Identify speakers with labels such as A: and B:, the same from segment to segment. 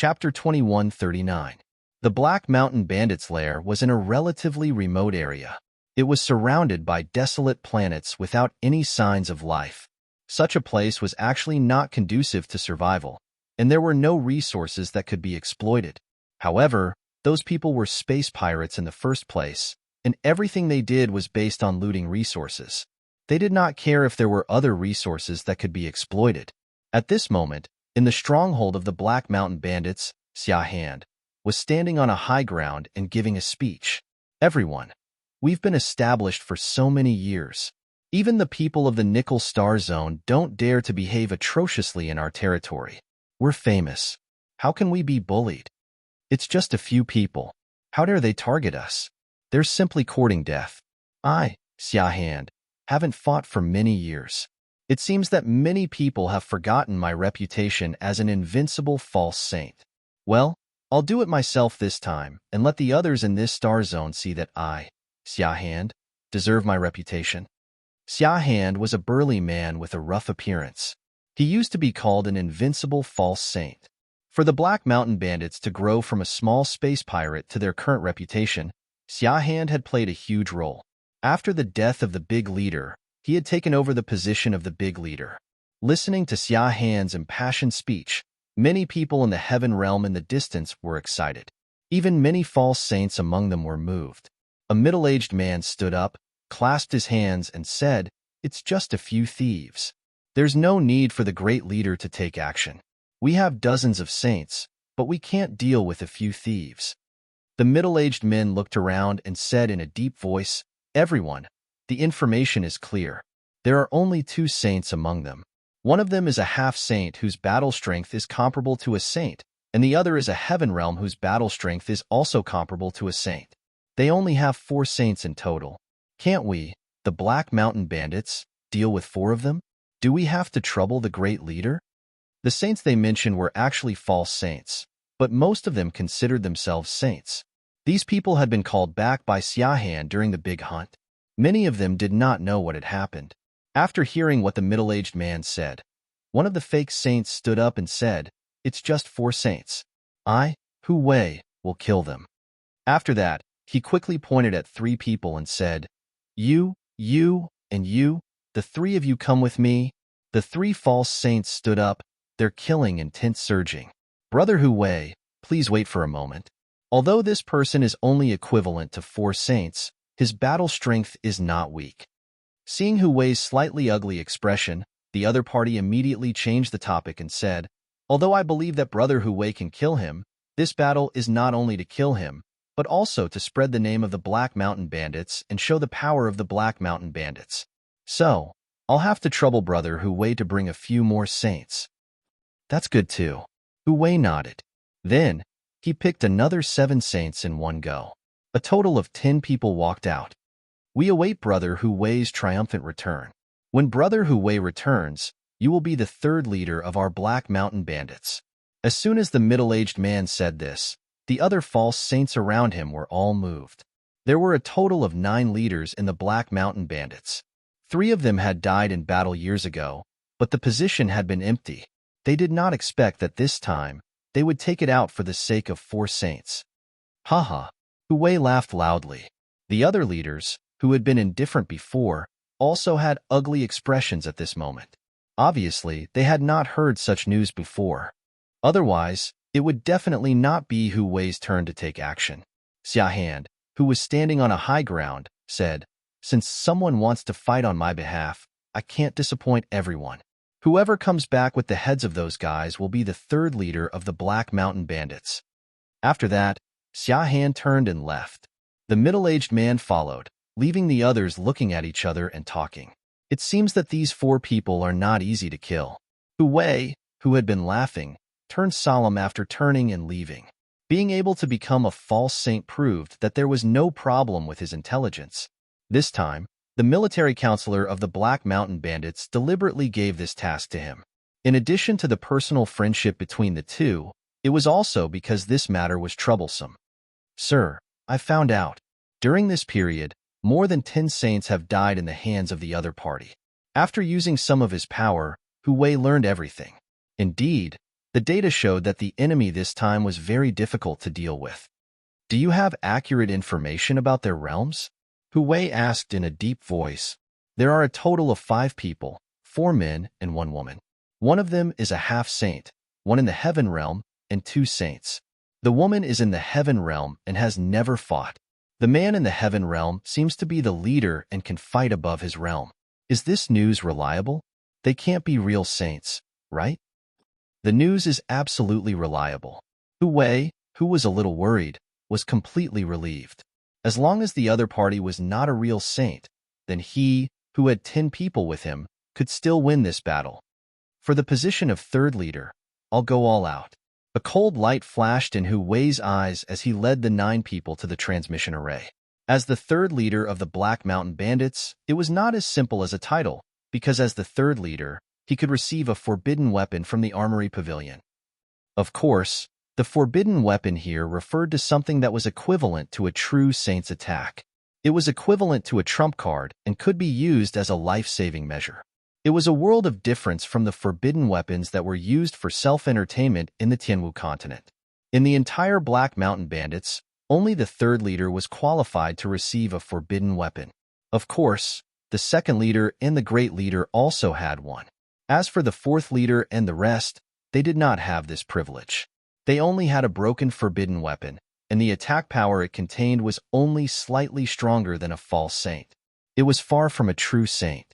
A: Chapter 2139. The Black Mountain Bandits' lair was in a relatively remote area. It was surrounded by desolate planets without any signs of life. Such a place was actually not conducive to survival, and there were no resources that could be exploited. However, those people were space pirates in the first place, and everything they did was based on looting resources. They did not care if there were other resources that could be exploited. At this moment, in the stronghold of the Black Mountain Bandits, Xia Han was standing on a high ground and giving a speech. Everyone, we've been established for so many years. Even the people of the Nickel Star Zone don't dare to behave atrociously in our territory. We're famous. How can we be bullied? It's just a few people. How dare they target us? They're simply courting death. I, Xia Han, haven't fought for many years. It seems that many people have forgotten my reputation as an invincible false saint. Well, I'll do it myself this time and let the others in this star zone see that I, Xia Han, deserve my reputation. Xia Han was a burly man with a rough appearance. He used to be called an invincible false saint. For the Black Mountain Bandits to grow from a small space pirate to their current reputation, Xia Han had played a huge role. After the death of the big leader, he had taken over the position of the big leader. Listening to Xia Han's impassioned speech, many people in the heaven realm in the distance were excited. Even many false saints among them were moved. A middle-aged man stood up, clasped his hands, and said, "It's just a few thieves. There's no need for the great leader to take action. We have dozens of saints, but we can't deal with a few thieves." The middle-aged men looked around and said in a deep voice, "Everyone, the information is clear. There are only two saints among them. One of them is a half-saint whose battle strength is comparable to a saint, and the other is a heaven realm whose battle strength is also comparable to a saint. They only have 4 saints in total. Can't we, the Black Mountain Bandits, deal with 4 of them? Do we have to trouble the great leader?" The saints they mentioned were actually false saints, but most of them considered themselves saints. These people had been called back by Xia Han during the big hunt. Many of them did not know what had happened. After hearing what the middle-aged man said, one of the fake saints stood up and said, "It's just 4 saints. I, Hu Wei, will kill them." After that, he quickly pointed at 3 people and said, You, and you, the 3 of you come with me." The 3 false saints stood up, their killing intent surging. "Brother Hu Wei, please wait for a moment. Although this person is only equivalent to 4 saints, his battle strength is not weak." Seeing Hu Wei's slightly ugly expression, the other party immediately changed the topic and said, "Although I believe that Brother Hu Wei can kill him, this battle is not only to kill him, but also to spread the name of the Black Mountain Bandits and show the power of the Black Mountain Bandits. So, I'll have to trouble Brother Hu Wei to bring a few more saints." "That's good too." Hu Wei nodded. Then, he picked another 7 saints in one go. A total of 10 people walked out. We await Brother Hu Wei's triumphant return. When Brother Hu Wei returns, you will be the 3rd leader of our Black Mountain Bandits. As soon as the middle-aged man said this, the other false saints around him were all moved. There were a total of 9 leaders in the Black Mountain Bandits. 3 of them had died in battle years ago, but the position had been empty. They did not expect that this time, they would take it out for the sake of 4 saints. Haha, Hu Wei laughed loudly. The other leaders, who had been indifferent before, also had ugly expressions at this moment. Obviously, they had not heard such news before. Otherwise, it would definitely not be Hu Wei's turn to take action. Xia Han, who was standing on a high ground, said, "Since someone wants to fight on my behalf, I can't disappoint everyone. Whoever comes back with the heads of those guys will be the 3rd leader of the Black Mountain Bandits." After that, Xia Han turned and left. The middle-aged man followed, leaving the others looking at each other and talking. It seems that these 4 people are not easy to kill. Hu Wei, who had been laughing, turned solemn after turning and leaving. Being able to become a false saint proved that there was no problem with his intelligence. This time, the military counselor of the Black Mountain Bandits deliberately gave this task to him. In addition to the personal friendship between the two, it was also because this matter was troublesome. "Sir, I found out. During this period, more than 10 saints have died in the hands of the other party. After using some of his power, Hu Wei learned everything. Indeed, The data showed that the enemy this time was very difficult to deal with. Do you have accurate information about their realms? Hu Wei asked in a deep voice. There are a total of 5 people, 4 men and 1 woman. One of them is a half-saint, one in the heaven realm, and 2 saints. The woman is in the heaven realm and has never fought. The man in the heaven realm seems to be the leader and can fight above his realm. Is this news reliable? They can't be real saints, right? The news is absolutely reliable. Hu Wei, who was a little worried, was completely relieved. As long as the other party was not a real saint, then he, who had 10 people with him, could still win this battle. For the position of third leader, I'll go all out. A cold light flashed in Hu Wei's eyes as he led the 9 people to the transmission array. As the third leader of the Black Mountain Bandits, it was not as simple as a title, because as the third leader, he could receive a forbidden weapon from the Armory Pavilion. Of course, the forbidden weapon here referred to something that was equivalent to a true saint's attack. It was equivalent to a trump card and could be used as a life-saving measure. It was a world of difference from the forbidden weapons that were used for self-entertainment in the Tianwu continent. In the entire Black Mountain Bandits, only the third leader was qualified to receive a forbidden weapon. Of course, the second leader and the great leader also had one. As for the fourth leader and the rest, they did not have this privilege. They only had a broken forbidden weapon, and the attack power it contained was only slightly stronger than a false saint. It was far from a true saint.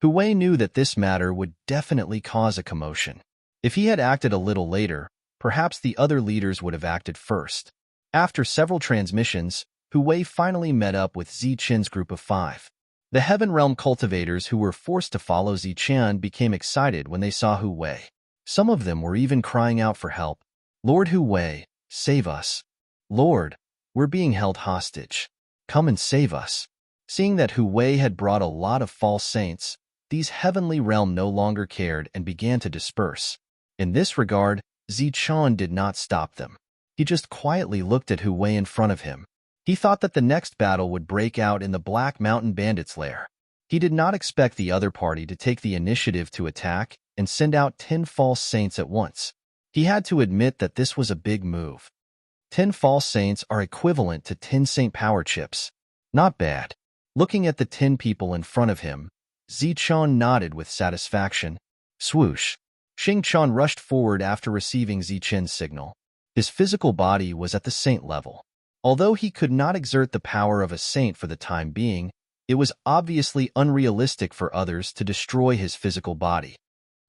A: Hu Wei knew that this matter would definitely cause a commotion. If he had acted a little later, perhaps the other leaders would have acted first. After several transmissions, Hu Wei finally met up with Zichen's group of 5. The Heaven Realm cultivators who were forced to follow Zichen became excited when they saw Hu Wei. Some of them were even crying out for help. Lord Hu Wei, save us. Lord, we're being held hostage. Come and save us. Seeing that Hu Wei had brought a lot of false saints, these heavenly realm no longer cared and began to disperse. In this regard, Zichen did not stop them. He just quietly looked at Hu Wei in front of him. He thought that the next battle would break out in the Black Mountain Bandits' lair. He did not expect the other party to take the initiative to attack and send out 10 false saints at once. He had to admit that this was a big move. 10 false saints are equivalent to 10 saint power chips. Not bad. Looking at the 10 people in front of him, Zichen nodded with satisfaction. Swoosh. Xingqian rushed forward after receiving Zichen's signal. His physical body was at the saint level. Although he could not exert the power of a saint for the time being, it was obviously unrealistic for others to destroy his physical body.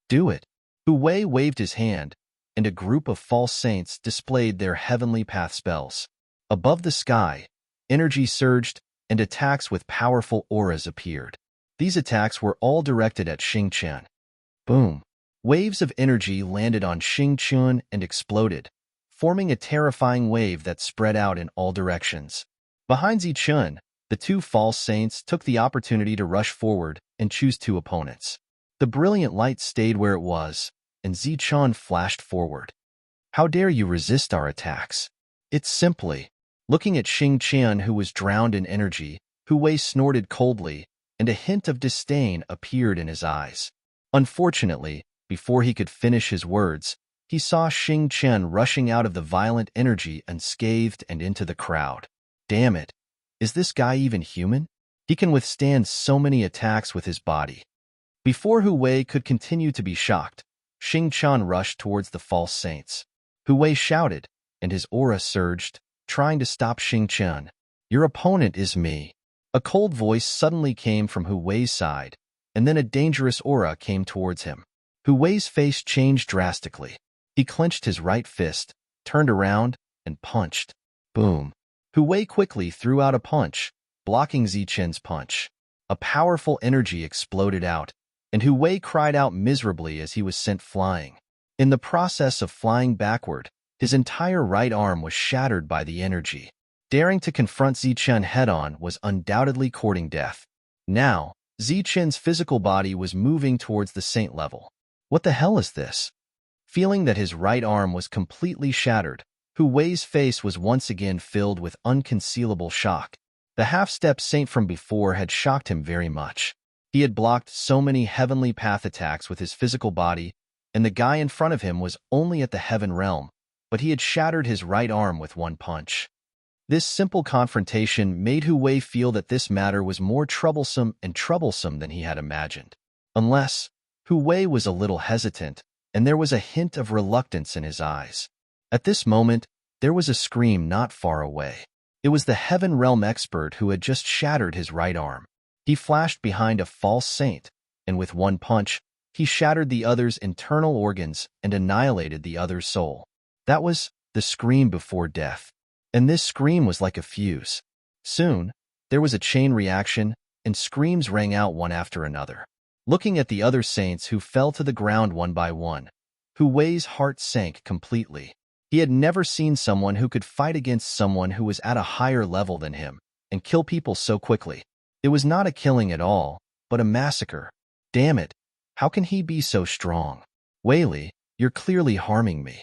A: Do it. Hu Wei waved his hand, and a group of false saints displayed their heavenly path spells. Above the sky, energy surged, and attacks with powerful auras appeared. These attacks were all directed at Xingqian. Boom! Waves of energy landed on Xingqian and exploded, forming a terrifying wave that spread out in all directions. Behind Zichen, the 2 false saints took the opportunity to rush forward and choose 2 opponents. The brilliant light stayed where it was, and Zichen flashed forward. How dare you resist our attacks? It's simply. Looking at Xingqian, who was drowned in energy, Hu Wei snorted coldly, and a hint of disdain appeared in his eyes. Unfortunately, before he could finish his words, he saw Xingqian rushing out of the violent energy unscathed and into the crowd. Damn it! Is this guy even human? He can withstand so many attacks with his body. Before Hu Wei could continue to be shocked, Xingqian rushed towards the false saints. Hu Wei shouted, and his aura surged, trying to stop Xingqian. Your opponent is me. A cold voice suddenly came from Hu Wei's side, and then a dangerous aura came towards him. Hu Wei's face changed drastically. He clenched his right fist, turned around, and punched. Boom. Hu Wei quickly threw out a punch, blocking Zichen's punch. A powerful energy exploded out, and Hu Wei cried out miserably as he was sent flying. In the process of flying backward, his entire right arm was shattered by the energy. Daring to confront Zichen head-on was undoubtedly courting death. Now, Zichen's physical body was moving towards the saint level. What the hell is this? Feeling that his right arm was completely shattered, Hu Wei's face was once again filled with unconcealable shock. The half-step saint from before had shocked him very much. He had blocked so many heavenly path attacks with his physical body, and the guy in front of him was only at the heaven realm, but he had shattered his right arm with one punch. This simple confrontation made Hu Wei feel that this matter was more troublesome than he had imagined. Unless, Hu Wei was a little hesitant, and there was a hint of reluctance in his eyes. At this moment, there was a scream not far away. It was the Heaven Realm expert who had just shattered his right arm. He flashed behind a false saint, and with one punch, he shattered the other's internal organs and annihilated the other's soul. That was the scream before death. And this scream was like a fuse. Soon, there was a chain reaction, and screams rang out one after another. Looking at the other saints who fell to the ground one by one, Hu Wei's heart sank completely. He had never seen someone who could fight against someone who was at a higher level than him and kill people so quickly. It was not a killing at all, but a massacre. Damn it, how can he be so strong? Wei Li, you're clearly harming me.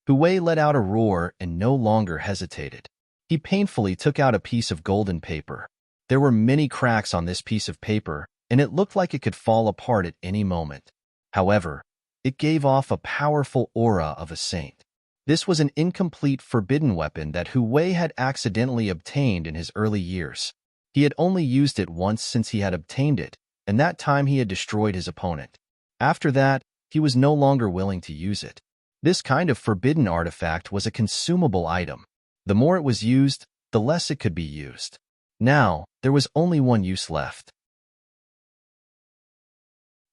A: Hu Wei let out a roar and no longer hesitated. He painfully took out a piece of golden paper. There were many cracks on this piece of paper, and it looked like it could fall apart at any moment. However, it gave off a powerful aura of a saint. This was an incomplete forbidden weapon that Hu Wei had accidentally obtained in his early years. He had only used it once since he had obtained it, and that time he had destroyed his opponent. After that, he was no longer willing to use it. This kind of forbidden artifact was a consumable item. The more it was used, the less it could be used. Now, there was only one use left.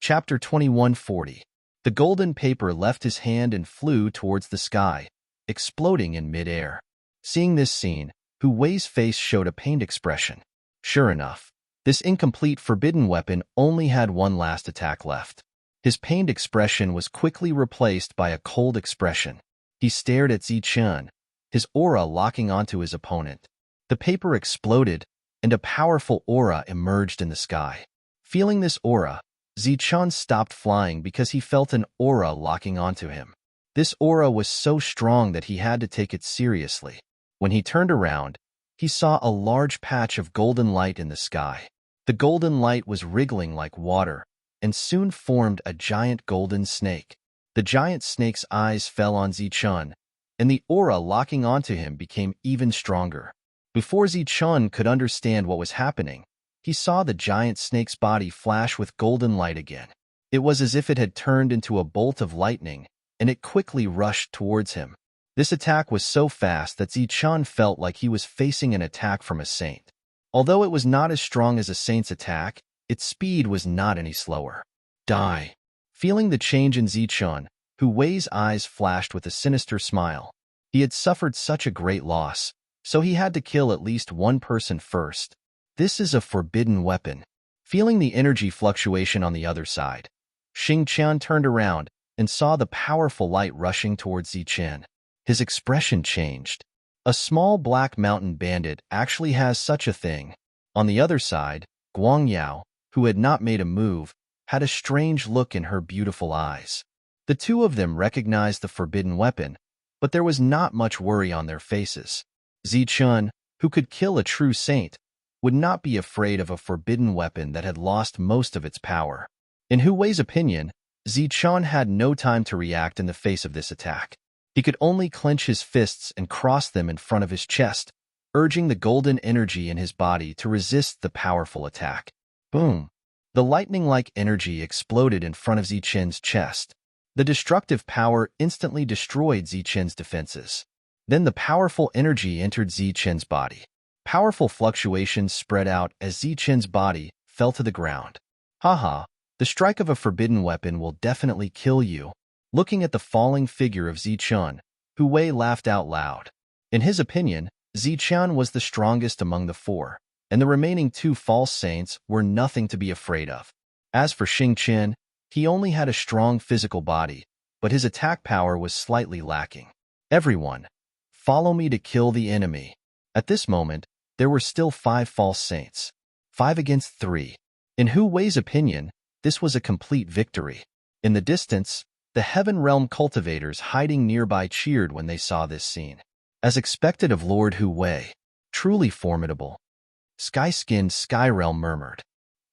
A: Chapter 2140. The golden paper left his hand and flew towards the sky, exploding in mid-air. Seeing this scene, Hu Wei's face showed a pained expression. Sure enough, this incomplete forbidden weapon only had one last attack left. His pained expression was quickly replaced by a cold expression. He stared at Zichun, his aura locking onto his opponent. The paper exploded, and a powerful aura emerged in the sky. Feeling this aura, Zichun stopped flying because he felt an aura locking onto him. This aura was so strong that he had to take it seriously. When he turned around, he saw a large patch of golden light in the sky. The golden light was wriggling like water, and soon formed a giant golden snake. The giant snake's eyes fell on Zichun, and the aura locking onto him became even stronger. Before Zichun could understand what was happening, he saw the giant snake's body flash with golden light again. It was as if it had turned into a bolt of lightning, and it quickly rushed towards him. This attack was so fast that Zichun felt like he was facing an attack from a saint. Although it was not as strong as a saint's attack, its speed was not any slower. Die. Feeling the change in Zichun, Hu Wei's eyes flashed with a sinister smile. He had suffered such a great loss, so he had to kill at least one person first. This is a forbidden weapon. Feeling the energy fluctuation on the other side, Xingqian turned around and saw the powerful light rushing towards Zichun. His expression changed. A small black mountain bandit actually has such a thing. On the other side, Guangyao, who had not made a move, had a strange look in her beautiful eyes. The two of them recognized the forbidden weapon, but there was not much worry on their faces. Zichun, who could kill a true saint, would not be afraid of a forbidden weapon that had lost most of its power. In Hu Wei's opinion, Zichun had no time to react in the face of this attack. He could only clench his fists and cross them in front of his chest, urging the golden energy in his body to resist the powerful attack. Boom! The lightning-like energy exploded in front of Zichun's chest. The destructive power instantly destroyed Zichun's defenses. Then the powerful energy entered Zichun's body. Powerful fluctuations spread out as Zichun's body fell to the ground. Haha, the strike of a forbidden weapon will definitely kill you. Looking at the falling figure of Zichun, Hu Wei laughed out loud. In his opinion, Zichun was the strongest among the four, and the remaining two false saints were nothing to be afraid of. As for Xingqian, he only had a strong physical body, but his attack power was slightly lacking. Everyone, follow me to kill the enemy. At this moment, there were still 5 false saints. 5 against 3. In Hu Wei's opinion, this was a complete victory. In the distance, the Heaven Realm cultivators hiding nearby cheered when they saw this scene. As expected of Lord Hu Wei, truly formidable. Sky-skinned Sky Realm murmured.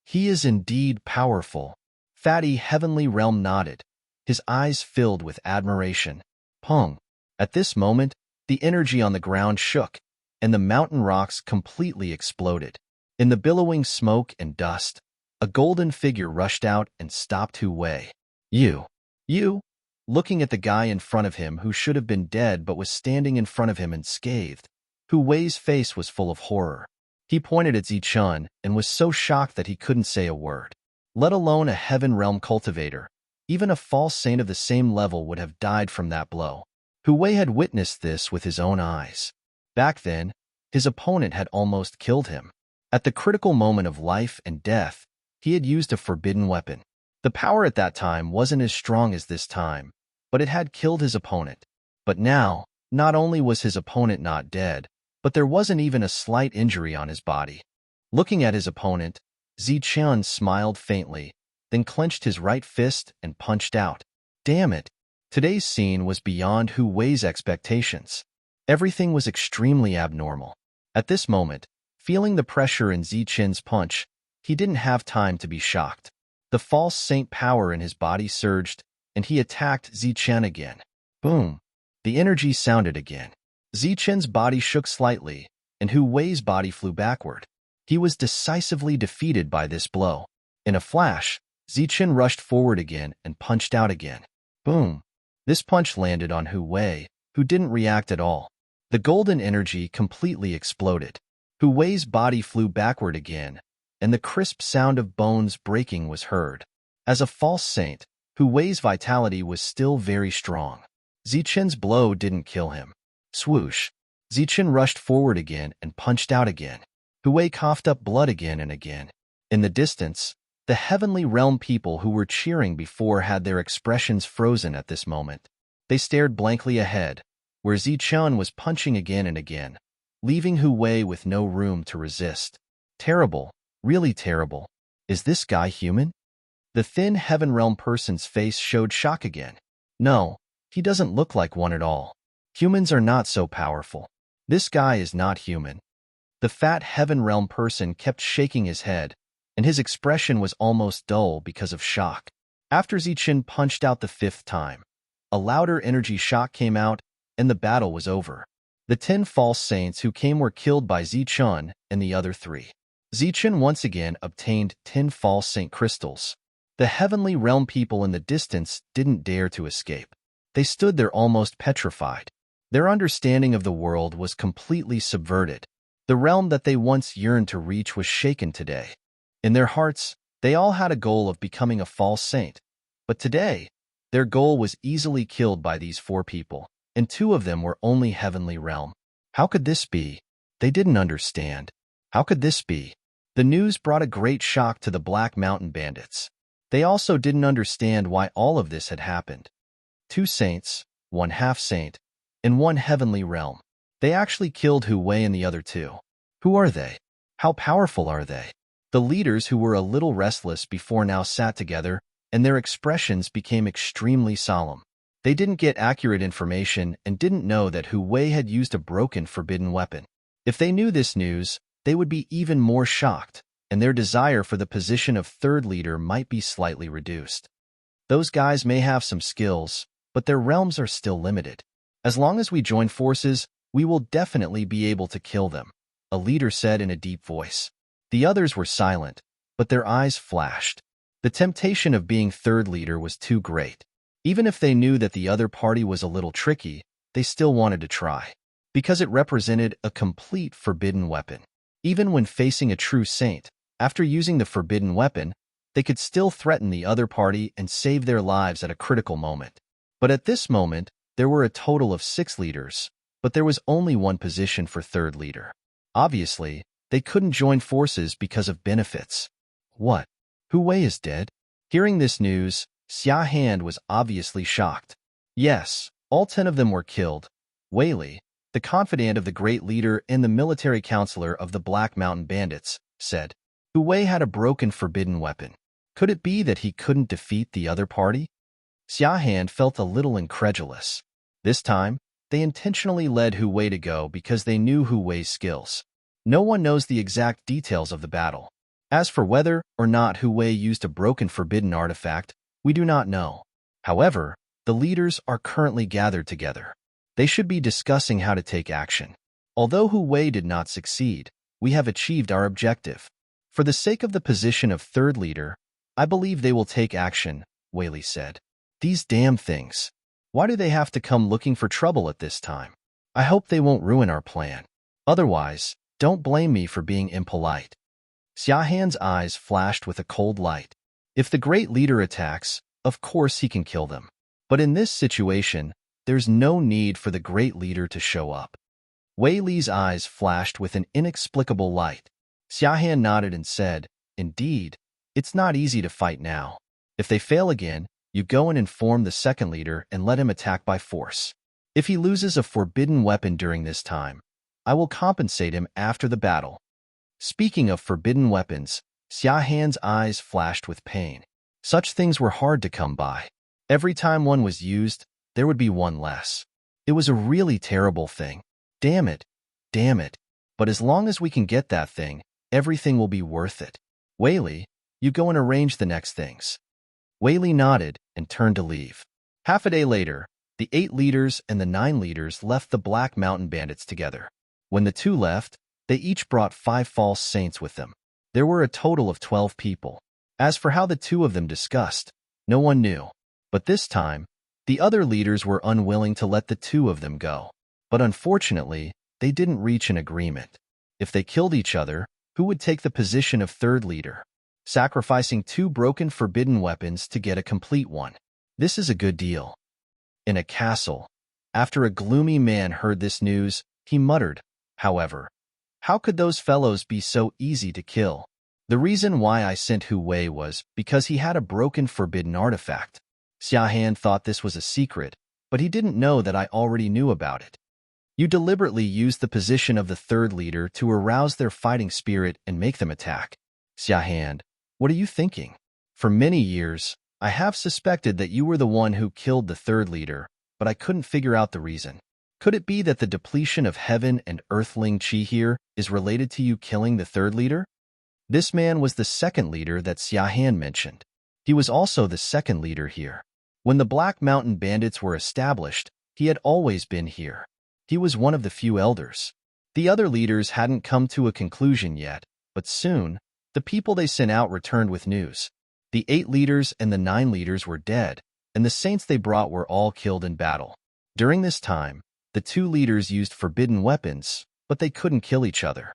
A: He is indeed powerful. Fatty Heavenly Realm nodded. his eyes filled with admiration. Pong! At this moment, the energy on the ground shook, and the mountain rocks completely exploded. In the billowing smoke and dust, a golden figure rushed out and stopped Hu Wei. You? Looking at the guy in front of him who should have been dead but was standing in front of him and scathed, Hu Wei's face was full of horror. He pointed at Zichun and was so shocked that he couldn't say a word. Let alone a heaven realm cultivator, even a false saint of the same level would have died from that blow. Hu Wei had witnessed this with his own eyes. Back then, his opponent had almost killed him. At the critical moment of life and death, he had used a forbidden weapon. The power at that time wasn't as strong as this time, but it had killed his opponent. But now, not only was his opponent not dead, but there wasn't even a slight injury on his body. Looking at his opponent, Zichun smiled faintly, then clenched his right fist and punched out. Damn it! Today's scene was beyond Hu Wei's expectations. Everything was extremely abnormal. At this moment, feeling the pressure in Zichun's punch, he didn't have time to be shocked. The false saint power in his body surged, and he attacked Zichun again. Boom! The energy sounded again. Zichun's body shook slightly, and Hu Wei's body flew backward. He was decisively defeated by this blow. In a flash, Zichun rushed forward again and punched out again. Boom! This punch landed on Hu Wei, who didn't react at all. The golden energy completely exploded. Hu Wei's body flew backward again, and the crisp sound of bones breaking was heard. As a false saint, Hu Wei's vitality was still very strong. Zichun's blow didn't kill him. Swoosh! Zichun rushed forward again and punched out again. Hu Wei coughed up blood again and again. In the distance, the heavenly realm people who were cheering before had their expressions frozen at this moment. They stared blankly ahead, where Zichun was punching again and again, leaving Hu Wei with no room to resist. Terrible, really terrible. Is this guy human? The thin heaven realm person's face showed shock again. No, he doesn't look like one at all. Humans are not so powerful. This guy is not human. The fat heaven realm person kept shaking his head, and his expression was almost dull because of shock. After Zichun punched out the 5th time, a louder energy shock came out, and the battle was over. The 10 false saints who came were killed by Zichun and the other 3. Zichun once again obtained 10 false saint crystals. The heavenly realm people in the distance didn't dare to escape. They stood there almost petrified. Their understanding of the world was completely subverted. The realm that they once yearned to reach was shaken today. In their hearts, they all had a goal of becoming a false saint. But today, their goal was easily killed by these 4 people, and 2 of them were only heavenly realm. How could this be? They didn't understand. How could this be? The news brought a great shock to the Black Mountain bandits. They also didn't understand why all of this had happened. 2 saints, 1 half-saint, and 1 heavenly realm. They actually killed Hu Wei and the other 2. Who are they? How powerful are they? The leaders who were a little restless before now sat together, and their expressions became extremely solemn. They didn't get accurate information and didn't know that Hu Wei had used a broken forbidden weapon. If they knew this news, they would be even more shocked, and their desire for the position of 3rd leader might be slightly reduced. Those guys may have some skills, but their realms are still limited. As long as we join forces, we will definitely be able to kill them, a leader said in a deep voice. The others were silent, but their eyes flashed. The temptation of being 3rd leader was too great. Even if they knew that the other party was a little tricky, they still wanted to try, because it represented a complete forbidden weapon. Even when facing a true saint, after using the forbidden weapon, they could still threaten the other party and save their lives at a critical moment. But at this moment, there were a total of 6 leaders, but there was only 1 position for 3rd leader. Obviously, they couldn't join forces because of benefits. What? Hu Wei is dead? Hearing this news, Xia Han was obviously shocked. Yes, all 10 of them were killed. Wei Li, the confidant of the great leader and the military counselor of the Black Mountain bandits, said. Hu Wei had a broken forbidden weapon. Could it be that he couldn't defeat the other party? Xia Han felt a little incredulous. This time, they intentionally led Hu Wei to go because they knew Hu Wei's skills. No one knows the exact details of the battle. As for whether or not Hu Wei used a broken forbidden artifact, we do not know. However, the leaders are currently gathered together. They should be discussing how to take action. Although Hu Wei did not succeed, we have achieved our objective. For the sake of the position of third leader, I believe they will take action, Wei Li said. These damn things. Why do they have to come looking for trouble at this time? I hope they won't ruin our plan. Otherwise, don't blame me for being impolite. Xia Han's eyes flashed with a cold light. If the great leader attacks, of course he can kill them. But in this situation, there's no need for the great leader to show up. Wei Li's eyes flashed with an inexplicable light. Xia Han nodded and said, Indeed, it's not easy to fight now. If they fail again, you go and inform the second leader and let him attack by force. If he loses a forbidden weapon during this time, I will compensate him after the battle. Speaking of forbidden weapons, Xia Han's eyes flashed with pain. Such things were hard to come by. Every time one was used, there would be one less. It was a really terrible thing. Damn it. But as long as we can get that thing, everything will be worth it. Wei Li, you go and arrange the next things. Wei Li nodded and turned to leave. Half a day later, the 8 leaders and the 9 leaders left the Black Mountain Bandits together. When the 2 left, they each brought 5 false saints with them. There were a total of 12 people. As for how the 2 of them discussed, no one knew. But this time, the other leaders were unwilling to let the 2 of them go. But unfortunately, they didn't reach an agreement. If they killed each other, who would take the position of third leader? Sacrificing 2 broken forbidden weapons to get a complete one. This is a good deal. In a castle, after a gloomy man heard this news, he muttered, however, how could those fellows be so easy to kill? The reason why I sent Hu Wei was because he had a broken forbidden artifact. Xia Han thought this was a secret, but he didn't know that I already knew about it. You deliberately used the position of the third leader to arouse their fighting spirit and make them attack. Xia Han, what are you thinking? For many years, I have suspected that you were the one who killed the third leader, but I couldn't figure out the reason. Could it be that the depletion of heaven and earthling chi here is related to you killing the third leader? This man was the second leader that Xia Han mentioned. He was also the second leader here. When the Black Mountain Bandits were established, he had always been here. He was one of the few elders. The other leaders hadn't come to a conclusion yet, but soon, the people they sent out returned with news. The 8 leaders and the 9 leaders were dead, and the saints they brought were all killed in battle. During this time, the 2 leaders used forbidden weapons, but they couldn't kill each other.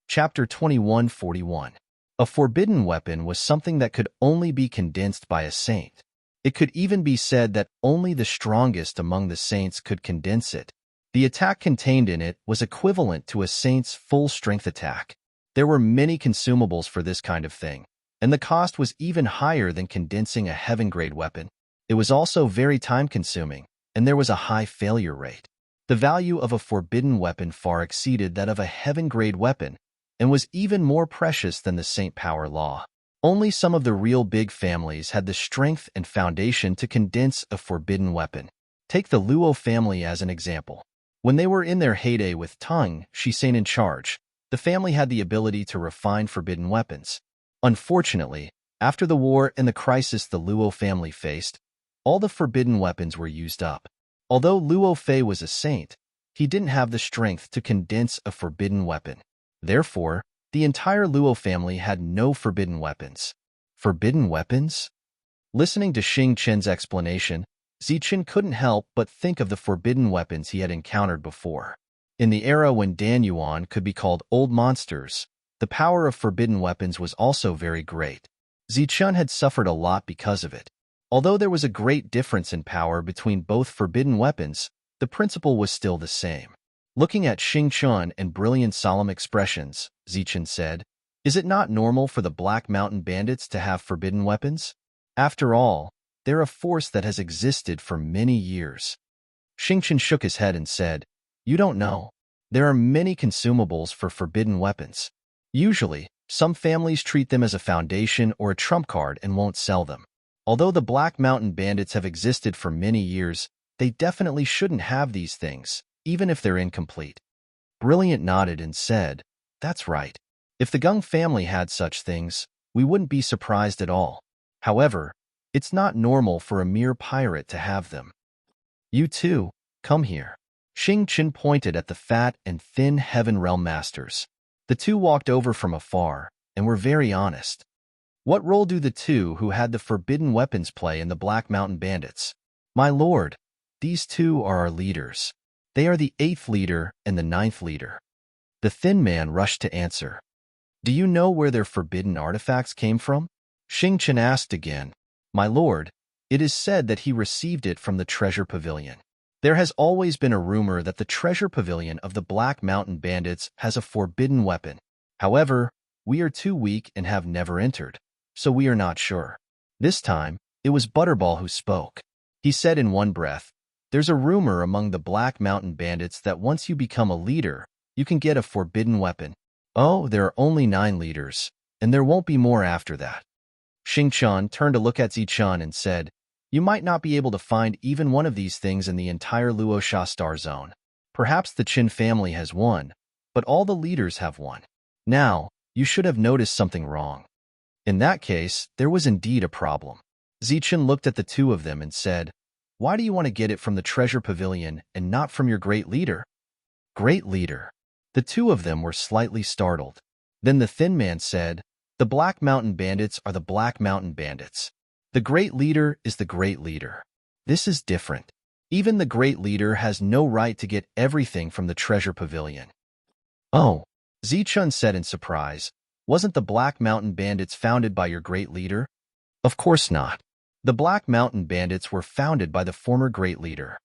A: Chapter 2141. A forbidden weapon was something that could only be condensed by a saint. It could even be said that only the strongest among the saints could condense it. The attack contained in it was equivalent to a saint's full-strength attack. There were many consumables for this kind of thing, and the cost was even higher than condensing a heaven-grade weapon. It was also very time-consuming, and there was a high failure rate. The value of a forbidden weapon far exceeded that of a heaven-grade weapon, and was even more precious than the Saint Power Law. Only some of the real big families had the strength and foundation to condense a forbidden weapon. Take the Luo family as an example. When they were in their heyday with Tang Shisain in charge, the family had the ability to refine forbidden weapons. Unfortunately, after the war and the crisis the Luo family faced, all the forbidden weapons were used up. Although Luo Fei was a saint, he didn't have the strength to condense a forbidden weapon. Therefore, the entire Luo family had no forbidden weapons. Forbidden weapons? Listening to Xing Chen's explanation, Zichen couldn't help but think of the forbidden weapons he had encountered before. In the era when Dan Yuan could be called old monsters, the power of forbidden weapons was also very great. Zichen had suffered a lot because of it. Although there was a great difference in power between both forbidden weapons, the principle was still the same. Looking at Xing Chen and brilliant solemn expressions, Zichen said, "Is it not normal for the Black Mountain Bandits to have forbidden weapons? After all, they're a force that has existed for many years." Xing Chen shook his head and said, "You don't know. There are many consumables for forbidden weapons. Usually, some families treat them as a foundation or a trump card and won't sell them. Although the Black Mountain Bandits have existed for many years, they definitely shouldn't have these things, even if they're incomplete." Brilliant nodded and said, "That's right. If the Gung family had such things, we wouldn't be surprised at all. However, it's not normal for a mere pirate to have them. You too, come here. Xing Chen pointed at the fat and thin Heaven Realm Masters. The two walked over from afar and were very honest. What role do the two who had the forbidden weapons play in the Black Mountain Bandits? My lord, these two are our leaders. They are the 8th leader and the 9th leader. The thin man rushed to answer. Do you know where their forbidden artifacts came from? Xing Chen asked again. My lord, it is said that he received it from the treasure pavilion. There has always been a rumor that the treasure pavilion of the Black Mountain Bandits has a forbidden weapon. However, we are too weak and have never entered, so we are not sure. This time, it was Butterball who spoke. He said in one breath, there's a rumor among the Black Mountain Bandits that once you become a leader, you can get a forbidden weapon. Oh, there are only 9 leaders, and there won't be more after that. Xing Chen turned to look at Zichun and said, you might not be able to find even one of these things in the entire Luosha Star Zone. Perhaps the Qin family has one, but all the leaders have one. Now, you should have noticed something wrong. In that case, there was indeed a problem. Zichun looked at the two of them and said, why do you want to get it from the treasure pavilion and not from your great leader? Great leader. The two of them were slightly startled. Then the thin man said, the Black Mountain Bandits are the Black Mountain Bandits. The great leader is the great leader. This is different. Even the great leader has no right to get everything from the treasure pavilion. Oh, Zichun said in surprise, wasn't the Black Mountain Bandits founded by your great leader? Of course not. The Black Mountain Bandits were founded by the former great leader.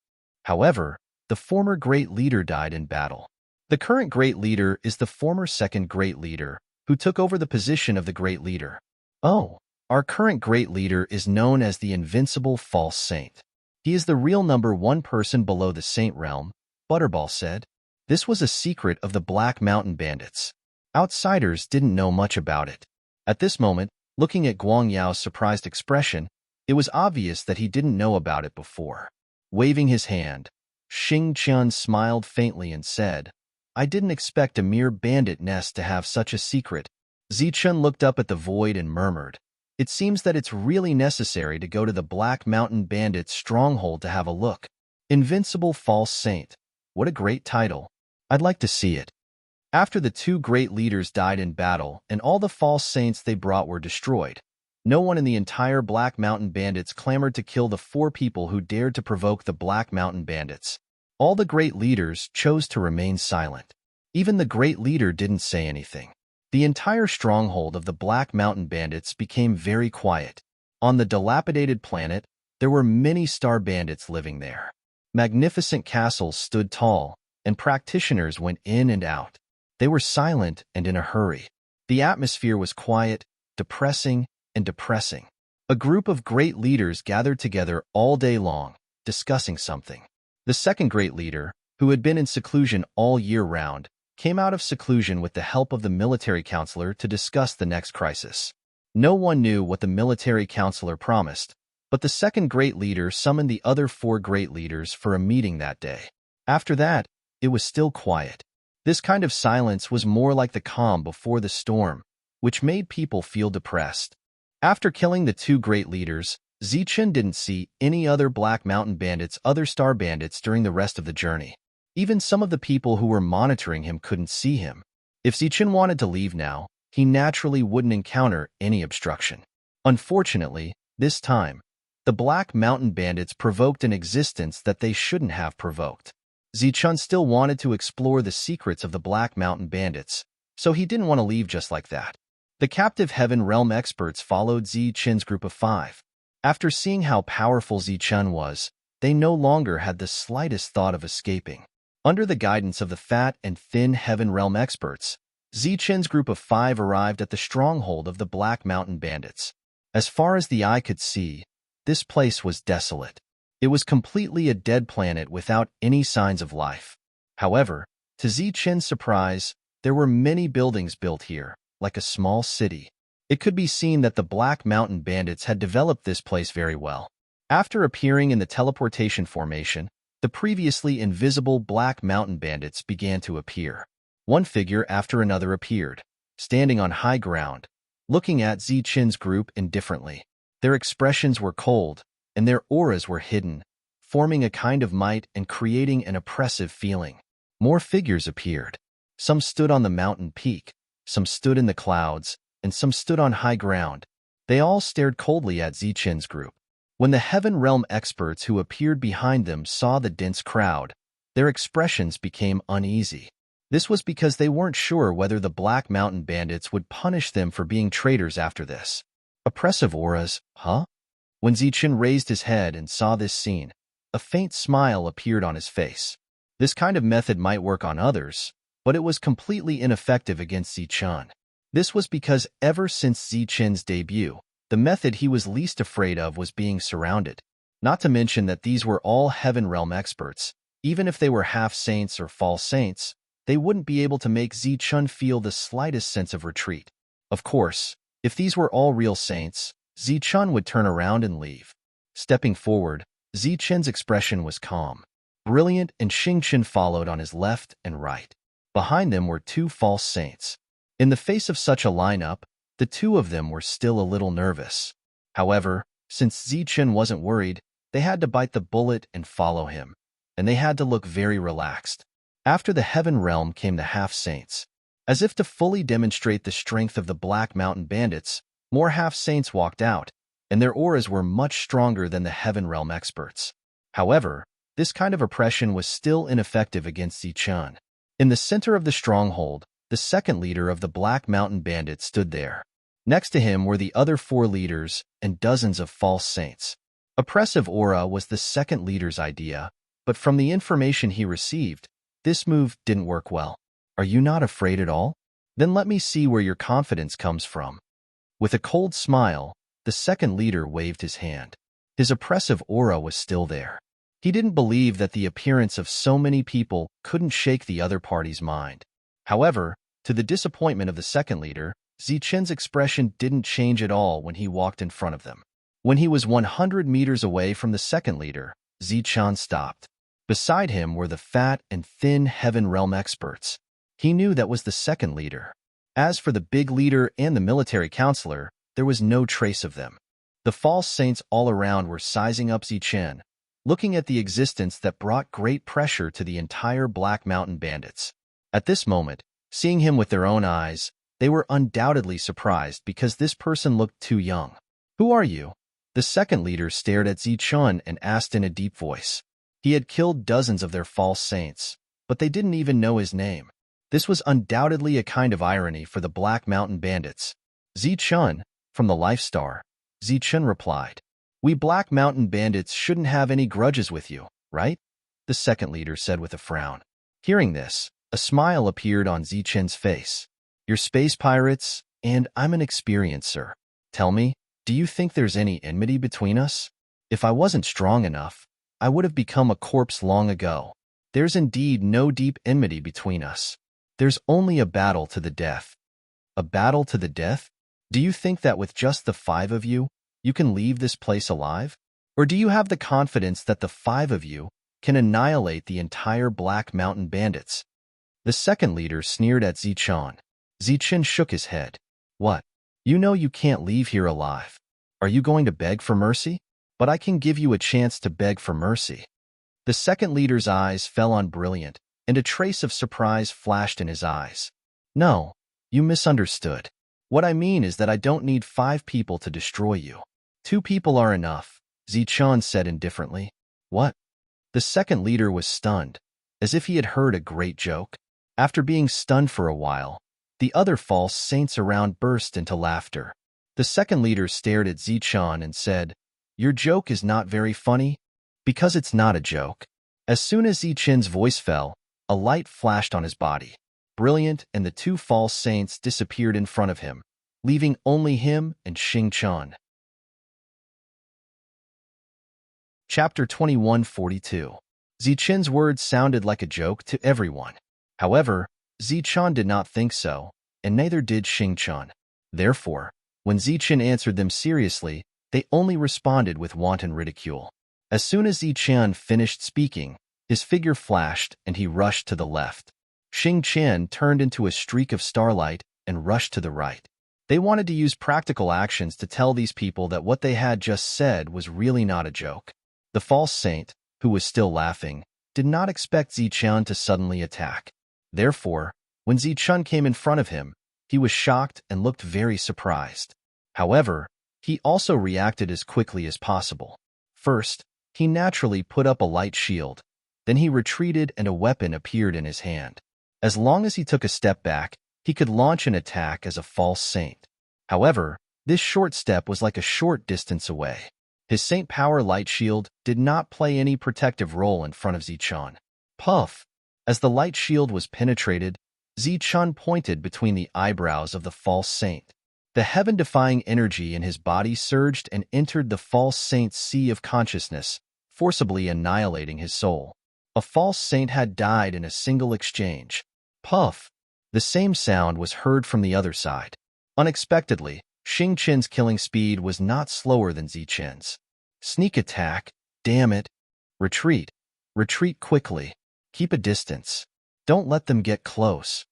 A: However, the former great leader died in battle. The current great leader is the former second great leader, who took over the position of the great leader. Oh, our current great leader is known as the invincible false saint. He is the real number 1 person below the saint realm, Butterball said. This was a secret of the Black Mountain Bandits. Outsiders didn't know much about it. At this moment, looking at Guang Yao's surprised expression, it was obvious that he didn't know about it before. Waving his hand, Xing Chen smiled faintly and said, I didn't expect a mere bandit nest to have such a secret. Zichun looked up at the void and murmured, it seems that it's really necessary to go to the Black Mountain Bandits' stronghold to have a look. Invincible False Saint. What a great title. I'd like to see it. After the 2 great leaders died in battle and all the false saints they brought were destroyed, no one in the entire Black Mountain Bandits clamored to kill the 4 people who dared to provoke the Black Mountain Bandits. All the great leaders chose to remain silent. Even the great leader didn't say anything. The entire stronghold of the Black Mountain Bandits became very quiet. On the dilapidated planet, there were many star bandits living there. Magnificent castles stood tall, and practitioners went in and out. They were silent and in a hurry. The atmosphere was quiet, depressing, and depressing. A group of great leaders gathered together all day long, discussing something. The second great leader, who had been in seclusion all year round, came out of seclusion with the help of the military counselor to discuss the next crisis. No one knew what the military counselor promised, but the second great leader summoned the other 4 great leaders for a meeting that day. After that, it was still quiet. This kind of silence was more like the calm before the storm, which made people feel depressed. After killing the 2 great leaders, Zichun didn't see any other Black Mountain Bandits, other star bandits during the rest of the journey. Even some of the people who were monitoring him couldn't see him. If Zichun wanted to leave now, he naturally wouldn't encounter any obstruction. Unfortunately, this time, the Black Mountain Bandits provoked an existence that they shouldn't have provoked. Zichun still wanted to explore the secrets of the Black Mountain Bandits, so he didn't want to leave just like that. The captive Heaven Realm experts followed Zichun's group of 5. After seeing how powerful Zichun was, they no longer had the slightest thought of escaping. Under the guidance of the fat and thin Heaven Realm experts, Zichun's group of 5 arrived at the stronghold of the Black Mountain Bandits. As far as the eye could see, this place was desolate. It was completely a dead planet without any signs of life. However, to Zichun's surprise, there were many buildings built here, like a small city. It could be seen that the Black Mountain Bandits had developed this place very well. After appearing in the teleportation formation, the previously invisible Black Mountain Bandits began to appear. One figure after another appeared, standing on high ground, looking at Zichun's group indifferently. Their expressions were cold, and their auras were hidden, forming a kind of might and creating an oppressive feeling. More figures appeared. Some stood on the mountain peak, some stood in the clouds, and some stood on high ground. They all stared coldly at Zichen's group. When the Heaven Realm experts who appeared behind them saw the dense crowd, their expressions became uneasy. This was because they weren't sure whether the Black Mountain Bandits would punish them for being traitors after this. Oppressive auras, huh? When Zichen raised his head and saw this scene, a faint smile appeared on his face. This kind of method might work on others, but it was completely ineffective against Zichen. This was because ever since Zichen's debut, the method he was least afraid of was being surrounded. Not to mention that these were all Heaven Realm experts. Even if they were half-saints or false saints, they wouldn't be able to make Zichen feel the slightest sense of retreat. Of course, if these were all real saints, Zichen would turn around and leave. Stepping forward, Zichen's expression was calm. Brilliant and Xingqian followed on his left and right. Behind them were two false saints. In the face of such a lineup, the two of them were still a little nervous. However, since Zichen wasn't worried, they had to bite the bullet and follow him, and they had to look very relaxed. After the Heaven Realm came the half-saints. As if to fully demonstrate the strength of the Black Mountain Bandits, more half-saints walked out, and their auras were much stronger than the Heaven Realm experts. However, this kind of oppression was still ineffective against Zichen. In the center of the stronghold, the second leader of the Black Mountain Bandits stood there. Next to him were the other 4 leaders and dozens of false saints. Oppressive aura was the second leader's idea, but from the information he received, this move didn't work well. Are you not afraid at all? Then let me see where your confidence comes from. With a cold smile, the second leader waved his hand. His oppressive aura was still there. He didn't believe that the appearance of so many people couldn't shake the other party's mind. However, to the disappointment of the second leader, Zichen's expression didn't change at all when he walked in front of them. When he was 100 meters away from the second leader, Zichen stopped. Beside him were the fat and thin Heaven Realm experts. He knew that was the second leader. As for the big leader and the military counselor, there was no trace of them. The false saints all around were sizing up Zichen, looking at the existence that brought great pressure to the entire Black Mountain Bandits. At this moment, seeing him with their own eyes, they were undoubtedly surprised because this person looked too young. Who are you? The second leader stared at Zichen and asked in a deep voice. He had killed dozens of their false saints, but they didn't even know his name. This was undoubtedly a kind of irony for the Black Mountain Bandits. Zichen, from the Life Star. Zichen replied. We Black Mountain Bandits shouldn't have any grudges with you, right? The second leader said with a frown. Hearing this, a smile appeared on Zichen's face. You're space pirates, and I'm an experiencer. Tell me, do you think there's any enmity between us? If I wasn't strong enough, I would have become a corpse long ago. There's indeed no deep enmity between us. There's only a battle to the death. A battle to the death? Do you think that with just the 5 of you, you can leave this place alive? Or do you have the confidence that the 5 of you can annihilate the entire Black Mountain Bandits? The second leader sneered at Zichen. Zichen shook his head. What? You know you can't leave here alive. Are you going to beg for mercy? But I can give you a chance to beg for mercy. The second leader's eyes fell on Brilliant, and a trace of surprise flashed in his eyes. No, you misunderstood. What I mean is that I don't need 5 people to destroy you. 2 people are enough, Zichen said indifferently. What? The second leader was stunned, as if he had heard a great joke. After being stunned for a while, the other false saints around burst into laughter. The second leader stared at Zichen and said, Your joke is not very funny? Because it's not a joke. As soon as Zichen's voice fell, a light flashed on his body. Brilliant and the 2 false saints disappeared in front of him, leaving only him and Xingqian. Chapter 2142. Zichen's words sounded like a joke to everyone. However, Zichen did not think so, and neither did Xingqian. Therefore, when Zichen answered them seriously, they only responded with wanton ridicule. As soon as Zichen finished speaking, his figure flashed and he rushed to the left. Xingqian turned into a streak of starlight and rushed to the right. They wanted to use practical actions to tell these people that what they had just said was really not a joke. The false saint, who was still laughing, did not expect Zichun to suddenly attack. Therefore, when Zichun came in front of him, he was shocked and looked very surprised. However, he also reacted as quickly as possible. First, he naturally put up a light shield. Then he retreated and a weapon appeared in his hand. As long as he took a step back, he could launch an attack as a false saint. However, this short step was like a short distance away. His Saint Power light shield did not play any protective role in front of Zichun. Puff! As the light shield was penetrated, Zichun pointed between the eyebrows of the false saint. The heaven-defying energy in his body surged and entered the false saint's sea of consciousness, forcibly annihilating his soul. A false saint had died in a single exchange. Puff! The same sound was heard from the other side. Unexpectedly, Xingqian's killing speed was not slower than Zichun's. Sneak attack, damn it. Retreat. Retreat quickly. Keep a distance. Don't let them get close.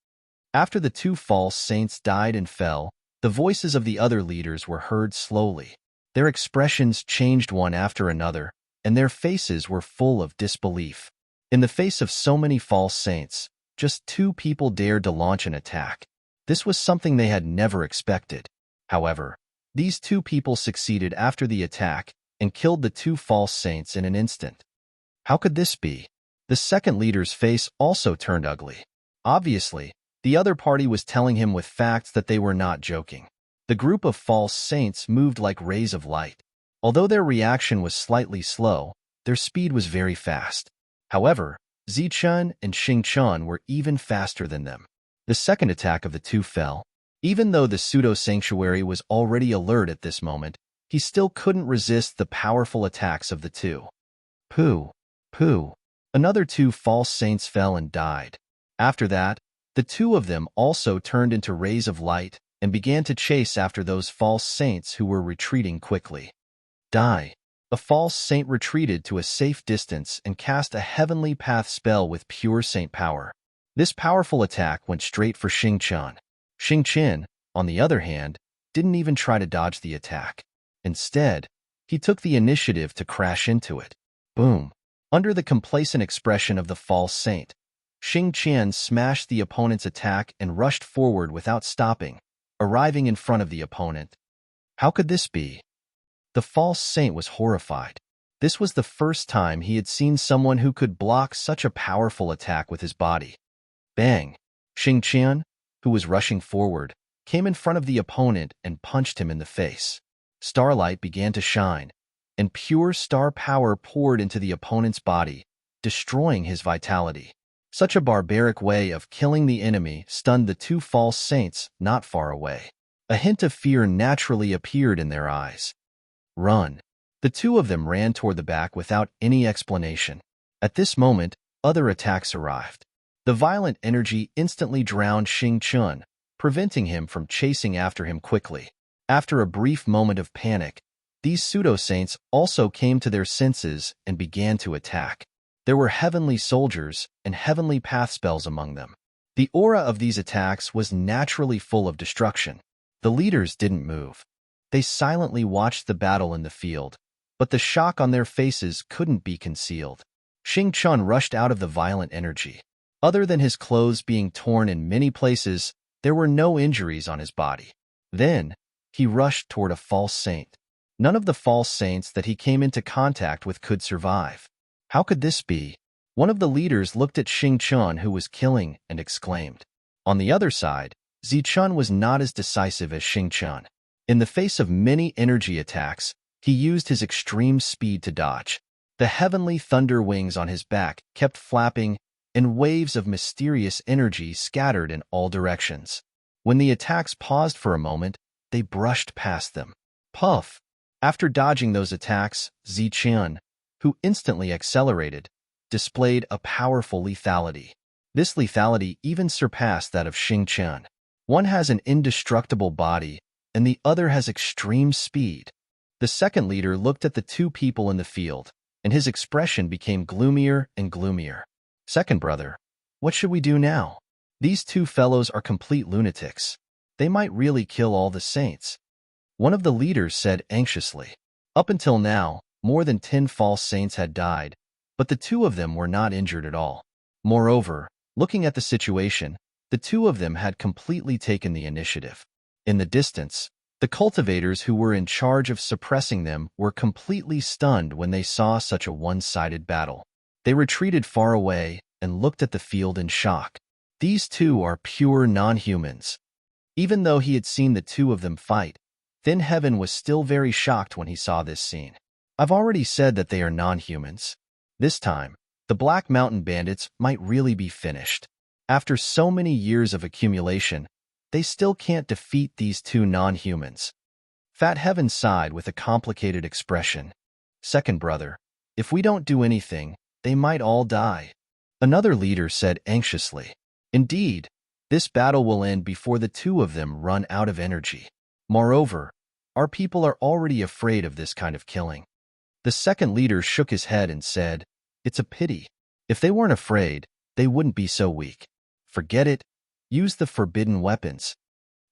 A: After the two false saints died and fell, the voices of the other leaders were heard slowly. Their expressions changed one after another, and their faces were full of disbelief. In the face of so many false saints, just 2 people dared to launch an attack. This was something they had never expected. However, these 2 people succeeded after the attack and killed the 2 false saints in an instant. How could this be? The second leader's face also turned ugly. Obviously, the other party was telling him with facts that they were not joking. The group of false saints moved like rays of light. Although their reaction was slightly slow, their speed was very fast. However, Zichun and Xingqian were even faster than them. The second attack of the 2 fell. Even though the pseudo-sanctuary was already alert at this moment, he still couldn't resist the powerful attacks of the 2. Pooh! Pooh! Another 2 false saints fell and died. After that, the 2 of them also turned into rays of light and began to chase after those false saints who were retreating quickly. Die! A false saint retreated to a safe distance and cast a heavenly path spell with pure saint power. This powerful attack went straight for Xingqian. Xingqian, on the other hand, didn't even try to dodge the attack. Instead, he took the initiative to crash into it. Boom! Under the complacent expression of the false saint, Xingqian smashed the opponent's attack and rushed forward without stopping, arriving in front of the opponent. How could this be? The false saint was horrified. This was the first time he had seen someone who could block such a powerful attack with his body. Bang! Xingqian, who was rushing forward, came in front of the opponent and punched him in the face. Starlight began to shine, and pure star power poured into the opponent's body, destroying his vitality. Such a barbaric way of killing the enemy stunned the 2 false saints not far away. A hint of fear naturally appeared in their eyes. Run! The 2 of them ran toward the back without any explanation. At this moment, other attacks arrived. The violent energy instantly drowned Xingqian, preventing him from chasing after him quickly. After a brief moment of panic, these pseudo-saints also came to their senses and began to attack. There were heavenly soldiers and heavenly path spells among them. The aura of these attacks was naturally full of destruction. The leaders didn't move. They silently watched the battle in the field, but the shock on their faces couldn't be concealed. Xingqian rushed out of the violent energy. Other than his clothes being torn in many places, there were no injuries on his body. Then, he rushed toward a false saint. None of the false saints that he came into contact with could survive. How could this be? One of the leaders looked at Xingqian, who was killing, and exclaimed. On the other side, Zichun was not as decisive as Xingqian. In the face of many energy attacks, he used his extreme speed to dodge. The heavenly thunder wings on his back kept flapping, and waves of mysterious energy scattered in all directions. When the attacks paused for a moment, they brushed past them. Puff! After dodging those attacks, Zichun, who instantly accelerated, displayed a powerful lethality. This lethality even surpassed that of Xingqian. One has an indestructible body, and the other has extreme speed. The second leader looked at the 2 people in the field, and his expression became gloomier and gloomier. Second brother, what should we do now? These 2 fellows are complete lunatics. They might really kill all the saints. One of the leaders said anxiously. Up until now, more than 10 false saints had died, but the two of them were not injured at all. Moreover, looking at the situation, the two of them had completely taken the initiative. In the distance, the cultivators who were in charge of suppressing them were completely stunned when they saw such a one-sided battle. They retreated far away and looked at the field in shock. These two are pure non-humans. Even though he had seen the two of them fight, Thin Heaven was still very shocked when he saw this scene. I've already said that they are non-humans. This time, the Black Mountain Bandits might really be finished. After so many years of accumulation, they still can't defeat these two non-humans. Fat Heaven sighed with a complicated expression. Second brother, if we don't do anything, they might all die. Another leader said anxiously. Indeed, this battle will end before the two of them run out of energy. Moreover, our people are already afraid of this kind of killing. The second leader shook his head and said, It's a pity. If they weren't afraid, they wouldn't be so weak. Forget it. Use the forbidden weapons.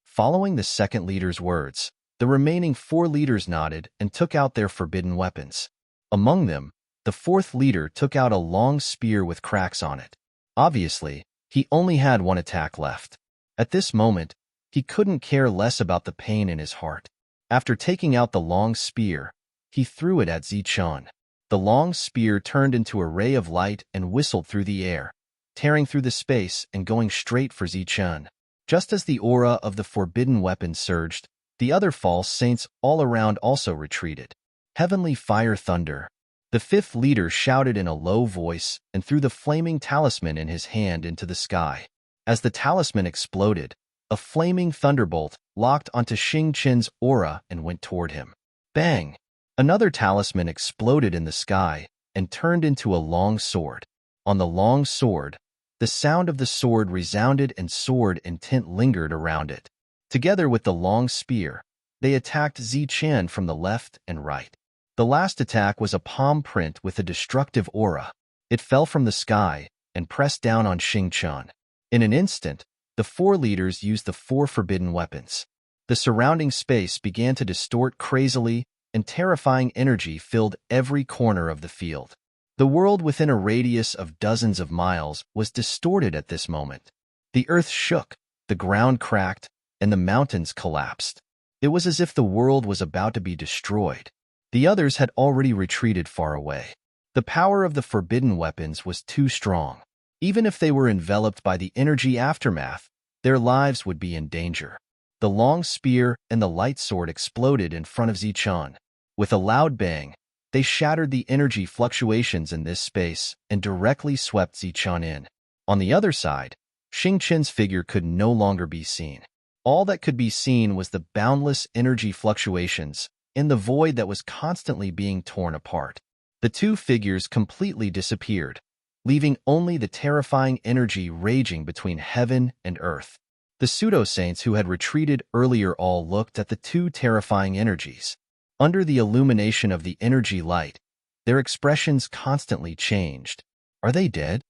A: Following the second leader's words, the remaining 4 leaders nodded and took out their forbidden weapons. Among them, the fourth leader took out a long spear with cracks on it. Obviously, he only had one attack left. At this moment, he couldn't care less about the pain in his heart. After taking out the long spear, he threw it at Zichun. The long spear turned into a ray of light and whistled through the air, tearing through the space and going straight for Zichun. Just as the aura of the forbidden weapon surged, the other false saints all around also retreated. Heavenly fire thunder. The fifth leader shouted in a low voice and threw the flaming talisman in his hand into the sky. As the talisman exploded, a flaming thunderbolt locked onto Xing Qin's aura and went toward him. Bang! Another talisman exploded in the sky and turned into a long sword. On the long sword, the sound of the sword resounded and sword and tint lingered around it. Together with the long spear, they attacked Zichun from the left and right. The last attack was a palm print with a destructive aura. It fell from the sky and pressed down on Xing Qin. In an instant, the 4 leaders used the 4 forbidden weapons. The surrounding space began to distort crazily, and terrifying energy filled every corner of the field. The world within a radius of dozens of miles was distorted at this moment. The earth shook, the ground cracked, and the mountains collapsed. It was as if the world was about to be destroyed. The others had already retreated far away. The power of the forbidden weapons was too strong. Even if they were enveloped by the energy aftermath, their lives would be in danger. The long spear and the light sword exploded in front of Zichun. With a loud bang, they shattered the energy fluctuations in this space and directly swept Zichun in. On the other side, Xing Qin's figure could no longer be seen. All that could be seen was the boundless energy fluctuations in the void that was constantly being torn apart. The two figures completely disappeared, leaving only the terrifying energy raging between heaven and earth. The pseudo-saints who had retreated earlier all looked at the two terrifying energies. Under the illumination of the energy light, their expressions constantly changed. Are they dead?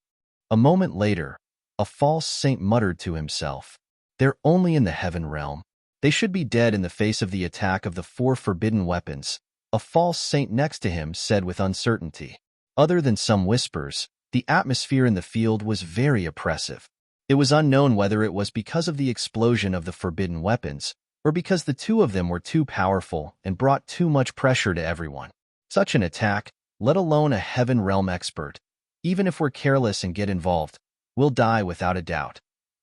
A: A moment later, a false saint muttered to himself, They're only in the heaven realm. They should be dead in the face of the attack of the 4 forbidden weapons. A false saint next to him said with uncertainty. Other than some whispers, the atmosphere in the field was very oppressive. It was unknown whether it was because of the explosion of the forbidden weapons, or because the two of them were too powerful and brought too much pressure to everyone. Such an attack, let alone a heaven realm expert, even if we're careless and get involved, will die without a doubt.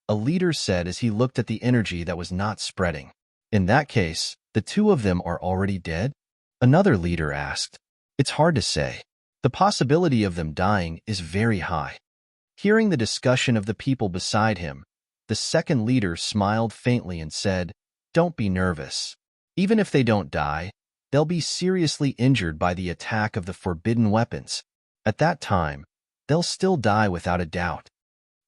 A: A leader said as he looked at the energy that was not spreading. In that case, the two of them are already dead? Another leader asked. It's hard to say. The possibility of them dying is very high. Hearing the discussion of the people beside him, the second leader smiled faintly and said, Don't be nervous. Even if they don't die, they'll be seriously injured by the attack of the forbidden weapons. At that time, they'll still die without a doubt.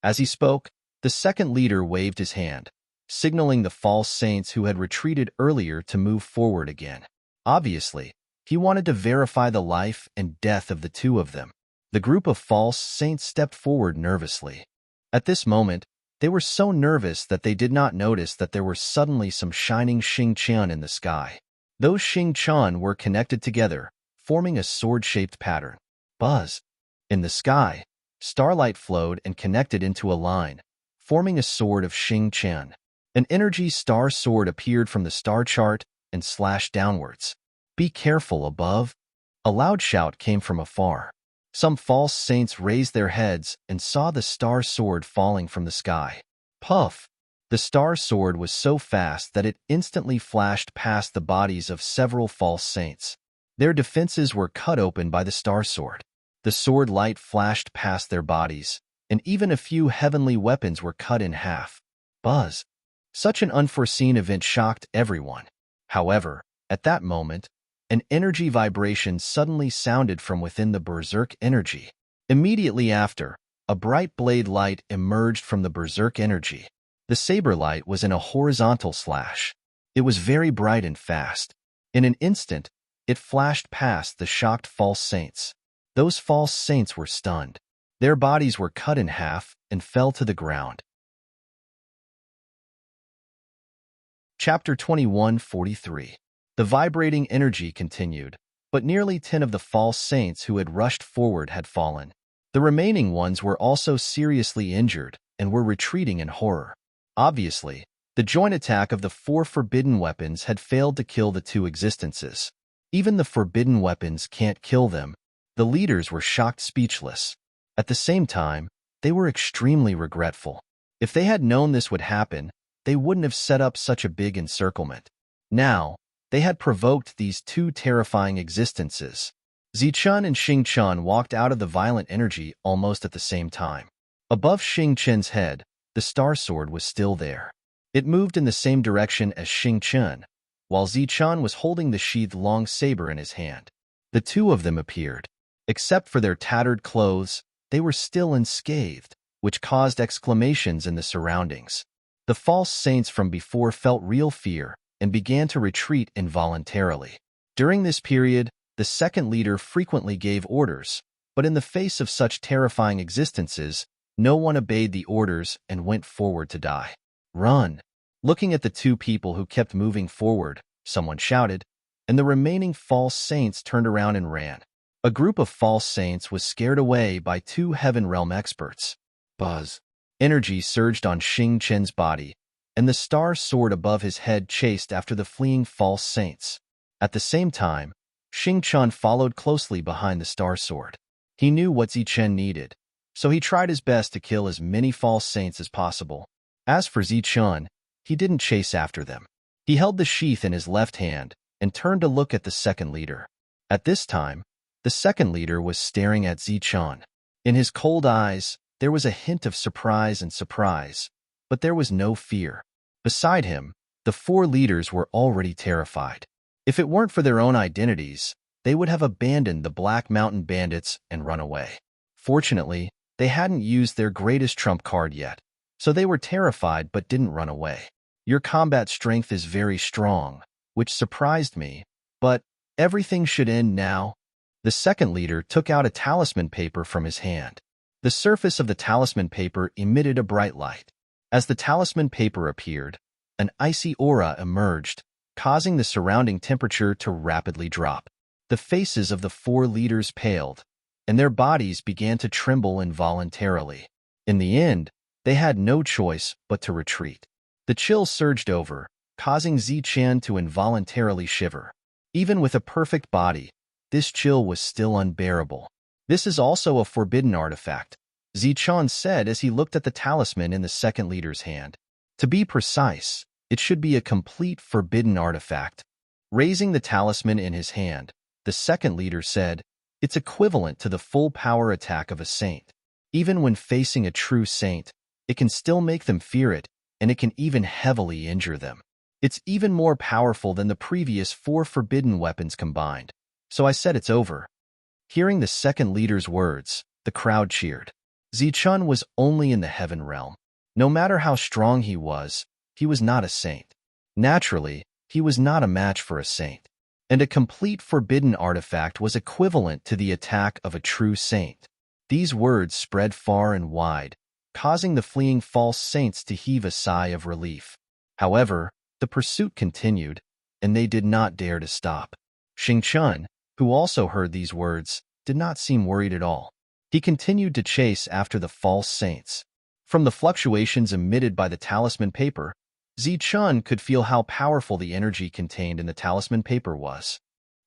A: As he spoke, the second leader waved his hand, signaling the false saints who had retreated earlier to move forward again. Obviously, he wanted to verify the life and death of the two of them. The group of false saints stepped forward nervously. At this moment, They were so nervous that they did not notice that there were suddenly some shining Xingqian in the sky. Those Xingqian were connected together, forming a sword-shaped pattern. Buzz. In the sky, starlight flowed and connected into a line, forming a sword of Xingqian. An energy star sword appeared from the star chart and slashed downwards. "Be careful above." A loud shout came from afar. Some false saints raised their heads and saw the star sword falling from the sky. Puff! The star sword was so fast that it instantly flashed past the bodies of several false saints. Their defenses were cut open by the star sword. The sword light flashed past their bodies, and even a few heavenly weapons were cut in half. Buzz! Such an unforeseen event shocked everyone. However, at that moment, an energy vibration suddenly sounded from within the berserk energy. Immediately after, a bright blade light emerged from the berserk energy. The saber light was in a horizontal slash. It was very bright and fast. In an instant, it flashed past the shocked false saints. Those false saints were stunned. Their bodies were cut in half and fell to the ground. Chapter 21:43. The vibrating energy continued, but nearly 10 of the false saints who had rushed forward had fallen. The remaining ones were also seriously injured and were retreating in horror. Obviously, the joint attack of the 4 forbidden weapons had failed to kill the 2 existences. Even the forbidden weapons can't kill them. The leaders were shocked speechless. At the same time, they were extremely regretful. If they had known this would happen, they wouldn't have set up such a big encirclement. Now, they had provoked these 2 terrifying existences. Zichun and Xingqian walked out of the violent energy almost at the same time. Above Xingqian's head, the star sword was still there. It moved in the same direction as Xingqian, while Zichun was holding the sheathed long saber in his hand. The 2 of them appeared. Except for their tattered clothes, they were still unscathed, which caused exclamations in the surroundings. The false saints from before felt real fear and began to retreat involuntarily. During this period, the second leader frequently gave orders, but in the face of such terrifying existences, no one obeyed the orders and went forward to die. "Run!" Looking at the 2 people who kept moving forward, someone shouted, and the remaining false saints turned around and ran. A group of false saints was scared away by 2 Heaven Realm experts. Buzz! Energy surged on Xingqian's body, and the star sword above his head chased after the fleeing false saints. At the same time, Xingqian followed closely behind the star sword. He knew what Zichun needed, so he tried his best to kill as many false saints as possible. As for Zichun, he didn't chase after them. He held the sheath in his left hand and turned to look at the second leader. At this time, the second leader was staring at Zichun. In his cold eyes, there was a hint of surprise, but there was no fear. Beside him, the 4 leaders were already terrified. If it weren't for their own identities, they would have abandoned the Black Mountain Bandits and run away. Fortunately, they hadn't used their greatest trump card yet, so they were terrified but didn't run away. "Your combat strength is very strong," which surprised me, but everything should end now. The second leader took out a talisman paper from his hand. The surface of the talisman paper emitted a bright light. As the talisman paper appeared, an icy aura emerged, causing the surrounding temperature to rapidly drop. The faces of the 4 leaders paled, and their bodies began to tremble involuntarily. In the end, they had no choice but to retreat. The chill surged over, causing Zichun to involuntarily shiver. Even with a perfect body, this chill was still unbearable. "This is also a forbidden artifact," Zichun said as he looked at the talisman in the second leader's hand. "To be precise, it should be a complete forbidden artifact." Raising the talisman in his hand, the second leader said, "It's equivalent to the full power attack of a saint. Even when facing a true saint, it can still make them fear it, and it can even heavily injure them. It's even more powerful than the previous 4 forbidden weapons combined. So I said it's over." Hearing the second leader's words, the crowd cheered. Zichun was only in the Heaven Realm. No matter how strong he was not a saint. Naturally, he was not a match for a saint. And a complete forbidden artifact was equivalent to the attack of a true saint. These words spread far and wide, causing the fleeing false saints to heave a sigh of relief. However, the pursuit continued, and they did not dare to stop. Xingchen, who also heard these words, did not seem worried at all. He continued to chase after the false saints. From the fluctuations emitted by the talisman paper, Zichun could feel how powerful the energy contained in the talisman paper was.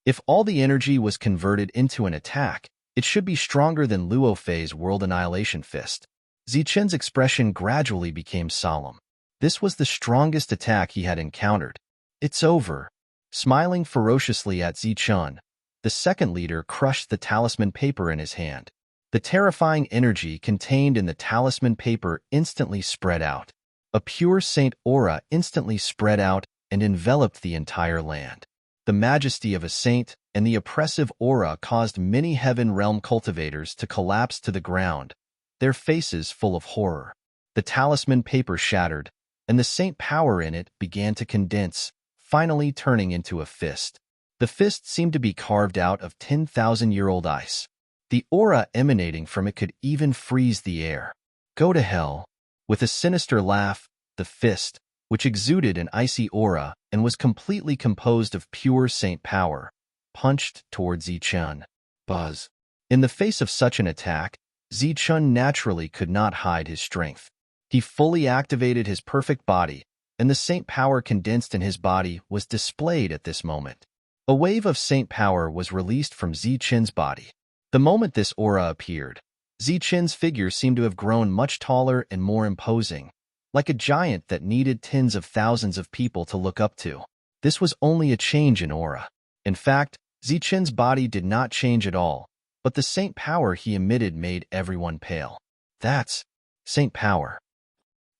A: If all the energy was converted into an attack, it should be stronger than Luo Fei's World Annihilation Fist. Zichun's expression gradually became solemn. This was the strongest attack he had encountered. It's over. Smiling ferociously at Zichun, the second leader crushed the talisman paper in his hand. The terrifying energy contained in the talisman paper instantly spread out. A pure saint aura instantly spread out and enveloped the entire land. The majesty of a saint and the oppressive aura caused many heaven realm cultivators to collapse to the ground, their faces full of horror. The talisman paper shattered, and the saint power in it began to condense, finally turning into a fist. The fist seemed to be carved out of 10,000-year-old ice. The aura emanating from it could even freeze the air. Go to hell. With a sinister laugh, the fist, which exuded an icy aura and was completely composed of pure saint power, punched toward Zichun. Buzz. In the face of such an attack, Zichun naturally could not hide his strength. He fully activated his perfect body, and the saint power condensed in his body was displayed at this moment. A wave of saint power was released from Zichun's body. The moment this aura appeared, Zichun's figure seemed to have grown much taller and more imposing, like a giant that needed tens of thousands of people to look up to. This was only a change in aura. In fact, Zichun's body did not change at all, but the saint power he emitted made everyone pale. That's saint power.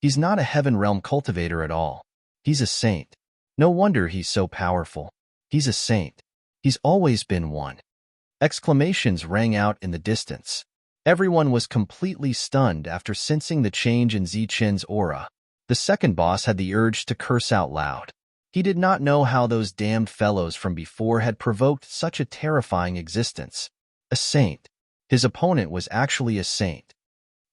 A: He's not a heaven realm cultivator at all. He's a saint. No wonder he's so powerful. He's a saint. He's always been one. Exclamations rang out in the distance. Everyone was completely stunned after sensing the change in Zichun's aura. The second boss had the urge to curse out loud. He did not know how those damned fellows from before had provoked such a terrifying existence. A saint. His opponent was actually a saint.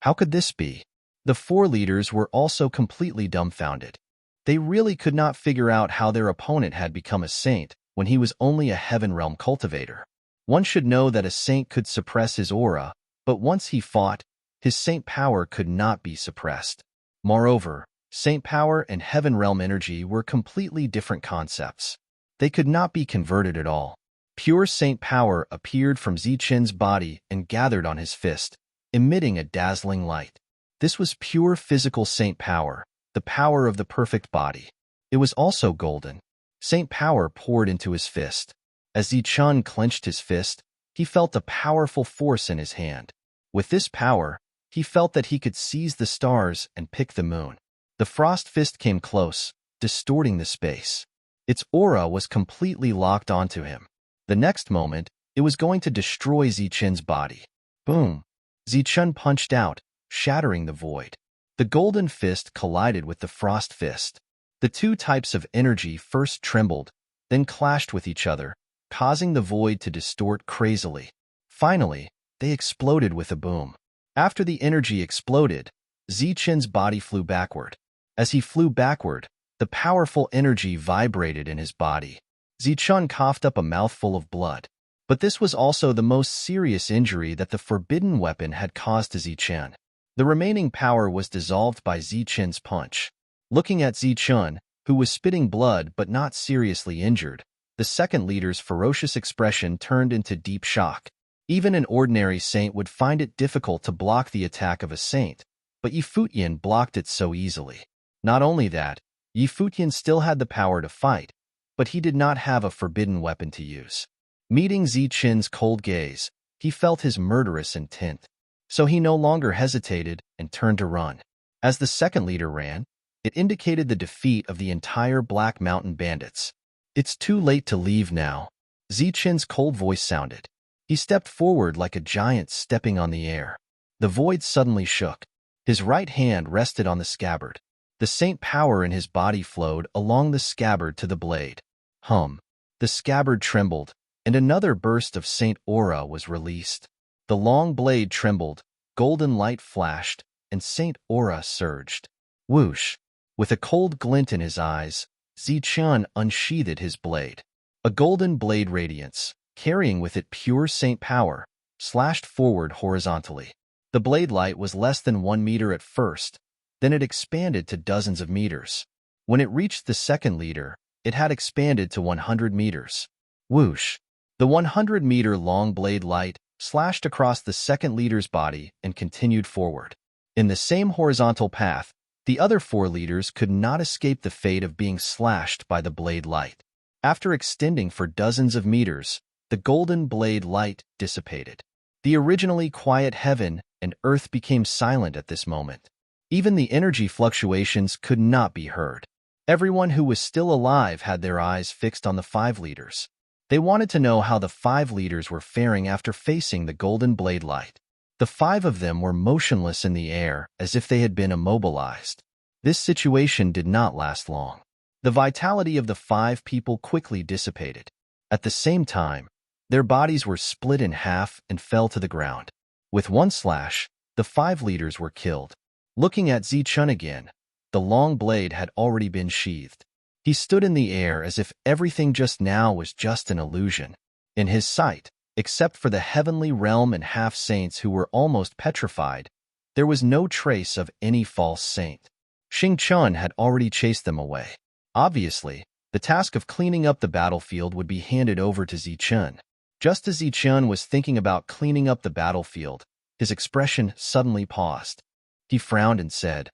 A: How could this be? The four leaders were also completely dumbfounded. They really could not figure out how their opponent had become a saint when he was only a heaven realm cultivator. One should know that a saint could suppress his aura, but once he fought, his saint power could not be suppressed. Moreover, saint power and heaven realm energy were completely different concepts. They could not be converted at all. Pure saint power appeared from Zichun's body and gathered on his fist, emitting a dazzling light. This was pure physical saint power, the power of the perfect body. It was also golden. Saint power poured into his fist. As Zichun clenched his fist, he felt a powerful force in his hand. With this power, he felt that he could seize the stars and pick the moon. The frost fist came close, distorting the space. Its aura was completely locked onto him. The next moment, it was going to destroy Zichun's body. Boom! Zichun punched out, shattering the void. The golden fist collided with the frost fist. The two types of energy first trembled, then clashed with each other, causing the void to distort crazily. Finally, they exploded with a boom. After the energy exploded, Zichun's body flew backward. As he flew backward, the powerful energy vibrated in his body. Zichun coughed up a mouthful of blood. But this was also the most serious injury that the forbidden weapon had caused to Zichun. The remaining power was dissolved by Zichun's punch. Looking at Zichun, who was spitting blood but not seriously injured, the second leader's ferocious expression turned into deep shock. Even an ordinary saint would find it difficult to block the attack of a saint, but Yifutian blocked it so easily. Not only that, Yifutian still had the power to fight, but he did not have a forbidden weapon to use. Meeting Zichun's cold gaze, he felt his murderous intent. So he no longer hesitated and turned to run. As the second leader ran, it indicated the defeat of the entire Black Mountain bandits. It's too late to leave now. Zichun's cold voice sounded. He stepped forward like a giant stepping on the air. The void suddenly shook. His right hand rested on the scabbard. The saint power in his body flowed along the scabbard to the blade. Hum. The scabbard trembled, and another burst of saint aura was released. The long blade trembled, golden light flashed, and Saint aura surged. Whoosh! With a cold glint in his eyes, Zichun unsheathed his blade. A golden blade radiance, carrying with it pure saint power, slashed forward horizontally. The blade light was less than 1 meter at first, then it expanded to dozens of meters. When it reached the second leader, it had expanded to 100 meters. Whoosh! The 100-meter-long blade light slashed across the second leader's body and continued forward. In the same horizontal path, the other 4 leaders could not escape the fate of being slashed by the blade light. After extending for dozens of meters, the golden blade light dissipated. The originally quiet heaven and earth became silent at this moment. Even the energy fluctuations could not be heard. Everyone who was still alive had their eyes fixed on the 5 leaders. They wanted to know how the 5 leaders were faring after facing the golden blade light. The 5 of them were motionless in the air as if they had been immobilized. This situation did not last long. The vitality of the 5 people quickly dissipated. At the same time, their bodies were split in half and fell to the ground. With one slash, the 5 leaders were killed. Looking at Zichun again, the long blade had already been sheathed. He stood in the air as if everything just now was just an illusion. In his sight, except for the heavenly realm and half-saints who were almost petrified, there was no trace of any false saint. Xingchun had already chased them away. Obviously, the task of cleaning up the battlefield would be handed over to Zichun. Just as Zichun was thinking about cleaning up the battlefield, his expression suddenly paused. He frowned and said,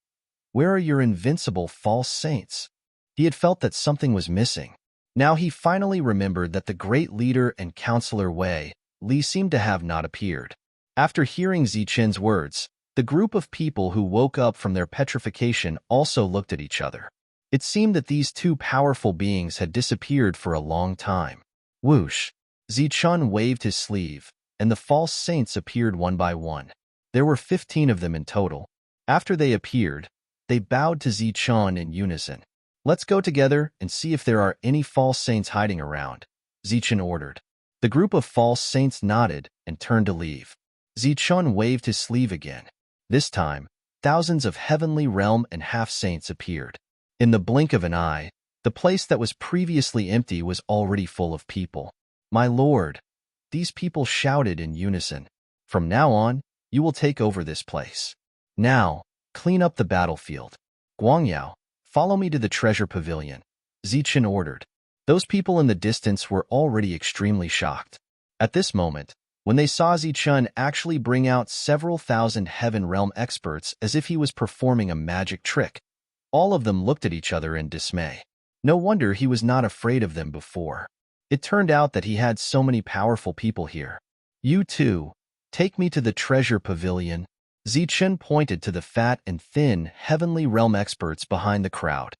A: "Where are your invincible false saints?" He had felt that something was missing. Now he finally remembered that the great leader and counselor Wei Li seemed to have not appeared. After hearing Zichun's words, the group of people who woke up from their petrification also looked at each other. It seemed that these 2 powerful beings had disappeared for a long time. Whoosh! Zichun waved his sleeve, and the false saints appeared one by one. There were 15 of them in total. After they appeared, they bowed to Zichun in unison. "Let's go together and see if there are any false saints hiding around," Zichun ordered. The group of false saints nodded and turned to leave. Zichun waved his sleeve again. This time, thousands of heavenly realm and half-saints appeared. In the blink of an eye, the place that was previously empty was already full of people. "My lord," these people shouted in unison, "from now on, you will take over this place. Now, clean up the battlefield. Guangyao, follow me to the treasure pavilion," Zichun ordered. Those people in the distance were already extremely shocked. At this moment, when they saw Zichun actually bring out several thousand heaven realm experts as if he was performing a magic trick, all of them looked at each other in dismay. No wonder he was not afraid of them before. It turned out that he had so many powerful people here. "You too, take me to the treasure pavilion." Zichun pointed to the fat and thin heavenly realm experts behind the crowd.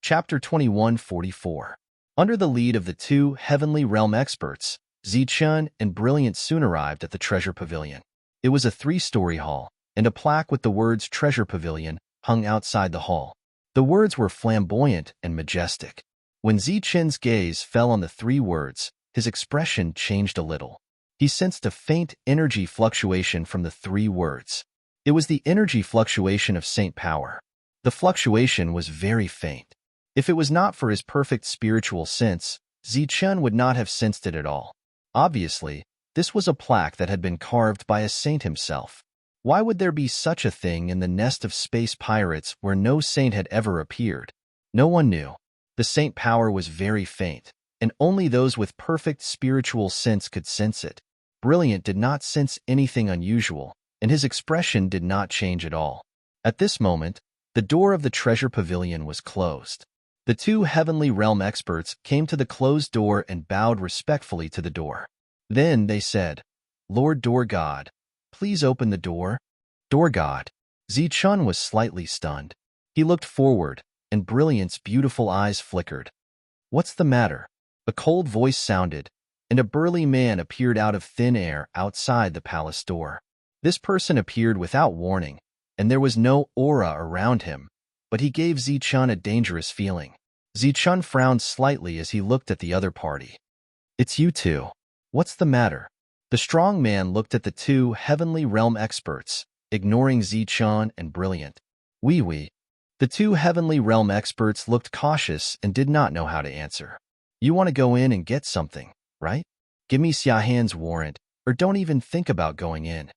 A: Chapter 2144. Under the lead of the 2 heavenly realm experts, Zichun and Brilliant soon arrived at the treasure pavilion. It was a 3-story hall, and a plaque with the words Treasure Pavilion hung outside the hall. The words were flamboyant and majestic. When Zichun's gaze fell on the 3 words, his expression changed a little. He sensed a faint energy fluctuation from the 3 words. It was the energy fluctuation of saint power. The fluctuation was very faint. If it was not for his perfect spiritual sense, Zichun would not have sensed it at all. Obviously, this was a plaque that had been carved by a saint himself. Why would there be such a thing in the nest of space pirates where no saint had ever appeared? No one knew. The saint power was very faint, and only those with perfect spiritual sense could sense it. Brilliant did not sense anything unusual, and his expression did not change at all. At this moment, the door of the treasure pavilion was closed. The 2 heavenly realm experts came to the closed door and bowed respectfully to the door. Then they said, "Lord Door God, please open the door." Door God. Zichun was slightly stunned. He looked forward, and Brilliant's beautiful eyes flickered. "What's the matter?" A cold voice sounded, and a burly man appeared out of thin air outside the palace door. This person appeared without warning, and there was no aura around him, but he gave Zichun a dangerous feeling. Zichun frowned slightly as he looked at the other party. "It's you two. What's the matter?" The strong man looked at the two heavenly realm experts, ignoring Zichun and Brilliant. Oui. The two heavenly realm experts looked cautious and did not know how to answer. You want to go in and get something, right? Give me Xiahan's warrant, or don't even think about going in.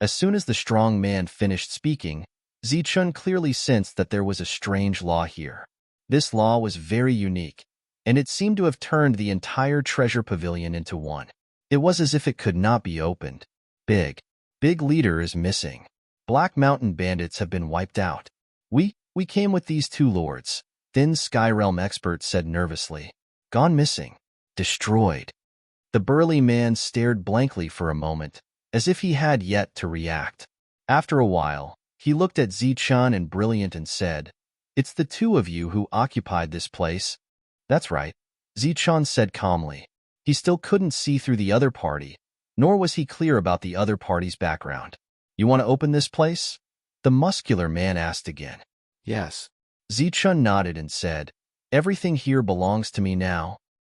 A: As soon as the strong man finished speaking, Zichun clearly sensed that there was a strange law here. This law was very unique, and it seemed to have turned the entire treasure pavilion into one. It was as if it could not be opened. Big leader is missing. Black Mountain bandits have been wiped out. We came with these two lords, Thin Sky Realm expert said nervously. Gone missing. Destroyed. The burly man stared blankly for a moment, as if he had yet to react. After a while, he looked at Zichun and Brilliant and said, It's the two of you who occupied this place. That's right, Zichun said calmly. He still couldn't see through the other party, nor was he clear about the other party's background. You want to open this place? The muscular man asked again.
B: Yes.
A: Zichun nodded and said, Everything here belongs to me now.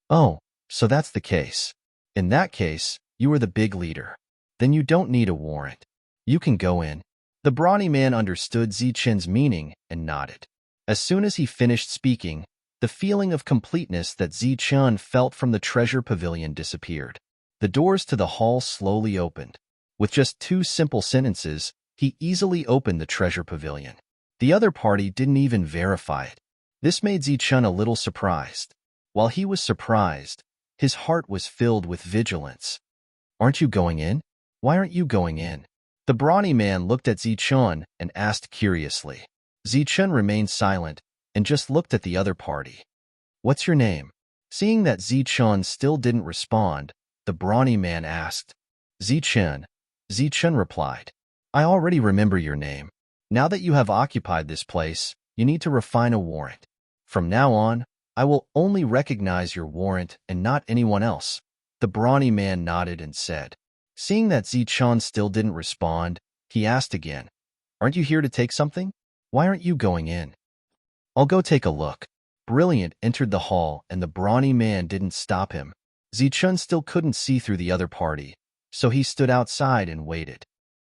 A: Oh, so that's the case. In that case, you are the big leader. Then you don't need a warrant. You can go in. The brawny man understood Zichun's meaning and nodded. As soon as he finished speaking, the feeling of completeness that Zichun felt from the treasure pavilion disappeared. The doors to the hall slowly opened. With just 2 simple sentences, he easily opened the treasure pavilion. The other party didn't even verify it. This made Zichun a little surprised. While he was surprised, his heart was filled with vigilance. Aren't you going in? Why aren't you going in? The brawny man looked at Zichun and asked curiously. Zichun remained silent and just looked at the other party. What's your name? Seeing that Zichun still didn't respond, the brawny man asked. Zichun. Zichun replied. I already remember your name. Now that you have occupied this place, you need to refine a warrant. From now on, I will only recognize your warrant and not anyone else. The brawny man nodded and said. Seeing that Zichun still didn't respond, he asked again. Aren't you here to take something? Why aren't you going in? I'll go take a look. Brilliant entered the hall and the brawny man didn't stop him. Zichun still couldn't see through the other party, so he stood outside and waited.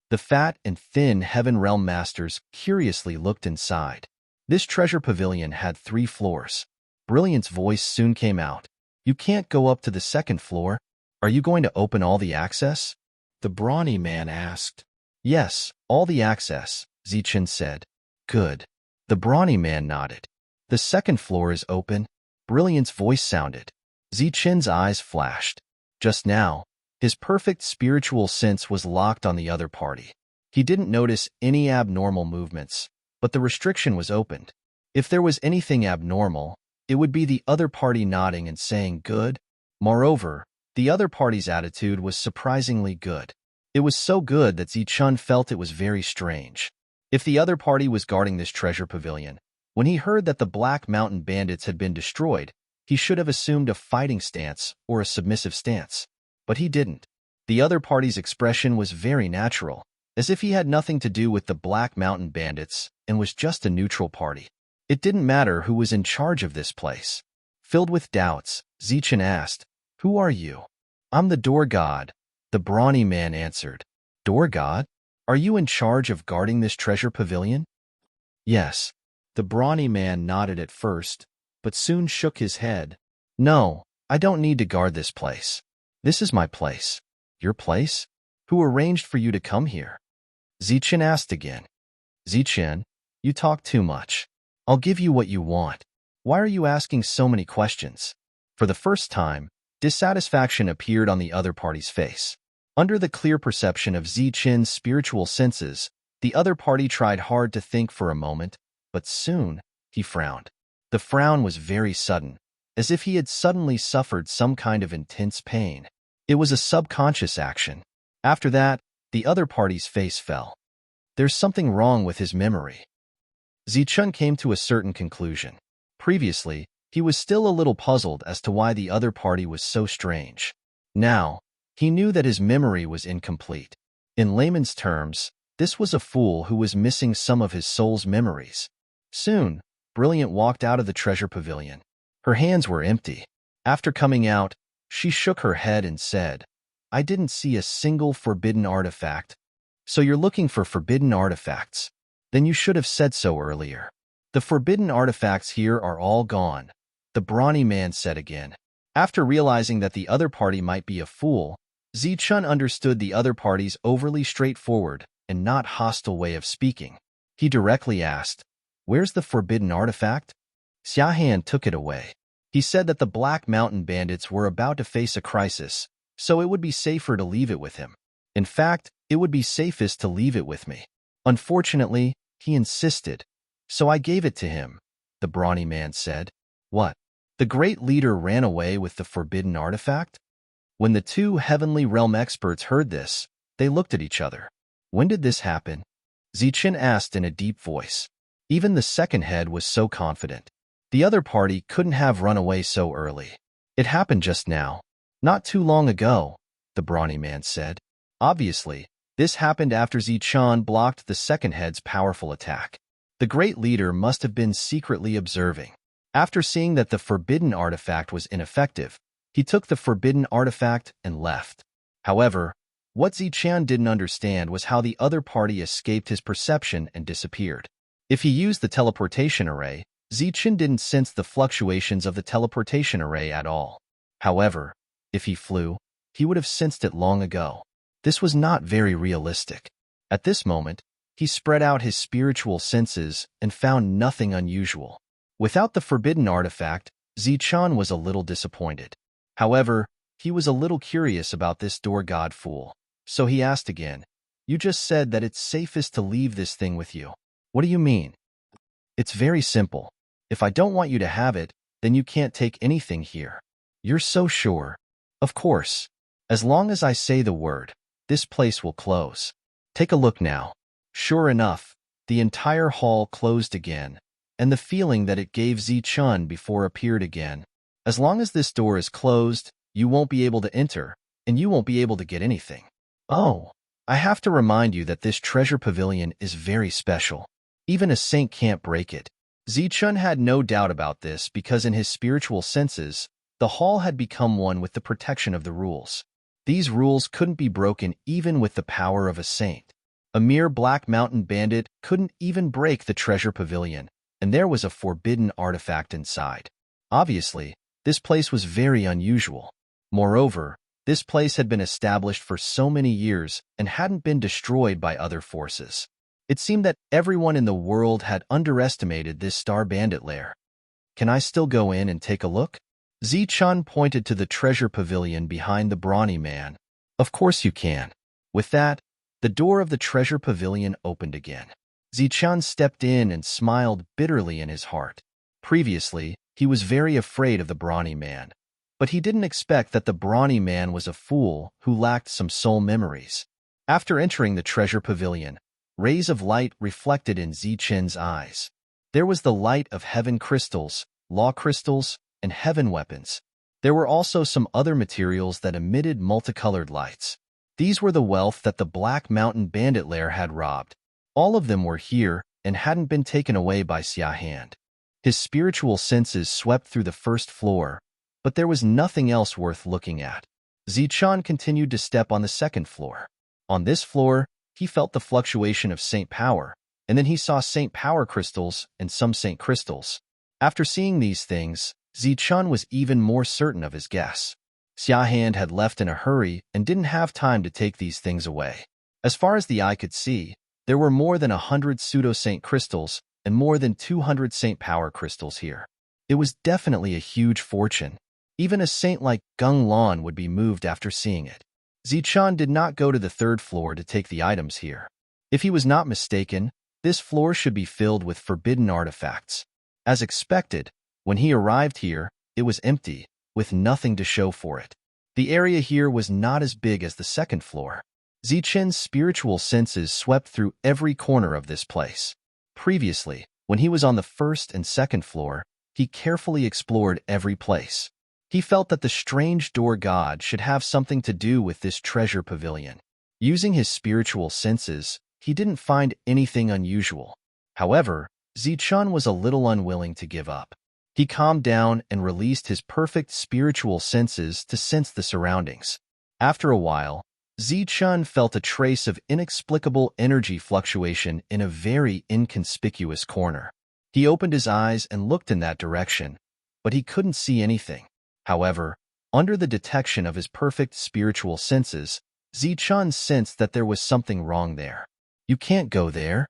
A: The fat and thin Heaven Realm Masters curiously looked inside. This treasure pavilion had 3 floors. Brilliant's voice soon came out. You can't go up to the 2nd floor. Are you going to open all the access? The brawny man asked. Yes, all the access, Zichun said. Good. The brawny man nodded. The 2nd floor is open. Brilliant's voice sounded. Zichun's eyes flashed. Just now, his perfect spiritual sense was locked on the other party. He didn't notice any abnormal movements, but the restriction was opened. If there was anything abnormal, it would be the other party nodding and saying good. Moreover, the other party's attitude was surprisingly good. It was so good that Zichun felt it was very strange. If the other party was guarding this treasure pavilion, when he heard that the Black Mountain bandits had been destroyed, he should have assumed a fighting stance or a submissive stance. But he didn't. The other party's expression was very natural, as if he had nothing to do with the Black Mountain bandits and was just a neutral party. It didn't matter who was in charge of this place. Filled with doubts, Zichun asked, Who are you? I'm the door god, the brawny man answered. Door god? Are you in charge of guarding this treasure pavilion? Yes. The brawny man nodded at first, but soon shook his head. No, I don't need to guard this place. This is my place. Your place? Who arranged for you to come here? Zichun asked again. Zichun, you talk too much. I'll give you what you want. Why are you asking so many questions? For the first time, dissatisfaction appeared on the other party's face. Under the clear perception of Zichun's spiritual senses, the other party tried hard to think for a moment, but soon he frowned. The frown was very sudden, as if he had suddenly suffered some kind of intense pain. It was a subconscious action. After that, the other party's face fell. There's something wrong with his memory. Zichun came to a certain conclusion. Previously, he was still a little puzzled as to why the other party was so strange. Now, he knew that his memory was incomplete. In layman's terms, this was a fool who was missing some of his soul's memories. Soon, Brilliant walked out of the treasure pavilion. Her hands were empty. After coming out, she shook her head and said, I didn't see a single forbidden artifact. So you're looking for forbidden artifacts. Then you should have said so earlier. The forbidden artifacts here are all gone, the brawny man said again. After realizing that the other party might be a fool, Zichun understood the other party's overly straightforward and not hostile way of speaking. He directly asked, "Where's the forbidden artifact?" Xiahan took it away. He said that the Black Mountain bandits were about to face a crisis, so it would be safer to leave it with him. In fact, it would be safest to leave it with me. Unfortunately, he insisted, so I gave it to him, the brawny man said. What? The great leader ran away with the forbidden artifact? When the two Heavenly Realm experts heard this, they looked at each other. When did this happen? Zichun asked in a deep voice. Even the second head was so confident. The other party couldn't have run away so early. It happened just now. Not too long ago, the brawny man said. Obviously, this happened after Zichun blocked the second head's powerful attack. The great leader must have been secretly observing. After seeing that the forbidden artifact was ineffective, he took the forbidden artifact and left. However, what Zichun didn't understand was how the other party escaped his perception and disappeared. If he used the teleportation array, Zichun didn't sense the fluctuations of the teleportation array at all. However, if he flew, he would have sensed it long ago. This was not very realistic. At this moment, he spread out his spiritual senses and found nothing unusual. Without the forbidden artifact, Zichun was a little disappointed. However, he was a little curious about this door god fool. So he asked again, "You just said that it's safest to leave this thing with you. What do you mean?" "It's very simple. If I don't want you to have it, then you can't take anything here." "You're so sure?" "Of course. As long as I say the word, this place will close. Take a look now." Sure enough, the entire hall closed again, and the feeling that it gave Zichun before appeared again. As long as this door is closed, you won't be able to enter, and you won't be able to get anything. Oh, I have to remind you that this treasure pavilion is very special. Even a saint can't break it. Zichun had no doubt about this because in his spiritual senses, the hall had become one with the protection of the rules. These rules couldn't be broken even with the power of a saint. A mere Black Mountain bandit couldn't even break the treasure pavilion, and there was a forbidden artifact inside. Obviously, this place was very unusual. Moreover, this place had been established for so many years and hadn't been destroyed by other forces. It seemed that everyone in the world had underestimated this star bandit lair. "Can I still go in and take a look?" Zichun pointed to the treasure pavilion behind the brawny man. "Of course you can." With that, the door of the treasure pavilion opened again. Zichun stepped in and smiled bitterly in his heart. Previously, he was very afraid of the brawny man, but he didn't expect that the brawny man was a fool who lacked some soul memories. After entering the treasure pavilion, rays of light reflected in Zichun's eyes. There was the light of heaven crystals, law crystals, and heaven weapons. There were also some other materials that emitted multicolored lights. These were the wealth that the Black Mountain bandit lair had robbed. All of them were here and hadn't been taken away by Xiahan. His spiritual senses swept through the first floor, but there was nothing else worth looking at. Zichun continued to step on the second floor. On this floor, he felt the fluctuation of saint power, and then he saw saint power crystals and some saint crystals. After seeing these things, Zichun was even more certain of his guess. Xiahan had left in a hurry and didn't have time to take these things away. As far as the eye could see, there were more than 100 pseudo-saint crystals and more than 200 saint power crystals here. It was definitely a huge fortune. Even a saint like Gung Lan would be moved after seeing it. Zichun did not go to the third floor to take the items here. If he was not mistaken, this floor should be filled with forbidden artifacts. As expected, when he arrived here, it was empty, with nothing to show for it. The area here was not as big as the second floor. Zichun's spiritual senses swept through every corner of this place. Previously, when he was on the first and second floor, he carefully explored every place. He felt that the strange door god should have something to do with this treasure pavilion. Using his spiritual senses, he didn't find anything unusual. However, Zichun was a little unwilling to give up. He calmed down and released his perfect spiritual senses to sense the surroundings. After a while, Zichun felt a trace of inexplicable energy fluctuation in a very inconspicuous corner. He opened his eyes and looked in that direction, but he couldn't see anything. However, under the detection of his perfect spiritual senses, Zichun sensed that there was something wrong there. "You can't go there."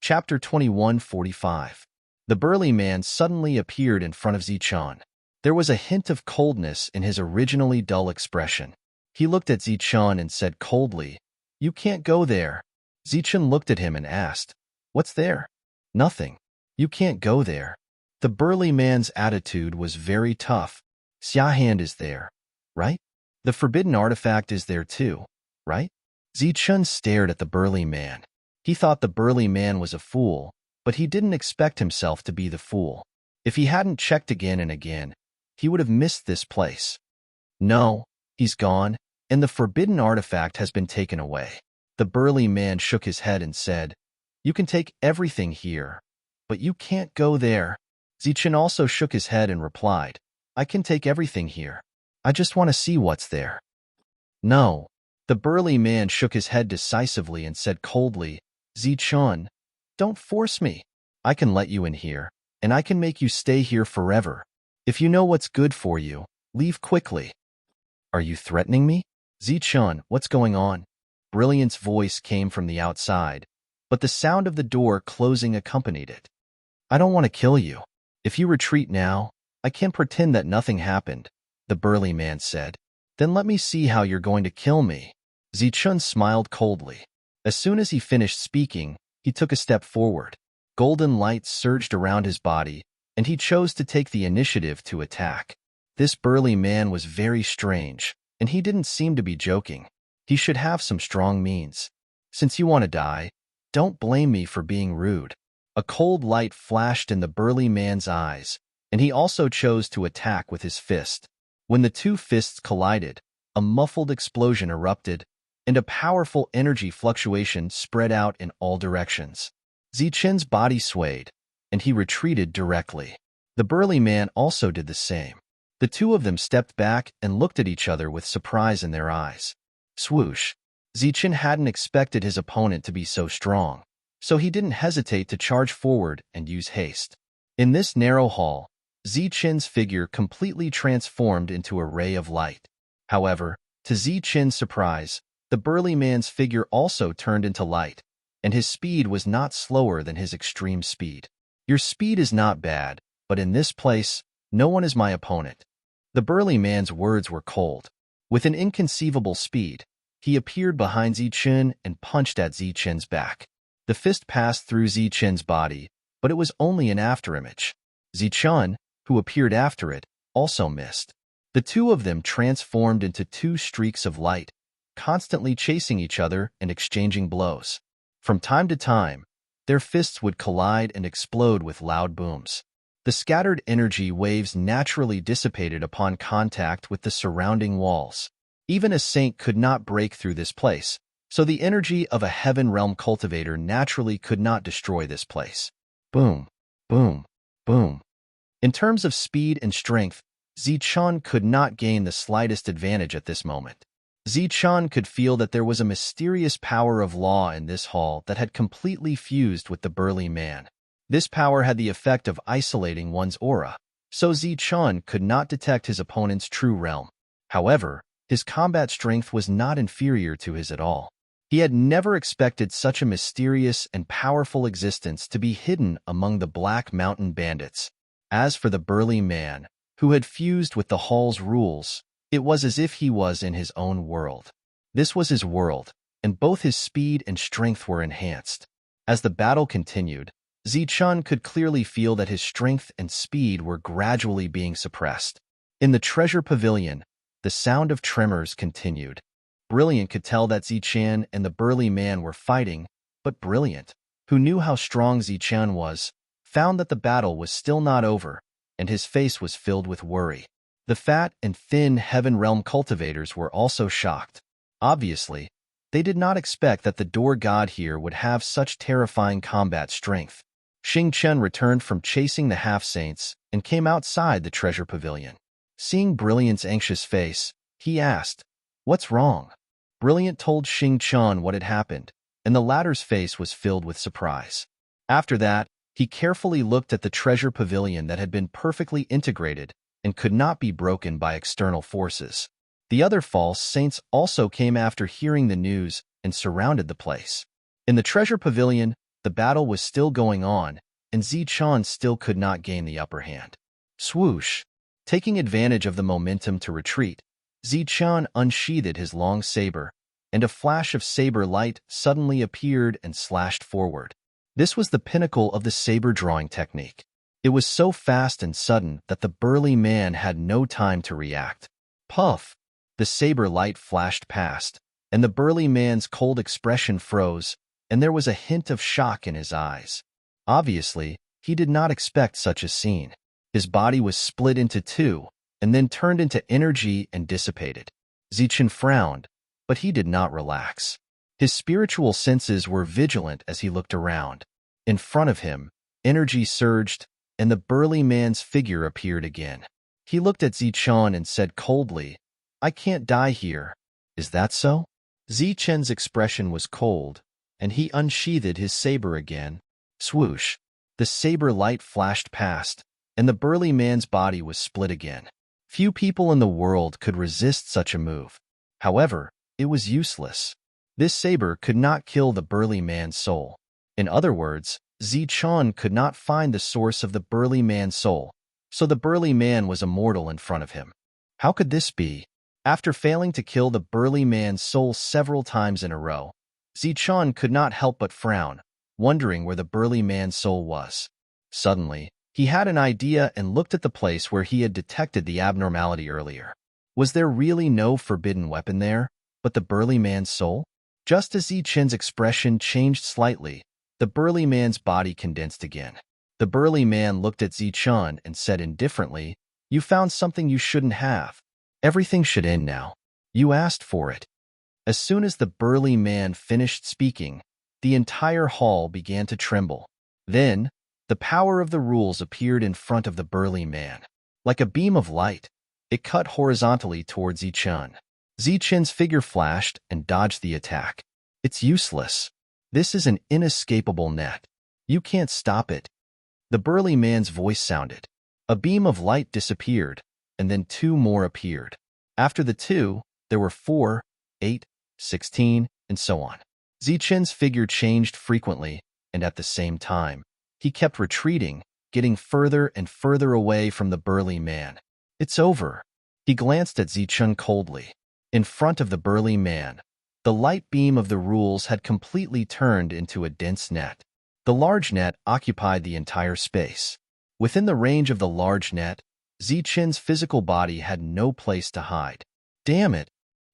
A: Chapter 21:45. The burly man suddenly appeared in front of Zichun. There was a hint of coldness in his originally dull expression. He looked at Zichun and said coldly, "You can't go there." Zichun looked at him and asked, "What's there?" "Nothing. You can't go there." The burly man's attitude was very tough. "Xia hand is there, right? The forbidden artifact is there too, right?" Zichun stared at the burly man. He thought the burly man was a fool, but he didn't expect himself to be the fool. If he hadn't checked again and again, he would have missed this place. "No, he's gone, and the forbidden artifact has been taken away." The burly man shook his head and said, "You can take everything here, but you can't go there." Zichun also shook his head and replied, "I can take everything here. I just want to see what's there." "No." The burly man shook his head decisively and said coldly, "Zichun, don't force me. I can let you in here, and I can make you stay here forever. If you know what's good for you, leave quickly." "Are you threatening me?" "Zichun, what's going on?" Brilliant's voice came from the outside, but the sound of the door closing accompanied it. "I don't want to kill you. If you retreat now, I can pretend that nothing happened," the burly man said. "Then let me see how you're going to kill me." Zichun smiled coldly. As soon as he finished speaking, he took a step forward. Golden light surged around his body, and he chose to take the initiative to attack. This burly man was very strange, and he didn't seem to be joking. He should have some strong means. "Since you want to die, don't blame me for being rude." A cold light flashed in the burly man's eyes, and he also chose to attack with his fist. When the two fists collided, a muffled explosion erupted, and a powerful energy fluctuation spread out in all directions. Zichun's body swayed, and he retreated directly. The burly man also did the same. The two of them stepped back and looked at each other with surprise in their eyes. Swoosh! Zichun hadn't expected his opponent to be so strong, so he didn't hesitate to charge forward and use haste. In this narrow hall, Zichun's figure completely transformed into a ray of light. However, to Zichun's surprise, the burly man's figure also turned into light, and his speed was not slower than his extreme speed. "Your speed is not bad, but in this place, no one is my opponent." The burly man's words were cold. With an inconceivable speed, he appeared behind Zichun and punched at Zichun's back. The fist passed through Zichun's body, but it was only an afterimage. Zichun, who appeared after it, also missed. The two of them transformed into two streaks of light, constantly chasing each other and exchanging blows. From time to time, their fists would collide and explode with loud booms. The scattered energy waves naturally dissipated upon contact with the surrounding walls. Even a saint could not break through this place, so the energy of a heaven realm cultivator naturally could not destroy this place. Boom, boom, boom. In terms of speed and strength, Zichun could not gain the slightest advantage at this moment. Zichun could feel that there was a mysterious power of law in this hall that had completely fused with the burly man. This power had the effect of isolating one's aura, so Zichun could not detect his opponent's true realm. However, his combat strength was not inferior to his at all. He had never expected such a mysterious and powerful existence to be hidden among the Black Mountain bandits. As for the burly man, who had fused with the hall's rules, it was as if he was in his own world. This was his world, and both his speed and strength were enhanced. As the battle continued, Zichun could clearly feel that his strength and speed were gradually being suppressed. In the treasure pavilion, the sound of tremors continued. Brilliant could tell that Zichun and the burly man were fighting, but Brilliant, who knew how strong Zichun was, found that the battle was still not over, and his face was filled with worry. The fat and thin Heaven Realm cultivators were also shocked. Obviously, they did not expect that the door god here would have such terrifying combat strength. Xing Chen returned from chasing the half-saints and came outside the treasure pavilion. Seeing Brilliant's anxious face, he asked, "What's wrong?" Brilliant told Xing Chen what had happened, and the latter's face was filled with surprise. After that, he carefully looked at the treasure pavilion that had been perfectly integrated and could not be broken by external forces. The other false saints also came after hearing the news and surrounded the place. In the treasure pavilion, the battle was still going on, and Zichun still could not gain the upper hand. Swoosh! Taking advantage of the momentum to retreat, Zichun unsheathed his long saber, and a flash of saber light suddenly appeared and slashed forward. This was the pinnacle of the saber drawing technique. It was so fast and sudden that the burly man had no time to react. Puff! The saber light flashed past, and the burly man's cold expression froze, and there was a hint of shock in his eyes. Obviously, he did not expect such a scene. His body was split into two, and then turned into energy and dissipated. Zichun frowned, but he did not relax. His spiritual senses were vigilant as he looked around. In front of him, energy surged, and the burly man's figure appeared again. He looked at Zichun and said coldly, "I can't die here. Is that so?" Zichun's expression was cold, and he unsheathed his saber again. Swoosh! The saber light flashed past, and the burly man's body was split again. Few people in the world could resist such a move. However, it was useless. This saber could not kill the burly man's soul. In other words, Zichun could not find the source of the burly man's soul, so the burly man was immortal in front of him. How could this be? After failing to kill the burly man's soul several times in a row, Zichun could not help but frown, wondering where the burly man's soul was. Suddenly, he had an idea and looked at the place where he had detected the abnormality earlier. Was there really no forbidden weapon there, but the burly man's soul? Just as Zichun's expression changed slightly, the burly man's body condensed again. The burly man looked at Zichun and said indifferently, "You found something you shouldn't have. Everything should end now. You asked for it." As soon as the burly man finished speaking, the entire hall began to tremble. Then, the power of the rules appeared in front of the burly man. Like a beam of light, it cut horizontally towards Zichun. Zichun's figure flashed and dodged the attack. "It's useless. This is an inescapable net. You can't stop it." The burly man's voice sounded. A beam of light disappeared, and then two more appeared. After the two, there were 4, 8, 16, and so on. Zichun's figure changed frequently, and at the same time, he kept retreating, getting further and further away from the burly man. "It's over." He glanced at Zichun coldly. In front of the burly man, the light beam of the rules had completely turned into a dense net. The large net occupied the entire space. Within the range of the large net, Zichun's physical body had no place to hide. Damn it!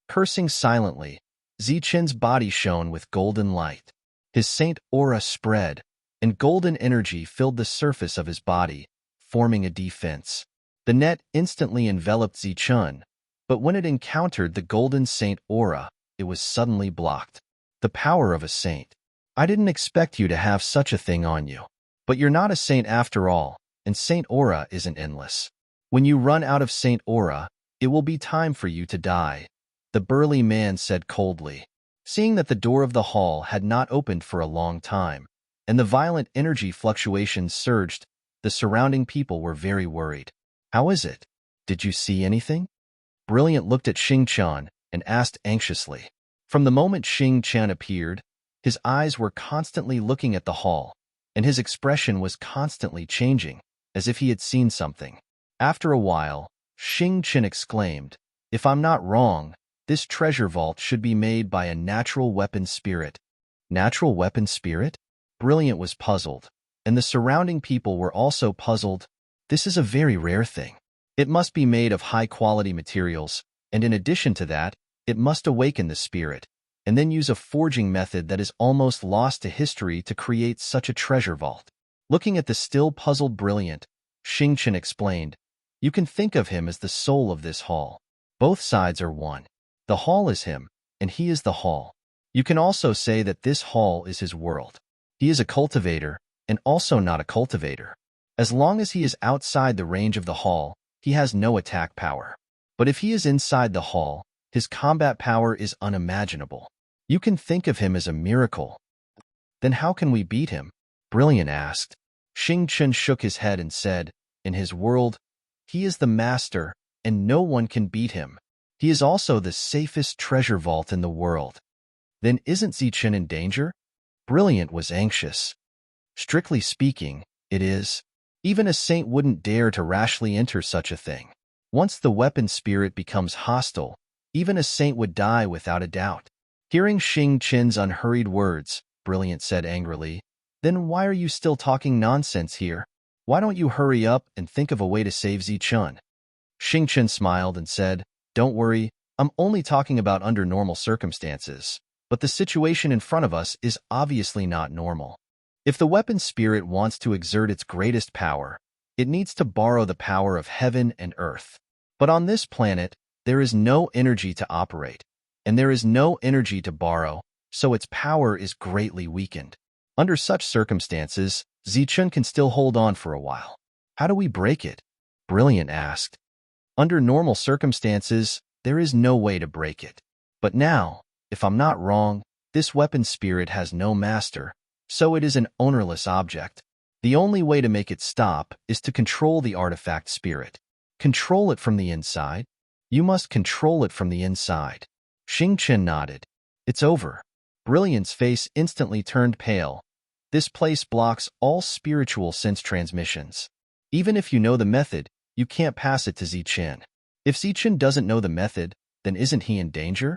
A: Cursing silently, Zichun's body shone with golden light. His saint aura spread, and golden energy filled the surface of his body, forming a defense. The net instantly enveloped Zichun, but when it encountered the golden saint aura, it was suddenly blocked. The power of a saint. I didn't expect you to have such a thing on you. But you're not a saint after all, and saint aura isn't endless. When you run out of saint aura, it will be time for you to die, the burly man said coldly. Seeing that the door of the hall had not opened for a long time, and the violent energy fluctuations surged, the surrounding people were very worried. "How is it? Did you see anything?" Brilliant looked at Xing Chen and asked anxiously. From the moment Xing Chen appeared, his eyes were constantly looking at the hall, and his expression was constantly changing, as if he had seen something. After a while, Xing Chen exclaimed, "If I'm not wrong, this treasure vault should be made by a natural weapon spirit." Natural weapon spirit? Brilliant was puzzled, and the surrounding people were also puzzled. This is a very rare thing. It must be made of high-quality materials, and in addition to that, it must awaken the spirit, and then use a forging method that is almost lost to history to create such a treasure vault. Looking at the still puzzled Brilliant, Xing Chen explained, "You can think of him as the soul of this hall. Both sides are one. The hall is him, and he is the hall. You can also say that this hall is his world. He is a cultivator, and also not a cultivator. As long as he is outside the range of the hall, he has no attack power. But if he is inside the hall, his combat power is unimaginable. You can think of him as a miracle. Then how can we beat him? Brilliant asked. Xing Chen shook his head and said, in his world, he is the master, and no one can beat him. He is also the safest treasure vault in the world. Then isn't Zichen in danger? Brilliant was anxious. Strictly speaking, it is. Even a saint wouldn't dare to rashly enter such a thing. Once the weapon spirit becomes hostile, even a saint would die without a doubt. Hearing Xing Chen's unhurried words, Brilliant said angrily, then why are you still talking nonsense here? Why don't you hurry up and think of a way to save Zichen? Xing Chen smiled and said, don't worry, I'm only talking about under normal circumstances, but the situation in front of us is obviously not normal. If the weapon spirit wants to exert its greatest power, it needs to borrow the power of heaven and earth. But on this planet, there is no energy to operate, and there is no energy to borrow, so its power is greatly weakened. Under such circumstances, Zichen can still hold on for a while. How do we break it? Brilliant asked. Under normal circumstances, there is no way to break it. But now, if I'm not wrong, this weapon spirit has no master, so it is an ownerless object. The only way to make it stop is to control the artifact spirit. Control it from the inside? You must control it from the inside. Xing Chen nodded. It's over. Brilliant's face instantly turned pale. This place blocks all spiritual sense transmissions. Even if you know the method, you can't pass it to Zichen. If Zichen doesn't know the method, then isn't he in danger?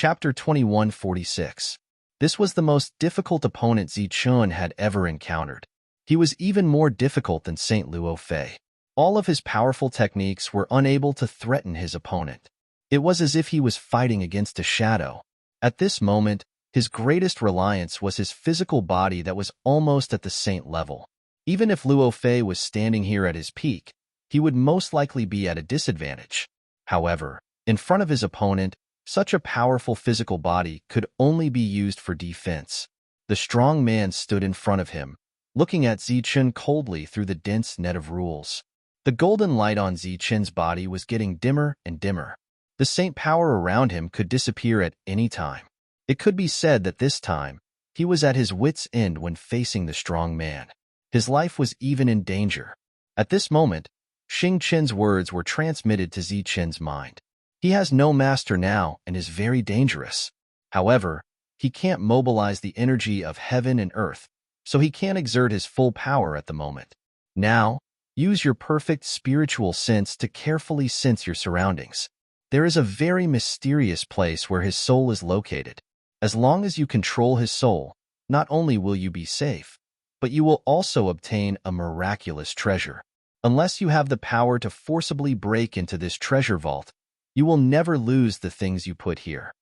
A: Chapter 2146. This was the most difficult opponent Zichen had ever encountered. He was even more difficult than Saint Luo Fei. All of his powerful techniques were unable to threaten his opponent. It was as if he was fighting against a shadow. At this moment, his greatest reliance was his physical body that was almost at the saint level. Even if Luo Fei was standing here at his peak, he would most likely be at a disadvantage. However, in front of his opponent, such a powerful physical body could only be used for defense. The strong man stood in front of him, looking at Zichen coldly through the dense net of rules. The golden light on Zichen's body was getting dimmer and dimmer. The saint power around him could disappear at any time. It could be said that this time, he was at his wit's end when facing the strong man. His life was even in danger. At this moment, Xing Chen's words were transmitted to Zichen's mind. He has no master now and is very dangerous. However, he can't mobilize the energy of heaven and earth, so he can't exert his full power at the moment. Now, use your perfect spiritual sense to carefully sense your surroundings. There is a very mysterious place where his soul is located. As long as you control his soul, not only will you be safe, but you will also obtain a miraculous treasure. Unless you have the power to forcibly break into this treasure vault, you will never lose the things you put here.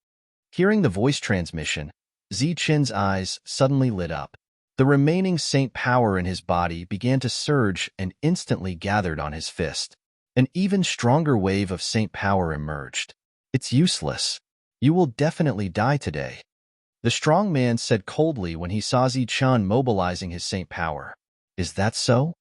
A: Hearing the voice transmission, Zichen's eyes suddenly lit up. The remaining saint power in his body began to surge and instantly gathered on his fist. An even stronger wave of saint power emerged. It's useless. You will definitely die today. The strong man said coldly when he saw Zichen mobilizing his saint power. Is that so?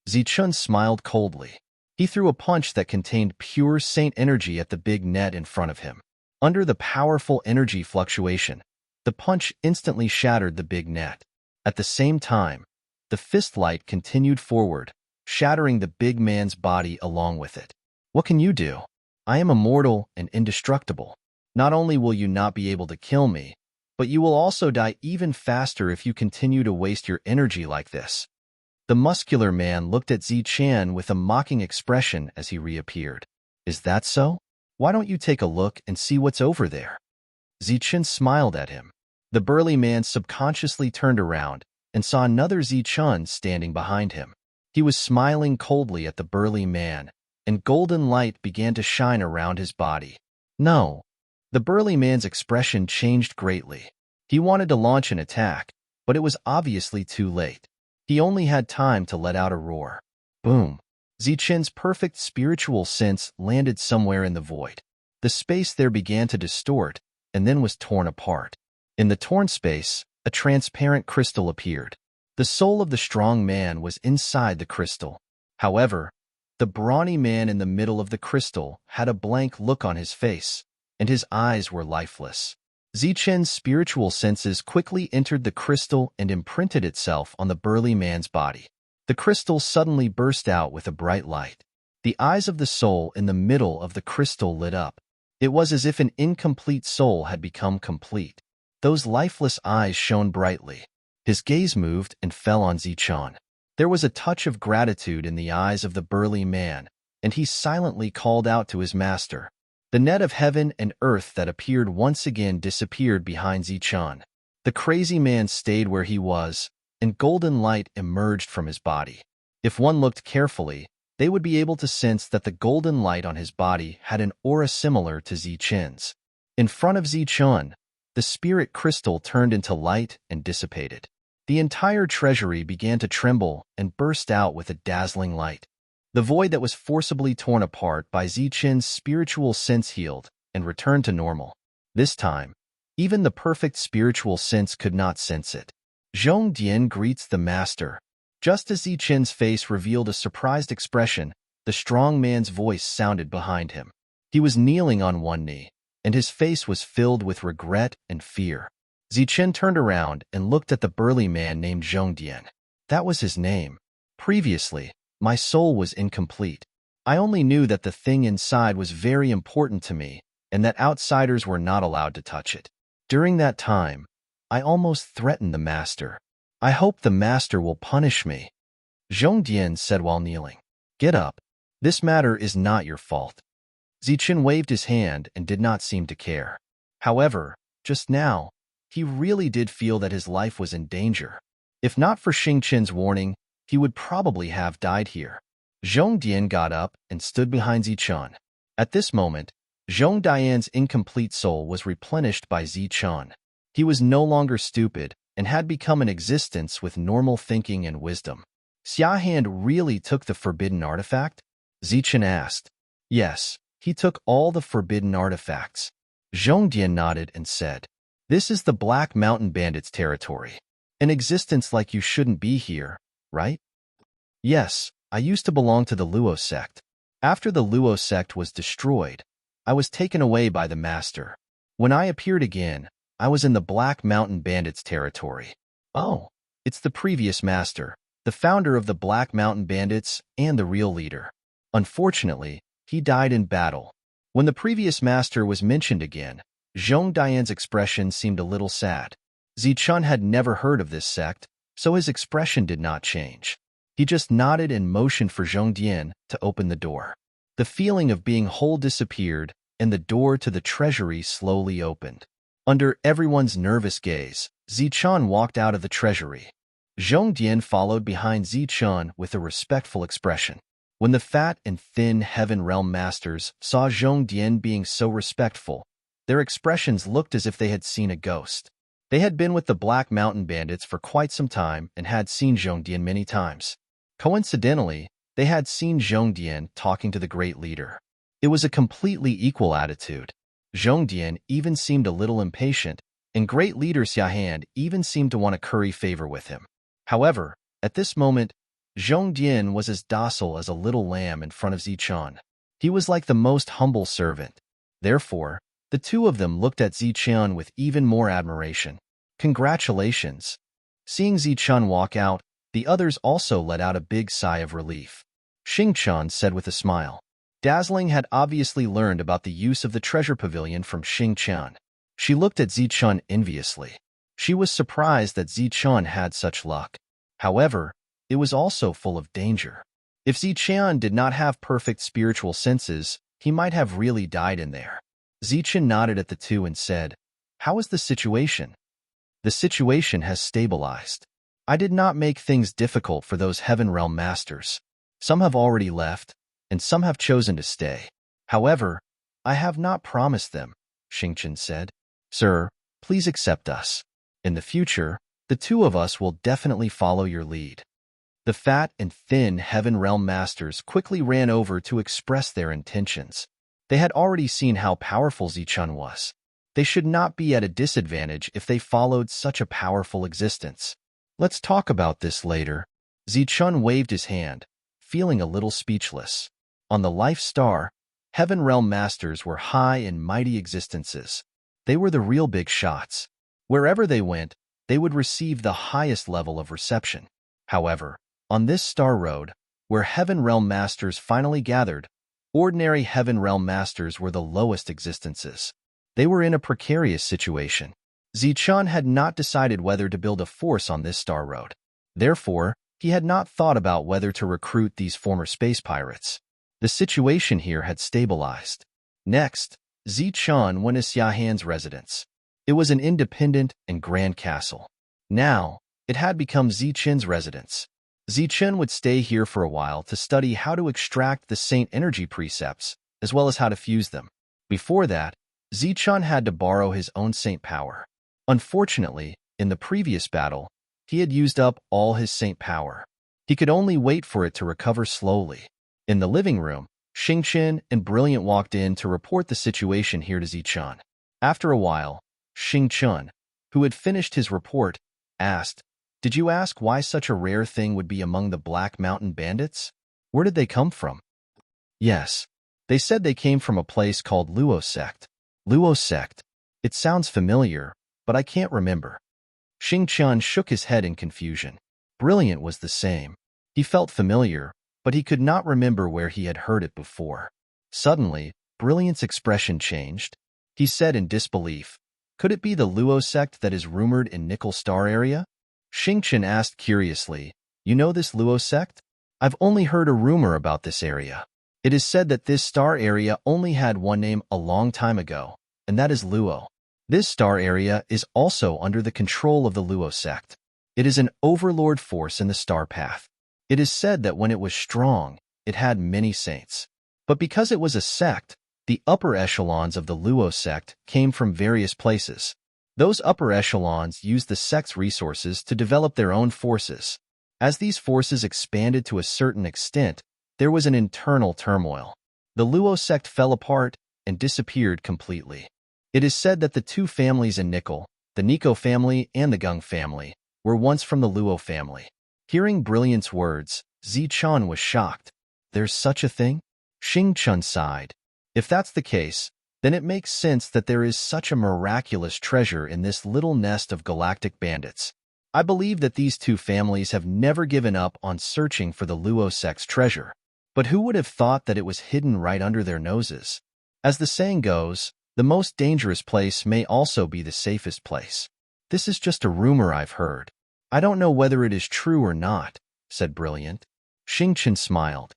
A: Zichen smiled coldly. He threw a punch that contained pure saint energy at the big net in front of him. Under the powerful energy fluctuation, the punch instantly shattered the big net. At the same time, the fist light continued forward, shattering the big man's body along with it. What can you do? I am immortal and indestructible. Not only will you not be able to kill me, but you will also die even faster if you continue to waste your energy like this. The muscular man looked at Zichen with a mocking expression as he reappeared. Is that so? Why don't you take a look and see what's over there? Zichen smiled at him. The burly man subconsciously turned around and saw another Zichen standing behind him. He was smiling coldly at the burly man, and golden light began to shine around his body. No. The burly man's expression changed greatly. He wanted to launch an attack, but it was obviously too late. He only had time to let out a roar. Boom. Zichen's perfect spiritual sense landed somewhere in the void. The space there began to distort, and then was torn apart. In the torn space, a transparent crystal appeared. The soul of the strong man was inside the crystal. However, the brawny man in the middle of the crystal had a blank look on his face, and his eyes were lifeless. Zichen's spiritual senses quickly entered the crystal and imprinted itself on the burly man's body. The crystal suddenly burst out with a bright light. The eyes of the soul in the middle of the crystal lit up. It was as if an incomplete soul had become complete. Those lifeless eyes shone brightly. His gaze moved and fell on Zichen. There was a touch of gratitude in the eyes of the burly man, and he silently called out to his master. The net of heaven and earth that appeared once again disappeared behind Zichen. The crazy man stayed where he was, and golden light emerged from his body. If one looked carefully, they would be able to sense that the golden light on his body had an aura similar to Zichen's. In front of Zichen, the spirit crystal turned into light and dissipated. The entire treasury began to tremble and burst out with a dazzling light. The void that was forcibly torn apart by Zichen's spiritual sense healed and returned to normal. This time, even the perfect spiritual sense could not sense it. Zhong Dian greets the master. Just as Zichen's face revealed a surprised expression, the strong man's voice sounded behind him. He was kneeling on one knee, and his face was filled with regret and fear. Zichen turned around and looked at the burly man named Zhong Dian. That was his name. Previously, my soul was incomplete. I only knew that the thing inside was very important to me and that outsiders were not allowed to touch it. During that time, I almost threatened the master. I hope the master will punish me. Zhong Dian said while kneeling. Get up. This matter is not your fault. Zichen waved his hand and did not seem to care. However, just now, he really did feel that his life was in danger. If not for Xingqin's warning, he would probably have died here. Zhong Dian got up and stood behind Zichen. At this moment, Zhong Dian's incomplete soul was replenished by Zichen. He was no longer stupid and had become an existence with normal thinking and wisdom. Xiahand really took the forbidden artifact? Zichen asked. Yes, he took all the forbidden artifacts. Zhong Dian nodded and said, This is the Black Mountain Bandits' territory. An existence like you shouldn't be here, right? Yes, I used to belong to the Luo sect. After the Luo sect was destroyed, I was taken away by the master. When I appeared again, I was in the Black Mountain Bandits' territory. Oh, it's the previous master, the founder of the Black Mountain Bandits and the real leader. Unfortunately, he died in battle. When the previous master was mentioned again, Zhong Dian's expression seemed a little sad. Zichen had never heard of this sect, so his expression did not change. He just nodded and motioned for Zhong Dian to open the door. The feeling of being whole disappeared, and the door to the treasury slowly opened. Under everyone's nervous gaze, Zichen walked out of the treasury. Zhong Dian followed behind Zichen with a respectful expression. When the fat and thin Heaven Realm Masters saw Zhong Dian being so respectful, their expressions looked as if they had seen a ghost. They had been with the Black Mountain Bandits for quite some time and had seen Zhong Dian many times. Coincidentally, they had seen Zhong Dian talking to the great leader. It was a completely equal attitude. Zhong Dian even seemed a little impatient, and great leader Xiahand even seemed to want to curry favor with him. However, at this moment, Zhong Dian was as docile as a little lamb in front of Zichen. He was like the most humble servant. Therefore, the two of them looked at Zichen with even more admiration. Congratulations. Seeing Zichen walk out, the others also let out a big sigh of relief. Xingchen said with a smile. Dazzling had obviously learned about the use of the treasure pavilion from Xingchen. She looked at Zichen enviously. She was surprised that Zichen had such luck. However, it was also full of danger. If Zichen did not have perfect spiritual senses, he might have really died in there. Zichen nodded at the two and said, How is the situation? The situation has stabilized. I did not make things difficult for those Heaven Realm Masters. Some have already left, and some have chosen to stay. However, I have not promised them, Xingchen said. Sir, please accept us. In the future, the two of us will definitely follow your lead. The fat and thin Heaven Realm Masters quickly ran over to express their intentions. They had already seen how powerful Zichen was. They should not be at a disadvantage if they followed such a powerful existence. Let's talk about this later. Zichun waved his hand, feeling a little speechless. On the Life Star, Heaven Realm Masters were high and mighty existences. They were the real big shots. Wherever they went, they would receive the highest level of reception. However, on this Star Road, where Heaven Realm Masters finally gathered, ordinary Heaven Realm Masters were the lowest existences. They were in a precarious situation. Zichun had not decided whether to build a force on this Star Road. Therefore, he had not thought about whether to recruit these former space pirates. The situation here had stabilized. Next, Zichun went to Xiahan's residence. It was an independent and grand castle. Now, it had become Zichun's residence. Zichun would stay here for a while to study how to extract the Saint energy precepts, as well as how to fuse them. Before that, Zichun had to borrow his own Saint power. Unfortunately, in the previous battle, he had used up all his Saint power. He could only wait for it to recover slowly. In the living room, Xingqian and Brilliant walked in to report the situation here to Zichun. After a while, Xingqian, who had finished his report, asked, "Did you ask why such a rare thing would be among the Black Mountain Bandits? Where did they come from?" "Yes. They said they came from a place called Luo Sect." "Luo Sect? It sounds familiar, but I can't remember." Xingqian shook his head in confusion. Brilliant was the same. He felt familiar, but he could not remember where he had heard it before. Suddenly, Brilliant's expression changed. He said in disbelief, "Could it be the Luo Sect that is rumored in Nickel Star area?" Xingqian asked curiously, "You know this Luo Sect?" "I've only heard a rumor about this area. It is said that this star area only had one name a long time ago, and that is Luo. This star area is also under the control of the Luo Sect. It is an overlord force in the star path. It is said that when it was strong, it had many saints. But because it was a sect, the upper echelons of the Luo Sect came from various places. Those upper echelons used the sect's resources to develop their own forces. As these forces expanded to a certain extent, there was an internal turmoil. The Luo Sect fell apart and disappeared completely. It is said that the two families in Nickel, the Nico family and the Gung family, were once from the Luo family." Hearing Brilliant's words, Zichun was shocked. "There's such a thing?" Xingqian sighed. "If that's the case, then it makes sense that there is such a miraculous treasure in this little nest of galactic bandits. I believe that these two families have never given up on searching for the Luo Sect's treasure. But who would have thought that it was hidden right under their noses? As the saying goes, the most dangerous place may also be the safest place. This is just a rumor I've heard. I don't know whether it is true or not," said Brilliant. Xingqian smiled.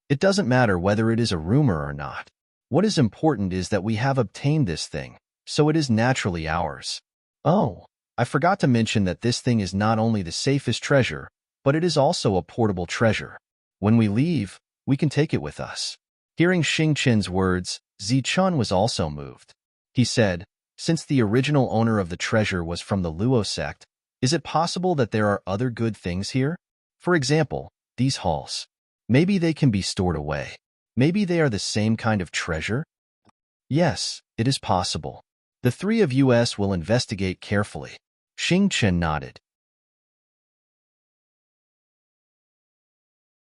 A: "It doesn't matter whether it is a rumor or not. What is important is that we have obtained this thing, so it is naturally ours. Oh, I forgot to mention that this thing is not only the safest treasure, but it is also a portable treasure. When we leave, we can take it with us." Hearing Xingqian's words, Zichun was also moved. He said, "Since the original owner of the treasure was from the Luo Sect, is it possible that there are other good things here? For example, these halls. Maybe they can be stored away. Maybe they are the same kind of treasure?" "Yes, it is possible. The three of us will investigate carefully." Xingqian nodded.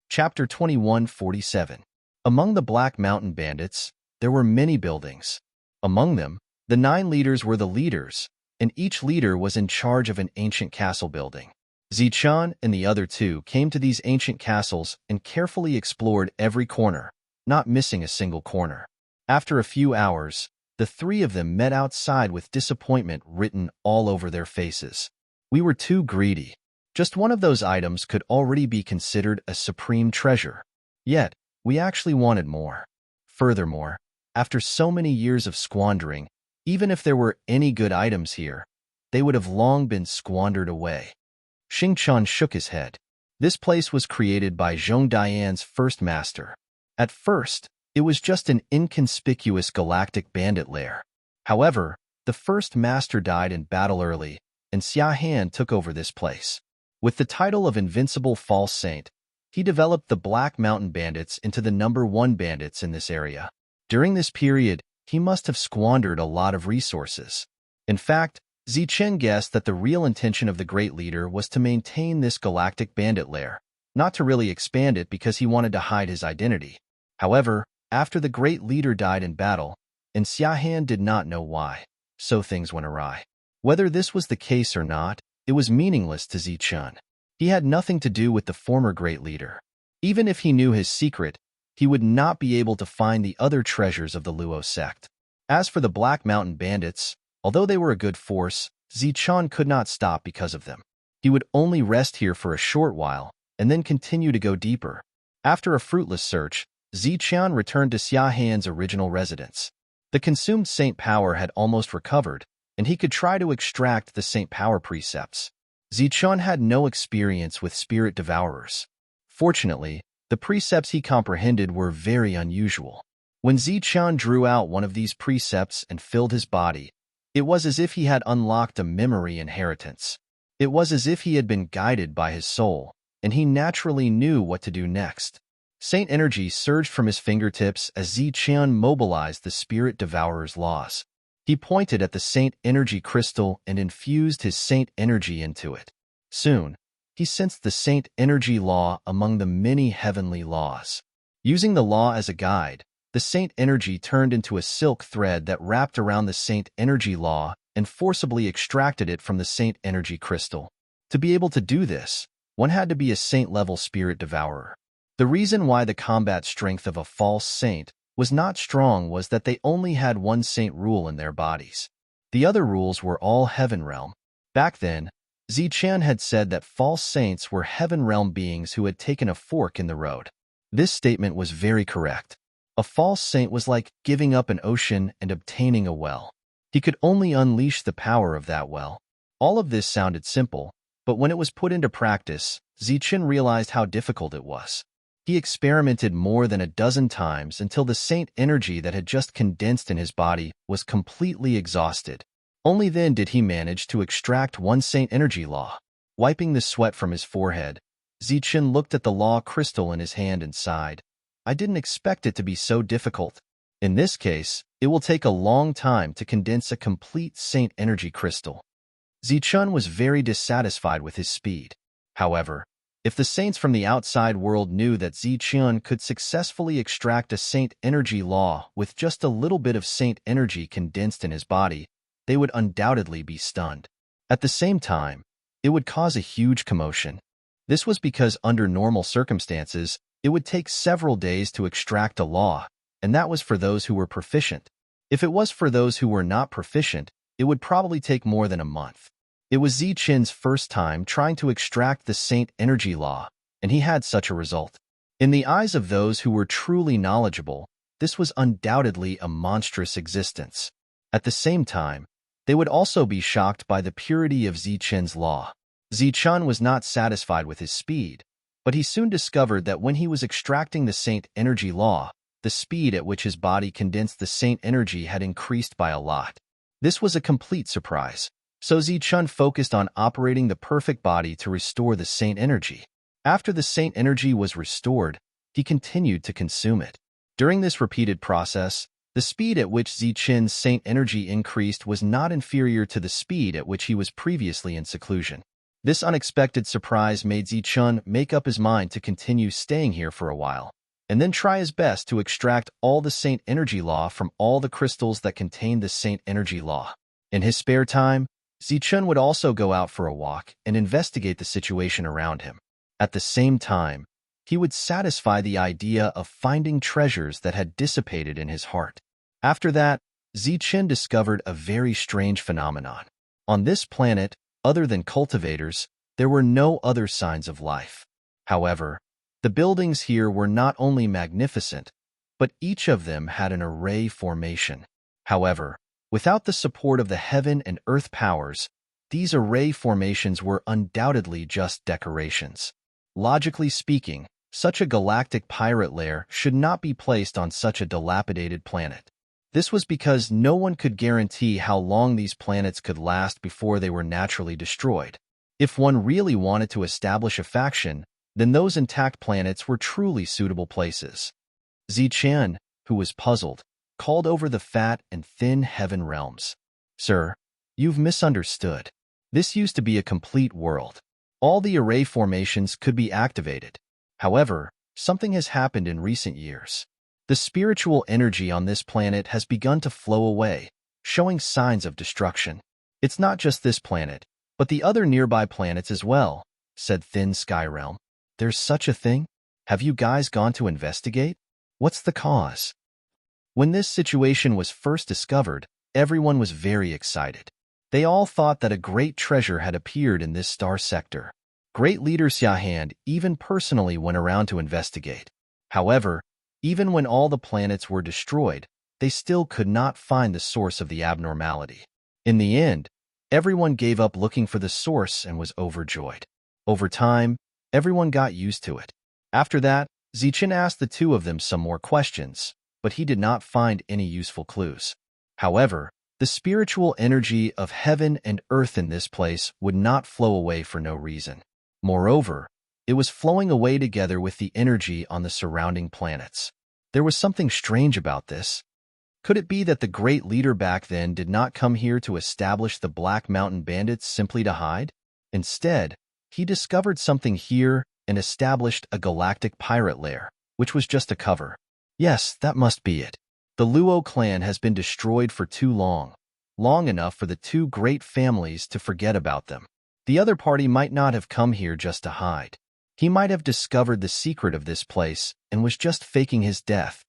A: Chapter 2147. Among the Black Mountain Bandits, there were many buildings. Among them, the 9 leaders were the leaders, and each leader was in charge of an ancient castle building. Zichun and the other 2 came to these ancient castles and carefully explored every corner, not missing a single corner. After a few hours, the 3 of them met outside with disappointment written all over their faces. "We were too greedy. Just one of those items could already be considered a supreme treasure. Yet, we actually wanted more. Furthermore, after so many years of squandering, even if there were any good items here, they would have long been squandered away." Xingqian shook his head. This place was created by Zhong Dian's first master. At first, it was just an inconspicuous galactic bandit lair. However, the first master died in battle early, and Xiahan took over this place. With the title of Invincible False Saint, he developed the Black Mountain Bandits into the #1 bandits in this area. During this period, he must have squandered a lot of resources. In fact, Zichen guessed that the real intention of the Great Leader was to maintain this galactic bandit lair, not to really expand it because he wanted to hide his identity. However, after the Great Leader died in battle, and Xiahan did not know why, so things went awry. Whether this was the case or not, it was meaningless to Zichen. He had nothing to do with the former Great Leader. Even if he knew his secret, he would not be able to find the other treasures of the Luo sect. As for the Black Mountain Bandits, although they were a good force, Zichen could not stop because of them. He would only rest here for a short while, and then continue to go deeper. After a fruitless search, Zichen returned to Xiahan's original residence. The consumed Saint Power had almost recovered, and he could try to extract the Saint Power precepts. Zichen had no experience with spirit devourers. Fortunately, the precepts he comprehended were very unusual. When Zichen drew out one of these precepts and filled his body, it was as if he had unlocked a memory inheritance. It was as if he had been guided by his soul, and he naturally knew what to do next. Saint energy surged from his fingertips as Zichen mobilized the spirit devourer's laws. He pointed at the Saint energy crystal and infused his Saint energy into it. Soon, he sensed the Saint energy law among the many heavenly laws. Using the law as a guide, the Saint energy turned into a silk thread that wrapped around the Saint energy law and forcibly extracted it from the Saint energy crystal. To be able to do this, one had to be a Saint-level spirit devourer. The reason why the combat strength of a false saint was not strong was that they only had one saint rule in their bodies. The other rules were all heaven realm. Back then, Zichen had said that false saints were heaven realm beings who had taken a fork in the road. This statement was very correct. A false saint was like giving up an ocean and obtaining a well. He could only unleash the power of that well. All of this sounded simple, but when it was put into practice, Zichen realized how difficult it was. He experimented more than a dozen times until the saint energy that had just condensed in his body was completely exhausted. Only then did he manage to extract one saint energy law. Wiping the sweat from his forehead, Zichen looked at the law crystal in his hand and sighed. I didn't expect it to be so difficult. In this case, it will take a long time to condense a complete saint energy crystal. Zichen was very dissatisfied with his speed. However, if the saints from the outside world knew that Zichen could successfully extract a saint energy law with just a little bit of saint energy condensed in his body, they would undoubtedly be stunned. At the same time, it would cause a huge commotion. This was because under normal circumstances, it would take several days to extract a law, and that was for those who were proficient. If it was for those who were not proficient, it would probably take more than a month. It was Zichen's first time trying to extract the Saint Energy Law, and he had such a result. In the eyes of those who were truly knowledgeable, this was undoubtedly a monstrous existence. At the same time, they would also be shocked by the purity of Zichen's law. Zichen was not satisfied with his speed, but he soon discovered that when he was extracting the Saint Energy Law, the speed at which his body condensed the Saint Energy had increased by a lot. This was a complete surprise. So Zichen focused on operating the perfect body to restore the Saint Energy. After the Saint Energy was restored, he continued to consume it. During this repeated process, the speed at which Zichen's Saint Energy increased was not inferior to the speed at which he was previously in seclusion. This unexpected surprise made Zichen make up his mind to continue staying here for a while, and then try his best to extract all the Saint Energy Law from all the crystals that contained the Saint Energy Law. In his spare time, Zichen would also go out for a walk and investigate the situation around him. At the same time, he would satisfy the idea of finding treasures that had dissipated in his heart. After that, Zichen discovered a very strange phenomenon. On this planet, other than cultivators, there were no other signs of life. However, the buildings here were not only magnificent, but each of them had an array formation. However, without the support of the heaven and earth powers, these array formations were undoubtedly just decorations. Logically speaking, such a galactic pirate lair should not be placed on such a dilapidated planet. This was because no one could guarantee how long these planets could last before they were naturally destroyed. If one really wanted to establish a faction, then those intact planets were truly suitable places. Zichen, who was puzzled, called over the fat and thin heaven realms. Sir, You've misunderstood. This used to be a complete world. All the array formations could be activated. However, something has happened in recent years. The spiritual energy on this planet has begun to flow away, showing signs of destruction. It's not just this planet, but the other nearby planets as well, said Thin Sky Realm. There's such a thing? Have you guys gone to investigate? What's the cause? When this situation was first discovered, everyone was very excited. They all thought that a great treasure had appeared in this star sector. Great leader Xiahand even personally went around to investigate. However, even when all the planets were destroyed, they still could not find the source of the abnormality. In the end, everyone gave up looking for the source and was overjoyed. Over time, everyone got used to it. After that, Zichen asked the two of them some more questions, but he did not find any useful clues. However, the spiritual energy of heaven and earth in this place would not flow away for no reason. Moreover, it was flowing away together with the energy on the surrounding planets. There was something strange about this. Could it be that the great leader back then did not come here to establish the Black Mountain Bandits simply to hide? Instead, he discovered something here and established a galactic pirate lair, which was just a cover. Yes, that must be it. The Luo clan has been destroyed for too long enough for the two great families to forget about them. The other party might not have come here just to hide. He might have discovered the secret of this place and was just faking his death.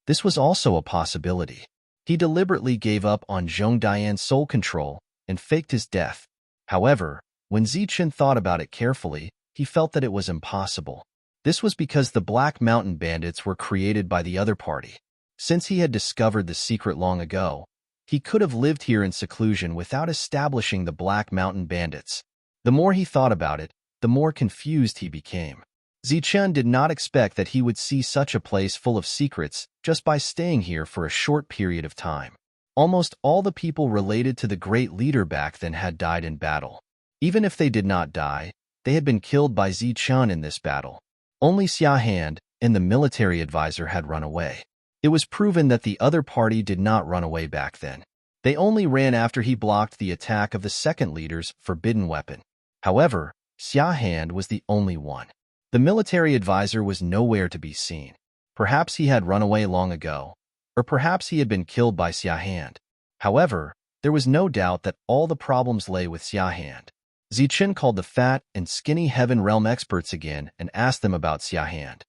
A: This was also a possibility. He deliberately gave up on Zhong Dian's soul control and faked his death. However, when Zichen thought about it carefully, he felt that it was impossible. This was because the Black Mountain Bandits were created by the other party. Since he had discovered the secret long ago, he could have lived here in seclusion without establishing the Black Mountain Bandits. The more he thought about it, the more confused he became. Zichen did not expect that he would see such a place full of secrets just by staying here for a short period of time. Almost all the people related to the great leader back then had died in battle. Even if they did not die, they had been killed by Zichen in this battle. Only Xiahand and the military advisor had run away. It was proven that the other party did not run away back then. They only ran after he blocked the attack of the second leader's forbidden weapon. However, Xiahand was the only one. The military advisor was nowhere to be seen. Perhaps he had run away long ago, or perhaps he had been killed by Xiahand. However, there was no doubt that all the problems lay with Xiahand. Zichen called the fat and skinny Heaven Realm experts again and asked them about Xiahand.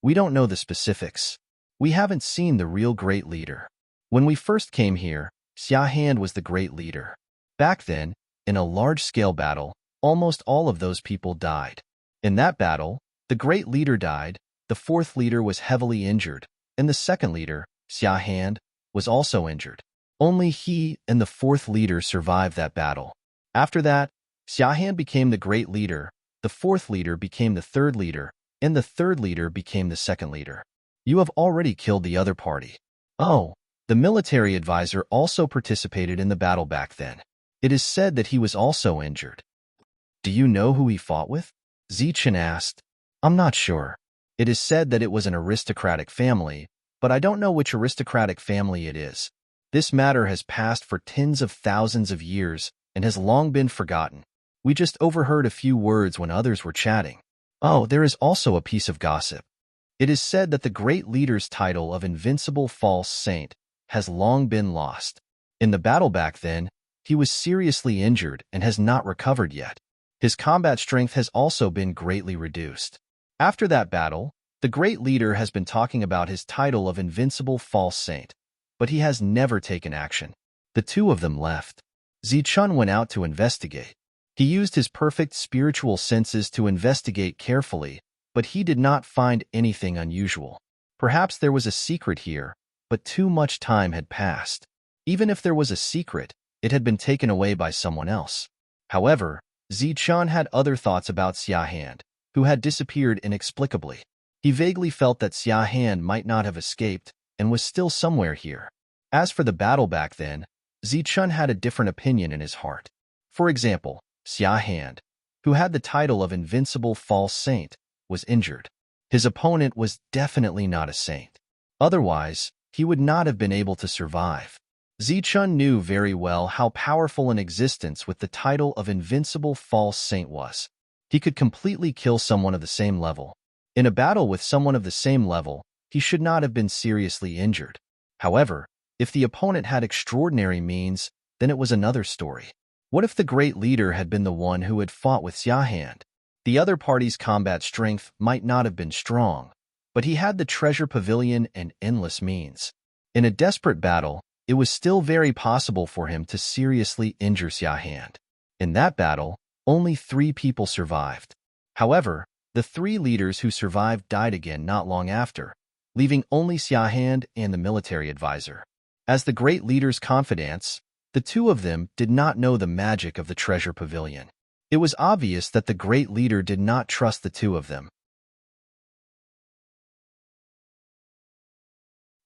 A: We don't know the specifics. We haven't seen the real great leader. When we first came here, Xiahand was the great leader. Back then, in a large-scale battle, almost all of those people died. In that battle, the great leader died, the fourth leader was heavily injured, and the second leader, Xiahand, was also injured. Only he and the fourth leader survived that battle. After that, Xiahand became the great leader, the fourth leader became the third leader, and the third leader became the second leader. You have already killed the other party. Oh, the military advisor also participated in the battle back then. It is said that he was also injured. Do you know who he fought with? Zichen asked. I'm not sure. It is said that it was an aristocratic family, but I don't know which aristocratic family it is. This matter has passed for tens of thousands of years and has long been forgotten. We just overheard a few words when others were chatting. Oh, there is also a piece of gossip. It is said that the great leader's title of Invincible False Saint has long been lost. In the battle back then, he was seriously injured and has not recovered yet. His combat strength has also been greatly reduced. After that battle, the great leader has been talking about his title of Invincible False Saint, but he has never taken action. The two of them left. Zichen went out to investigate. He used his perfect spiritual senses to investigate carefully, but he did not find anything unusual. Perhaps there was a secret here, but too much time had passed. Even if there was a secret, it had been taken away by someone else. However, Zichen had other thoughts about Xiahand, who had disappeared inexplicably. He vaguely felt that Xiahand might not have escaped and was still somewhere here. As for the battle back then, Zichen had a different opinion in his heart. For example, Xiahand, who had the title of Invincible False Saint, was injured. His opponent was definitely not a saint. Otherwise, he would not have been able to survive. Zichun knew very well how powerful an existence with the title of Invincible False Saint was. He could completely kill someone of the same level. In a battle with someone of the same level, he should not have been seriously injured. However, if the opponent had extraordinary means, then it was another story. What if the great leader had been the one who had fought with Xiahand? The other party's combat strength might not have been strong, but he had the treasure pavilion and endless means. In a desperate battle, it was still very possible for him to seriously injure Xiahand. In that battle, only 3 people survived. However, the 3 leaders who survived died again not long after, leaving only Xiahand and the military advisor. As the great leader's confidants, the 2 of them did not know the magic of the treasure pavilion. It was obvious that the great leader did not trust the 2 of them.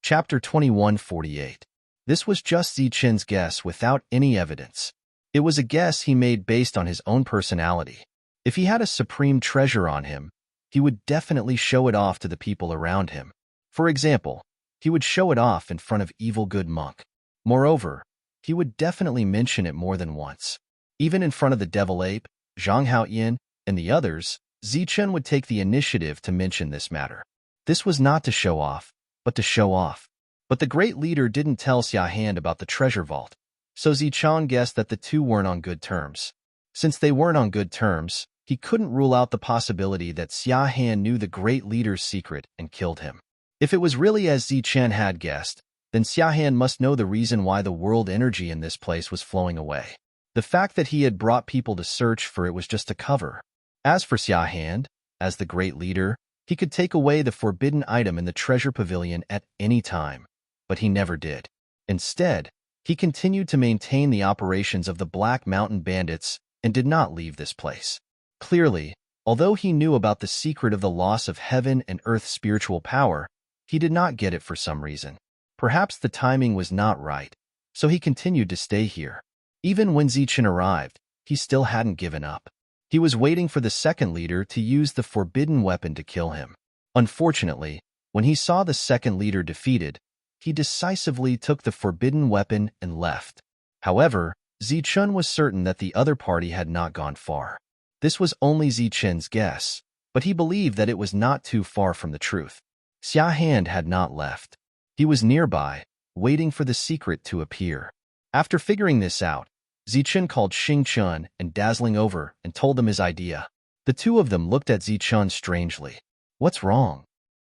A: Chapter 2148. This was just Zichun's guess without any evidence. It was a guess he made based on his own personality. If he had a supreme treasure on him, he would definitely show it off to the people around him. For example, he would show it off in front of Evil Good Monk. Moreover, he would definitely mention it more than once. Even in front of the Devil Ape, Zhang Haoyin, and the others, Zichun would take the initiative to mention this matter. This was not to show off, but to show off. But the great leader didn't tell Xiahand about the treasure vault, so Zichun guessed that the 2 weren't on good terms. Since they weren't on good terms, he couldn't rule out the possibility that Xiahand knew the great leader's secret and killed him. If it was really as Zichun had guessed, then Xiahand must know the reason why the world energy in this place was flowing away. The fact that he had brought people to search for it was just a cover. As for Xiahand, as the great leader, he could take away the forbidden item in the treasure pavilion at any time, but he never did. Instead, he continued to maintain the operations of the Black Mountain Bandits and did not leave this place. Clearly, although he knew about the secret of the loss of heaven and earth's spiritual power, he did not get it for some reason. Perhaps the timing was not right, so he continued to stay here. Even when Zichun arrived, he still hadn't given up. He was waiting for the second leader to use the forbidden weapon to kill him. Unfortunately, when he saw the second leader defeated, he decisively took the forbidden weapon and left. However, Zichun was certain that the other party had not gone far. This was only Zichun's guess, but he believed that it was not too far from the truth. Xiahand had not left. He was nearby, waiting for the secret to appear. After figuring this out, Zichun called Xingchun and Dazzling over and told them his idea. The 2 of them looked at Zichun strangely. What's wrong?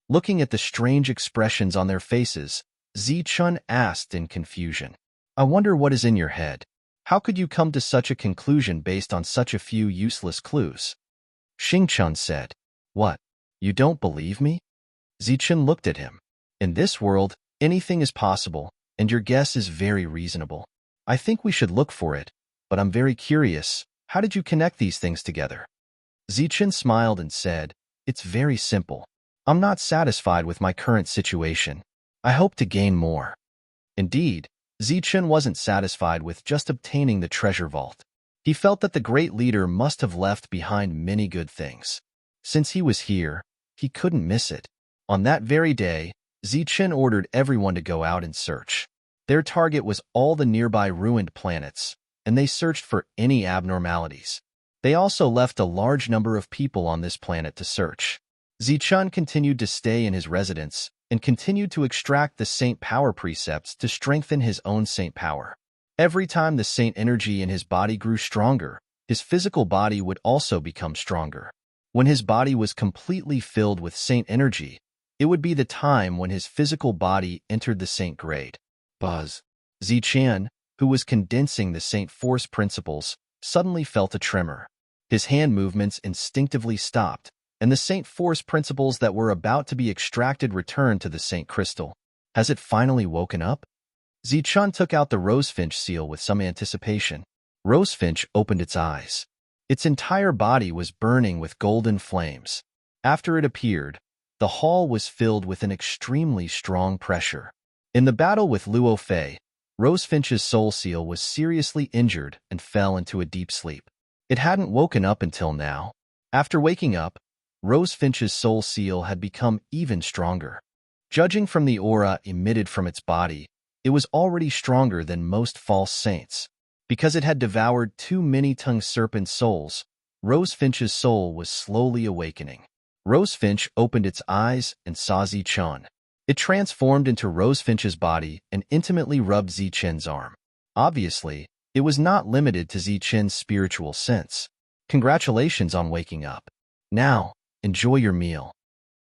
A: Looking at the strange expressions on their faces, Zichun asked in confusion. I wonder what is in your head. How could you come to such a conclusion based on such a few useless clues? Xingchun said. What? You don't believe me? Zichun looked at him. In this world, anything is possible, and your guess is very reasonable. I think we should look for it, but I'm very curious. How did you connect these things together? Zichun smiled and said, It's very simple. I'm not satisfied with my current situation. I hope to gain more. Indeed, Zichun wasn't satisfied with just obtaining the treasure vault. He felt that the great leader must have left behind many good things. Since he was here, he couldn't miss it. On that very day, Zichun ordered everyone to go out and search. Their target was all the nearby ruined planets, and they searched for any abnormalities. They also left a large number of people on this planet to search. Zichun continued to stay in his residence and continued to extract the saint power precepts to strengthen his own saint power. Every time the saint energy in his body grew stronger, his physical body would also become stronger. When his body was completely filled with saint energy, it would be the time when his physical body entered the saint grade. Buzz. Zichun, who was condensing the saint force principles, suddenly felt a tremor. His hand movements instinctively stopped, and the saint force principles that were about to be extracted returned to the saint crystal. Has it finally woken up? Zichun took out the rosefinch seal with some anticipation. Rosefinch opened its eyes. Its entire body was burning with golden flames. After it appeared, the hall was filled with an extremely strong pressure. In the battle with Luo Fei, Rosefinch's soul seal was seriously injured and fell into a deep sleep. It hadn't woken up until now. After waking up, Rosefinch's soul seal had become even stronger. Judging from the aura emitted from its body, it was already stronger than most false saints. Because it had devoured too many tongue serpent souls, Rosefinch's soul was slowly awakening. Rosefinch opened its eyes and saw Zichun. It transformed into Rosefinch's body and intimately rubbed Zichen's arm. Obviously, it was not limited to Zichen's spiritual sense. Congratulations on waking up. Now, enjoy your meal.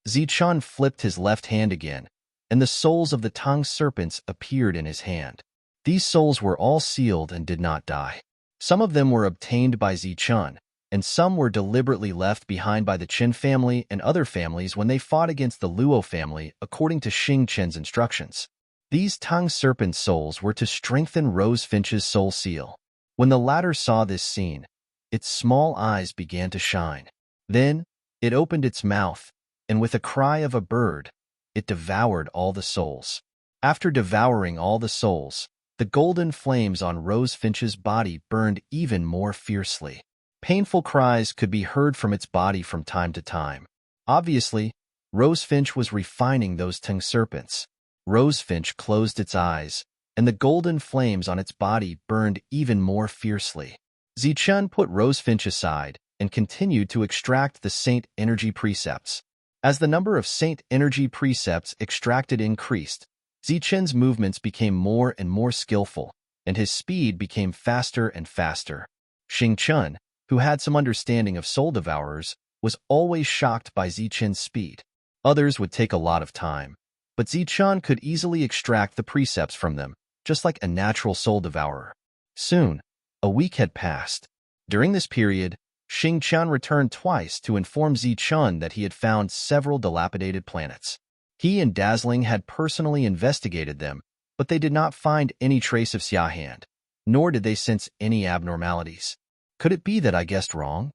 A: Zichun flipped his left hand again, and the souls of the tongue serpents appeared in his hand. These souls were all sealed and did not die. Some of them were obtained by Zichun, and some were deliberately left behind by the Qin family and other families when they fought against the Luo family according to Xing Chen's instructions. These tongue serpent souls were to strengthen Rosefinch's soul seal. When the latter saw this scene, its small eyes began to shine. Then, it opened its mouth, and with a cry of a bird, it devoured all the souls. After devouring all the souls, the golden flames on Rosefinch's body burned even more fiercely. Painful cries could be heard from its body from time to time. Obviously, Rosefinch was refining those tongue serpents. Rosefinch closed its eyes, and the golden flames on its body burned even more fiercely. Zichun put Rosefinch aside and continued to extract the saint energy precepts. As the number of saint energy precepts extracted increased, Zichen's movements became more and more skillful, and his speed became faster and faster. Xingchen, who had some understanding of soul devourers, was always shocked by Zichen's speed. Others would take a lot of time, but Zichen could easily extract the precepts from them, just like a natural soul devourer. Soon, a week had passed. During this period, Xingchen returned twice to inform Zichun that he had found several dilapidated planets. He and Dazzling had personally investigated them, but they did not find any trace of Xiahand, nor did they sense any abnormalities. Could it be that I guessed wrong?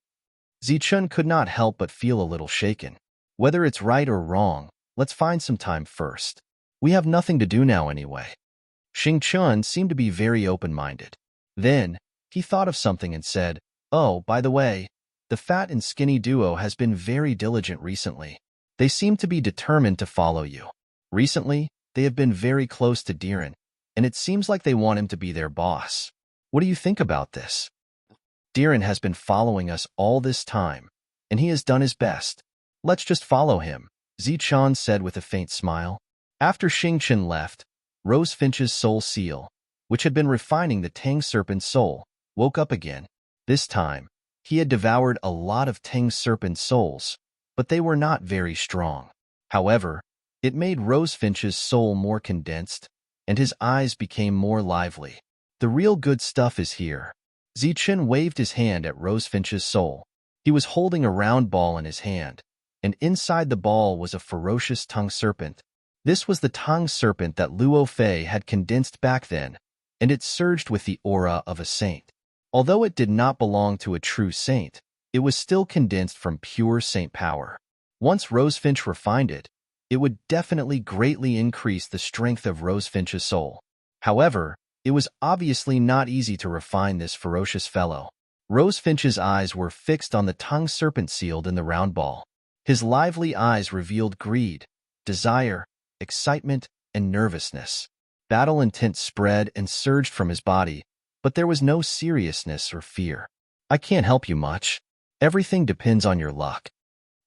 A: Zichun could not help but feel a little shaken. Whether it's right or wrong, let's find some time first. We have nothing to do now anyway. Xingchen seemed to be very open-minded. Then, he thought of something and said, "Oh, by the way, the fat and skinny duo has been very diligent recently. They seem to be determined to follow you. Recently, they have been very close to Diren, and it seems like they want him to be their boss. What do you think about this? Diren has been following us all this time, and he has done his best. Let's just follow him," Zichun said with a faint smile. After Xingchen left, Rosefinch's soul seal, which had been refining the Tang serpent's soul, woke up again. This time, he had devoured a lot of Tang serpent souls, but they were not very strong. However, it made Rosefinch's soul more condensed, and his eyes became more lively. The real good stuff is here. Zichen waved his hand at Rosefinch's soul. He was holding a round ball in his hand, and inside the ball was a ferocious tongue serpent. This was the tongue serpent that Luo Fei had condensed back then, and it surged with the aura of a saint. Although it did not belong to a true saint, it was still condensed from pure saint power. Once Rosefinch refined it, it would definitely greatly increase the strength of Rosefinch's soul. However, it was obviously not easy to refine this ferocious fellow. Rosefinch's eyes were fixed on the tongue serpent sealed in the round ball. His lively eyes revealed greed, desire, excitement, and nervousness. Battle intent spread and surged from his body, but there was no seriousness or fear. "I can't help you much. Everything depends on your luck."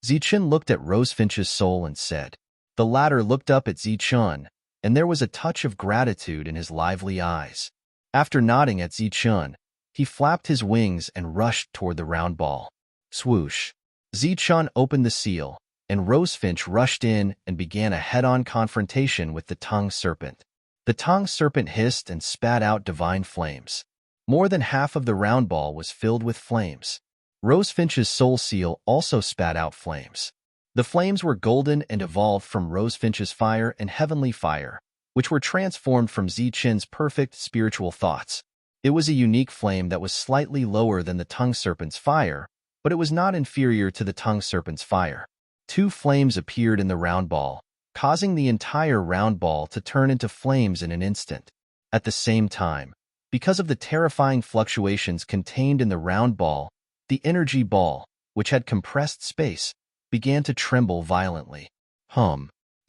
A: Zichen looked at Rosefinch's soul and said. The latter looked up at Zichun, and there was a touch of gratitude in his lively eyes. After nodding at Zichun, he flapped his wings and rushed toward the round ball. Swoosh! Zichun opened the seal, and Rosefinch rushed in and began a head-on confrontation with the tongue serpent. The tongue serpent hissed and spat out divine flames. More than half of the round ball was filled with flames. Rosefinch's soul seal also spat out flames. The flames were golden and evolved from Rosefinch's fire and heavenly fire, which were transformed from Zichen's perfect spiritual thoughts. It was a unique flame that was slightly lower than the tongue serpent's fire, but it was not inferior to the tongue serpent's fire. Two flames appeared in the round ball, causing the entire round ball to turn into flames in an instant. At the same time, because of the terrifying fluctuations contained in the round ball, the energy ball, which had compressed space, began to tremble violently.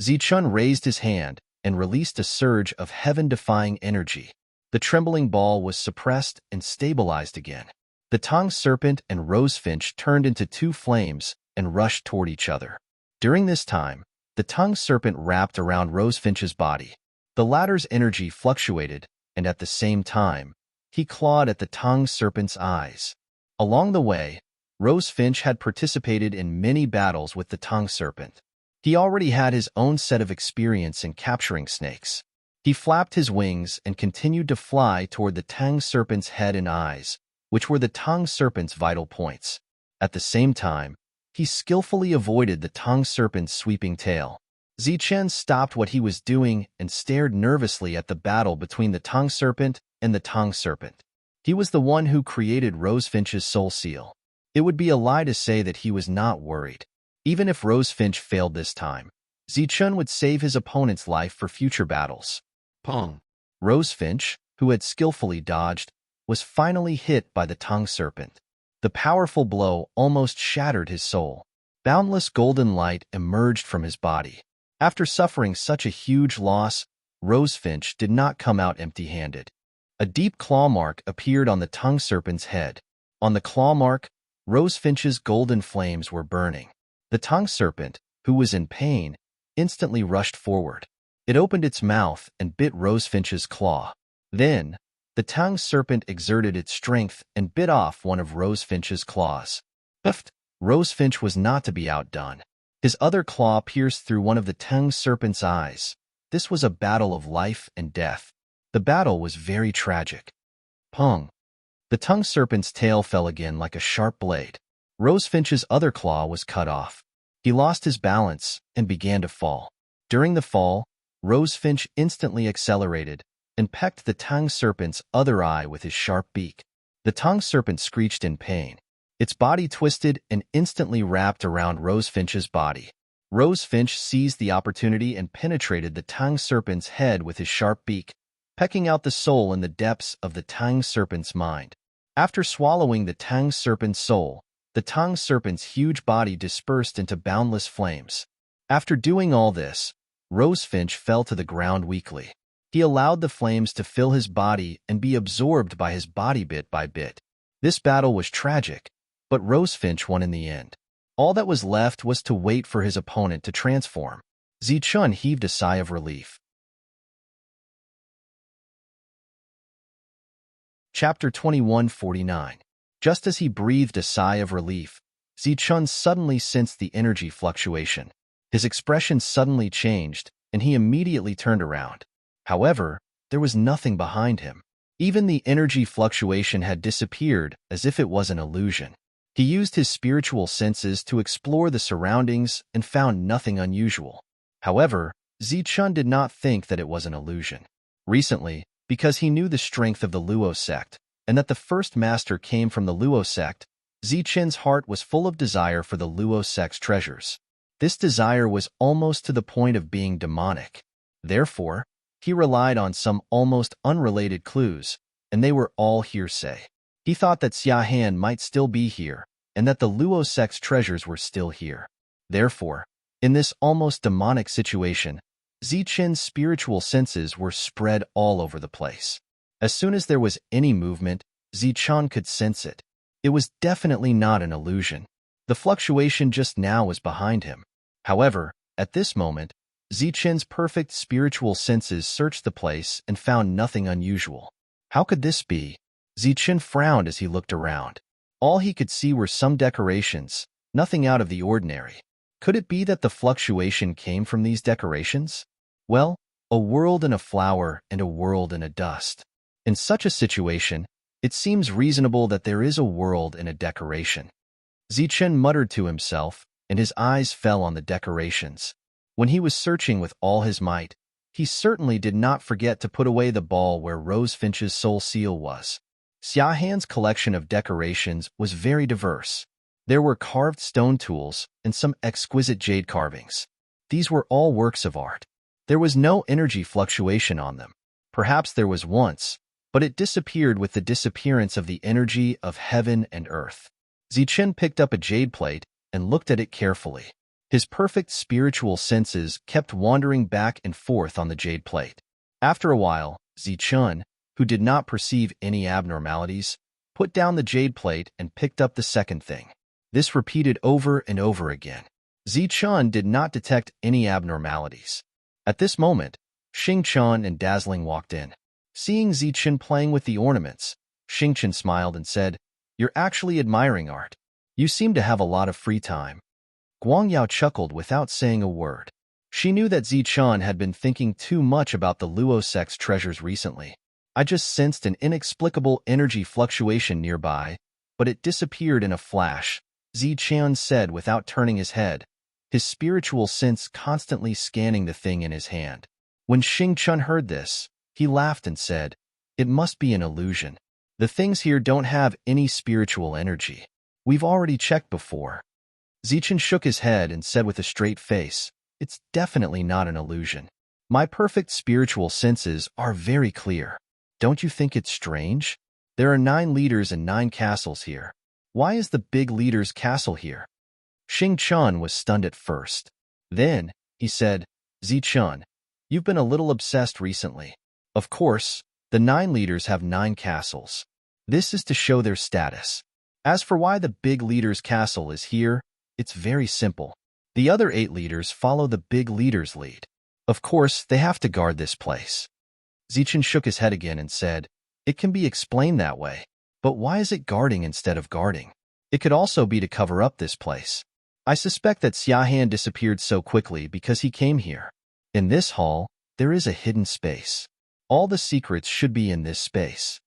A: Zichun raised his hand, and released a surge of heaven-defying energy. The trembling ball was suppressed and stabilized again. The tongue serpent and rosefinch turned into two flames and rushed toward each other. During this time, the tongue serpent wrapped around rosefinch's body. The latter's energy fluctuated, and at the same time, he clawed at the tongue serpent's eyes. Along the way, Rosefinch had participated in many battles with the tongue serpent. He already had his own set of experience in capturing snakes. He flapped his wings and continued to fly toward the tongue serpent's head and eyes, which were the tongue serpent's vital points. At the same time, he skillfully avoided the tongue serpent's sweeping tail. Zichen stopped what he was doing and stared nervously at the battle between the tongue serpent and the tongue serpent. He was the one who created Rosefinch's soul seal. It would be a lie to say that he was not worried. Even if Rosefinch failed this time, Zichun would save his opponent's life for future battles. Pong. Rosefinch, who had skillfully dodged, was finally hit by the tongue serpent. The powerful blow almost shattered his soul. Boundless golden light emerged from his body. After suffering such a huge loss, Rosefinch did not come out empty-handed. A deep claw mark appeared on the tongue serpent's head. On the claw mark, Rosefinch's golden flames were burning. The tongue serpent, who was in pain, instantly rushed forward. It opened its mouth and bit Rosefinch's claw. Then, the tongue serpent exerted its strength and bit off one of Rosefinch's claws. But Rosefinch was not to be outdone. His other claw pierced through one of the tongue serpent's eyes. This was a battle of life and death. The battle was very tragic. Pong. The tongue serpent's tail fell again like a sharp blade. Rosefinch's other claw was cut off. He lost his balance and began to fall. During the fall, Rosefinch instantly accelerated and pecked the tongue serpent's other eye with his sharp beak. The tongue serpent screeched in pain. Its body twisted and instantly wrapped around Rosefinch's body. Rosefinch seized the opportunity and penetrated the tongue serpent's head with his sharp beak, pecking out the soul in the depths of the tongue serpent's mind. After swallowing the tongue serpent's soul, the tongue serpent's huge body dispersed into boundless flames. After doing all this, Rosefinch fell to the ground weakly. He allowed the flames to fill his body and be absorbed by his body bit by bit. This battle was tragic, but Rosefinch won in the end. All that was left was to wait for his opponent to transform. Zichun heaved a sigh of relief. Chapter 2149. Just as he breathed a sigh of relief, Zichun suddenly sensed the energy fluctuation. His expression suddenly changed, and he immediately turned around. However, there was nothing behind him. Even the energy fluctuation had disappeared as if it was an illusion. He used his spiritual senses to explore the surroundings and found nothing unusual. However, Zichun did not think that it was an illusion. Recently, because he knew the strength of the Luo sect, and that the first master came from the Luo sect, Zichun's heart was full of desire for the Luo sect's treasures. This desire was almost to the point of being demonic. Therefore, he relied on some almost unrelated clues, and they were all hearsay. He thought that Xiahan might still be here, and that the Luo sect's treasures were still here. Therefore, in this almost demonic situation, Zichun's spiritual senses were spread all over the place. As soon as there was any movement, Zichun could sense it. It was definitely not an illusion. The fluctuation just now was behind him. However, at this moment, Zichun's perfect spiritual senses searched the place and found nothing unusual. How could this be? Zichun frowned as he looked around. All he could see were some decorations, nothing out of the ordinary. Could it be that the fluctuation came from these decorations? Well, a world in a flower and a world in a dust. In such a situation, it seems reasonable that there is a world in a decoration. Zichun muttered to himself, and his eyes fell on the decorations. When he was searching with all his might, he certainly did not forget to put away the ball where Rosefinch's soul seal was. Xiahan's collection of decorations was very diverse. There were carved stone tools and some exquisite jade carvings. These were all works of art. There was no energy fluctuation on them. Perhaps there was once, but it disappeared with the disappearance of the energy of heaven and earth. Zichun picked up a jade plate and looked at it carefully. His perfect spiritual senses kept wandering back and forth on the jade plate. After a while, Zichun, who did not perceive any abnormalities, put down the jade plate and picked up the second thing. This repeated over and over again. Zichun did not detect any abnormalities. At this moment, Xingchen and Dazzling walked in. Seeing Zichun playing with the ornaments, Xingchen smiled and said, "You're actually admiring art. You seem to have a lot of free time." Guangyao chuckled without saying a word. She knew that Zichun had been thinking too much about the Luosec's treasures recently. "I just sensed an inexplicable energy fluctuation nearby, but it disappeared in a flash," Zichun said without turning his head, his spiritual sense constantly scanning the thing in his hand. When Xingchen heard this, he laughed and said, "It must be an illusion. The things here don't have any spiritual energy. We've already checked before." Zichun shook his head and said with a straight face, "It's definitely not an illusion. My perfect spiritual senses are very clear. Don't you think it's strange? There are 9 leaders and 9 castles here. Why is the big leader's castle here?" Xingchen was stunned at first. Then, he said, "Zichun, you've been a little obsessed recently. Of course, the 9 leaders have 9 castles. This is to show their status. As for why the big leader's castle is here, it's very simple. The other 8 leaders follow the big leader's lead. Of course, they have to guard this place." Zichun shook his head again and said, "It can be explained that way. But why is it guarding instead of guarding? It could also be to cover up this place. I suspect that Xiahan disappeared so quickly because he came here. In this hall, there is a hidden space. All the secrets should be in this space."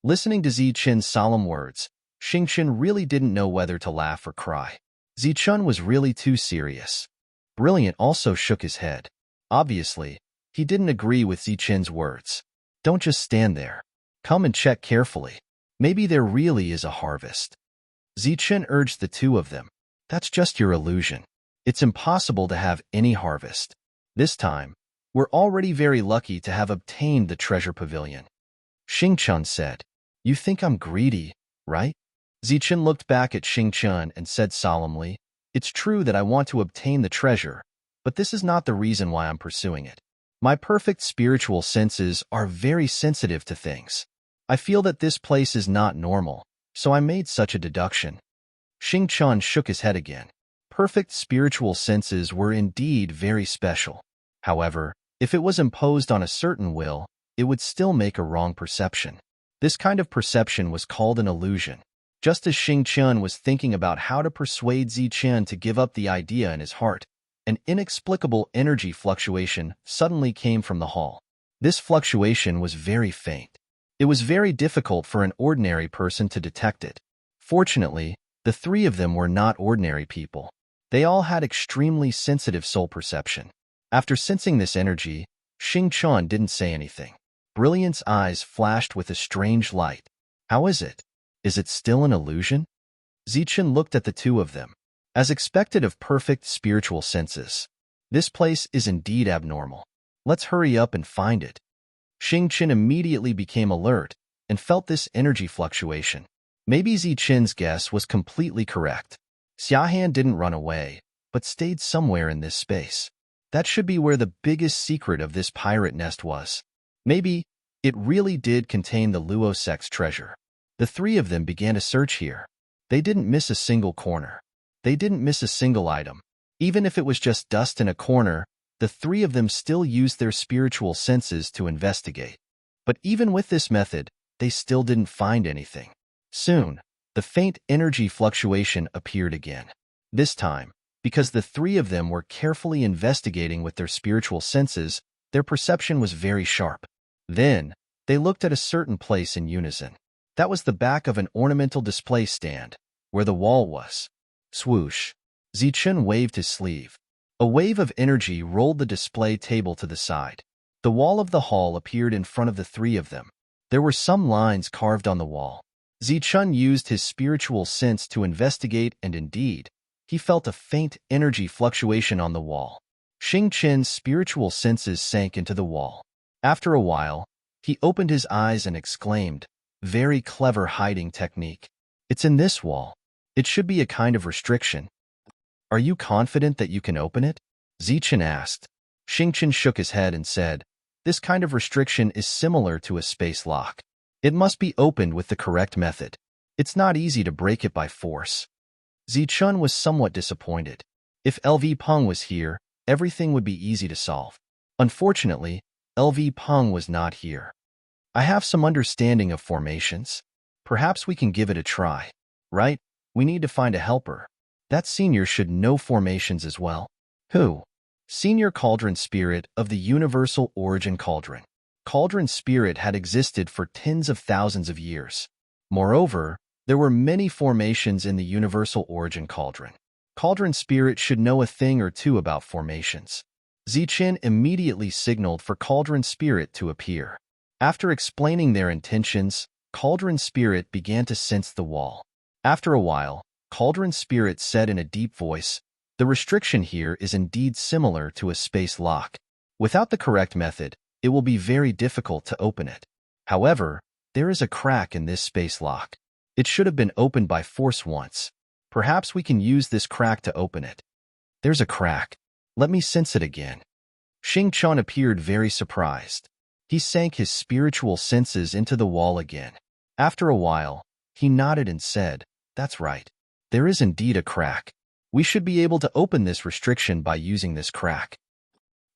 A: Listening to Zichen's solemn words, Xingchen really didn't know whether to laugh or cry. Zichun was really too serious. Brilliant also shook his head. Obviously, he didn't agree with Zichen's words. "Don't just stand there. Come and check carefully. Maybe there really is a harvest." Zichen urged the 2 of them. "That's just your illusion. It's impossible to have any harvest. This time, we're already very lucky to have obtained the treasure pavilion." Xingchen said, "You think I'm greedy, right?" Zichen looked back at Xingchen and said solemnly, "It's true that I want to obtain the treasure, but this is not the reason why I'm pursuing it. My perfect spiritual senses are very sensitive to things. I feel that this place is not normal, so I made such a deduction." Xingchen shook his head again. Perfect spiritual senses were indeed very special. However, if it was imposed on a certain will, it would still make a wrong perception. This kind of perception was called an illusion. Just as Xingchen was thinking about how to persuade Zichen to give up the idea in his heart, an inexplicable energy fluctuation suddenly came from the hall. This fluctuation was very faint. It was very difficult for an ordinary person to detect it. Fortunately, the 3 of them were not ordinary people. They all had extremely sensitive soul perception. After sensing this energy, Xingchen didn't say anything. Brilliant's eyes flashed with a strange light. "How is it? Is it still an illusion?" Zichen looked at the 2 of them. As expected of perfect spiritual senses, this place is indeed abnormal. Let's hurry up and find it. Xingchen immediately became alert and felt this energy fluctuation. Maybe Zichen's guess was completely correct. Xiahan didn't run away, but stayed somewhere in this space. That should be where the biggest secret of this pirate nest was. Maybe it really did contain the Luosec's treasure. The 3 of them began to search here. They didn't miss a single corner. They didn't miss a single item. Even if it was just dust in a corner, the 3 of them still used their spiritual senses to investigate. But even with this method, they still didn't find anything. Soon, the faint energy fluctuation appeared again. This time, because the 3 of them were carefully investigating with their spiritual senses, their perception was very sharp. Then, they looked at a certain place in unison. That was the back of an ornamental display stand, where the wall was. Swoosh. Zichen waved his sleeve. A wave of energy rolled the display table to the side. The wall of the hall appeared in front of the 3 of them. There were some lines carved on the wall. Zichen used his spiritual sense to investigate, and indeed, he felt a faint energy fluctuation on the wall. Xingchen's spiritual senses sank into the wall. After a while, he opened his eyes and exclaimed, "Very clever hiding technique. It's in this wall. It should be a kind of restriction." Are you confident that you can open it? Zichen asked. Xingqian shook his head and said, this kind of restriction is similar to a space lock. It must be opened with the correct method. It's not easy to break it by force. Zichun was somewhat disappointed. If LV Peng was here, everything would be easy to solve. Unfortunately, LV Peng was not here. I have some understanding of formations. Perhaps we can give it a try. Right? We need to find a helper. That senior should know formations as well. Who? Senior Cauldron Spirit of the Universal Origin Cauldron. Cauldron Spirit had existed for tens of thousands of years. Moreover, there were many formations in the Universal Origin Cauldron. Cauldron Spirit should know a thing or two about formations. Zichen immediately signaled for Cauldron Spirit to appear. After explaining their intentions, Cauldron Spirit began to sense the wall. After a while, Cauldron Spirit said in a deep voice, the restriction here is indeed similar to a space lock. Without the correct method, it will be very difficult to open it. However, there is a crack in this space lock. It should have been opened by force once. Perhaps we can use this crack to open it. There's a crack. Let me sense it again. Xing Chun appeared very surprised. He sank his spiritual senses into the wall again. After a while, he nodded and said, that's right. There is indeed a crack. We should be able to open this restriction by using this crack.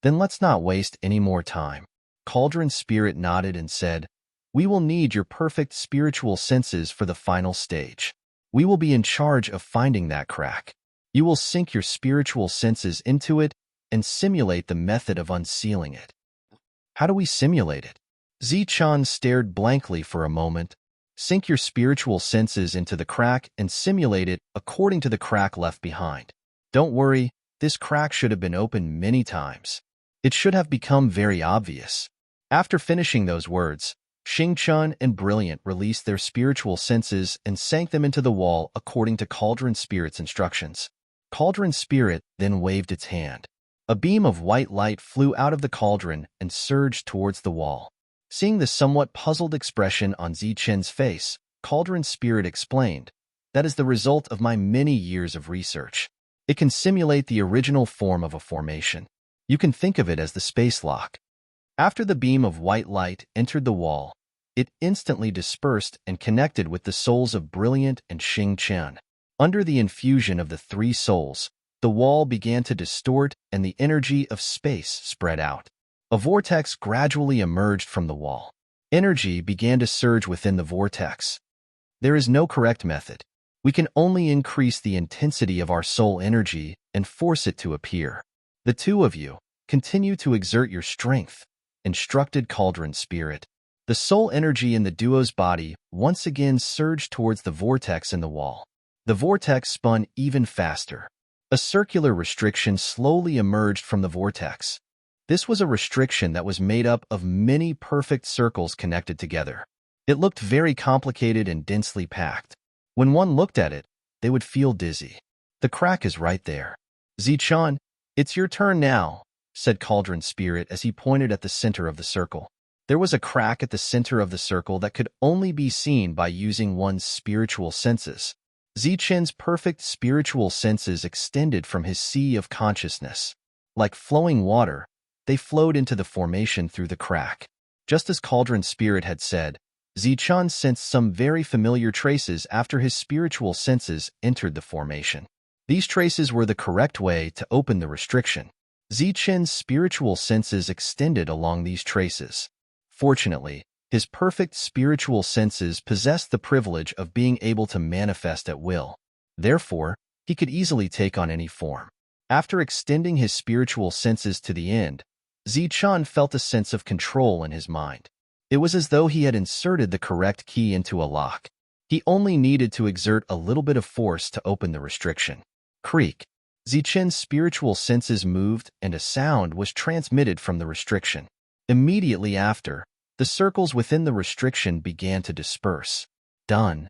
A: Then let's not waste any more time. Cauldron Spirit nodded and said, we will need your perfect spiritual senses for the final stage. We will be in charge of finding that crack. You will sink your spiritual senses into it and simulate the method of unsealing it. How do we simulate it? Zichen stared blankly for a moment. Sink your spiritual senses into the crack and simulate it according to the crack left behind. Don't worry, this crack should have been opened many times. It should have become very obvious. After finishing those words, Xingchun and Brilliant released their spiritual senses and sank them into the wall according to Cauldron Spirit's instructions. Cauldron Spirit then waved its hand. A beam of white light flew out of the cauldron and surged towards the wall. Seeing the somewhat puzzled expression on Zichen's face, Cauldron Spirit explained, that is the result of my many years of research. It can simulate the original form of a formation. You can think of it as the space lock. After the beam of white light entered the wall, it instantly dispersed and connected with the souls of Brilliant and Xing Chen. Under the infusion of the three souls, the wall began to distort and the energy of space spread out. A vortex gradually emerged from the wall. Energy began to surge within the vortex. There is no correct method. We can only increase the intensity of our soul energy and force it to appear. The two of you, continue to exert your strength, instructed Cauldron Spirit. The soul energy in the duo's body once again surged towards the vortex in the wall. The vortex spun even faster. A circular restriction slowly emerged from the vortex. This was a restriction that was made up of many perfect circles connected together. It looked very complicated and densely packed. When one looked at it, they would feel dizzy. The crack is right there. Zichen, it's your turn now, said Cauldron Spirit as he pointed at the center of the circle. There was a crack at the center of the circle that could only be seen by using one's spiritual senses. Zichen's perfect spiritual senses extended from his sea of consciousness. Like flowing water, they flowed into the formation through the crack. Just as Cauldron Spirit had said, Zichen sensed some very familiar traces after his spiritual senses entered the formation. These traces were the correct way to open the restriction. Zichen's spiritual senses extended along these traces. Fortunately, his perfect spiritual senses possessed the privilege of being able to manifest at will. Therefore, he could easily take on any form. After extending his spiritual senses to the end, Zichen felt a sense of control in his mind. It was as though he had inserted the correct key into a lock. He only needed to exert a little bit of force to open the restriction. Creak. Zichen's spiritual senses moved and a sound was transmitted from the restriction. Immediately after, the circles within the restriction began to disperse. Done.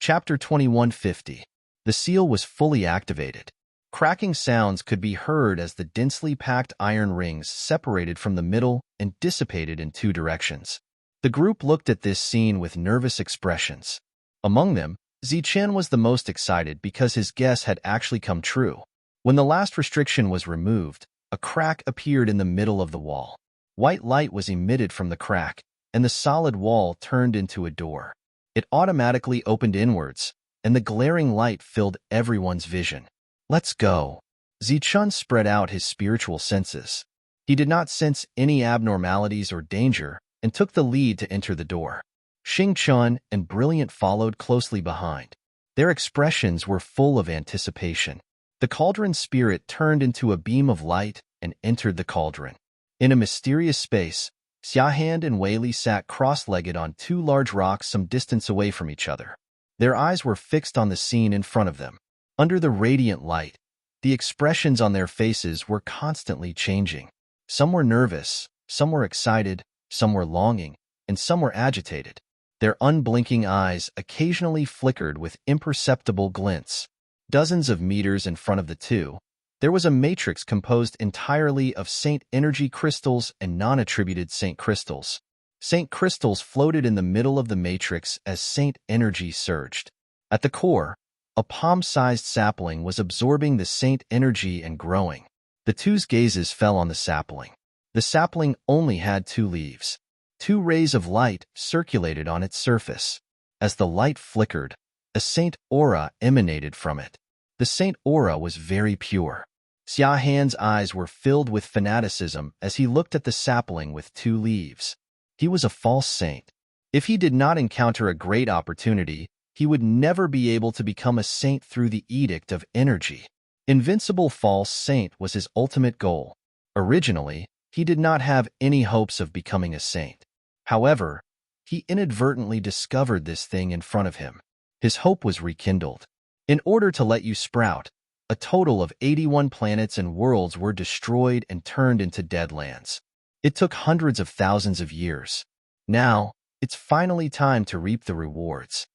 A: Chapter 2150. The seal was fully activated. Cracking sounds could be heard as the densely packed iron rings separated from the middle and dissipated in two directions. The group looked at this scene with nervous expressions. Among them, Zichen was the most excited because his guess had actually come true. When the last restriction was removed, a crack appeared in the middle of the wall. White light was emitted from the crack, and the solid wall turned into a door. It automatically opened inwards, and the glaring light filled everyone's vision. "Let's go." Zichun spread out his spiritual senses. He did not sense any abnormalities or danger and took the lead to enter the door. Xingchun and Brilliant followed closely behind. Their expressions were full of anticipation. The cauldron spirit turned into a beam of light and entered the cauldron. In a mysterious space, Xiahand and Weili sat cross-legged on two large rocks some distance away from each other. Their eyes were fixed on the scene in front of them. Under the radiant light, the expressions on their faces were constantly changing. Some were nervous, some were excited, some were longing, and some were agitated. Their unblinking eyes occasionally flickered with imperceptible glints. Dozens of meters in front of the two, there was a matrix composed entirely of Saint energy crystals and non-attributed Saint crystals. Saint crystals floated in the middle of the matrix as Saint energy surged. At the core, a palm-sized sapling was absorbing the Saint energy and growing. The two's gazes fell on the sapling. The sapling only had 2 leaves. 2 rays of light circulated on its surface. As the light flickered, a Saint aura emanated from it. The Saint aura was very pure. Xiahan's eyes were filled with fanaticism as he looked at the sapling with 2 leaves. He was a false saint. If he did not encounter a great opportunity, he would never be able to become a saint through the edict of energy. Invincible false saint was his ultimate goal. Originally, he did not have any hopes of becoming a saint. However, he inadvertently discovered this thing in front of him. His hope was rekindled. In order to let you sprout, a total of 81 planets and worlds were destroyed and turned into dead lands. It took hundreds of thousands of years. Now, it's finally time to reap the rewards.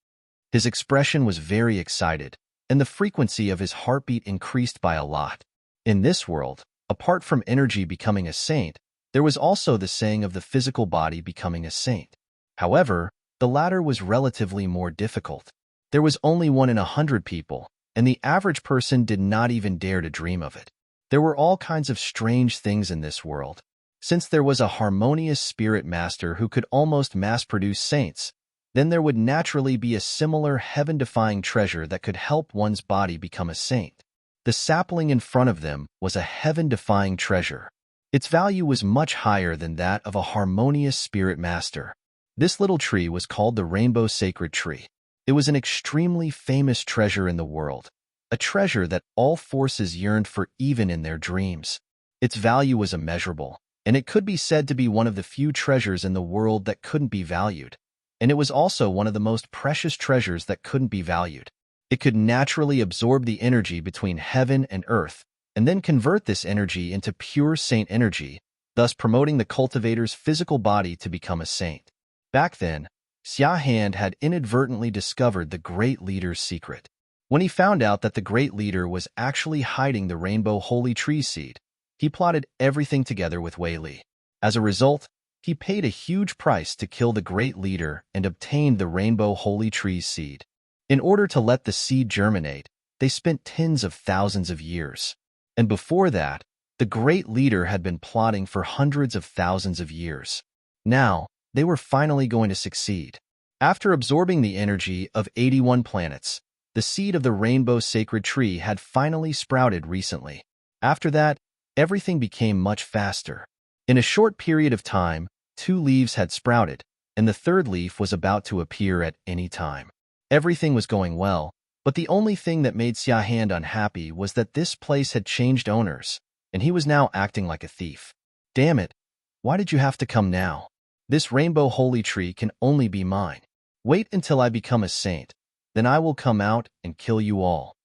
A: His expression was very excited, and the frequency of his heartbeat increased by a lot. In this world, apart from energy becoming a saint, there was also the saying of the physical body becoming a saint. However, the latter was relatively more difficult. There was only 1 in 100 people, and the average person did not even dare to dream of it. There were all kinds of strange things in this world. Since there was a harmonious spirit master who could almost mass-produce saints, then there would naturally be a similar heaven-defying treasure that could help one's body become a saint. The sapling in front of them was a heaven-defying treasure. Its value was much higher than that of a harmonious spirit master. This little tree was called the Rainbow Sacred Tree. It was an extremely famous treasure in the world, a treasure that all forces yearned for even in their dreams. Its value was immeasurable, and it could be said to be one of the few treasures in the world that couldn't be valued. And it was also one of the most precious treasures that couldn't be valued. It could naturally absorb the energy between heaven and earth, and then convert this energy into pure saint energy, thus promoting the cultivator's physical body to become a saint. Back then, Xiahand had inadvertently discovered the Great Leader's secret. When he found out that the Great Leader was actually hiding the Rainbow Holy Tree seed, he plotted everything together with Weili. As a result, he paid a huge price to kill the Great Leader and obtained the Rainbow Holy Tree seed. In order to let the seed germinate, they spent tens of thousands of years. And before that, the Great Leader had been plotting for hundreds of thousands of years. Now, they were finally going to succeed. After absorbing the energy of 81 planets, the seed of the Rainbow Sacred Tree had finally sprouted recently. After that, everything became much faster. In a short period of time, 2 leaves had sprouted, and the 3rd leaf was about to appear at any time. Everything was going well, but the only thing that made Xiahand unhappy was that this place had changed owners, and he was now acting like a thief. Damn it, why did you have to come now? This Rainbow Holy Tree can only be mine. Wait until I become a saint, then I will come out and kill you all.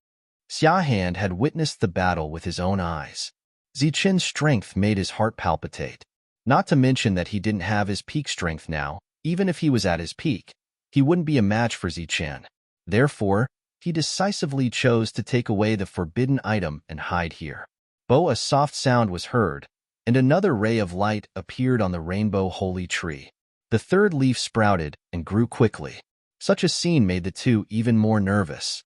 A: Xiahand had witnessed the battle with his own eyes. Zichen's strength made his heart palpitate. Not to mention that he didn't have his peak strength now. Even if he was at his peak, he wouldn't be a match for Zichen. Therefore, he decisively chose to take away the forbidden item and hide here. A soft sound was heard, and another ray of light appeared on the Rainbow Holy Tree. The 3rd leaf sprouted and grew quickly. Such a scene made the two even more nervous.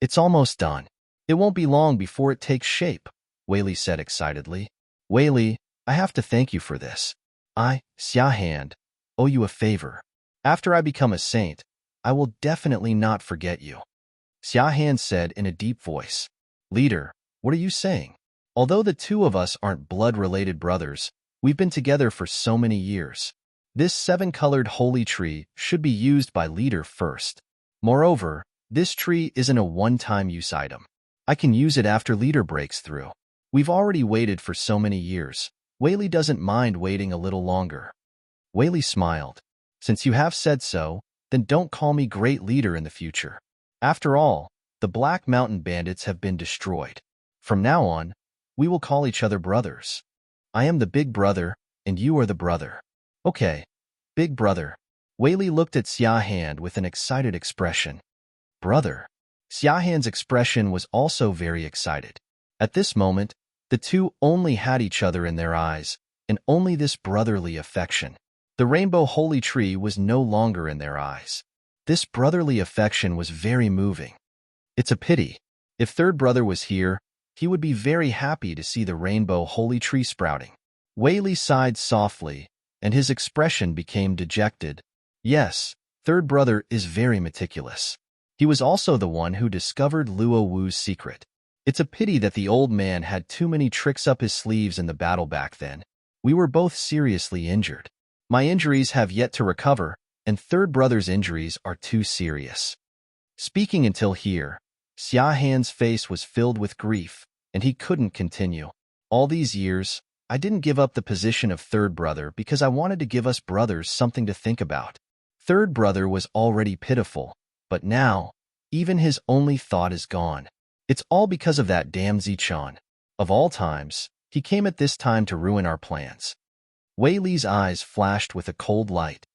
A: It's almost done. It won't be long before it takes shape, Wei Li said excitedly. Wei Li, I have to thank you for this. I, Xia Hand, owe you a favor. After I become a saint, I will definitely not forget you. Xia Han said in a deep voice. Leader, what are you saying? Although the two of us aren't blood-related brothers, we've been together for so many years. This seven-colored holy tree should be used by Leader first. Moreover, this tree isn't a one-time use item. I can use it after Leader breaks through. We've already waited for so many years. Wei Li doesn't mind waiting a little longer. Wei Li smiled. Since you have said so, then don't call me Great Leader in the future. After all, the Black Mountain Bandits have been destroyed. From now on, we will call each other brothers. I am the big brother, and you are the brother. Okay, big brother. Wei Li looked at Xia Han with an excited expression. Brother. Xia Han's expression was also very excited. At this moment, the two only had each other in their eyes, and only this brotherly affection. The rainbow holy tree was no longer in their eyes. This brotherly affection was very moving. It's a pity. If third brother was here, he would be very happy to see the rainbow holy tree sprouting. Wei Li sighed softly, and his expression became dejected. Yes, third brother is very meticulous. He was also the one who discovered Luo Wu's secret. It's a pity that the old man had too many tricks up his sleeves in the battle back then. We were both seriously injured. My injuries have yet to recover, and third brother's injuries are too serious. Speaking until here, Xia Han's face was filled with grief, and he couldn't continue. All these years, I didn't give up the position of third brother because I wanted to give us brothers something to think about. Third brother was already pitiful, but now, even his only thought is gone. It's all because of that damn Zichan. Of all times, he came at this time to ruin our plans. Wei Li's eyes flashed with a cold light.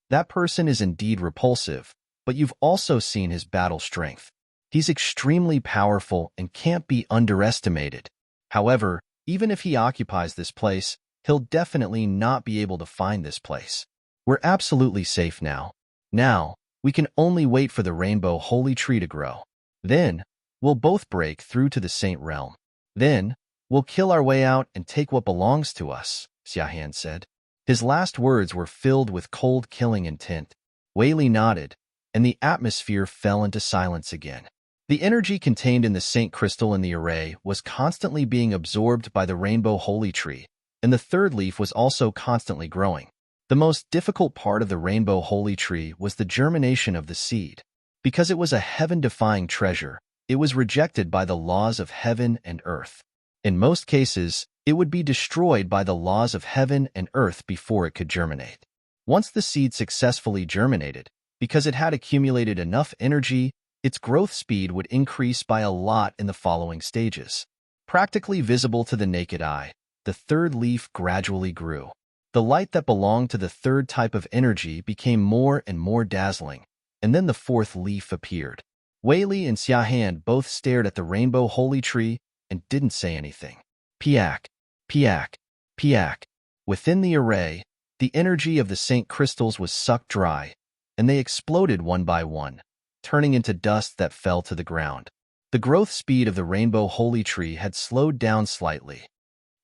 A: That person is indeed repulsive, but you've also seen his battle strength. He's extremely powerful and can't be underestimated. However, even if he occupies this place, he'll definitely not be able to find this place. We're absolutely safe now. Now, we can only wait for the rainbow holy tree to grow. Then, we'll both break through to the Saint Realm. Then, we'll kill our way out and take what belongs to us, Xia Han said. His last words were filled with cold killing intent. Wei Li nodded, and the atmosphere fell into silence again. The energy contained in the Saint Crystal in the array was constantly being absorbed by the rainbow holy tree, and the third leaf was also constantly growing. The most difficult part of the rainbow holy tree was the germination of the seed. Because it was a heaven-defying treasure, it was rejected by the laws of heaven and earth. In most cases, it would be destroyed by the laws of heaven and earth before it could germinate. Once the seed successfully germinated, because it had accumulated enough energy, its growth speed would increase by a lot in the following stages. Practically visible to the naked eye, the third leaf gradually grew. The light that belonged to the third type of energy became more and more dazzling, and then the fourth leaf appeared. Wei Li and Xia Han both stared at the rainbow holy tree and didn't say anything. Piak, piak, piak. Within the array, the energy of the Saint Crystals was sucked dry, and they exploded one by one, turning into dust that fell to the ground. The growth speed of the rainbow holy tree had slowed down slightly.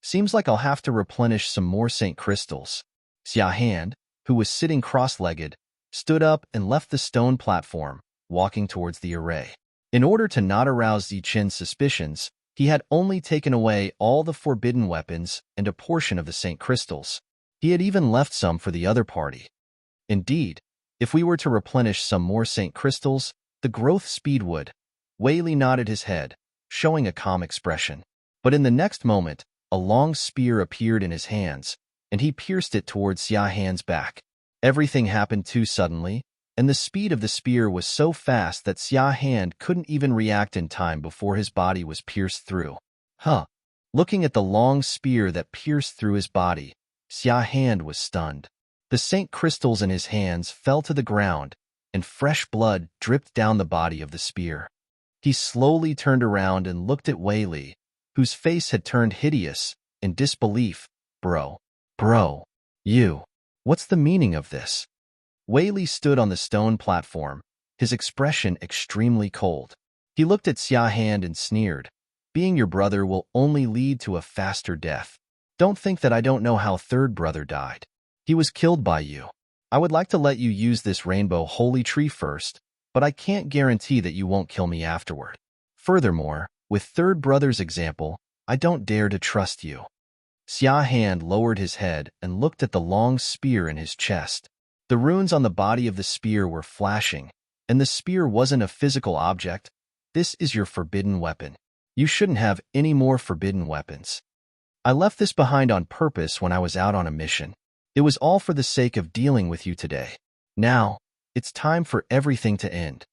A: Seems like I'll have to replenish some more Saint Crystals. Xia Han, who was sitting cross-legged, stood up and left the stone platform, walking towards the array. In order to not arouse Zichen's suspicions, he had only taken away all the forbidden weapons and a portion of the Saint Crystals. He had even left some for the other party. Indeed, if we were to replenish some more Saint Crystals, the growth speed would. Wei Li nodded his head, showing a calm expression. But in the next moment, a long spear appeared in his hands, and he pierced it towards Xia Han's back. Everything happened too suddenly, and the speed of the spear was so fast that Xia Han couldn't even react in time before his body was pierced through. Looking at the long spear that pierced through his body, Xia Han was stunned. The Saint Crystals in his hands fell to the ground, and fresh blood dripped down the body of the spear. He slowly turned around and looked at Wei Li, whose face had turned hideous, in disbelief. Bro, you, what's the meaning of this? Wei Li stood on the stone platform, his expression extremely cold. He looked at Xia Han and sneered. Being your brother will only lead to a faster death. Don't think that I don't know how third brother died. He was killed by you. I would like to let you use this rainbow holy tree first, but I can't guarantee that you won't kill me afterward. Furthermore, with third brother's example, I don't dare to trust you. Xia Han lowered his head and looked at the long spear in his chest. The runes on the body of the spear were flashing, and the spear wasn't a physical object. This is your forbidden weapon. You shouldn't have any more forbidden weapons. I left this behind on purpose when I was out on a mission. It was all for the sake of dealing with you today. Now, it's time for everything to end.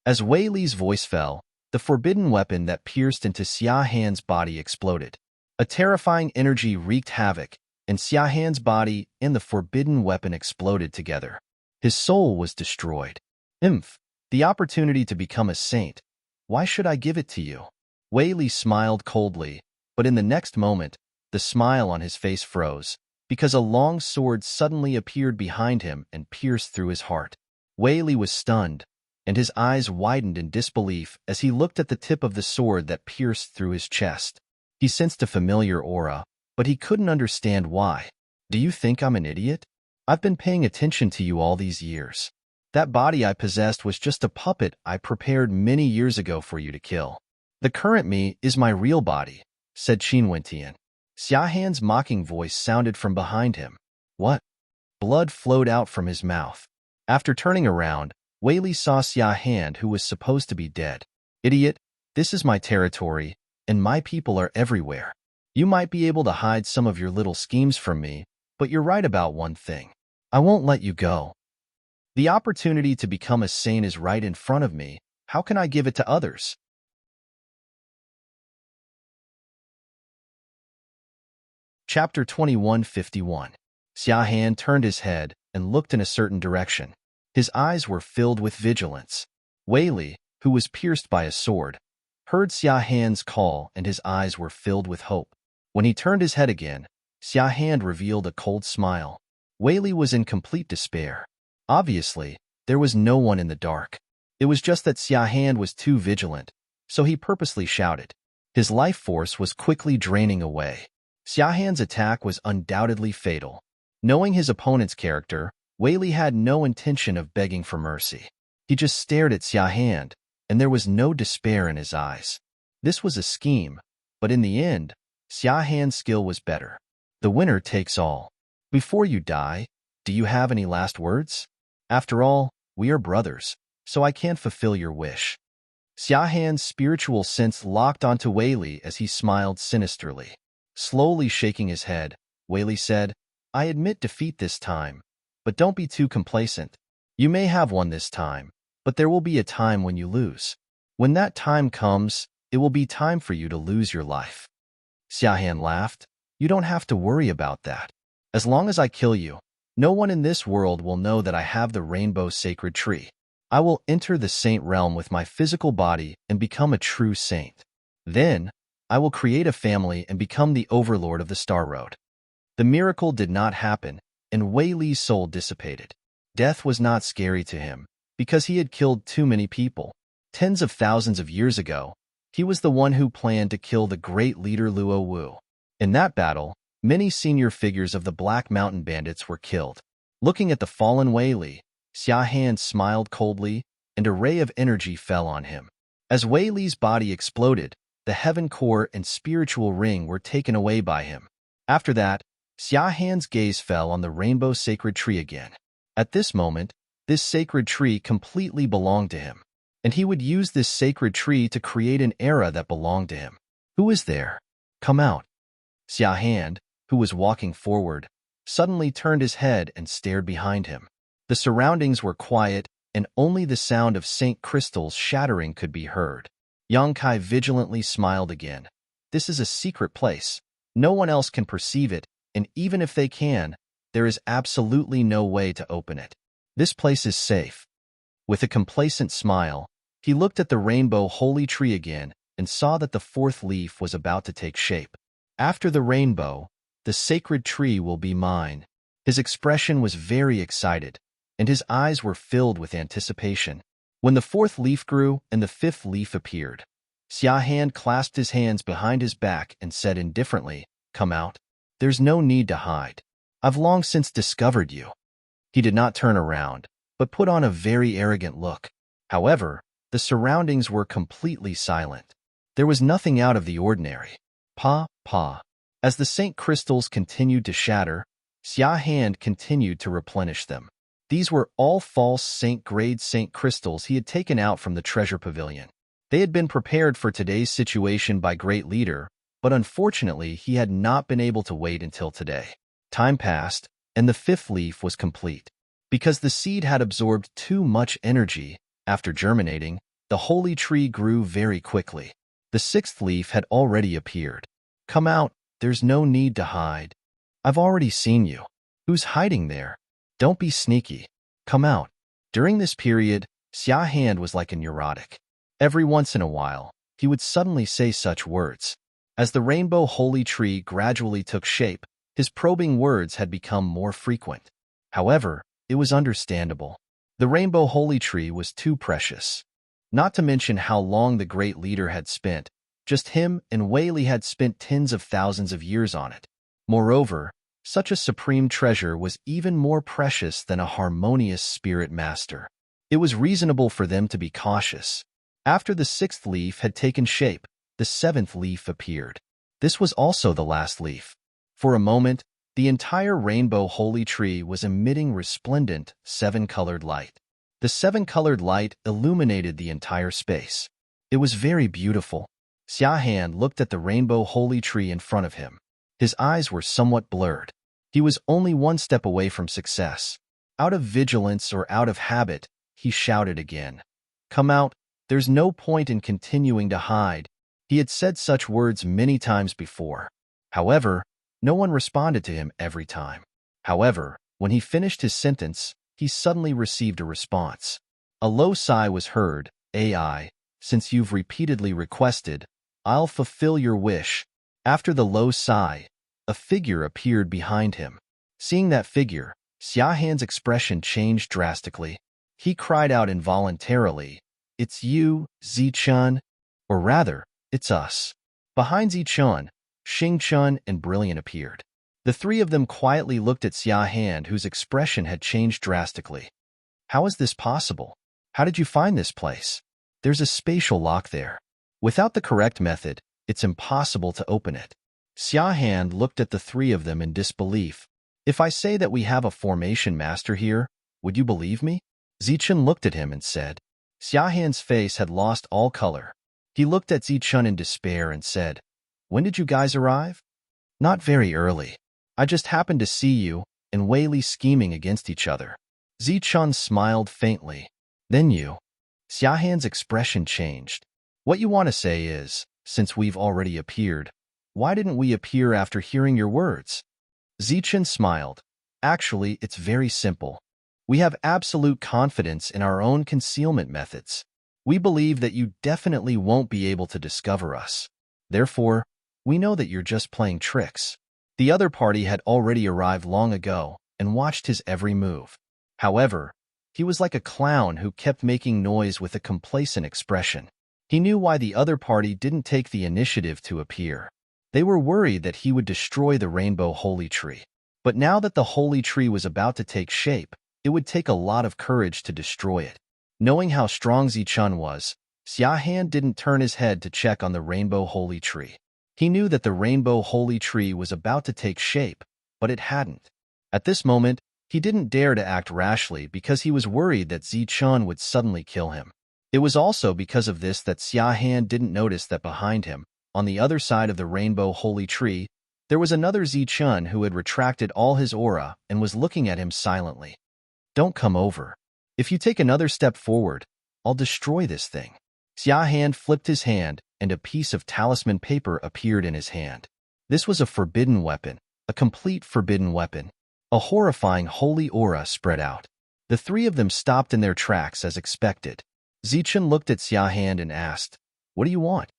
A: As Wei Li's voice fell, the forbidden weapon that pierced into Xia Han's body exploded. A terrifying energy wreaked havoc, and Xia Han's body and the forbidden weapon exploded together. His soul was destroyed. The opportunity to become a saint. Why should I give it to you? Wei Li smiled coldly, but in the next moment, the smile on his face froze, because a long sword suddenly appeared behind him and pierced through his heart. Wei Li was stunned, and his eyes widened in disbelief as he looked at the tip of the sword that pierced through his chest. He sensed a familiar aura, but he couldn't understand why. Do you think I'm an idiot? I've been paying attention to you all these years. That body I possessed was just a puppet I prepared many years ago for you to kill. The current me is my real body, said Qin Wentian. Xia Han's mocking voice sounded from behind him. What? Blood flowed out from his mouth. After turning around, Wei Li saw Xia Han, who was supposed to be dead. Idiot, this is my territory, and my people are everywhere. You might be able to hide some of your little schemes from me, but you're right about one thing. I won't let you go. The opportunity to become a saint is right in front of me. How can I give it to others? Chapter 2151. Xia Han turned his head and looked in a certain direction. His eyes were filled with vigilance. Wei Li, who was pierced by a sword, heard Xia Han's call and his eyes were filled with hope. When he turned his head again, Xia Han revealed a cold smile. Wei Li was in complete despair. Obviously, there was no one in the dark. It was just that Xia Han was too vigilant, so he purposely shouted. His life force was quickly draining away. Xia Han's attack was undoubtedly fatal. Knowing his opponent's character, Wei Li had no intention of begging for mercy. He just stared at Xia Han, and there was no despair in his eyes. This was a scheme, but in the end, Xia Han's skill was better. The winner takes all. Before you die, do you have any last words? After all, we are brothers, so I can't fulfill your wish. Xia Han's spiritual sense locked onto Wei Li as he smiled sinisterly. Slowly shaking his head, Wei Li said, I admit defeat this time, but don't be too complacent. You may have won this time, but there will be a time when you lose. When that time comes, it will be time for you to lose your life. Xia Han laughed. You don't have to worry about that. As long as I kill you, no one in this world will know that I have the rainbow sacred tree. I will enter the saint realm with my physical body and become a true saint. Then, I will create a family and become the overlord of the Star Road. The miracle did not happen, and Wei Li's soul dissipated. Death was not scary to him, because he had killed too many people. Tens of thousands of years ago, he was the one who planned to kill the great leader Luo Wu. In that battle, many senior figures of the Black Mountain Bandits were killed. Looking at the fallen Wei Li, Xia Han smiled coldly, and a ray of energy fell on him. As Wei Li's body exploded, the heaven core and spiritual ring were taken away by him. After that, Xia Han's gaze fell on the rainbow sacred tree again. At this moment, this sacred tree completely belonged to him, and he would use this sacred tree to create an era that belonged to him. Who is there? Come out. Xia Han, who was walking forward, suddenly turned his head and stared behind him. The surroundings were quiet, and only the sound of Saint crystals shattering could be heard. Yang Kai vigilantly smiled again. This is a secret place. No one else can perceive it, and even if they can, there is absolutely no way to open it. This place is safe. With a complacent smile, he looked at the rainbow holy tree again and saw that the fourth leaf was about to take shape. After the rainbow, the sacred tree will be mine. His expression was very excited, and his eyes were filled with anticipation. When the fourth leaf grew and the fifth leaf appeared, Xiahan clasped his hands behind his back and said indifferently, "Come out. There's no need to hide. I've long since discovered you." He did not turn around, but put on a very arrogant look. However, the surroundings were completely silent. There was nothing out of the ordinary. Pa. As the Saint crystals continued to shatter, Xiahan continued to replenish them. These were all false Saint-grade Saint crystals he had taken out from the treasure pavilion. They had been prepared for today's situation by Great Leader, but unfortunately he had not been able to wait until today. Time passed, and the fifth leaf was complete. Because the seed had absorbed too much energy, after germinating, the holy tree grew very quickly. The sixth leaf had already appeared. "Come out, there's no need to hide. I've already seen you. Who's hiding there? Don't be sneaky. Come out." During this period, Xiahan was like a neurotic. Every once in a while, he would suddenly say such words. As the rainbow holy tree gradually took shape, his probing words had become more frequent. However, it was understandable. The rainbow holy tree was too precious. Not to mention how long the great leader had spent. Just him and Wei had spent tens of thousands of years on it. Moreover, such a supreme treasure was even more precious than a harmonious spirit master. It was reasonable for them to be cautious. After the sixth leaf had taken shape, the seventh leaf appeared. This was also the last leaf. For a moment, the entire rainbow holy tree was emitting resplendent, seven-colored light. The seven-colored light illuminated the entire space. It was very beautiful. Xiahan looked at the rainbow holy tree in front of him. His eyes were somewhat blurred. He was only one step away from success. Out of vigilance or out of habit, he shouted again, "Come out, there's no point in continuing to hide." He had said such words many times before. However, no one responded to him every time. However, when he finished his sentence, he suddenly received a response. A low sigh was heard. "AI, since you've repeatedly requested, I'll fulfill your wish." After the low sigh, a figure appeared behind him. Seeing that figure, Xiahan's expression changed drastically. He cried out involuntarily, "It's you, Zichun." Or rather, it's us. Behind Zichun, Xingchun and Brilliant appeared. The three of them quietly looked at Xiahan, whose expression had changed drastically. "How is this possible? How did you find this place? There's a spatial lock there. Without the correct method, it's impossible to open it." Xiahan looked at the three of them in disbelief. "If I say that we have a formation master here, would you believe me?" Zichun looked at him and said. Xiahan's face had lost all color. He looked at Zichun in despair and said, "When did you guys arrive?" "Not very early. I just happened to see you and Wei scheming against each other." Zichun smiled faintly. "Then you." Xiahan's expression changed. "What you want to say is, since we've already appeared, why didn't we appear after hearing your words?" Zichun smiled. "Actually, it's very simple. We have absolute confidence in our own concealment methods. We believe that you definitely won't be able to discover us. Therefore, we know that you're just playing tricks." The other party had already arrived long ago and watched his every move. However, he was like a clown who kept making noise with a complacent expression. He knew why the other party didn't take the initiative to appear. They were worried that he would destroy the rainbow holy tree. But now that the holy tree was about to take shape, it would take a lot of courage to destroy it. Knowing how strong Zichun was, Xiahan didn't turn his head to check on the rainbow holy tree. He knew that the rainbow holy tree was about to take shape, but it hadn't. At this moment, he didn't dare to act rashly because he was worried that Zichun would suddenly kill him. It was also because of this that Xiahan didn't notice that behind him, on the other side of the rainbow holy tree, there was another Zichun who had retracted all his aura and was looking at him silently. "Don't come over. If you take another step forward, I'll destroy this thing." Xiahan flipped his hand, and a piece of talisman paper appeared in his hand. This was a forbidden weapon, a complete forbidden weapon. A horrifying holy aura spread out. The three of them stopped in their tracks as expected. Zichun looked at Xiahan and asked, "What do you want?"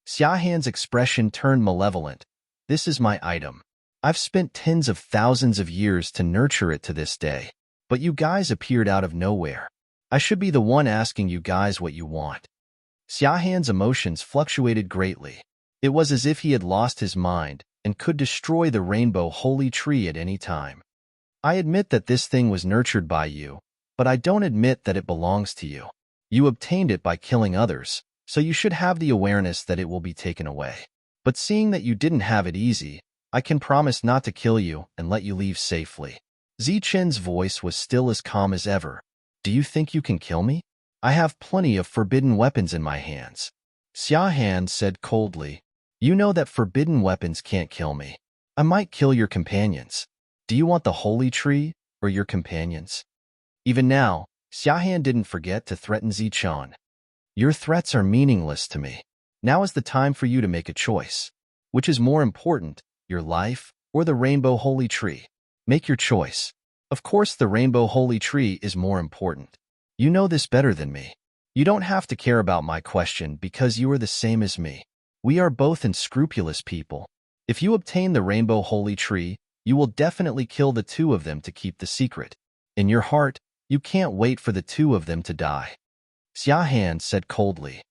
A: Xiahan's expression turned malevolent. "This is my item. I've spent tens of thousands of years to nurture it to this day, but you guys appeared out of nowhere. I should be the one asking you guys what you want. Xiahan's emotions fluctuated greatly. It was as if he had lost his mind and could destroy the rainbow holy tree at any time. I admit that this thing was nurtured by you, but I don't admit that it belongs to you. You obtained it by killing others, so you should have the awareness that it will be taken away. But seeing that you didn't have it easy, I can promise not to kill you and let you leave safely. Zichen's voice was still as calm as ever. Do you think you can kill me? I have plenty of forbidden weapons in my hands. Xiahan said coldly. You know that forbidden weapons can't kill me. I might kill your companions. Do you want the holy tree or your companions? Even now, Xiahan didn't forget to threaten Zichen. Your threats are meaningless to me. Now is the time for you to make a choice. Which is more important, your life or the rainbow holy tree? Make your choice. Of course, the rainbow holy tree is more important. You know this better than me. You don't have to care about my question because you are the same as me. We are both unscrupulous people. If you obtain the rainbow holy tree, you will definitely kill the two of them to keep the secret. In your heart, you can't wait for the two of them to die. Xiahan said coldly.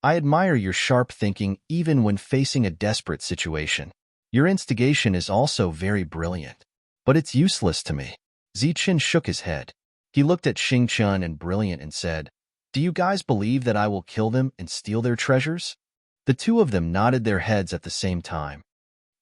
A: I admire your sharp thinking even when facing a desperate situation. Your instigation is also very brilliant. But it's useless to me. Zichen shook his head. He looked at Xingchen and Brilliant and said, Do you guys believe that I will kill them and steal their treasures? The two of them nodded their heads at the same time.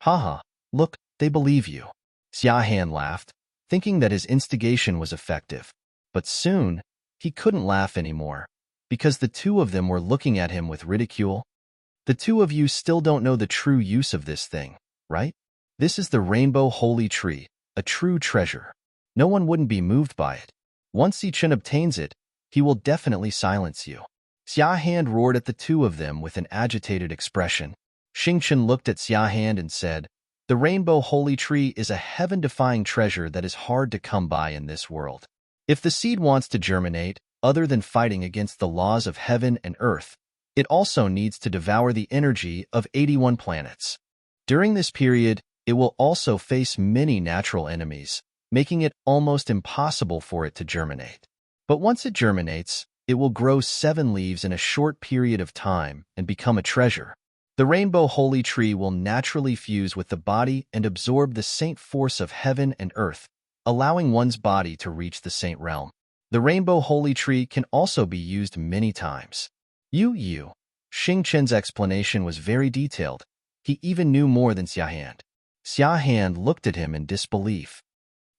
A: Haha, look, they believe you. Xiahan laughed, thinking that his instigation was effective. But soon, he couldn't laugh anymore, because the two of them were looking at him with ridicule. The two of you still don't know the true use of this thing, right? This is the rainbow holy tree, a true treasure. No one wouldn't be moved by it. Once Zichen obtains it, he will definitely silence you. Xiahan roared at the two of them with an agitated expression. Xingchen looked at Xiahan and said, The rainbow holy tree is a heaven-defying treasure that is hard to come by in this world. If the seed wants to germinate, other than fighting against the laws of heaven and earth, it also needs to devour the energy of 81 planets. During this period, it will also face many natural enemies, making it almost impossible for it to germinate. But once it germinates, it will grow 7 leaves in a short period of time and become a treasure. The rainbow holy tree will naturally fuse with the body and absorb the saint force of heaven and earth, allowing one's body to reach the saint realm. The rainbow holy tree can also be used many times. Xingchen's explanation was very detailed. He even knew more than Xiahan. Xiahan looked at him in disbelief.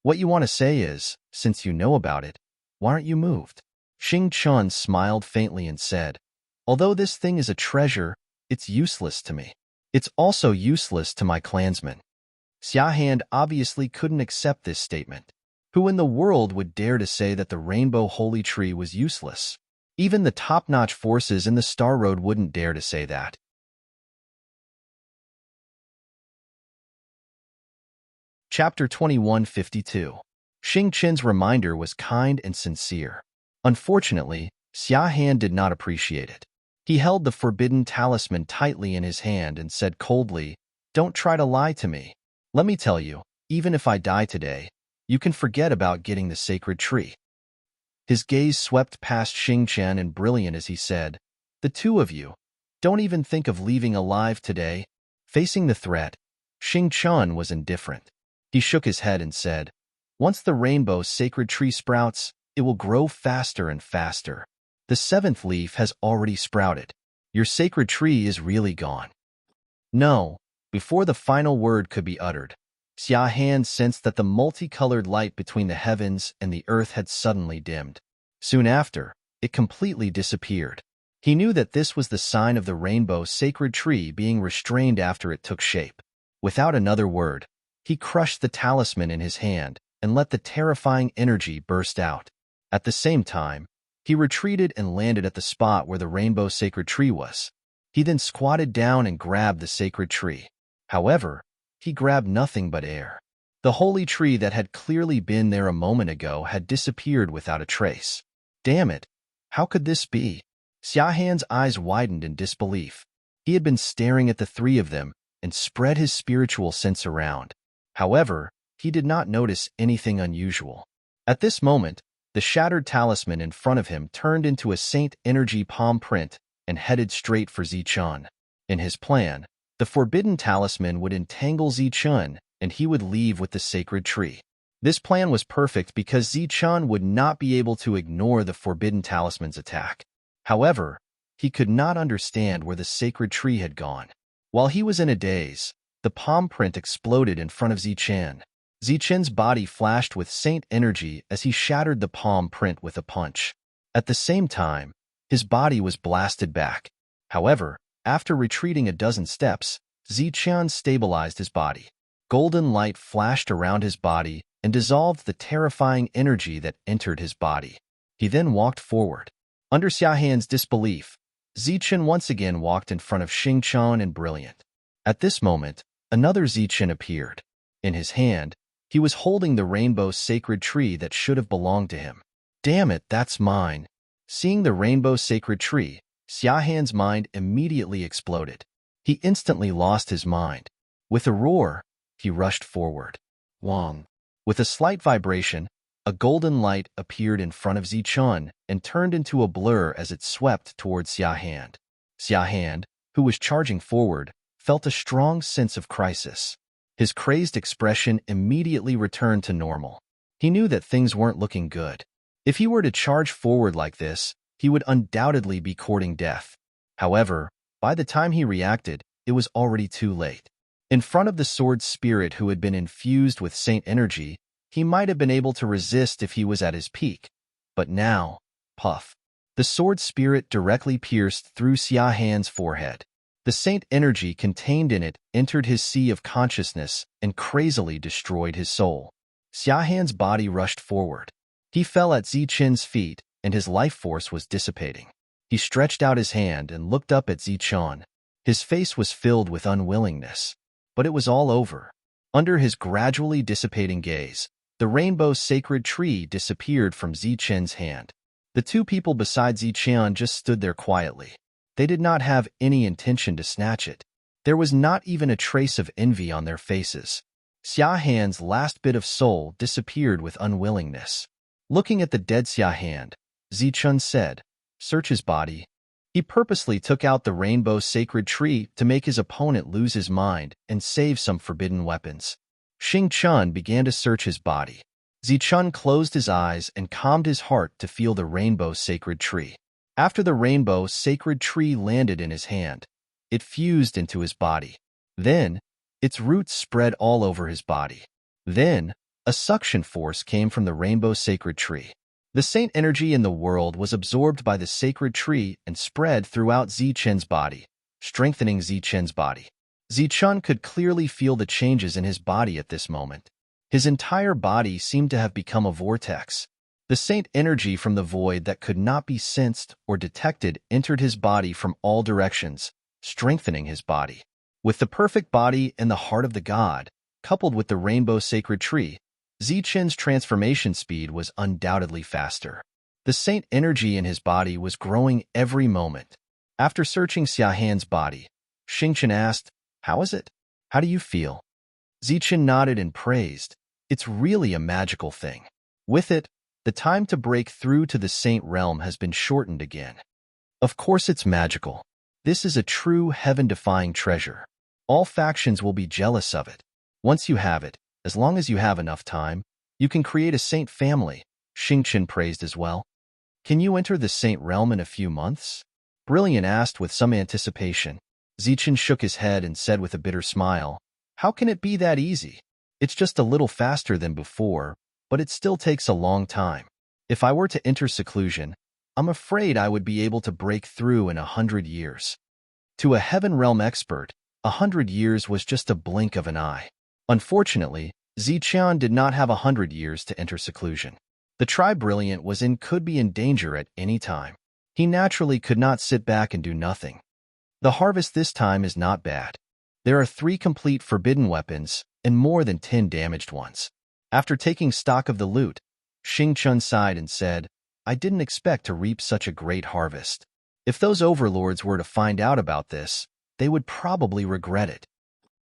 A: What you want to say is, since you know about it, why aren't you moved? Xingchen smiled faintly and said, Although this thing is a treasure, it's useless to me. It's also useless to my clansmen. Xiahan obviously couldn't accept this statement. Who in the world would dare to say that the rainbow holy tree was useless? Even the top-notch forces in the Star Road wouldn't dare to say that. Chapter 2152. Xingchen's reminder was kind and sincere. Unfortunately, Xiahan did not appreciate it. He held the forbidden talisman tightly in his hand and said coldly, Don't try to lie to me. Let me tell you, even if I die today, you can forget about getting the sacred tree. His gaze swept past Xingchen and Brilliant as he said, The two of you, don't even think of leaving alive today. Facing the threat, Xingchen was indifferent. He shook his head and said, Once the rainbow sacred tree sprouts, it will grow faster and faster. The 7th leaf has already sprouted. Your sacred tree is really gone. No, before the final word could be uttered, Xiahan sensed that the multicolored light between the heavens and the earth had suddenly dimmed. Soon after, it completely disappeared. He knew that this was the sign of the rainbow sacred tree being restrained after it took shape. Without another word, he crushed the talisman in his hand and let the terrifying energy burst out. At the same time, he retreated and landed at the spot where the rainbow sacred tree was. He then squatted down and grabbed the sacred tree. However, he grabbed nothing but air. The holy tree that had clearly been there a moment ago had disappeared without a trace. Damn it! How could this be? Xiahan's eyes widened in disbelief. He had been staring at the three of them and spread his spiritual sense around. However, he did not notice anything unusual. At this moment, The shattered talisman in front of him turned into a Saint Energy palm print and headed straight for Zichun. In his plan, the forbidden talisman would entangle Zichun and he would leave with the sacred tree. This plan was perfect because Zichun would not be able to ignore the forbidden talisman's attack. However, he could not understand where the sacred tree had gone. While he was in a daze, the palm print exploded in front of Zichun. Zichun's body flashed with Saint Energy as he shattered the palm print with a punch. At the same time, his body was blasted back. However, after retreating a dozen steps, Zichun stabilized his body. Golden light flashed around his body and dissolved the terrifying energy that entered his body. He then walked forward. Under Xiahan's disbelief, Zichun once again walked in front of Xingqian and Brilliant. At this moment, another Zichun appeared. In his hand, he was holding the rainbow sacred tree that should have belonged to him. Damn it, that's mine. Seeing the rainbow sacred tree, Xiahan's mind immediately exploded. He instantly lost his mind. With a roar, he rushed forward. Wong. With a slight vibration, a golden light appeared in front of Zichun and turned into a blur as it swept towards Xiahan. Xiahan, who was charging forward, felt a strong sense of crisis. His crazed expression immediately returned to normal. He knew that things weren't looking good. If he were to charge forward like this, he would undoubtedly be courting death. However, by the time he reacted, it was already too late. In front of the sword spirit who had been infused with Saint Energy, he might have been able to resist if he was at his peak. But now, puff. The sword spirit directly pierced through Xiahan's forehead. The Saint Energy contained in it entered his sea of consciousness and crazily destroyed his soul. Xiahan's body rushed forward. He fell at Zichun's feet, and his life force was dissipating. He stretched out his hand and looked up at Zichun. His face was filled with unwillingness. But it was all over. Under his gradually dissipating gaze, the rainbow sacred tree disappeared from Zichun's hand. The two people beside Zichun just stood there quietly. They did not have any intention to snatch it. There was not even a trace of envy on their faces. Xiahan's last bit of soul disappeared with unwillingness. Looking at the dead Xiahan, Zichun said, "Search his body." He purposely took out the rainbow sacred tree to make his opponent lose his mind and save some forbidden weapons. Xingqian began to search his body. Zichun closed his eyes and calmed his heart to feel the rainbow sacred tree. After the rainbow sacred tree landed in his hand, it fused into his body. Then, its roots spread all over his body. Then, a suction force came from the rainbow sacred tree. The Saint Energy in the world was absorbed by the sacred tree and spread throughout Zichun's body, strengthening Zichun's body. Zichun could clearly feel the changes in his body at this moment. His entire body seemed to have become a vortex. The Saint Energy from the void that could not be sensed or detected entered his body from all directions, strengthening his body. With the perfect body and the heart of the god, coupled with the rainbow sacred tree, Zichun's transformation speed was undoubtedly faster. The Saint Energy in his body was growing every moment. After searching Xiahan's body, Xingqian asked, "How is it? How do you feel?" Zichun nodded and praised, "It's really a magical thing. With it, the time to break through to the Saint Realm has been shortened again." Of course it's magical. This is a true heaven-defying treasure. All factions will be jealous of it. Once you have it, as long as you have enough time, you can create a saint family, Xingqian praised as well. Can you enter the Saint Realm in a few months? Brilliant asked with some anticipation. Zichun shook his head and said with a bitter smile, "How can it be that easy? It's just a little faster than before, but it still takes a long time. If I were to enter seclusion, I'm afraid I would be able to break through in 100 years. To a Heaven Realm expert, 100 years was just a blink of an eye. Unfortunately, Zichun did not have 100 years to enter seclusion. The Tri-Brilliant could be in danger at any time. He naturally could not sit back and do nothing. The harvest this time is not bad. There are 3 complete forbidden weapons and more than 10 damaged ones. After taking stock of the loot, Xingqian sighed and said, "I didn't expect to reap such a great harvest. If those overlords were to find out about this, they would probably regret it."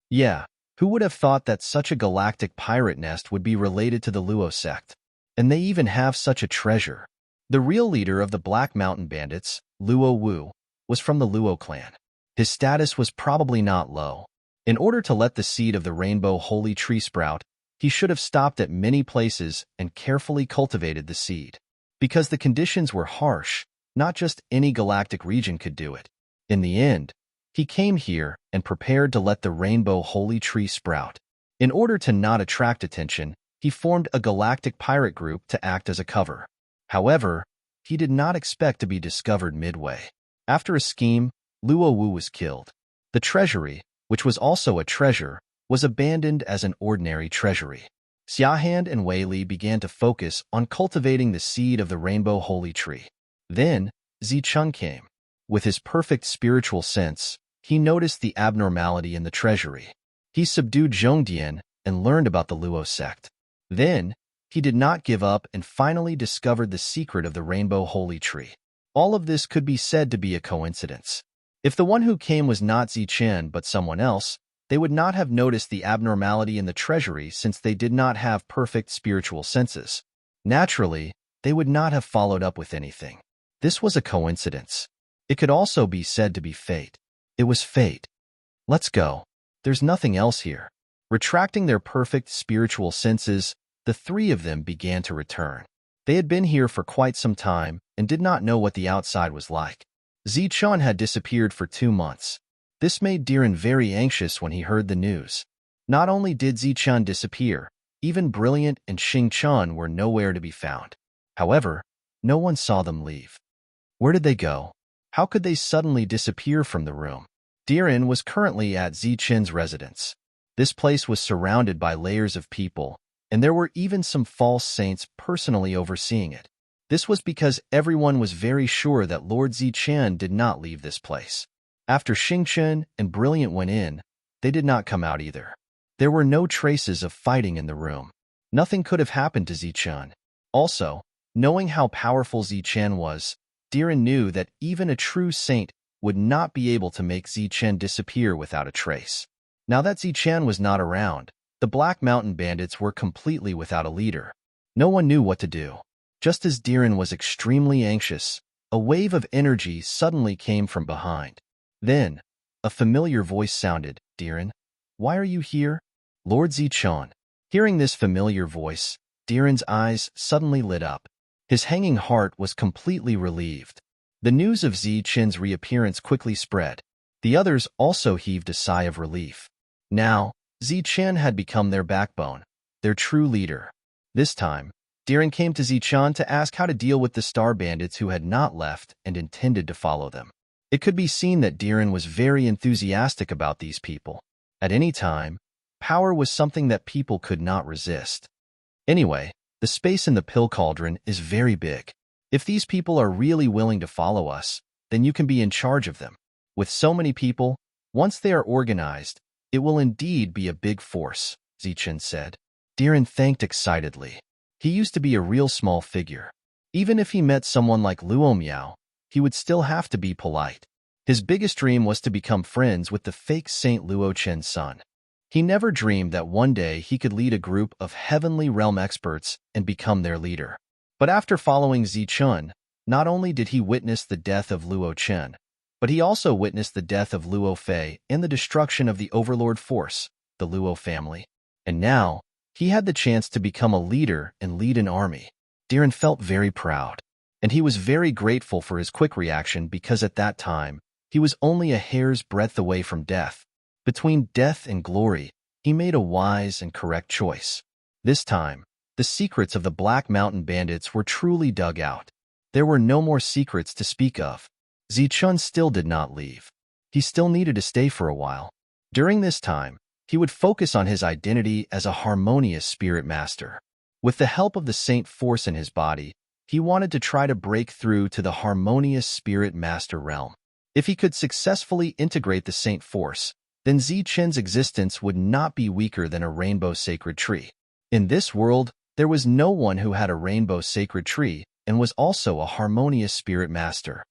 A: Yeah, who would have thought that such a galactic pirate nest would be related to the Luo sect? And they even have such a treasure. The real leader of the Black Mountain Bandits, Luo Wu, was from the Luo clan. His status was probably not low. In order to let the seed of the rainbow holy tree sprout, he should have stopped at many places and carefully cultivated the seed. Because the conditions were harsh, not just any galactic region could do it. In the end, he came here and prepared to let the rainbow holy tree sprout. In order to not attract attention, he formed a galactic pirate group to act as a cover. However, he did not expect to be discovered midway. After a scheme, Luo Wu was killed. The treasury, which was also a treasure, was abandoned as an ordinary treasury. Xiahand and Wei Li began to focus on cultivating the seed of the rainbow holy tree. Then, Zichun came. With his perfect spiritual sense, he noticed the abnormality in the treasury. He subdued Zhongdian and learned about the Luo sect. Then, he did not give up and finally discovered the secret of the rainbow holy tree. All of this could be said to be a coincidence. If the one who came was not Zichen but someone else, they would not have noticed the abnormality in the treasury since they did not have perfect spiritual senses. Naturally, they would not have followed up with anything. This was a coincidence. It could also be said to be fate. It was fate. Let's go. There's nothing else here. Retracting their perfect spiritual senses, the three of them began to return. They had been here for quite some time and did not know what the outside was like. Zichun had disappeared for 2 months. This made Diren very anxious when he heard the news. Not only did Zichun disappear, even Brilliant and Xingchun were nowhere to be found. However, no one saw them leave. Where did they go? How could they suddenly disappear from the room? Diren was currently at Zichen's residence. This place was surrounded by layers of people, and there were even some false saints personally overseeing it. This was because everyone was very sure that Lord Zichen did not leave this place. After Xingchen and Brilliant went in, they did not come out either. There were no traces of fighting in the room. Nothing could have happened to Zichen. Also, knowing how powerful Zichen was, Diren knew that even a true saint would not be able to make Zichen disappear without a trace. Now that Zichen was not around, the Black Mountain Bandits were completely without a leader. No one knew what to do. Just as Diren was extremely anxious, a wave of energy suddenly came from behind. Then, a familiar voice sounded, "Diren, why are you here?" Lord Zichun. Hearing this familiar voice, Diren's eyes suddenly lit up. His hanging heart was completely relieved. The news of Zichen's reappearance quickly spread. The others also heaved a sigh of relief. Now, Zichen had become their backbone, their true leader. This time, Diren came to Zichen to ask how to deal with the Star Bandits who had not left and intended to follow them. It could be seen that Diren was very enthusiastic about these people. At any time, power was something that people could not resist. Anyway, the space in the pill cauldron is very big. If these people are really willing to follow us, then you can be in charge of them. With so many people, once they are organized, it will indeed be a big force, Zichen said. Diren thanked excitedly. He used to be a real small figure. Even if he met someone like Luo Miao, he would still have to be polite. His biggest dream was to become friends with the fake Saint Luo Chen's son. He never dreamed that one day he could lead a group of heavenly realm experts and become their leader. But after following Zichun, not only did he witness the death of Luo Chen, but he also witnessed the death of Luo Fei and the destruction of the Overlord Force, the Luo family. And now, he had the chance to become a leader and lead an army. Diren felt very proud, and he was very grateful for his quick reaction because at that time, he was only a hair's breadth away from death. Between death and glory, he made a wise and correct choice. This time, the secrets of the Black Mountain Bandits were truly dug out. There were no more secrets to speak of. Zichun still did not leave. He still needed to stay for a while. During this time, he would focus on his identity as a harmonious spirit master. With the help of the saint force in his body, he wanted to try to break through to the harmonious spirit master realm. If he could successfully integrate the saint force, then Zichen's existence would not be weaker than a rainbow sacred tree. In this world, there was no one who had a rainbow sacred tree and was also a harmonious spirit master.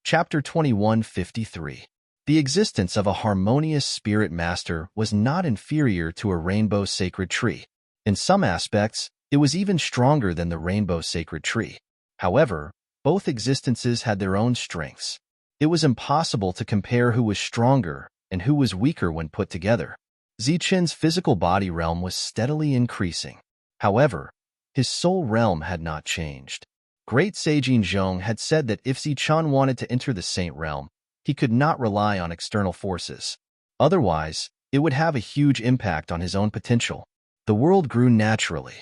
A: Chapter 2153. The existence of a harmonious spirit master was not inferior to a rainbow sacred tree. In some aspects, it was even stronger than the rainbow sacred tree. However, both existences had their own strengths. It was impossible to compare who was stronger and who was weaker when put together. Zichen's physical body realm was steadily increasing. However, his soul realm had not changed. Great Sage Zhong had said that if Zichen wanted to enter the Saint realm, he could not rely on external forces. Otherwise, it would have a huge impact on his own potential. The world grew naturally.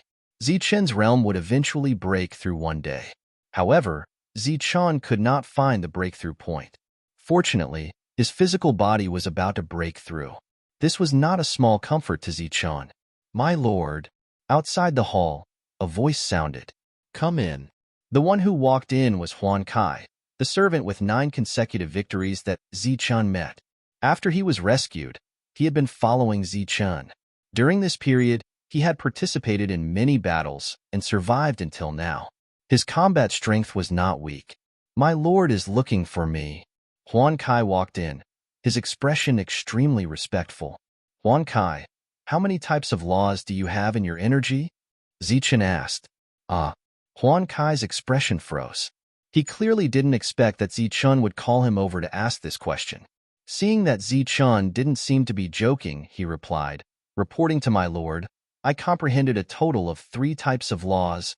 A: Zichen's realm would eventually break through one day. However, Zichen could not find the breakthrough point. Fortunately, his physical body was about to break through. This was not a small comfort to Zichen. "My lord." Outside the hall, a voice sounded. "Come in." The one who walked in was Huan Kai, the servant with 9 consecutive victories that Zichen met. After he was rescued, he had been following Zichen. During this period, he had participated in many battles and survived until now. His combat strength was not weak. "My lord is looking for me." Huan Kai walked in, his expression extremely respectful. "Huan Kai, how many types of laws do you have in your energy?" Zichen asked. Huan Kai's expression froze. He clearly didn't expect that Zichen would call him over to ask this question. Seeing that Zichen didn't seem to be joking, he replied, "Reporting to my lord, I comprehended a total of 3 types of laws."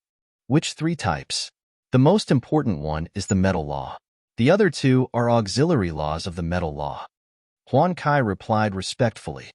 A: "Which 3 types?" "The most important one is the metal law. The other 2 are auxiliary laws of the metal law." Huan Kai replied respectfully.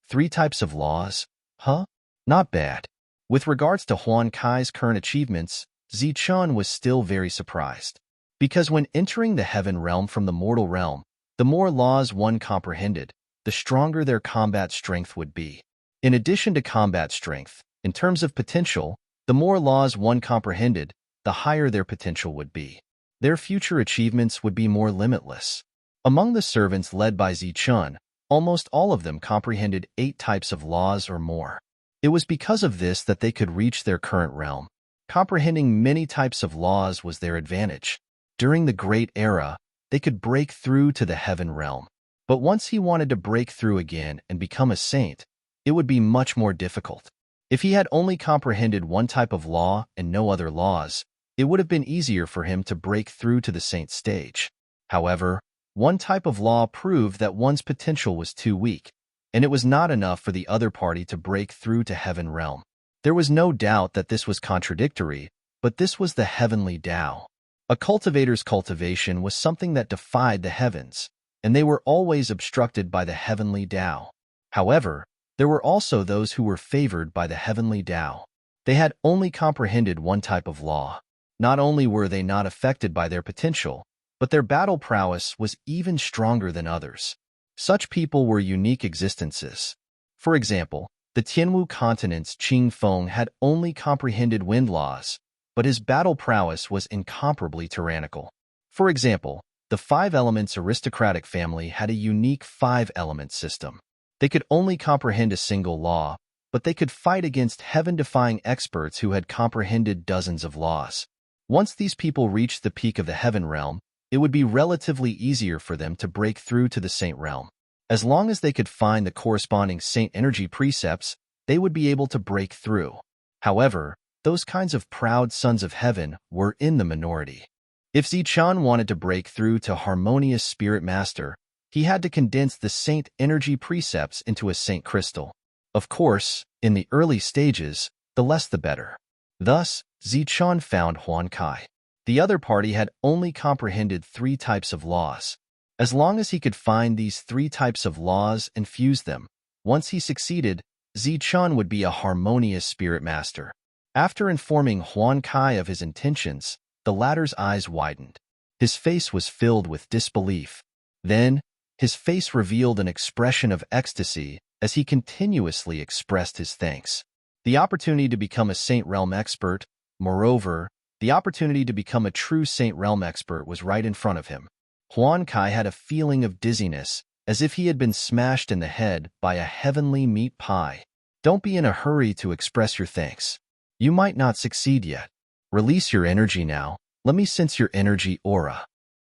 A: 3 types of laws? Huh? Not bad. With regards to Huan Kai's current achievements, Zichen was still very surprised. Because when entering the heaven realm from the mortal realm, the more laws one comprehended, the stronger their combat strength would be. In addition to combat strength, in terms of potential, the more laws one comprehended, the higher their potential would be. Their future achievements would be more limitless. Among the servants led by Zichen, almost all of them comprehended 8 types of laws or more. It was because of this that they could reach their current realm. Comprehending many types of laws was their advantage. During the Great Era, they could break through to the heaven realm. But once he wanted to break through again and become a saint, it would be much more difficult. If he had only comprehended one type of law and no other laws, it would have been easier for him to break through to the saint stage. However, one type of law proved that one's potential was too weak, and it was not enough for the other party to break through to heaven realm. There was no doubt that this was contradictory, but this was the heavenly Tao. A cultivator's cultivation was something that defied the heavens, and they were always obstructed by the heavenly Tao. However, there were also those who were favored by the heavenly Tao. They had only comprehended one type of law. Not only were they not affected by their potential, but their battle prowess was even stronger than others. Such people were unique existences. For example, the Tianwu continent's Qing Feng had only comprehended wind laws, but his battle prowess was incomparably tyrannical. For example, the 5 Elements aristocratic family had a unique 5-element system. They could only comprehend a single law, but they could fight against heaven-defying experts who had comprehended dozens of laws. Once these people reached the peak of the heaven realm, it would be relatively easier for them to break through to the saint realm. As long as they could find the corresponding saint energy precepts, they would be able to break through. However, those kinds of proud sons of heaven were in the minority. If Zichen wanted to break through to harmonious spirit master, he had to condense the saint energy precepts into a saint crystal. Of course, in the early stages, the less the better. Thus, Zichen found Huan Kai. The other party had only comprehended 3 types of laws. As long as he could find these 3 types of laws and fuse them, once he succeeded, Zichen would be a harmonious spirit master. After informing Huan Kai of his intentions, the latter's eyes widened. His face was filled with disbelief. Then, his face revealed an expression of ecstasy as he continuously expressed his thanks. The opportunity to become a Saint Realm expert, moreover, the opportunity to become a true Saint Realm expert was right in front of him. Huan Kai had a feeling of dizziness, as if he had been smashed in the head by a heavenly meat pie. Don't be in a hurry to express your thanks. You might not succeed yet. Release your energy now. Let me sense your energy aura.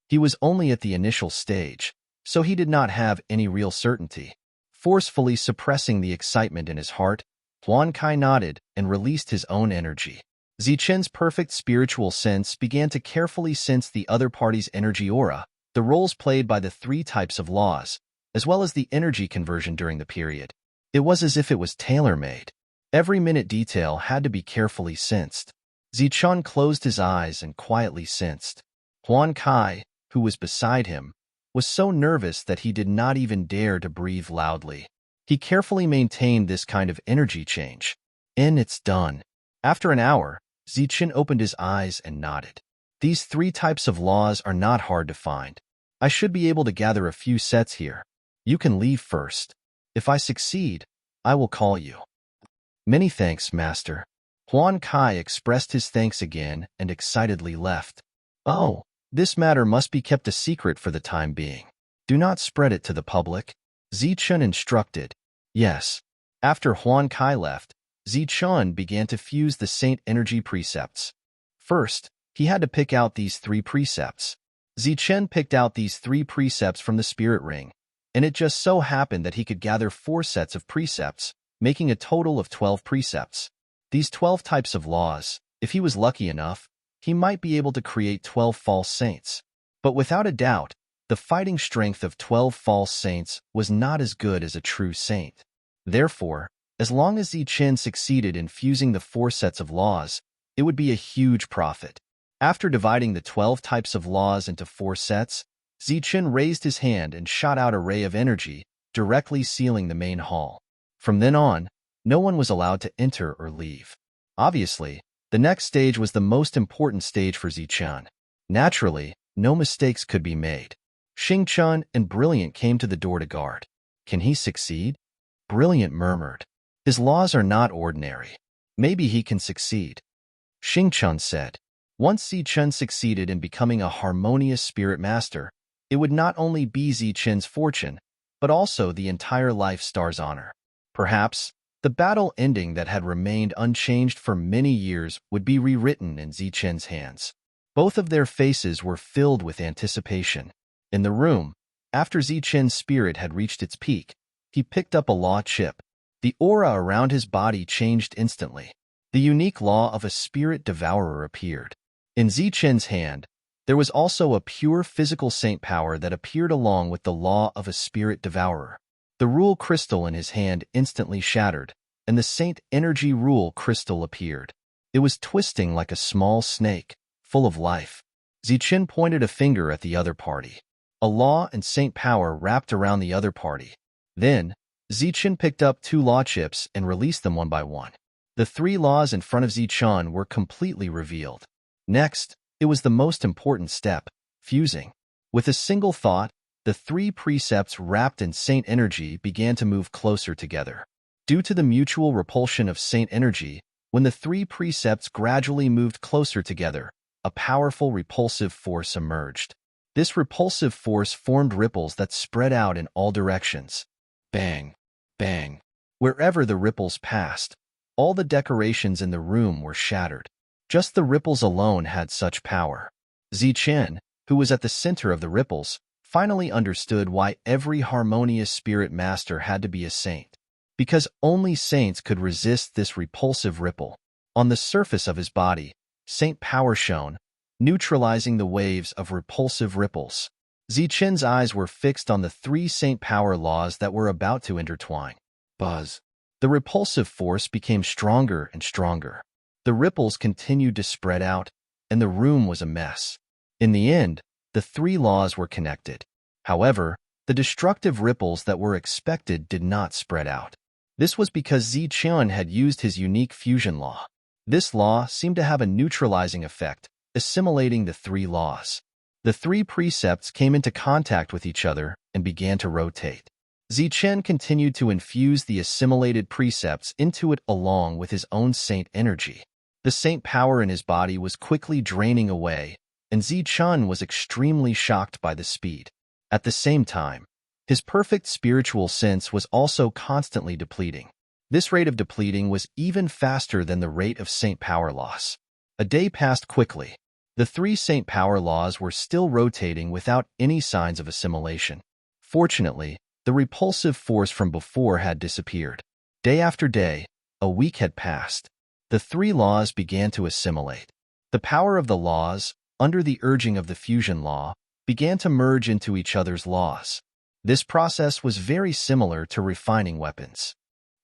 A: He was only at the initial stage. so he did not have any real certainty. Forcefully suppressing the excitement in his heart, Huan Kai nodded and released his own energy. Zichen's perfect spiritual sense began to carefully sense the other party's energy aura, the roles played by the three types of laws, as well as the energy conversion during the period. It was as if it was tailor-made. Every minute detail had to be carefully sensed. Zichen closed his eyes and quietly sensed. Huan Kai, who was beside him, was so nervous that he did not even dare to breathe loudly. He carefully maintained this kind of energy change. And it's done. After an hour, Zichen opened his eyes and nodded. These three types of laws are not hard to find. I should be able to gather a few sets here. You can leave first. If I succeed, I will call you. Many thanks, Master. Huan Kai expressed his thanks again and excitedly left. Oh, this matter must be kept a secret for the time being. Do not spread it to the public. Zichen instructed. Yes. After Huan Kai left, Zichen began to fuse the Saint energy precepts. First, he had to pick out these three precepts. Zichen picked out these three precepts from the spirit ring, and it just so happened that he could gather 4 sets of precepts, making a total of 12 precepts. These 12 types of laws, if he was lucky enough, he might be able to create 12 false saints. But without a doubt, the fighting strength of 12 false saints was not as good as a true saint. Therefore, as long as Zichen succeeded in fusing the 4 sets of laws, it would be a huge profit. After dividing the 12 types of laws into 4 sets, Zichen raised his hand and shot out a ray of energy, directly sealing the main hall. From then on, no one was allowed to enter or leave. Obviously, the next stage was the most important stage for Zichen. Naturally, no mistakes could be made. Xingchen and Brilliant came to the door to guard. Can he succeed? Brilliant murmured. His laws are not ordinary. Maybe he can succeed. Xingchen said. Once Zichen succeeded in becoming a harmonious spirit master, it would not only be Zichen's fortune, but also the entire Life Star's honor. Perhaps, the battle ending that had remained unchanged for many years would be rewritten in Zichen's hands. Both of their faces were filled with anticipation. In the room, after Zichen's spirit had reached its peak, he picked up a law chip. The aura around his body changed instantly. The unique law of a spirit devourer appeared. In Zichen's hand, there was also a pure physical saint power that appeared along with the law of a spirit devourer. The rule crystal in his hand instantly shattered, and the saint energy rule crystal appeared. It was twisting like a small snake, full of life. Zichen pointed a finger at the other party. A law and saint power wrapped around the other party. Then, Zichen picked up 2 law chips and released them one by one. The 3 laws in front of Zichen were completely revealed. Next, it was the most important step, fusing. With a single thought, the 3 precepts wrapped in saint energy began to move closer together. Due to the mutual repulsion of saint energy, when the 3 precepts gradually moved closer together, a powerful repulsive force emerged. This repulsive force formed ripples that spread out in all directions. Bang, bang. Wherever the ripples passed, all the decorations in the room were shattered. Just the ripples alone had such power. Zichen, who was at the center of the ripples, finally understood why every harmonious spirit master had to be a saint. Because only saints could resist this repulsive ripple. On the surface of his body, saint power shone, neutralizing the waves of repulsive ripples. Zichen's eyes were fixed on the 3 saint power laws that were about to intertwine. Buzz. The repulsive force became stronger and stronger. The ripples continued to spread out, and the room was a mess. In the end, the 3 laws were connected. However, the destructive ripples that were expected did not spread out. This was because Zichen had used his unique fusion law. This law seemed to have a neutralizing effect, assimilating the 3 laws. The 3 precepts came into contact with each other and began to rotate. Zichen continued to infuse the assimilated precepts into it along with his own saint energy. The saint power in his body was quickly draining away, and Zichen was extremely shocked by the speed. At the same time, his perfect spiritual sense was also constantly depleting. This rate of depleting was even faster than the rate of saint power loss. A day passed quickly. The 3 saint power laws were still rotating without any signs of assimilation. Fortunately, the repulsive force from before had disappeared. Day after day, a week had passed. The three laws began to assimilate. The power of the laws, under the urging of the fusion law, began to merge into each other's laws. This process was very similar to refining weapons.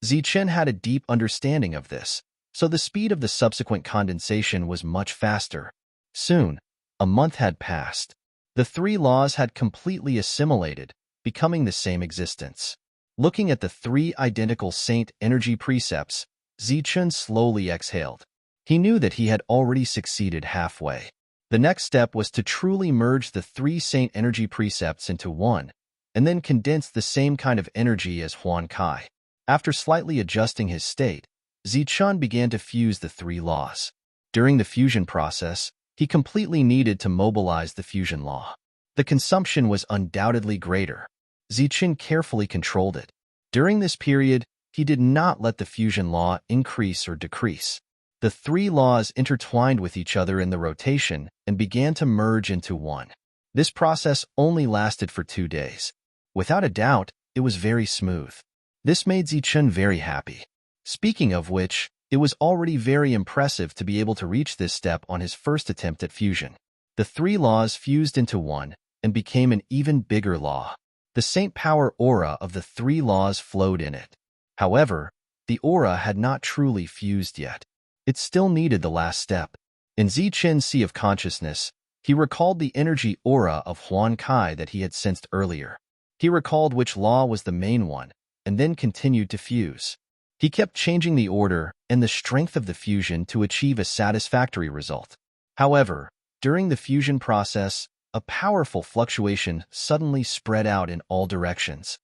A: Zichen had a deep understanding of this, so the speed of the subsequent condensation was much faster. Soon, a month had passed. The three laws had completely assimilated, becoming the same existence. Looking at the three identical saint energy precepts, Zichen slowly exhaled. He knew that he had already succeeded halfway. The next step was to truly merge the three saint energy precepts into one, and then condense the same kind of energy as Huan Kai. After slightly adjusting his state, Zichen began to fuse the three laws. During the fusion process, he completely needed to mobilize the fusion law. The consumption was undoubtedly greater. Zichen carefully controlled it. During this period, he did not let the fusion law increase or decrease. The three laws intertwined with each other in the rotation and began to merge into one. This process only lasted for 2 days. Without a doubt, it was very smooth. This made Zichen very happy. Speaking of which, it was already very impressive to be able to reach this step on his first attempt at fusion. The three laws fused into one and became an even bigger law. The saint power aura of the three laws flowed in it. However, the aura had not truly fused yet. It still needed the last step. In Zichen's Sea of Consciousness, he recalled the energy aura of Huan Kai that he had sensed earlier. He recalled which law was the main one, and then continued to fuse. He kept changing the order and the strength of the fusion to achieve a satisfactory result. However, during the fusion process, a powerful fluctuation suddenly spread out in all directions.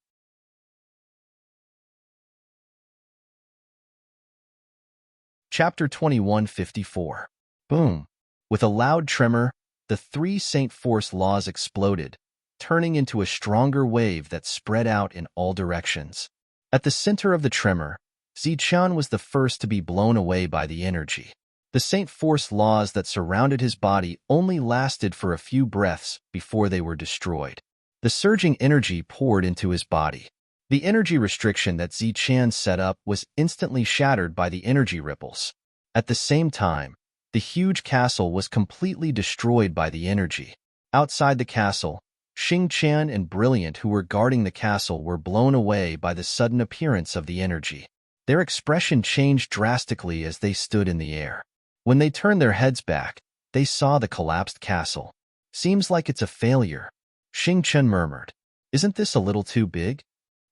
A: Chapter 2154. Boom! With a loud tremor, the three Saint Force laws exploded, turning into a stronger wave that spread out in all directions. At the center of the tremor, Zichen was the first to be blown away by the energy. The Saint Force laws that surrounded his body only lasted for a few breaths before they were destroyed. The surging energy poured into his body. The energy restriction that Zichen set up was instantly shattered by the energy ripples. At the same time, the huge castle was completely destroyed by the energy. Outside the castle, Xingqian and Brilliant, who were guarding the castle, were blown away by the sudden appearance of the energy. Their expression changed drastically as they stood in the air. When they turned their heads back, they saw the collapsed castle. "Seems like it's a failure," Xingqian murmured. "Isn't this a little too big?"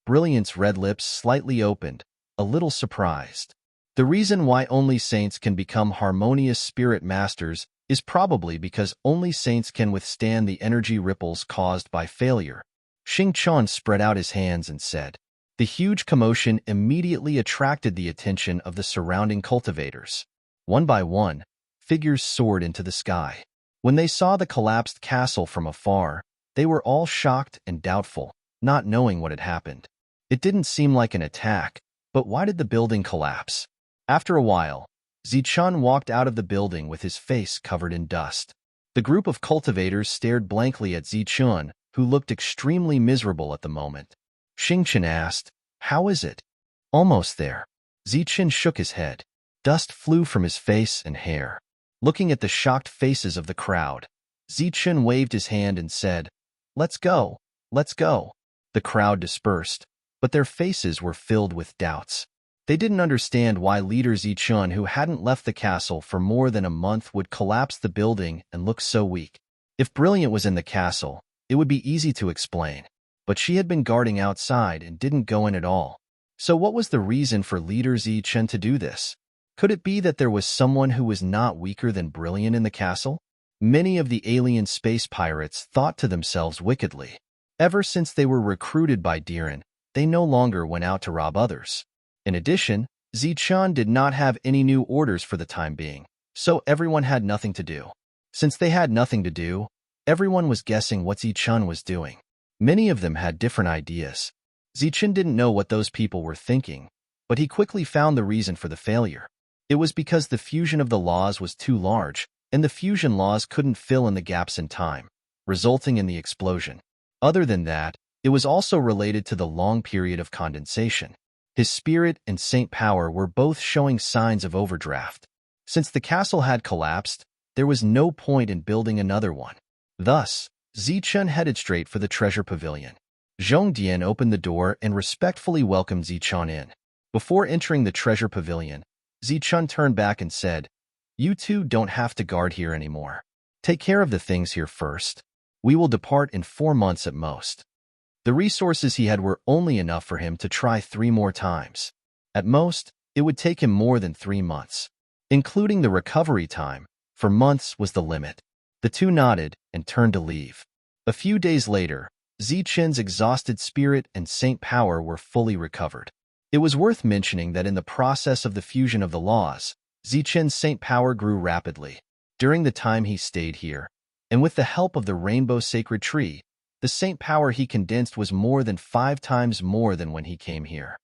A: Brilliant's red lips slightly opened, a little surprised. The reason why only saints can become harmonious spirit masters is probably because only saints can withstand the energy ripples caused by failure. Xingqian spread out his hands and said. The huge commotion immediately attracted the attention of the surrounding cultivators. One by one, figures soared into the sky. When they saw the collapsed castle from afar, they were all shocked and doubtful, not knowing what had happened. It didn't seem like an attack, but why did the building collapse? After a while, Zichen walked out of the building with his face covered in dust. The group of cultivators stared blankly at Zichen, who looked extremely miserable at the moment. Xingqian asked, "How is it?" "Almost there." Zichen shook his head. Dust flew from his face and hair. Looking at the shocked faces of the crowd, Zichen waved his hand and said, "Let's go, let's go." The crowd dispersed, but their faces were filled with doubts. They didn't understand why leader Zichen, who hadn't left the castle for more than a month, would collapse the building and look so weak. If Brilliant was in the castle, it would be easy to explain, but she had been guarding outside and didn't go in at all. So what was the reason for leader Zichen to do this? Could it be that there was someone who was not weaker than Brilliant in the castle? Many of the alien space pirates thought to themselves wickedly. Ever since they were recruited by Diren, they no longer went out to rob others. In addition, Zichen did not have any new orders for the time being, so everyone had nothing to do. Since they had nothing to do, everyone was guessing what Zichen was doing. Many of them had different ideas. Zichen didn't know what those people were thinking, but he quickly found the reason for the failure. It was because the fusion of the laws was too large, and the fusion laws couldn't fill in the gaps in time, resulting in the explosion. Other than that, It was also related to the long period of condensation. His spirit and saint power were both showing signs of overdraft. Since the castle had collapsed, there was no point in building another one. Thus, Zichun headed straight for the treasure pavilion. Zhongdian opened the door and respectfully welcomed Zichun in. Before entering the treasure pavilion, Zichun turned back and said, "You two don't have to guard here anymore. Take care of the things here first. We will depart in 4 months at most." The resources he had were only enough for him to try 3 more times. At most, it would take him more than 3 months. Including the recovery time, for months was the limit. The two nodded and turned to leave. A few days later, Zichun's exhausted spirit and saint power were fully recovered. It was worth mentioning that in the process of the fusion of the laws, Zichun's saint power grew rapidly. During the time he stayed here, and with the help of the rainbow sacred tree, the saint power he condensed was more than 5 times more than when he came here.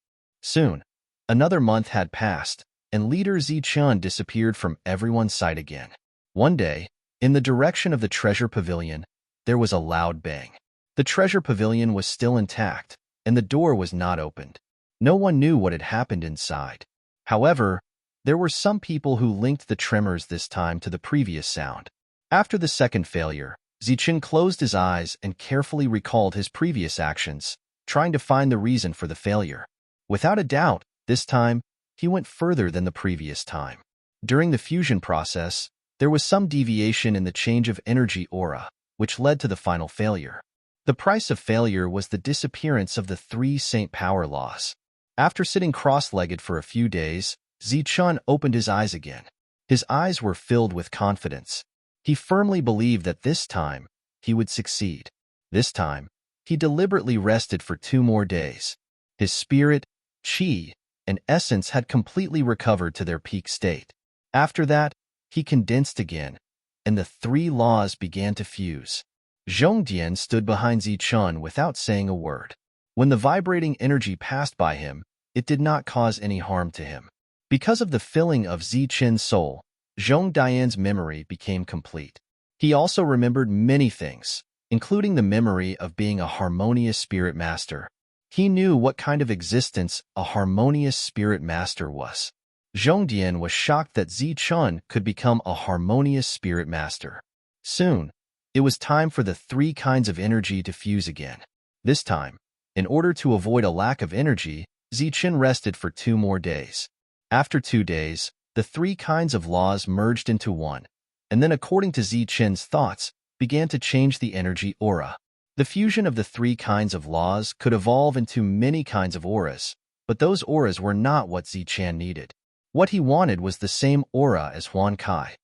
A: Soon, another month had passed, and leader Zichun disappeared from everyone's sight again. One day, in the direction of the treasure pavilion, there was a loud bang. The treasure pavilion was still intact, and the door was not opened. No one knew what had happened inside. However, there were some people who linked the tremors this time to the previous sound. After the second failure, Zichun closed his eyes and carefully recalled his previous actions, trying to find the reason for the failure. Without a doubt, this time, he went further than the previous time. During the fusion process, there was some deviation in the change of energy aura, which led to the final failure. The price of failure was the disappearance of the 3 saint power laws. After sitting cross-legged for a few days, Zichun opened his eyes again. His eyes were filled with confidence. He firmly believed that this time, he would succeed. This time, he deliberately rested for 2 more days. His spirit, qi, and essence had completely recovered to their peak state. After that, he condensed again, and the 3 laws began to fuse. Zhongdian stood behind Zichun without saying a word. When the vibrating energy passed by him, it did not cause any harm to him. Because of the filling of Zichun's soul, Zhongdian's memory became complete. He also remembered many things, including the memory of being a harmonious spirit master. He knew what kind of existence a harmonious spirit master was. Zhongdian was shocked that Zichun could become a harmonious spirit master. Soon, it was time for the 3 kinds of energy to fuse again. This time, in order to avoid a lack of energy, Zichun rested for 2 more days. After 2 days, the 3 kinds of laws merged into one, and then according to Zichun's thoughts, began to change the energy aura. The fusion of the 3 kinds of laws could evolve into many kinds of auras, but those auras were not what Zichun needed. What he wanted was the same aura as Huan Kai.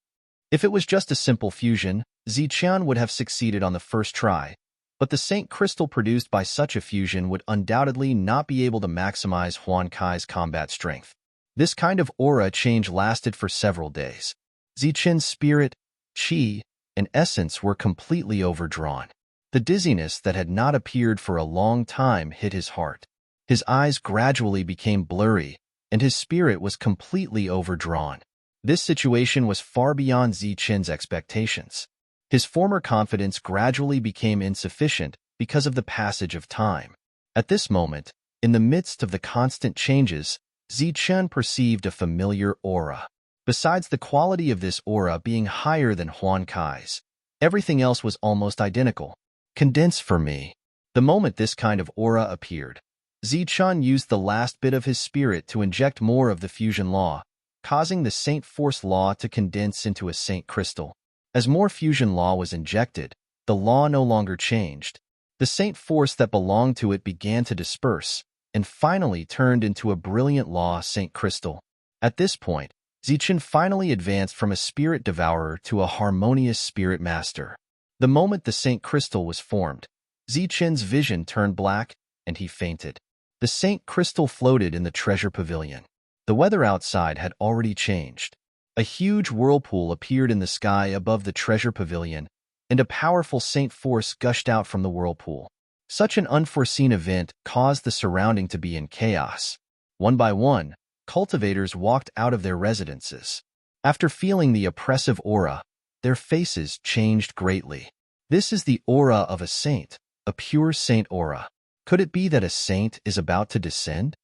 A: If it was just a simple fusion, Zichun would have succeeded on the first try, but the Saint Crystal produced by such a fusion would undoubtedly not be able to maximize Huan Kai's combat strength. This kind of aura change lasted for several days. Zichun's spirit, qi, and essence were completely overdrawn. The dizziness that had not appeared for a long time hit his heart. His eyes gradually became blurry, and his spirit was completely overdrawn. This situation was far beyond Zichun's expectations. His former confidence gradually became insufficient because of the passage of time. At this moment, in the midst of the constant changes, Zichun perceived a familiar aura. Besides the quality of this aura being higher than Huan Kai's, everything else was almost identical. "Condense for me." The moment this kind of aura appeared, Zichun used the last bit of his spirit to inject more of the fusion law, causing the Saint Force law to condense into a Saint Crystal. As more fusion law was injected, the law no longer changed. The Saint Force that belonged to it began to disperse, and finally turned into a brilliant law Saint Crystal. At this point, Zichun finally advanced from a spirit devourer to a harmonious spirit master. The moment the Saint Crystal was formed, Zichun's vision turned black, and he fainted. The Saint Crystal floated in the treasure pavilion. The weather outside had already changed. A huge whirlpool appeared in the sky above the treasure pavilion, and a powerful Saint Force gushed out from the whirlpool. Such an unforeseen event caused the surrounding to be in chaos. One by one, cultivators walked out of their residences. After feeling the oppressive aura, their faces changed greatly. This is the aura of a saint, a pure saint aura. Could it be that a saint is about to descend?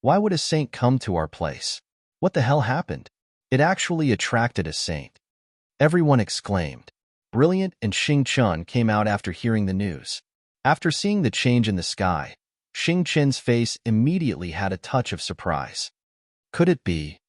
A: Why would a saint come to our place? What the hell happened? It actually attracted a saint. Everyone exclaimed. Brilliant and Xing Chun came out after hearing the news. After seeing the change in the sky, Xing Chen's face immediately had a touch of surprise. Could it be?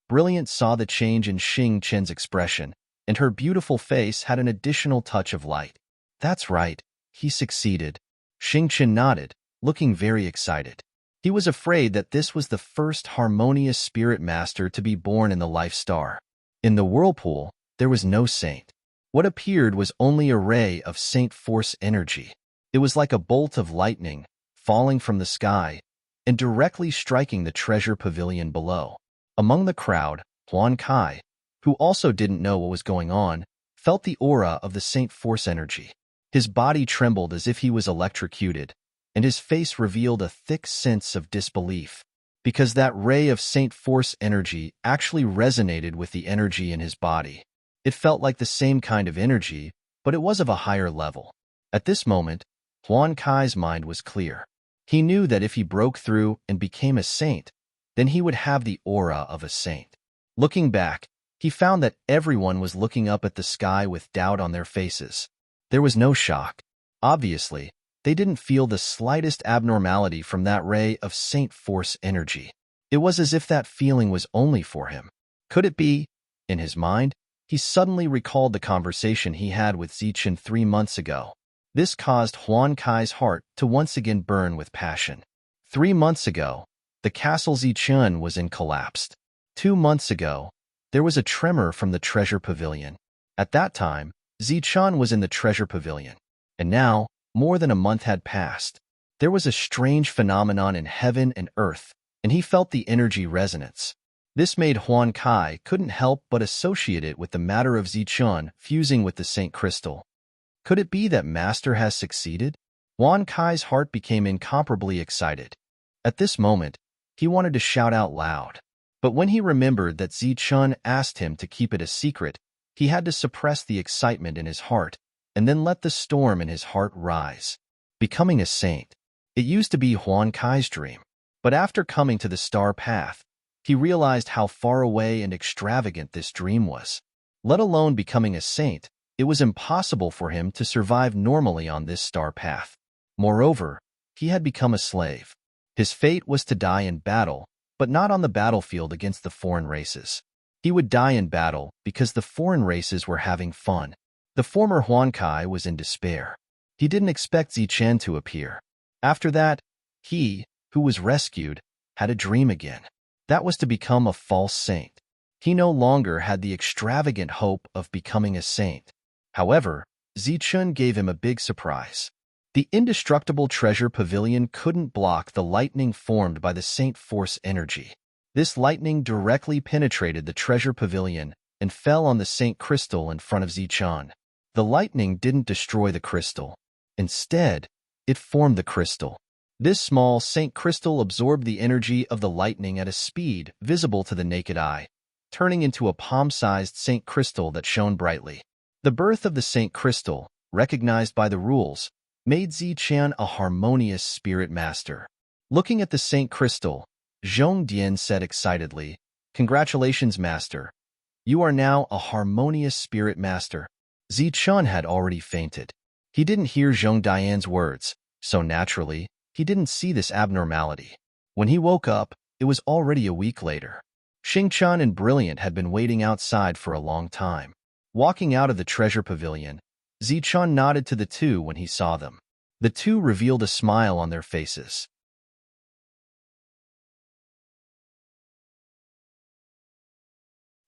A: Brilliant saw the change in Xing Chen's expression, and her beautiful face had an additional touch of light. That's right, he succeeded. Xing Chen nodded, looking very excited. He was afraid that this was the first harmonious spirit master to be born in the life star. In the whirlpool, there was no saint. What appeared was only a ray of saint force energy. It was like a bolt of lightning, falling from the sky, and directly striking the treasure pavilion below. Among the crowd, Huan Kai, who also didn't know what was going on, felt the aura of the saint force energy. His body trembled as if he was electrocuted, and his face revealed a thick sense of disbelief, because that ray of saint force energy actually resonated with the energy in his body. It felt like the same kind of energy, but it was of a higher level. At this moment, Huan Kai's mind was clear. He knew that if he broke through and became a saint, then he would have the aura of a saint. Looking back, he found that everyone was looking up at the sky with doubt on their faces. There was no shock. Obviously, they didn't feel the slightest abnormality from that ray of saint force energy. It was as if that feeling was only for him. Could it be? In his mind, he suddenly recalled the conversation he had with Zichen 3 months ago. This caused Huan Kai's heart to once again burn with passion. 3 months ago, the castle Zichen was in collapsed. 2 months ago, there was a tremor from the treasure pavilion. At that time, Zichen was in the treasure pavilion. And now, more than a month had passed. There was a strange phenomenon in heaven and earth, and he felt the energy resonance. This made Huan Kai couldn't help but associate it with the matter of Zichen fusing with the Saint Crystal. Could it be that Master has succeeded? Huan Kai's heart became incomparably excited. At this moment, he wanted to shout out loud. But when he remembered that Zichen asked him to keep it a secret, he had to suppress the excitement in his heart and then let the storm in his heart rise. Becoming a saint. It used to be Huan Kai's dream. But after coming to the star path, he realized how far away and extravagant this dream was. Let alone becoming a saint, it was impossible for him to survive normally on this star path. Moreover, he had become a slave. His fate was to die in battle, but not on the battlefield against the foreign races. He would die in battle because the foreign races were having fun. The former Huan Kai was in despair. He didn't expect Zichen to appear. After that, he, who was rescued, had a dream again. That was to become a false saint. He no longer had the extravagant hope of becoming a saint. However, Zichen gave him a big surprise. The indestructible treasure pavilion couldn't block the lightning formed by the saint force energy. This lightning directly penetrated the treasure pavilion and fell on the saint crystal in front of Zichen. The lightning didn't destroy the crystal. Instead, it formed the crystal. This small saint crystal absorbed the energy of the lightning at a speed visible to the naked eye, turning into a palm-sized saint crystal that shone brightly. The birth of the saint crystal, recognized by the rules, made Zichen a harmonious spirit master. Looking at the saint crystal, Zhong Dian said excitedly, "Congratulations, master. You are now a harmonious spirit master." Zichen had already fainted. He didn't hear Zhong Dian's words, so naturally, he didn't see this abnormality. When he woke up, it was already a week later. Xingchen and Brilliant had been waiting outside for a long time. Walking out of the treasure pavilion, Zichen nodded to the two when he saw them. The two revealed a smile on their faces.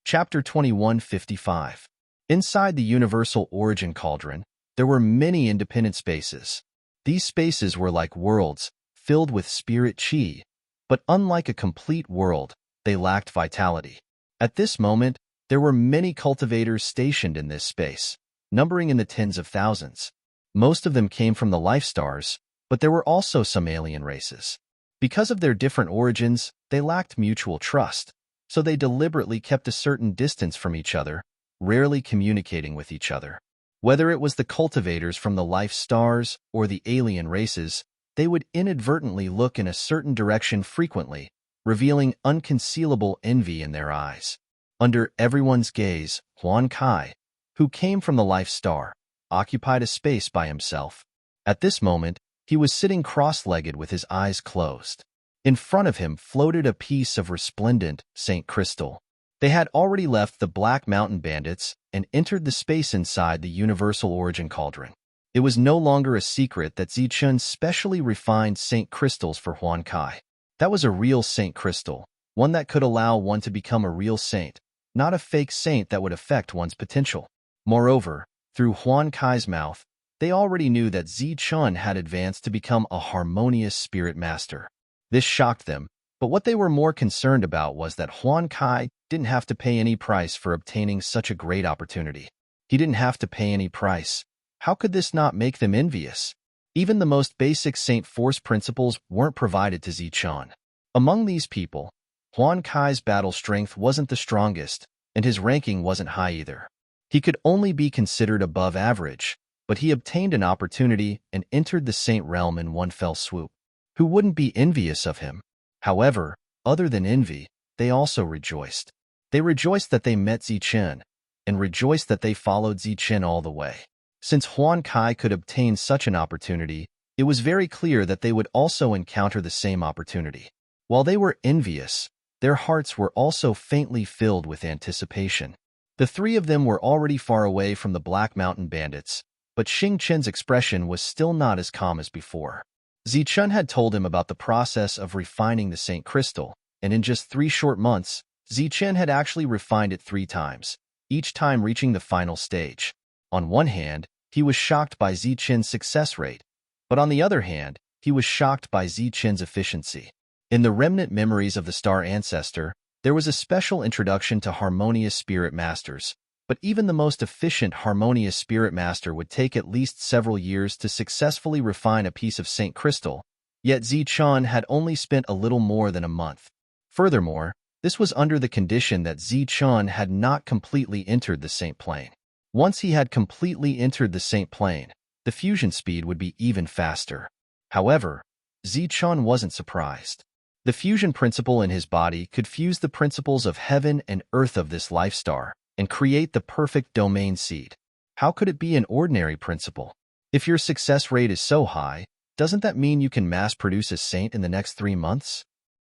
A: Chapter 2155. Inside the Universal Origin Cauldron, there were many independent spaces. These spaces were like worlds, filled with spirit chi, but unlike a complete world, they lacked vitality. At this moment, there were many cultivators stationed in this space, numbering in the tens of thousands. Most of them came from the life stars, but there were also some alien races. Because of their different origins, they lacked mutual trust, so they deliberately kept a certain distance from each other, rarely communicating with each other. Whether it was the cultivators from the life stars or the alien races, they would inadvertently look in a certain direction frequently, revealing unconcealable envy in their eyes. Under everyone's gaze, Huan Kai, who came from the Life Star, occupied a space by himself. At this moment, he was sitting cross-legged with his eyes closed. In front of him floated a piece of resplendent Saint Crystal. They had already left the Black Mountain Bandits and entered the space inside the Universal Origin Cauldron. It was no longer a secret that Zichun specially refined Saint Crystals for Huan Kai. That was a real Saint Crystal, one that could allow one to become a real saint, not a fake saint that would affect one's potential. Moreover, through Huan Kai's mouth, they already knew that Zichun had advanced to become a harmonious spirit master. This shocked them, but what they were more concerned about was that Huan Kai didn't have to pay any price for obtaining such a great opportunity. He didn't have to pay any price. How could this not make them envious? Even the most basic Saint Force principles weren't provided to Zichun. Among these people, Huan Kai's battle strength wasn't the strongest, and his ranking wasn't high either. He could only be considered above average, but he obtained an opportunity and entered the Saint realm in one fell swoop. Who wouldn't be envious of him? However, other than envy, they also rejoiced. They rejoiced that they met Zichun, and rejoiced that they followed Zichun all the way. Since Huan Kai could obtain such an opportunity, it was very clear that they would also encounter the same opportunity. While they were envious, their hearts were also faintly filled with anticipation. The three of them were already far away from the Black Mountain Bandits, but Xingqian's expression was still not as calm as before. Zichun had told him about the process of refining the Saint Crystal, and in just 3 short months, Zichun had actually refined it 3 times, each time reaching the final stage. On one hand, he was shocked by Zichun's success rate, but on the other hand, he was shocked by Zichun's efficiency. In the remnant memories of the Star Ancestor, there was a special introduction to harmonious spirit masters, but even the most efficient harmonious spirit master would take at least several years to successfully refine a piece of Saint Crystal, yet Zichun had only spent a little more than a month. Furthermore, this was under the condition that Zichun had not completely entered the Saint Plane. Once he had completely entered the Saint Plane, the fusion speed would be even faster. However, Zichun wasn't surprised. The fusion principle in his body could fuse the principles of heaven and earth of this life star and create the perfect domain seed. How could it be an ordinary principle? If your success rate is so high, doesn't that mean you can mass-produce a saint in the next 3 months?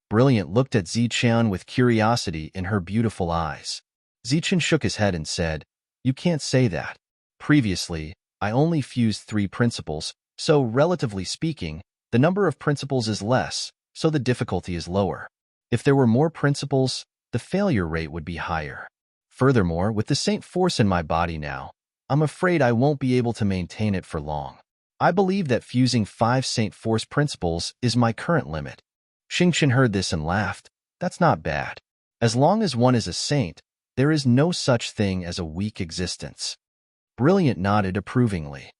A: Brilliant looked at Zichun with curiosity in her beautiful eyes. Zichun shook his head and said, "You can't say that. Previously, I only fused 3 principles, so relatively speaking, the number of principles is less, so the difficulty is lower. If there were more principles, the failure rate would be higher. Furthermore, with the Saint Force in my body now, I'm afraid I won't be able to maintain it for long. I believe that fusing 5 Saint Force principles is my current limit." Xingqian heard this and laughed. That's not bad. As long as one is a saint, there is no such thing as a weak existence. Brilliant nodded approvingly.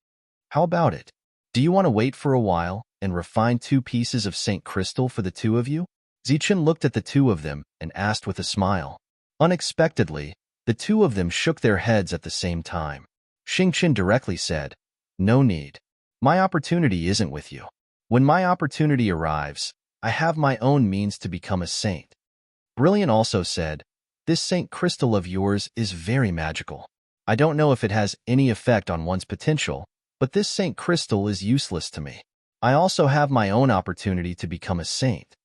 A: How about it? Do you want to wait for a while and refine 2 pieces of Saint Crystal for the 2 of you? Zichun looked at the 2 of them and asked with a smile. Unexpectedly, the 2 of them shook their heads at the same time. Xingqian directly said, "No need. My opportunity isn't with you. When my opportunity arrives, I have my own means to become a saint." Brilliant also said, "This Saint Crystal of yours is very magical. I don't know if it has any effect on one's potential, but this Saint Crystal is useless to me. I also have my own opportunity to become a saint."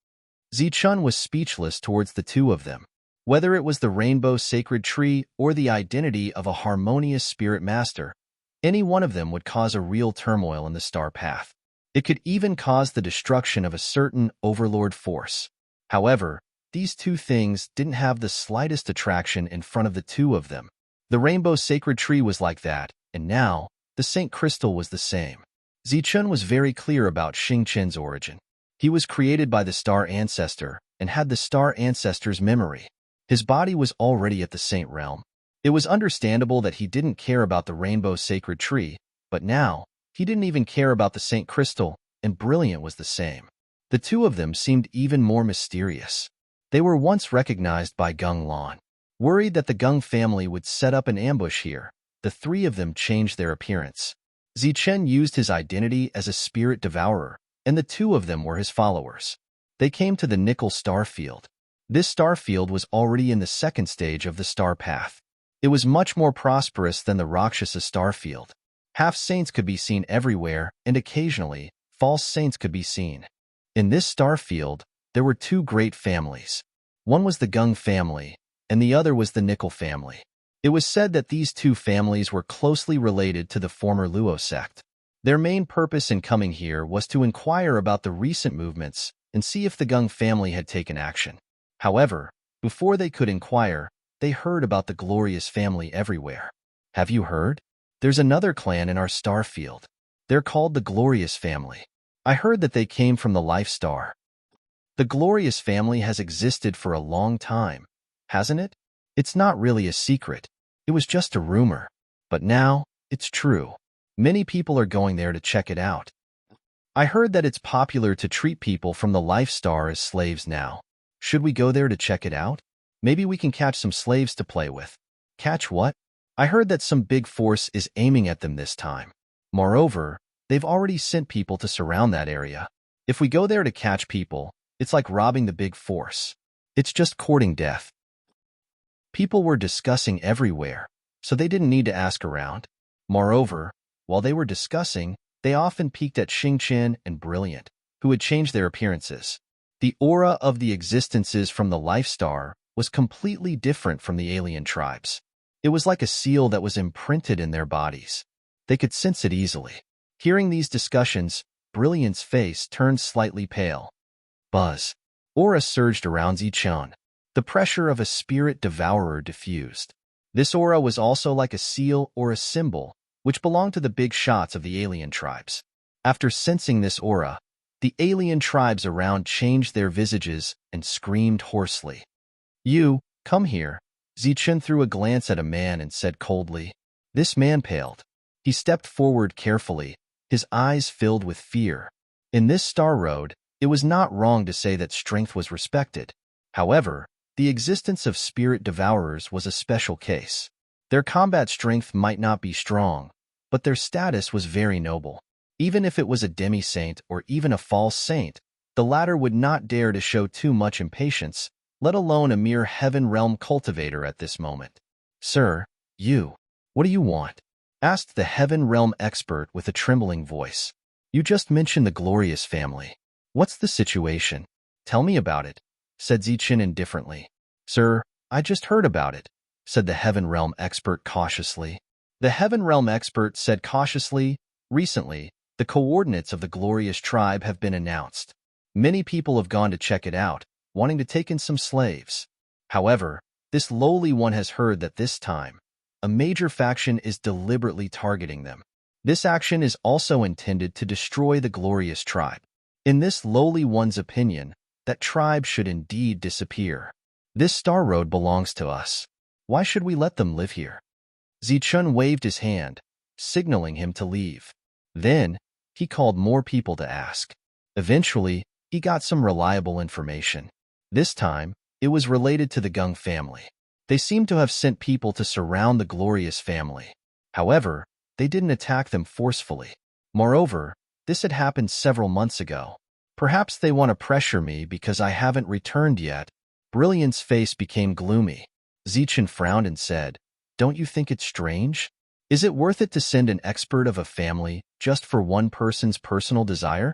A: Zichun was speechless towards the 2 of them. Whether it was the rainbow sacred tree or the identity of a harmonious spirit master, any one of them would cause a real turmoil in the star path. It could even cause the destruction of a certain overlord force. However, these 2 things didn't have the slightest attraction in front of the 2 of them. The rainbow sacred tree was like that, and now, the Saint Crystal was the same. Zichun was very clear about Xingqian's origin. He was created by the Star Ancestor and had the Star Ancestor's memory. His body was already at the Saint realm. It was understandable that he didn't care about the rainbow sacred tree, but now, he didn't even care about the Saint Crystal, and Brilliant was the same. The 2 of them seemed even more mysterious. They were once recognized by Gung Lan. Worried that the Gung family would set up an ambush here, the 3 of them changed their appearance. Zichun used his identity as a spirit devourer, and the two of them were his followers. They came to the nickel star field. This star field was already in the second stage of the star path. It was much more prosperous than the Rakshasa star field. Half-saints could be seen everywhere, and occasionally, false saints could be seen. In this star field, there were two great families. One was the Gung family, and the other was the Nickel family. It was said that these two families were closely related to the former Luo sect. Their main purpose in coming here was to inquire about the recent movements and see if the Gung family had taken action. However, before they could inquire, they heard about the glorious family everywhere. Have you heard? There's another clan in our star field. They're called the Glorious Family. I heard that they came from the Life Star. The Glorious Family has existed for a long time, hasn't it? It's not really a secret. It was just a rumor. But now, it's true. Many people are going there to check it out. I heard that it's popular to treat people from the Life Star as slaves now. Should we go there to check it out? Maybe we can catch some slaves to play with. Catch what? I heard that some big force is aiming at them this time. Moreover, they've already sent people to surround that area. If we go there to catch people, it's like robbing the big force. It's just courting death. People were discussing everywhere, so they didn't need to ask around. Moreover, while they were discussing, they often peeked at Xingqian and Brilliant, who had changed their appearances. The aura of the existences from the Life Star was completely different from the alien tribes. It was like a seal that was imprinted in their bodies. They could sense it easily. Hearing these discussions, Brilliant's face turned slightly pale. Buzz. Aura surged around Zichun. The pressure of a spirit devourer diffused. This aura was also like a seal or a symbol, which belonged to the big shots of the alien tribes. After sensing this aura, the alien tribes around changed their visages and screamed hoarsely. You, come here. Zichun threw a glance at a man and said coldly. This man paled. He stepped forward carefully, his eyes filled with fear. In this star road, it was not wrong to say that strength was respected. However, the existence of spirit devourers was a special case. Their combat strength might not be strong, but their status was very noble. Even if it was a demi-saint or even a false saint, the latter would not dare to show too much impatience, let alone a mere heaven realm cultivator at this moment. Sir, what do you want? Asked the heaven realm expert with a trembling voice. You just mentioned the Glorious Family. What's the situation? Tell me about it, said Zichun indifferently. Sir, I just heard about it, said the heaven realm expert cautiously. The heaven realm expert said cautiously, recently, the coordinates of the Glorious Tribe have been announced. Many people have gone to check it out, wanting to take in some slaves. However, this lowly one has heard that this time, a major faction is deliberately targeting them. This action is also intended to destroy the Glorious Tribe. In this lowly one's opinion, that tribe should indeed disappear. This star road belongs to us. Why should we let them live here? Zichun waved his hand, signaling him to leave. Then, he called more people to ask. Eventually, he got some reliable information. This time, it was related to the Gung family. They seemed to have sent people to surround the Glorious family. However, they didn't attack them forcefully. Moreover, this had happened several months ago. Perhaps they want to pressure me because I haven't returned yet. Brilliant's face became gloomy. Zichun frowned and said, Don't you think it's strange? Is it worth it to send an expert of a family just for one person's personal desire?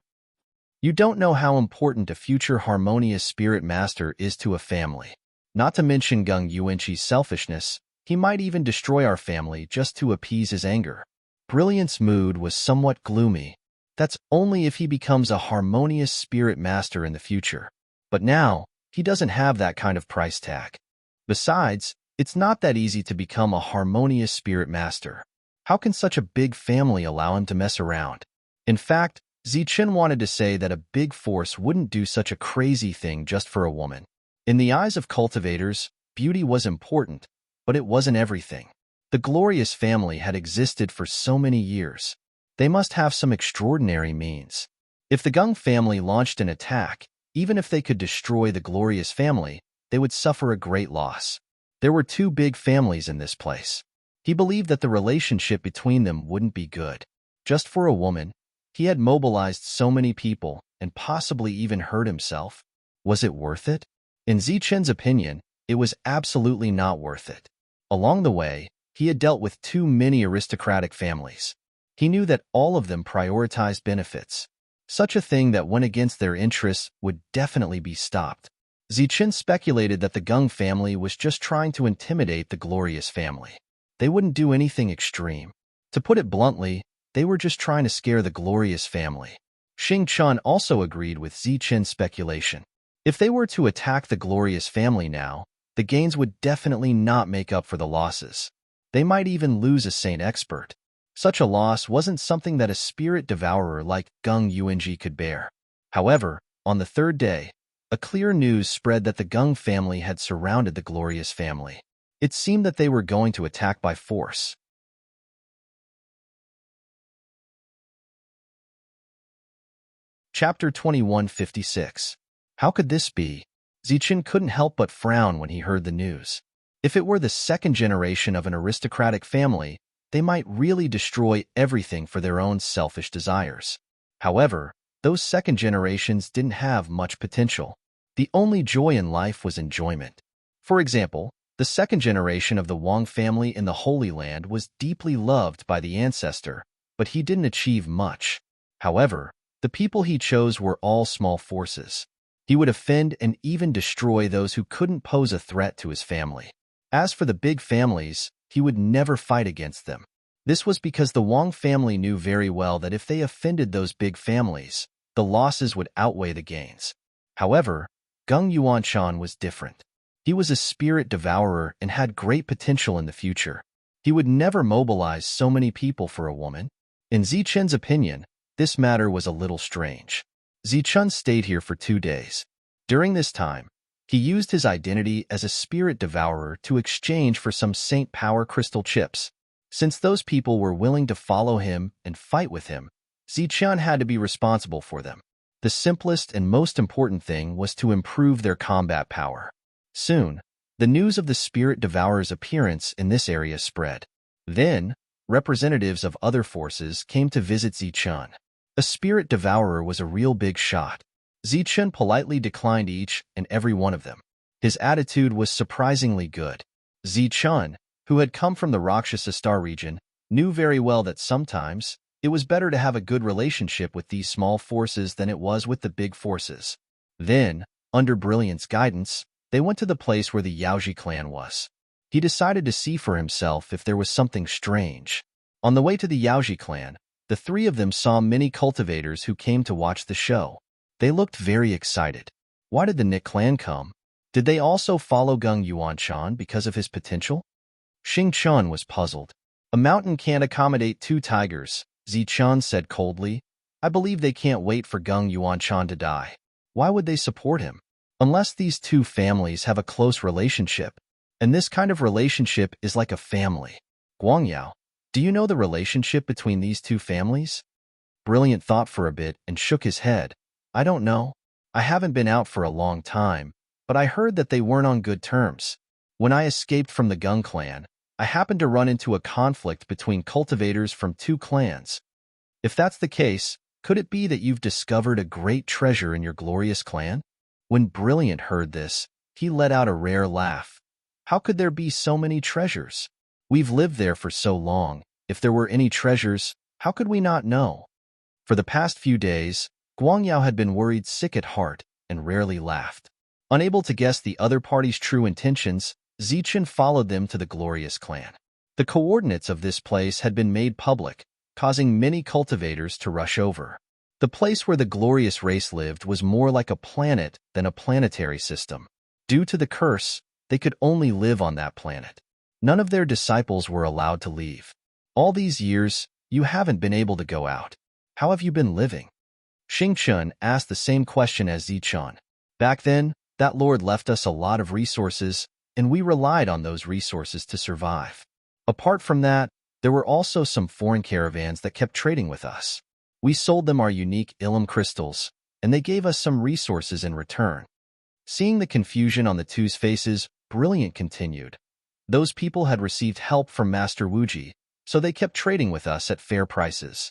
A: You don't know how important a future harmonious spirit master is to a family. Not to mention Gung Yuanqi's selfishness, he might even destroy our family just to appease his anger. Brilliant's mood was somewhat gloomy. That's only if he becomes a harmonious spirit master in the future. But now, he doesn't have that kind of price tag. Besides, it's not that easy to become a harmonious spirit master. How can such a big family allow him to mess around? In fact, Zichun wanted to say that a big force wouldn't do such a crazy thing just for a woman. In the eyes of cultivators, beauty was important, but it wasn't everything. The Glorious family had existed for so many years. They must have some extraordinary means. If the Gung family launched an attack, even if they could destroy the Glorious family, they would suffer a great loss. There were two big families in this place. He believed that the relationship between them wouldn't be good. Just for a woman, He had mobilized so many people and possibly even hurt himself. Was it worth it? In Zichen's opinion, it was absolutely not worth it. Along the way, he had dealt with too many aristocratic families. He knew that all of them prioritized benefits. Such a thing that went against their interests would definitely be stopped. Zichen speculated that the Gung family was just trying to intimidate the Glorious family. They wouldn't do anything extreme. To put it bluntly, they were just trying to scare the Glorious family. Xing Chun also agreed with Zichen's speculation. If they were to attack the Glorious family now, the gains would definitely not make up for the losses. They might even lose a saint expert. Such a loss wasn't something that a spirit devourer like Gung Yuanji could bear. However, on the third day, a clear news spread that the Gung family had surrounded the Glorious family. It seemed that they were going to attack by force. Chapter 2156. How could this be? Zichen couldn't help but frown when he heard the news. If it were the second generation of an aristocratic family, they might really destroy everything for their own selfish desires. However, those second generations didn't have much potential. The only joy in life was enjoyment. For example, the second generation of the Wang family in the Holy Land was deeply loved by the ancestor, but he didn't achieve much. However, the people he chose were all small forces. He would offend and even destroy those who couldn't pose a threat to his family. As for the big families, he would never fight against them. This was because the Wang family knew very well that if they offended those big families, the losses would outweigh the gains. However, Gung Yuanshan was different. He was a spirit devourer and had great potential in the future. He would never mobilize so many people for a woman. In Zichen's opinion, this matter was a little strange. Zichen stayed here for 2 days. During this time, he used his identity as a spirit devourer to exchange for some saint power crystal chips. Since those people were willing to follow him and fight with him, Zichen had to be responsible for them. The simplest and most important thing was to improve their combat power. Soon, the news of the spirit devourer's appearance in this area spread. Then, representatives of other forces came to visit Zichen. A spirit devourer was a real big shot. Zichen politely declined each and every one of them. His attitude was surprisingly good. Zichen, who had come from the Rakshasa Star region, knew very well that sometimes it was better to have a good relationship with these small forces than it was with the big forces. Then, under Brilliant's guidance, they went to the place where the Yaoji clan was. He decided to see for himself if there was something strange. On the way to the Yaoji clan, the three of them saw many cultivators who came to watch the show. They looked very excited. Why did the Nick clan come? Did they also follow Gung Yuanshan because of his potential? Xing Chun was puzzled. A mountain can't accommodate 2 tigers, Zichen said coldly. I believe they can't wait for Gung Yuanshan to die. Why would they support him? Unless these 2 families have a close relationship. And this kind of relationship is like a family. Guangyao, do you know the relationship between these 2 families? Brilliant thought for a bit and shook his head. I don't know. I haven't been out for a long time, but I heard that they weren't on good terms. When I escaped from the Gung clan, I happened to run into a conflict between cultivators from 2 clans. If that's the case, could it be that you've discovered a great treasure in your glorious clan? When Brilliant heard this, he let out a rare laugh. How could there be so many treasures? We've lived there for so long. If there were any treasures, how could we not know? For the past few days, Guangyao had been worried sick at heart and rarely laughed. Unable to guess the other party's true intentions, Zichen followed them to the Glorious clan. The coordinates of this place had been made public, causing many cultivators to rush over. The place where the Glorious race lived was more like a planet than a planetary system. Due to the curse, they could only live on that planet. None of their disciples were allowed to leave. All these years, you haven't been able to go out. How have you been living? Xing Chun asked the same question as Zichen. Back then, that lord left us a lot of resources, and we relied on those resources to survive. Apart from that, there were also some foreign caravans that kept trading with us. We sold them our unique Ilum crystals, and they gave us some resources in return. Seeing the confusion on the 2's faces, Brilliant continued. Those people had received help from Master Wuji, so they kept trading with us at fair prices.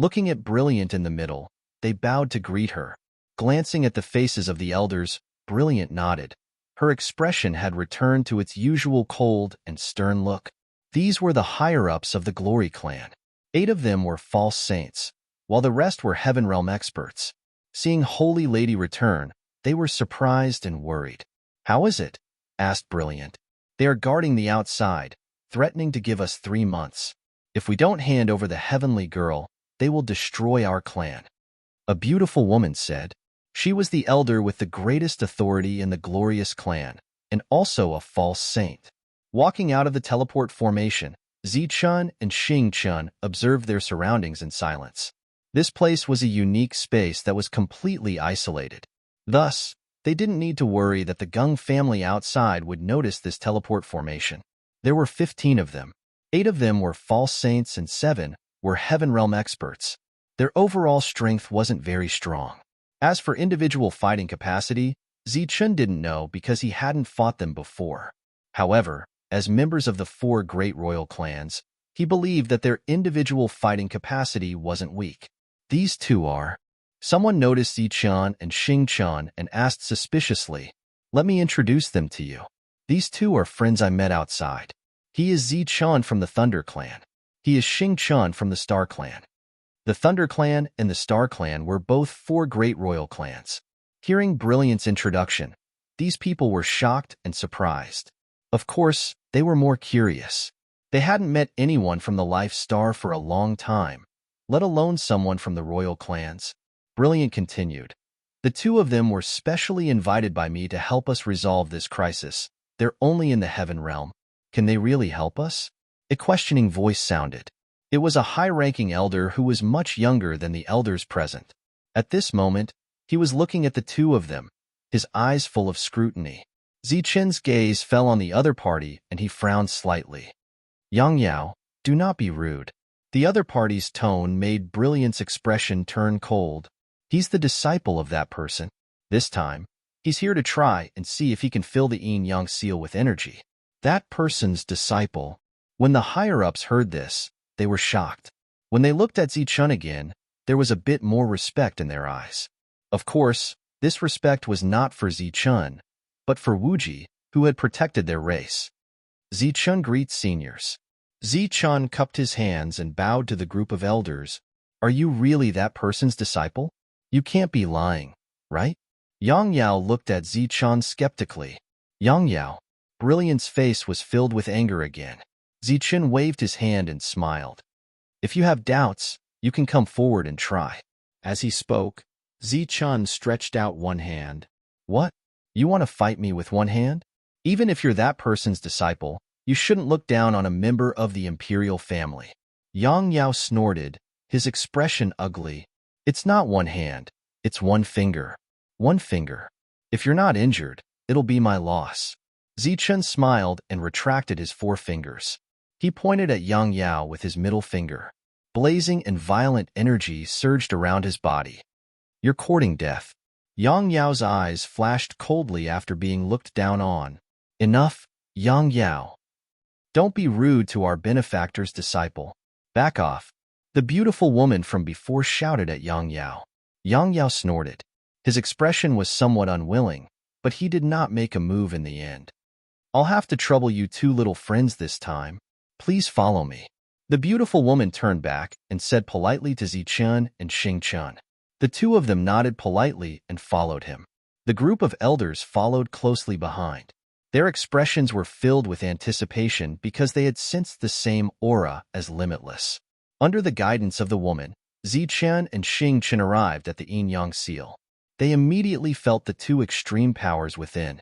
A: Looking at Brilliant in the middle, they bowed to greet her. Glancing at the faces of the elders, Brilliant nodded. Her expression had returned to its usual cold and stern look. These were the higher-ups of the Glory clan. 8 of them were false saints, while the rest were Heaven Realm experts. Seeing Holy Lady return, they were surprised and worried. "How is it?" asked Brilliant. "They are guarding the outside, threatening to give us 3 months. If we don't hand over the heavenly girl, they will destroy our clan." A beautiful woman said. She was the elder with the greatest authority in the glorious clan, and also a false saint. Walking out of the teleport formation, Zichun and Xingchun observed their surroundings in silence. This place was a unique space that was completely isolated. Thus, they didn't need to worry that the Gung family outside would notice this teleport formation. There were 15 of them. 8 of them were false saints and 7 were Heaven Realm experts. Their overall strength wasn't very strong. As for individual fighting capacity, Zichun didn't know because he hadn't fought them before. However, as members of the 4 great royal clans, he believed that their individual fighting capacity wasn't weak. These 2 are. Someone noticed Zichun and Xingchun and asked suspiciously, "Let me introduce them to you. These 2 are friends I met outside. He is Zichun from the Thunder clan. He is Xingchun from the Star clan." The Thunder clan and the Star clan were both 4 great royal clans. Hearing Brilliant's introduction, these people were shocked and surprised. Of course, they were more curious. They hadn't met anyone from the Life Star for a long time, let alone someone from the royal clans. Brilliant continued. "The 2 of them were specially invited by me to help us resolve this crisis. They're only in the Heaven Realm. Can they really help us?" A questioning voice sounded. It was a high-ranking elder who was much younger than the elders present. At this moment, he was looking at the 2 of them, his eyes full of scrutiny. Zichun's gaze fell on the other party and he frowned slightly. "Yang Yao, do not be rude." The other party's tone made Brilliant's expression turn cold. He's the disciple of that person. This time, he's here to try and see if he can fill the Yin Yang seal with energy. That person's disciple. When the higher-ups heard this, they were shocked. When they looked at Zichun again, there was a bit more respect in their eyes. Of course, this respect was not for Zichun, but for Wuji, who had protected their race. Zichun greets seniors. Zichun cupped his hands and bowed to the group of elders. "Are you really that person's disciple? You can't be lying, right?" Yang Yao looked at Zichun skeptically. "Yang Yao." Brilliant's face was filled with anger again. Zichun waved his hand and smiled. "If you have doubts, you can come forward and try." As he spoke, Zichun stretched out one hand. "What? You want to fight me with one hand? Even if you're that person's disciple, you shouldn't look down on a member of the imperial family." Yang Yao snorted, his expression ugly. "It's not one hand, it's one finger. One finger. If you're not injured, it'll be my loss." Zichun smiled and retracted his 4 fingers. He pointed at Yang Yao with his middle finger. Blazing and violent energy surged around his body. "You're courting death." Yang Yao's eyes flashed coldly after being looked down on. "Enough, Yang Yao. Don't be rude to our benefactor's disciple. Back off." The beautiful woman from before shouted at Yang Yao. Yang Yao snorted. His expression was somewhat unwilling, but he did not make a move in the end. "I'll have to trouble you 2 little friends this time. Please follow me." The beautiful woman turned back and said politely to Zichun and Xingchun. The 2 of them nodded politely and followed him. The group of elders followed closely behind. Their expressions were filled with anticipation because they had sensed the same aura as Limitless. Under the guidance of the woman, Zichun and Xingchun arrived at the Yin Yang seal. They immediately felt the 2 extreme powers within.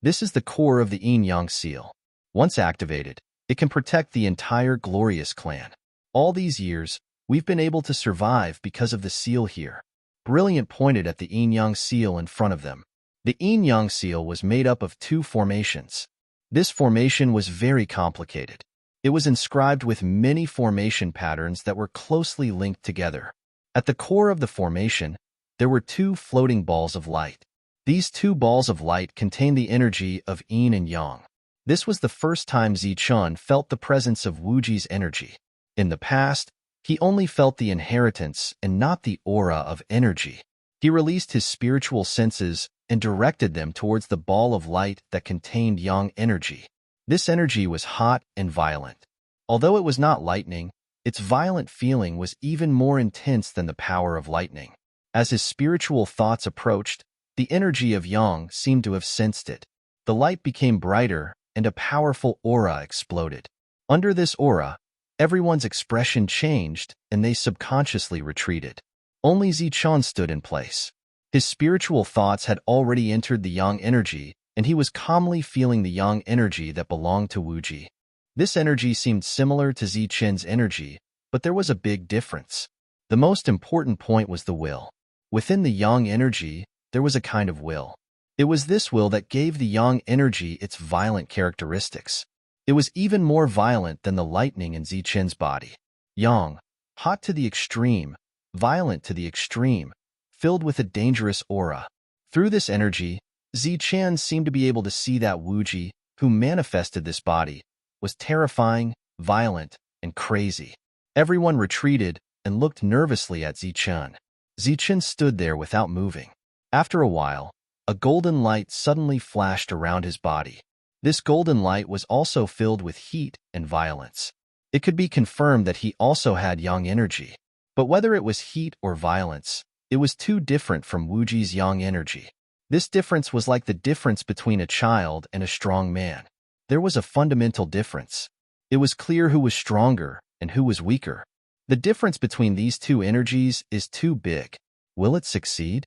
A: This is the core of the Yin Yang seal. Once activated, it can protect the entire glorious clan. All these years, we've been able to survive because of the seal here. Brilliant pointed at the Yin Yang seal in front of them. The Yin Yang seal was made up of 2 formations. This formation was very complicated. It was inscribed with many formation patterns that were closely linked together. At the core of the formation, there were 2 floating balls of light. These 2 balls of light contained the energy of Yin and Yang. This was the first time Zichun felt the presence of Wuji's energy. In the past, He only felt the inheritance and not the aura of energy. He released his spiritual senses and directed them towards the ball of light that contained yang energy. This energy was hot and violent. Although it was not lightning, its violent feeling was even more intense than the power of lightning. As his spiritual thoughts approached, the energy of yang seemed to have sensed it. The light became brighter, and a powerful aura exploded. Under this aura, everyone's expression changed, and they subconsciously retreated. Only Zichun stood in place. His spiritual thoughts had already entered the yang energy, and he was calmly feeling the yang energy that belonged to Wuji. This energy seemed similar to Zichun's energy, but there was a big difference. The most important point was the will. Within the yang energy, there was a kind of will. It was this will that gave the yang energy its violent characteristics. It was even more violent than the lightning in Zichun's body. Yang, hot to the extreme, violent to the extreme, filled with a dangerous aura. Through this energy, Zichun seemed to be able to see that Wuji, who manifested this body, was terrifying, violent, and crazy. Everyone retreated and looked nervously at Zichun. Zichun stood there without moving. After a while, a golden light suddenly flashed around his body. This golden light was also filled with heat and violence. It could be confirmed that he also had yang energy. But whether it was heat or violence, it was too different from Wuji's yang energy. This difference was like the difference between a child and a strong man. There was a fundamental difference. It was clear who was stronger and who was weaker. The difference between these two energies is too big. Will it succeed?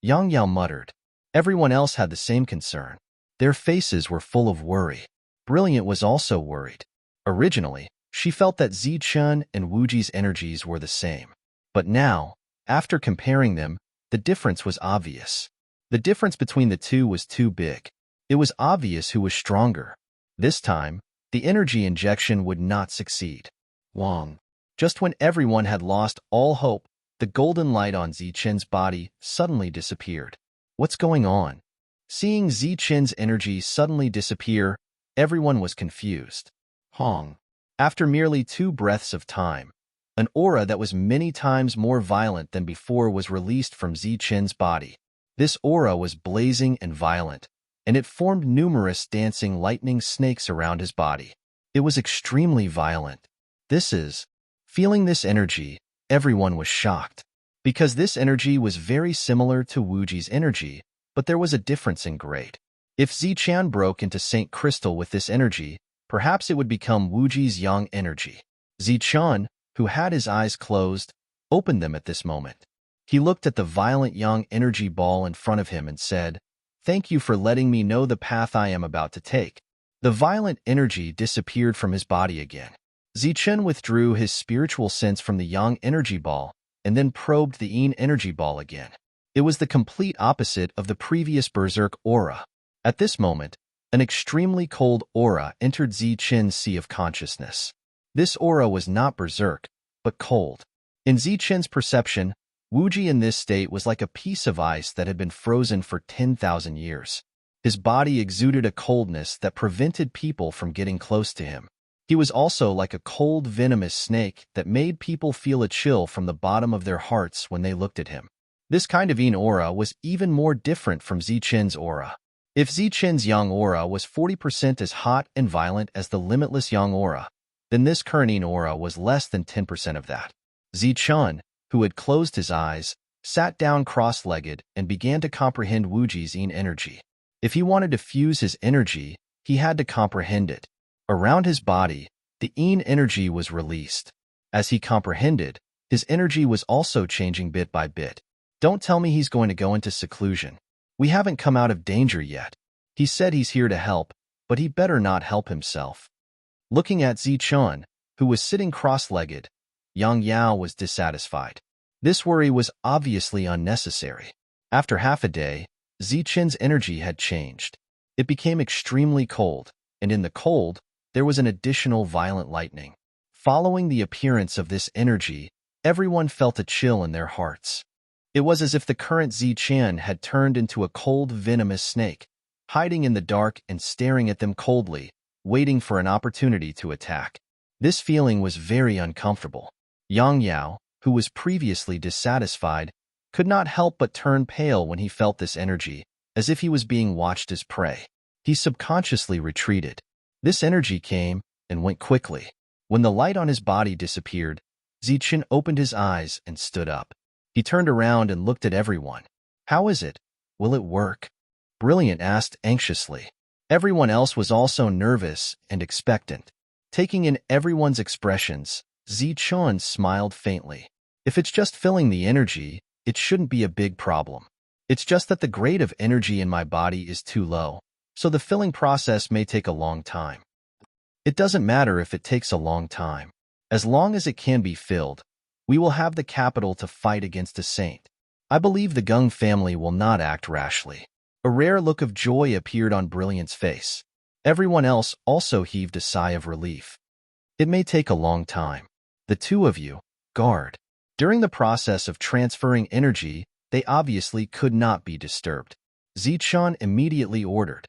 A: Yang Yao muttered. Everyone else had the same concern. Their faces were full of worry. Brilliant was also worried. Originally, she felt that Zichun and Wuji's energies were the same. But now, after comparing them, the difference was obvious. The difference between the two was too big. It was obvious who was stronger. This time, the energy injection would not succeed. Wang. Just when everyone had lost all hope, the golden light on Zichun's body suddenly disappeared. What's going on? Seeing Zichun's energy suddenly disappear, everyone was confused. Hong. After merely 2 breaths of time, an aura that was many times more violent than before was released from Zichun's body. This aura was blazing and violent, and it formed numerous dancing lightning snakes around his body. It was extremely violent. Feeling this energy, everyone was shocked. Because this energy was very similar to Wuji's energy, but there was a difference in grade. If Zichun broke into Saint Crystal with this energy, perhaps it would become Wuji's yang energy. Zichun, who had his eyes closed, opened them at this moment. He looked at the violent yang energy ball in front of him and said, "Thank you for letting me know the path I am about to take." The violent energy disappeared from his body again. Zichun withdrew his spiritual sense from the yang energy ball and then probed the yin energy ball again. It was the complete opposite of the previous berserk aura. At this moment, an extremely cold aura entered Zichun's sea of consciousness. This aura was not berserk, but cold. In Zichun's perception, Wuji in this state was like a piece of ice that had been frozen for 10,000 years. His body exuded a coldness that prevented people from getting close to him. He was also like a cold, venomous snake that made people feel a chill from the bottom of their hearts when they looked at him. This kind of yin aura was even more different from Zichun's aura. If Zichun's yang aura was 40% as hot and violent as the limitless yang aura, then this current yin aura was less than 10% of that. Zichun, who had closed his eyes, sat down cross-legged and began to comprehend Wuji's yin energy. If he wanted to fuse his energy, he had to comprehend it. Around his body, the yin energy was released. As he comprehended, his energy was also changing bit by bit. Don't tell me he's going to go into seclusion. We haven't come out of danger yet. He said he's here to help, but he better not help himself. Looking at Zichun, who was sitting cross-legged, Yang Yao was dissatisfied. This worry was obviously unnecessary. After half a day, Zichun's energy had changed. It became extremely cold, and in the cold, there was an additional violent lightning. Following the appearance of this energy, everyone felt a chill in their hearts. It was as if the current Zichun had turned into a cold, venomous snake, hiding in the dark and staring at them coldly, waiting for an opportunity to attack. This feeling was very uncomfortable. Yang Yao, who was previously dissatisfied, could not help but turn pale when he felt this energy, as if he was being watched as prey. He subconsciously retreated. This energy came and went quickly. When the light on his body disappeared, Zichen opened his eyes and stood up. He turned around and looked at everyone. "How is it? Will it work?" Brilliant asked anxiously. Everyone else was also nervous and expectant. Taking in everyone's expressions, Zichen smiled faintly. "If it's just filling the energy, it shouldn't be a big problem. It's just that the grade of energy in my body is too low, so the filling process may take a long time." "It doesn't matter if it takes a long time. As long as it can be filled, we will have the capital to fight against a saint. I believe the Gung family will not act rashly." A rare look of joy appeared on Brilliant's face. Everyone else also heaved a sigh of relief. "It may take a long time. The two of you, guard." During the process of transferring energy, they obviously could not be disturbed. Zichen immediately ordered.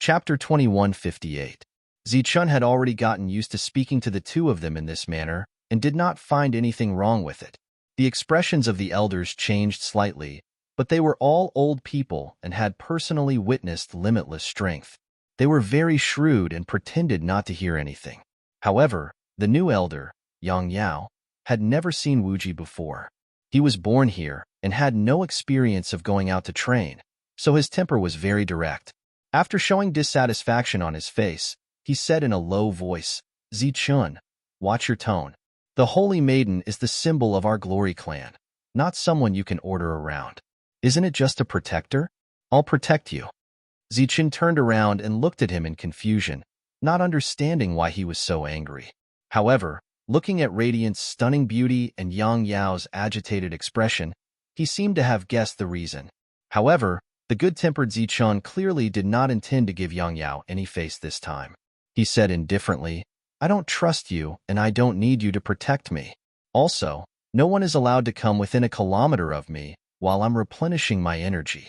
A: Chapter 2158. Zichen had already gotten used to speaking to the two of them in this manner and did not find anything wrong with it. The expressions of the elders changed slightly, but they were all old people and had personally witnessed limitless strength. They were very shrewd and pretended not to hear anything. However, the new elder, Yang Yao, had never seen Wuji before. He was born here and had no experience of going out to train, so his temper was very direct. After showing dissatisfaction on his face, he said in a low voice, "Zichen, watch your tone. The Holy Maiden is the symbol of our glory clan, not someone you can order around. Isn't it just a protector? I'll protect you." Zichen turned around and looked at him in confusion, not understanding why he was so angry. However, looking at Radiant's stunning beauty and Yang Yao's agitated expression, he seemed to have guessed the reason. However, the good-tempered Zichen clearly did not intend to give Yang Yao any face this time. He said indifferently, "I don't trust you, and I don't need you to protect me. Also, no one is allowed to come within a kilometer of me while I'm replenishing my energy."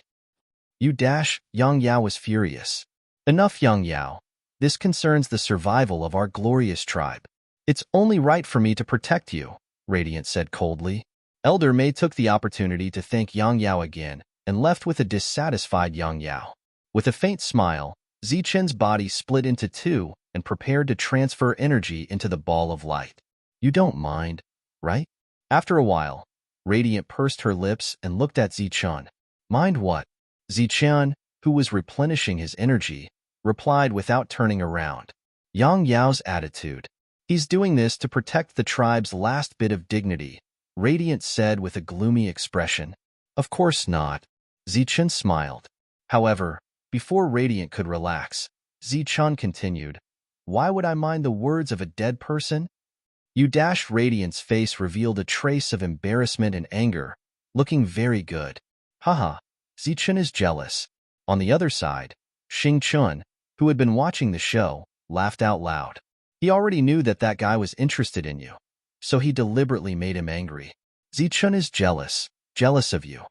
A: "You dash," Yang Yao was furious. "Enough, Yang Yao. This concerns the survival of our glorious tribe. It's only right for me to protect you," Radiant said coldly. Elder Mei took the opportunity to thank Yang Yao again and left with a dissatisfied Yang Yao. With a faint smile, Zichen's body split into two and prepared to transfer energy into the ball of light. "You don't mind, right?" After a while, Radiant pursed her lips and looked at Zichen. "Mind what?" Zichen, who was replenishing his energy, replied without turning around. Yang Yao's attitude. "He's doing this to protect the tribe's last bit of dignity," Radiant said with a gloomy expression. "Of course not." Zichen smiled. However, before Radiant could relax, Zichen continued, "Why would I mind the words of a dead person?" You dashed Radiant's face revealed a trace of embarrassment and anger, looking very good. "Haha, Zichen is jealous." On the other side, Xing Chun, who had been watching the show, laughed out loud. He already knew that guy was interested in you, so he deliberately made him angry. "Zichen is jealous of you."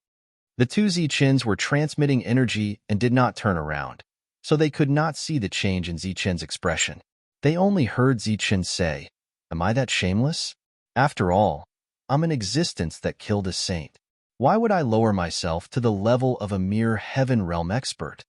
A: The two Zichens were transmitting energy and did not turn around, so they could not see the change in Zichen's expression. They only heard Zichen say, "Am I that shameless? After all, I'm an existence that killed a saint. Why would I lower myself to the level of a mere heaven realm expert?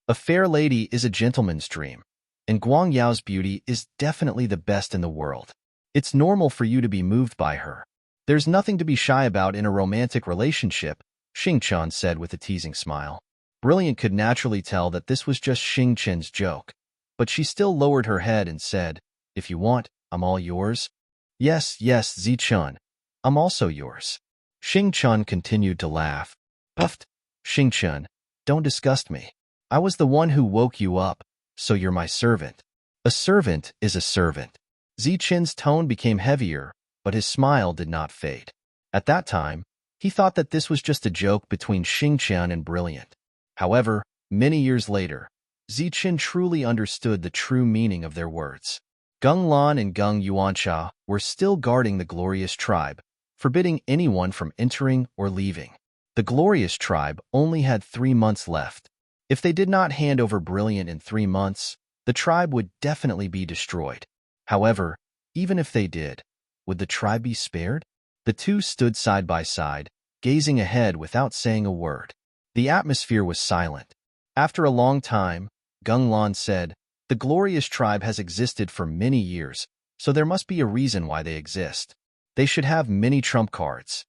A: A fair lady is a gentleman's dream, and Guang Yao's beauty is definitely the best in the world. It's normal for you to be moved by her. There's nothing to be shy about in a romantic relationship," Xing Chen said with a teasing smile. Brilliant could naturally tell that this was just Xing Chen's joke, but she still lowered her head and said, "If you want, I'm all yours." Yes, Zichen, I'm also yours." Xing Chen continued to laugh. "Puffed, Xing Chen, don't disgust me. I was the one who woke you up, so you're my servant." "A servant is a servant." Zichen's tone became heavier, but his smile did not fade. At that time, he thought that this was just a joke between Xing Chen and Brilliant. However, many years later, Zichen truly understood the true meaning of their words. Gung Lan and Gung Yuanxia were still guarding the glorious tribe, forbidding anyone from entering or leaving. The glorious tribe only had 3 months left. If they did not hand over Brilliant in 3 months, the tribe would definitely be destroyed. However, even if they did, would the tribe be spared? The two stood side by side, gazing ahead without saying a word. The atmosphere was silent. After a long time, Gung Lan said, "The glorious tribe has existed for many years, so there must be a reason why they exist. They should have many trump cards."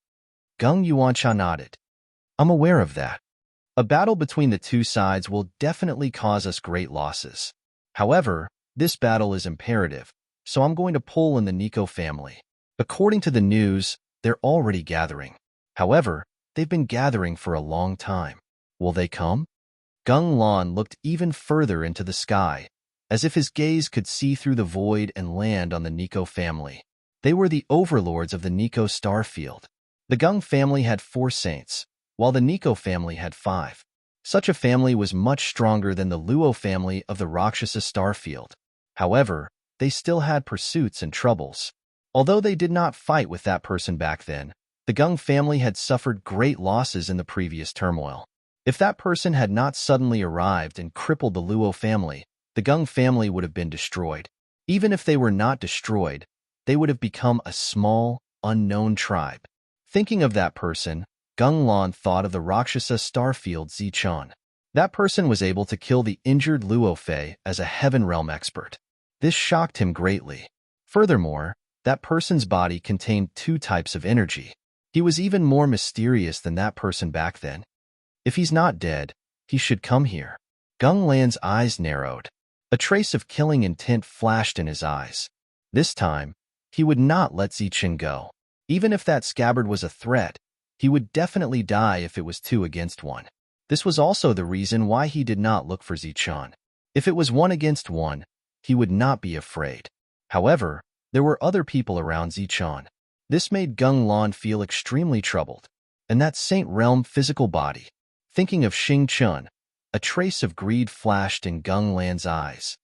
A: Gung Yuancha nodded. "I'm aware of that. A battle between the two sides will definitely cause us great losses. However, this battle is imperative, so I'm going to pull in the Nico family. According to the news, they're already gathering. However, they've been gathering for a long time. Will they come?" Gung Lan looked even further into the sky, as if his gaze could see through the void and land on the Nico family. They were the overlords of the Nico star field. The Gung family had 4 saints, while the Nico family had 5. Such a family was much stronger than the Luo family of the Rakshasa star field. However, they still had pursuits and troubles. Although they did not fight with that person back then, the Gung family had suffered great losses in the previous turmoil. If that person had not suddenly arrived and crippled the Luo family, the Gung family would have been destroyed. Even if they were not destroyed, they would have become a small, unknown tribe. Thinking of that person, Gung Lan thought of the Rakshasa starfield Zichun. That person was able to kill the injured Luo Fei as a Heaven Realm expert. This shocked him greatly. Furthermore, that person's body contained 2 types of energy. He was even more mysterious than that person back then. If he's not dead, he should come here. Gung Lan's eyes narrowed. A trace of killing intent flashed in his eyes. This time, he would not let Zichun go. Even if that scabbard was a threat, he would definitely die if it was 2 against 1. This was also the reason why he did not look for Zichun. If it was 1 against 1, he would not be afraid. However, there were other people around Zichun. This made Gung Lan feel extremely troubled. And that Saint Realm physical body. Thinking of Xing Chun, a trace of greed flashed in Gung Lan's eyes.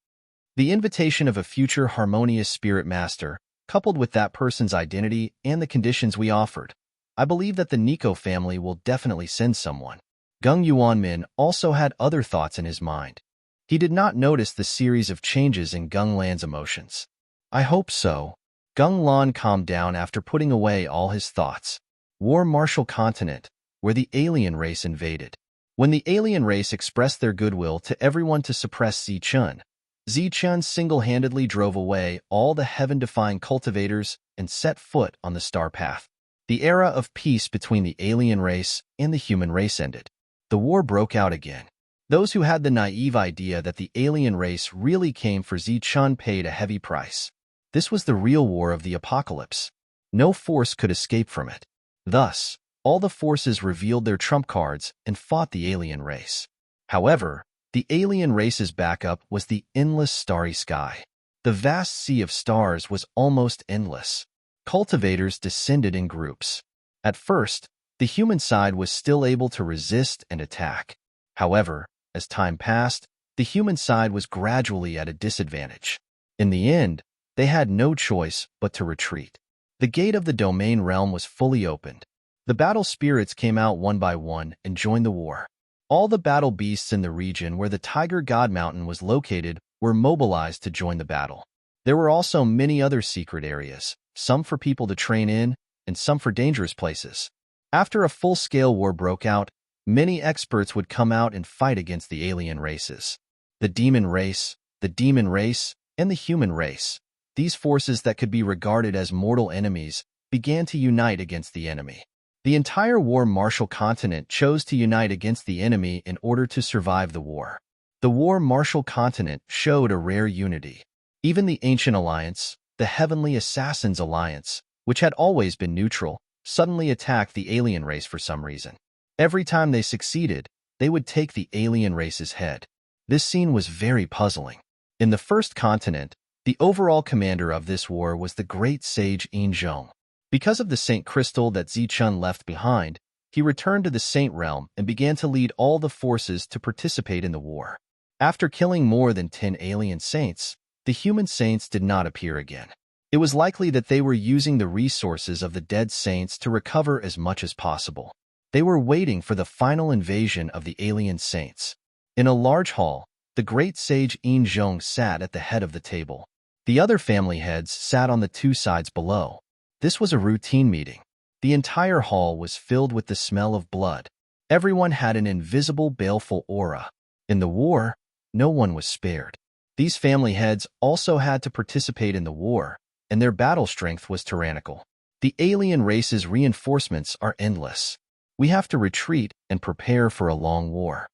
A: The invitation of a future harmonious spirit master, coupled with that person's identity and the conditions we offered, I believe that the Nico family will definitely send someone. Gung Yuanmin also had other thoughts in his mind. He did not notice the series of changes in Gung Lan's emotions. I hope so. Gung Lan calmed down after putting away all his thoughts. War Martial Continent, where the alien race invaded. When the alien race expressed their goodwill to everyone to suppress Zichun, Zichun single-handedly drove away all the heaven-defying cultivators and set foot on the star path. The era of peace between the alien race and the human race ended. The war broke out again. Those who had the naive idea that the alien race really came for Zichun paid a heavy price. This was the real war of the apocalypse. No force could escape from it. Thus, all the forces revealed their trump cards and fought the alien race. However, the alien race's backup was the endless starry sky. The vast sea of stars was almost endless. Cultivators descended in groups. At first, the human side was still able to resist and attack. However, as time passed, the human side was gradually at a disadvantage. In the end, they had no choice but to retreat. The gate of the domain realm was fully opened. The battle spirits came out one by one and joined the war. All the battle beasts in the region where the Tiger God Mountain was located were mobilized to join the battle. There were also many other secret areas, some for people to train in, and some for dangerous places. After a full-scale war broke out, many experts would come out and fight against the alien races. The demon race, and the human race. These forces that could be regarded as mortal enemies began to unite against the enemy. The entire War Martial Continent chose to unite against the enemy in order to survive the war. The War Martial Continent showed a rare unity. Even the Ancient Alliance, the Heavenly Assassins Alliance, which had always been neutral, suddenly attacked the alien race for some reason. Every time they succeeded, they would take the alien race's head. This scene was very puzzling. In the first continent, the overall commander of this war was the great sage Yin Zhong. Because of the Saint Crystal that Zichun left behind, he returned to the Saint Realm and began to lead all the forces to participate in the war. After killing more than 10 alien saints, the human saints did not appear again. It was likely that they were using the resources of the dead saints to recover as much as possible. They were waiting for the final invasion of the alien saints. In a large hall, The great sage Yin Zhong sat at the head of the table. The other family heads sat on the two sides below. This was a routine meeting. The entire hall was filled with the smell of blood. Everyone had an invisible, baleful aura. In the war, no one was spared. These family heads also had to participate in the war, and their battle strength was tyrannical. The alien race's reinforcements are endless. We have to retreat and prepare for a long war.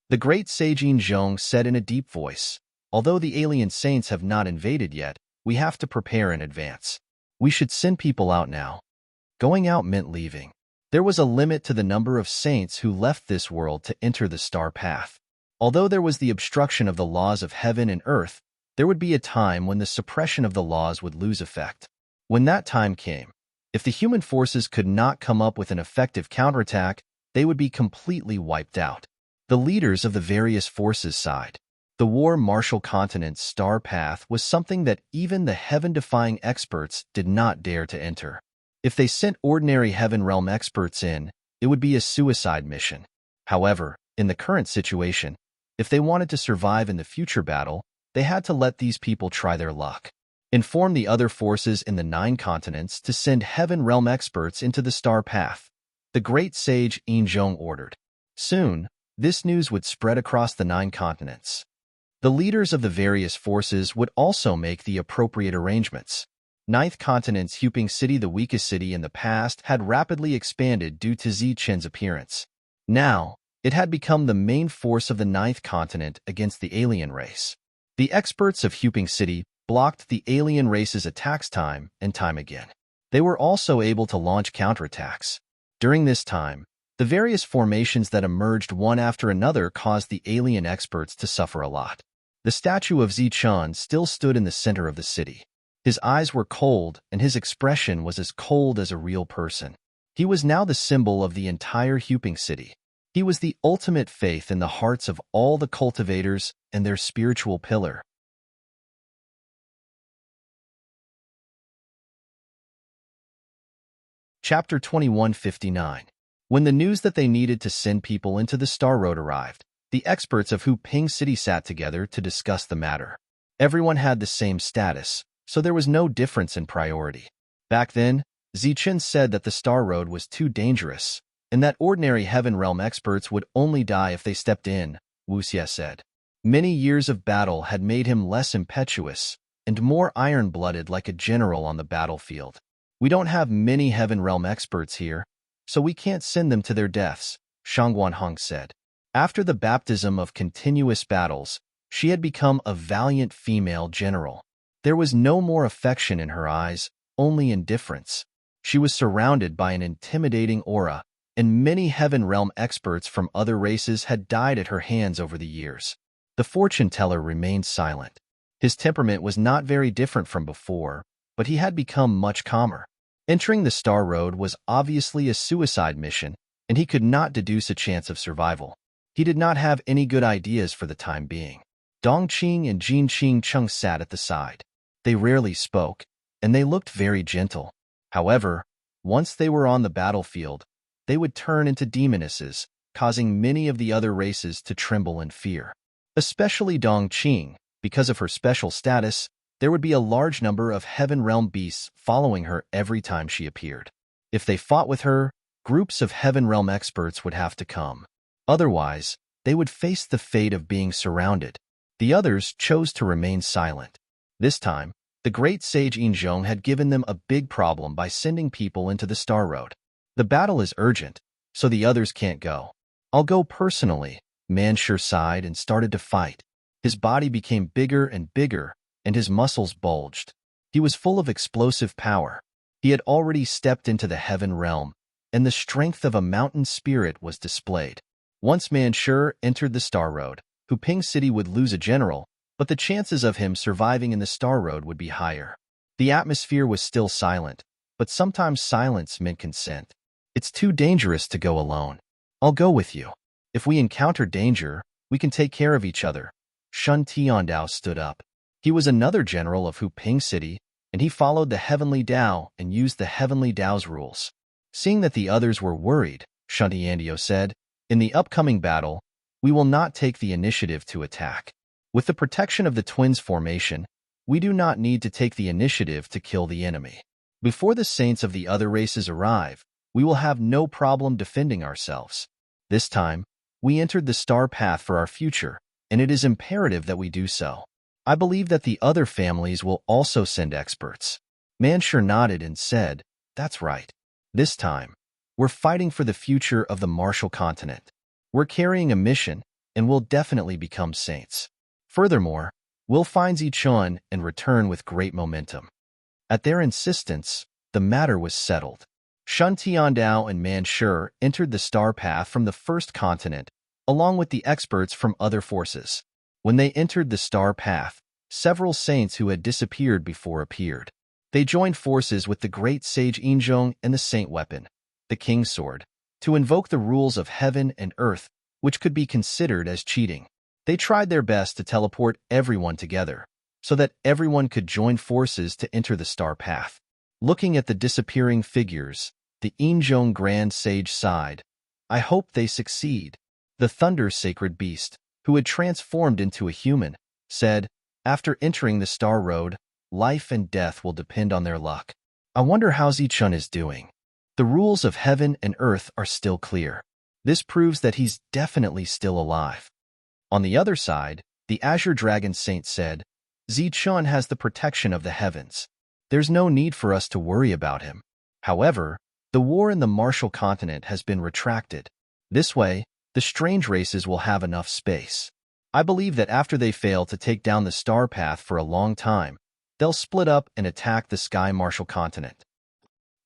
A: The great sage Yin Zhong said in a deep voice, although the alien saints have not invaded yet, we have to prepare in advance. We should send people out now. Going out meant leaving. There was a limit to the number of saints who left this world to enter the star path. Although there was the obstruction of the laws of heaven and earth, there would be a time when the suppression of the laws would lose effect. When that time came, if the human forces could not come up with an effective counterattack, they would be completely wiped out. The leaders of the various forces sighed. The war martial continent's star path was something that even the heaven-defying experts did not dare to enter. If they sent ordinary heaven realm experts in, it would be a suicide mission. However, in the current situation, if they wanted to survive in the future battle, they had to let these people try their luck. Inform the other forces in the 9 continents to send heaven realm experts into the star path. The great sage Yin Zhong ordered. Soon, this news would spread across the 9 continents. The leaders of the various forces would also make the appropriate arrangements. 9th continent's Huping City, the weakest city in the past, had rapidly expanded due to Zi Chen's appearance. Now, it had become the main force of the 9th continent against the alien race. The experts of Huping City blocked the alien race's attacks time and time again. They were also able to launch counterattacks. During this time, the various formations that emerged one after another caused the alien experts to suffer a lot. The statue of Zi Chen still stood in the center of the city. His eyes were cold, and his expression was as cold as a real person. He was now the symbol of the entire Huping City. He was the ultimate faith in the hearts of all the cultivators and their spiritual pillar. Chapter 2159. When the news that they needed to send people into the Star Road arrived, the experts of Huping City sat together to discuss the matter. Everyone had the same status, so there was no difference in priority. Back then, Zi Chen said that the Star Road was too dangerous, and that ordinary Heaven Realm experts would only die if they stepped in, Wu Xie said. Many years of battle had made him less impetuous and more iron-blooded, like a general on the battlefield. We don't have many Heaven Realm experts here, so we can't send them to their deaths, Shang Guanhong said. After the baptism of continuous battles, she had become a valiant female general. There was no more affection in her eyes, only indifference. She was surrounded by an intimidating aura, and many Heaven Realm experts from other races had died at her hands over the years. The fortune teller remained silent. His temperament was not very different from before, but he had become much calmer. Entering the Star Road was obviously a suicide mission, and he could not deduce a chance of survival. He did not have any good ideas for the time being. Dongqing and Jin Qing Chung sat at the side. They rarely spoke, and they looked very gentle. However, once they were on the battlefield, they would turn into demonesses, causing many of the other races to tremble in fear. Especially Dongqing, because of her special status, there would be a large number of Heaven Realm beasts following her every time she appeared. If they fought with her, groups of Heaven Realm experts would have to come. Otherwise, they would face the fate of being surrounded. The others chose to remain silent. This time, the great sage Yin Zhong had given them a big problem by sending people into the Star Road. The battle is urgent, so the others can't go. I'll go personally, Manshur sighed and started to fight. His body became bigger and bigger, and his muscles bulged. He was full of explosive power. He had already stepped into the Heaven Realm, and the strength of a mountain spirit was displayed. Once Manshur entered the Star Road, Huping City would lose a general, but the chances of him surviving in the Star Road would be higher. The atmosphere was still silent, but sometimes silence meant consent. It's too dangerous to go alone. I'll go with you. If we encounter danger, we can take care of each other. Shun Tiandao stood up. He was another general of Huping City, and he followed the Heavenly Dao and used the Heavenly Dao's rules. Seeing that the others were worried, Shun Tiandao said, in the upcoming battle, we will not take the initiative to attack. With the protection of the twins formation, we do not need to take the initiative to kill the enemy. Before the saints of the other races arrive, we will have no problem defending ourselves. This time, we entered the star path for our future, and it is imperative that we do so. I believe that the other families will also send experts. Manshur nodded and said, "That's right. This time, we're fighting for the future of the Martial continent. We're carrying a mission, and we'll definitely become saints. Furthermore, we'll find Zichun and return with great momentum." At their insistence, the matter was settled. Shun Tiandao and Manshur entered the star path from the first continent, along with the experts from other forces. When they entered the star path, several saints who had disappeared before appeared. They joined forces with the great sage Inzhong and the saint weapon, the king's sword, to invoke the rules of heaven and earth, which could be considered as cheating. They tried their best to teleport everyone together, so that everyone could join forces to enter the star path. Looking at the disappearing figures, the Inzhong Grand Sage sighed, "I hope they succeed." The Thunder Sacred Beast, who had transformed into a human, said, "After entering the Star Road, life and death will depend on their luck. I wonder how Zichun is doing. The rules of heaven and earth are still clear. This proves that he's definitely still alive." On the other side, the Azure Dragon Saint said, "Zichun has the protection of the heavens. There's no need for us to worry about him. However, the war in the Martial continent has been retracted. This way, the strange races will have enough space. I believe that after they fail to take down the star path for a long time, they'll split up and attack the Sky Martial continent.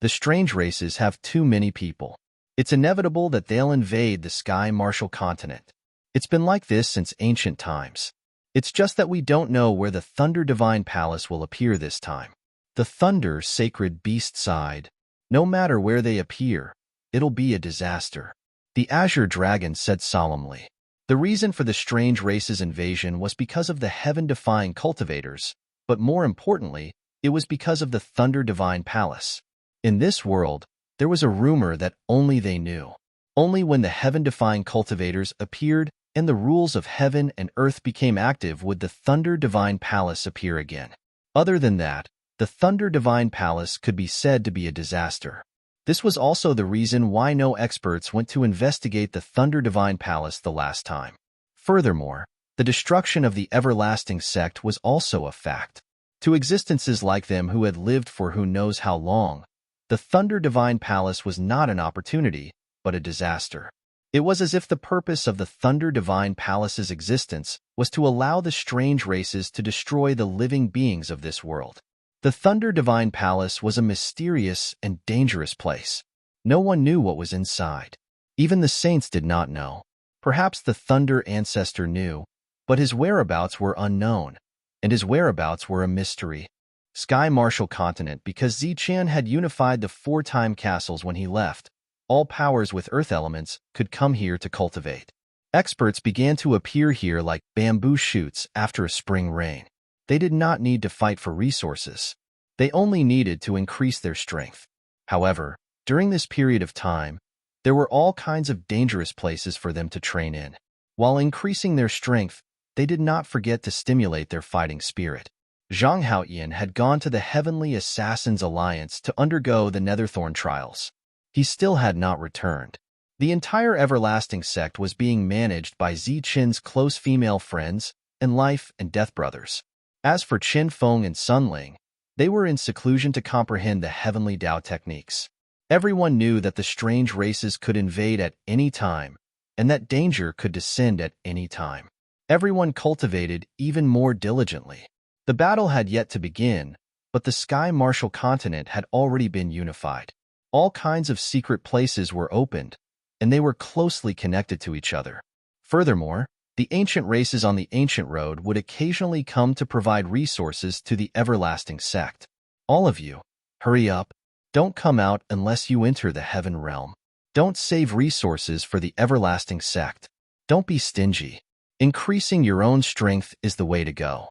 A: The strange races have too many people. It's inevitable that they'll invade the Sky Martial continent. It's been like this since ancient times. It's just that we don't know where the Thunder Divine Palace will appear this time." The Thunder Sacred Beast sighed, "No matter where they appear, it'll be a disaster." The Azure Dragon said solemnly, "The reason for the strange race's invasion was because of the heaven-defying cultivators, but more importantly, it was because of the Thunder Divine Palace. In this world, there was a rumor that only they knew. Only when the heaven-defying cultivators appeared and the rules of heaven and earth became active would the Thunder Divine Palace appear again. Other than that, the Thunder Divine Palace could be said to be a disaster. This was also the reason why no experts went to investigate the Thunder Divine Palace the last time. Furthermore, the destruction of the Everlasting Sect was also a fact. To existences like them who had lived for who knows how long, the Thunder Divine Palace was not an opportunity, but a disaster. It was as if the purpose of the Thunder Divine Palace's existence was to allow the strange races to destroy the living beings of this world. The Thunder Divine Palace was a mysterious and dangerous place. No one knew what was inside. Even the saints did not know. Perhaps the Thunder Ancestor knew, but his whereabouts were unknown, and his whereabouts were a mystery. Sky Martial Continent, because Zichun had unified the 4 time castles when he left. All powers with earth elements could come here to cultivate. Experts began to appear here like bamboo shoots after a spring rain. They did not need to fight for resources. They only needed to increase their strength. However, during this period of time, there were all kinds of dangerous places for them to train in. While increasing their strength, they did not forget to stimulate their fighting spirit. Zhang Haoyan had gone to the Heavenly Assassins Alliance to undergo the Netherthorn trials. He still had not returned. The entire Everlasting Sect was being managed by Zichun's close female friends and life and death brothers. As for Qin Feng and Sun Ling, they were in seclusion to comprehend the heavenly Tao techniques. Everyone knew that the strange races could invade at any time, and that danger could descend at any time. Everyone cultivated even more diligently. The battle had yet to begin, but the Sky Martial Continent had already been unified. All kinds of secret places were opened, and they were closely connected to each other. Furthermore, the ancient races on the ancient road would occasionally come to provide resources to the Everlasting Sect. All of you, hurry up. Don't come out unless you enter the Heaven Realm. Don't save resources for the Everlasting Sect. Don't be stingy. Increasing your own strength is the way to go.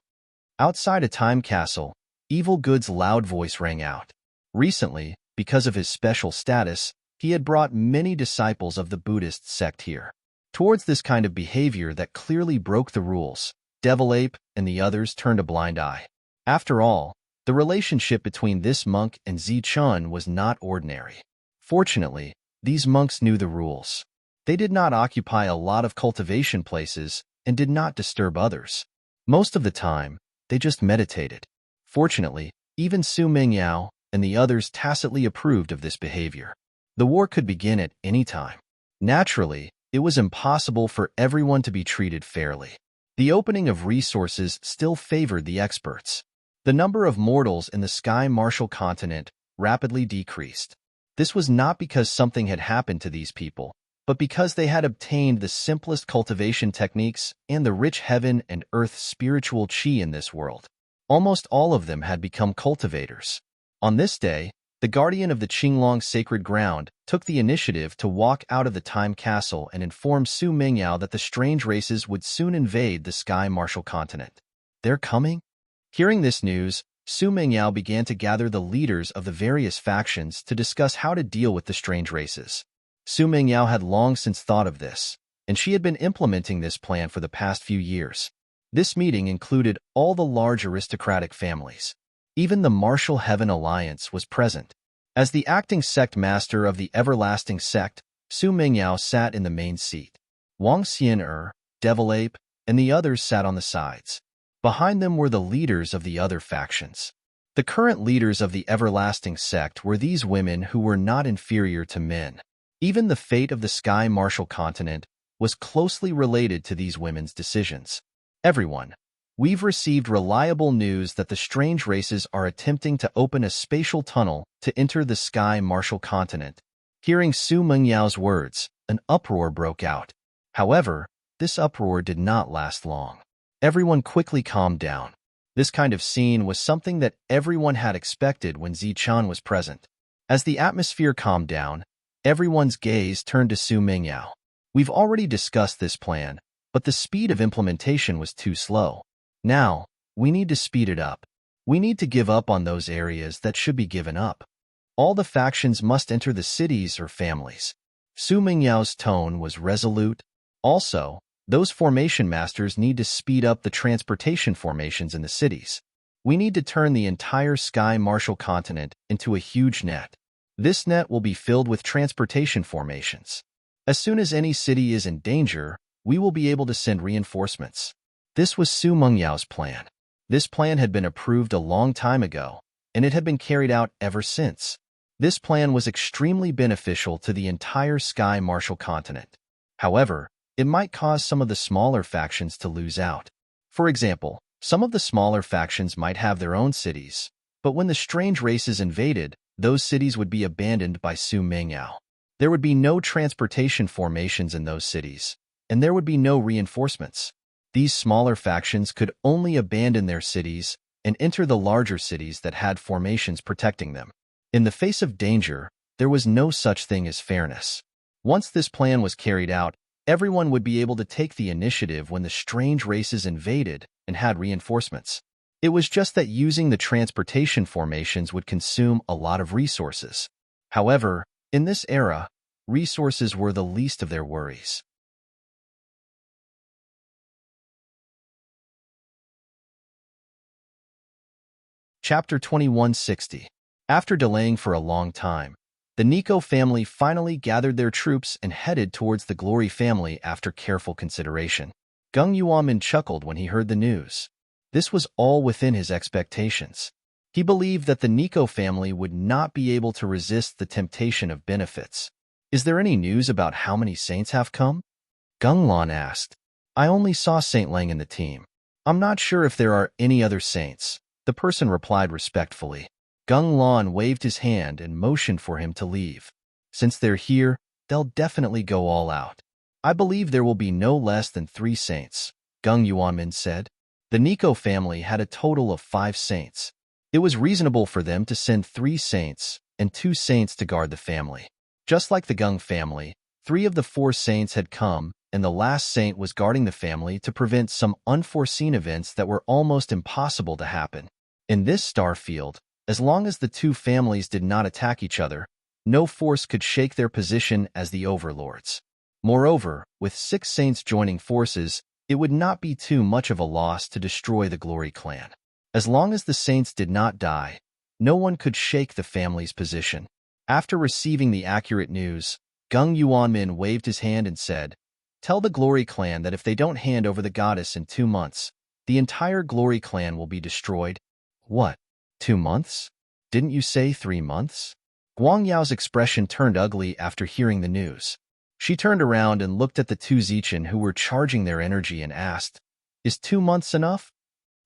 A: Outside a time castle, Evil Good's loud voice rang out. Recently, because of his special status, he had brought many disciples of the Buddhist sect here. Towards this kind of behavior that clearly broke the rules, Devil Ape, and the others turned a blind eye. After all, the relationship between this monk and Zichun was not ordinary. Fortunately, these monks knew the rules. They did not occupy a lot of cultivation places and did not disturb others. Most of the time, they just meditated. Fortunately, even Su Mingyao and the others tacitly approved of this behavior. The war could begin at any time. Naturally, it was impossible for everyone to be treated fairly. The opening of resources still favored the experts. The number of mortals in the Sky Martial continent rapidly decreased. This was not because something had happened to these people, but because they had obtained the simplest cultivation techniques and the rich heaven and earth spiritual qi in this world. Almost all of them had become cultivators. On this day, the guardian of the Qinglong sacred ground took the initiative to walk out of the time castle and inform Su Mingyao that the strange races would soon invade the Sky Martial continent. They're coming? Hearing this news, Su Mingyao began to gather the leaders of the various factions to discuss how to deal with the strange races. Su Mingyao had long since thought of this, and she had been implementing this plan for the past few years. This meeting included all the large aristocratic families. Even the Martial Heaven Alliance was present. As the acting sect master of the Everlasting Sect, Su Mingyao sat in the main seat. Wang Xian'er, Devil Ape, and the others sat on the sides. Behind them were the leaders of the other factions. The current leaders of the Everlasting Sect were these women who were not inferior to men. Even the fate of the Sky Martial continent was closely related to these women's decisions. Everyone, we've received reliable news that the strange races are attempting to open a spatial tunnel to enter the Sky Martial continent. Hearing Su Mengyao's words, an uproar broke out. However, this uproar did not last long. Everyone quickly calmed down. This kind of scene was something that everyone had expected when Zichun was present. As the atmosphere calmed down, everyone's gaze turned to Su Mingyao. We've already discussed this plan, but the speed of implementation was too slow. Now, we need to speed it up. We need to give up on those areas that should be given up. All the factions must enter the cities or families. Su Mingyao's tone was resolute. Also, those formation masters need to speed up the transportation formations in the cities. We need to turn the entire Sky Martial continent into a huge net. This net will be filled with transportation formations. As soon as any city is in danger, we will be able to send reinforcements. This was Su Mengyao's plan. This plan had been approved a long time ago, and it had been carried out ever since. This plan was extremely beneficial to the entire Sky Martial continent. However, it might cause some of the smaller factions to lose out. For example, some of the smaller factions might have their own cities, but when the strange races invaded, those cities would be abandoned by Su Mingyao. There would be no transportation formations in those cities, and there would be no reinforcements. These smaller factions could only abandon their cities and enter the larger cities that had formations protecting them. In the face of danger, there was no such thing as fairness. Once this plan was carried out, everyone would be able to take the initiative when the strange races invaded and had reinforcements. It was just that using the transportation formations would consume a lot of resources. However, in this era, resources were the least of their worries. Chapter 2160. After delaying for a long time, the Nico family finally gathered their troops and headed towards the Glory family after careful consideration. Gung Yuanmin chuckled when he heard the news. This was all within his expectations. He believed that the Nico family would not be able to resist the temptation of benefits. Is there any news about how many saints have come? Gung Lan asked. I only saw Saint Lang in the team. I'm not sure if there are any other saints, the person replied respectfully. Gung Lan waved his hand and motioned for him to leave. Since they're here, they'll definitely go all out. I believe there will be no less than 3 saints, Gung Yuanmin said. The Nico family had a total of 5 saints. It was reasonable for them to send 3 saints and 2 saints to guard the family. Just like the Gung family, 3 of the 4 saints had come, and the last saint was guarding the family to prevent some unforeseen events that were almost impossible to happen. In this star field, as long as the 2 families did not attack each other, no force could shake their position as the overlords. Moreover, with 6 saints joining forces, It would not be too much of a loss to destroy the Glory clan. As long as the saints did not die, no one could shake the family's position. After receiving the accurate news, Gung Yuanmin waved his hand and said, "Tell the Glory clan that if they don't hand over the goddess in 2 months, the entire Glory clan will be destroyed." "What? 2 months? Didn't you say 3 months?" Guang Yao's expression turned ugly after hearing the news. She turned around and looked at the two Zichen who were charging their energy and asked, "Is 2 months enough?"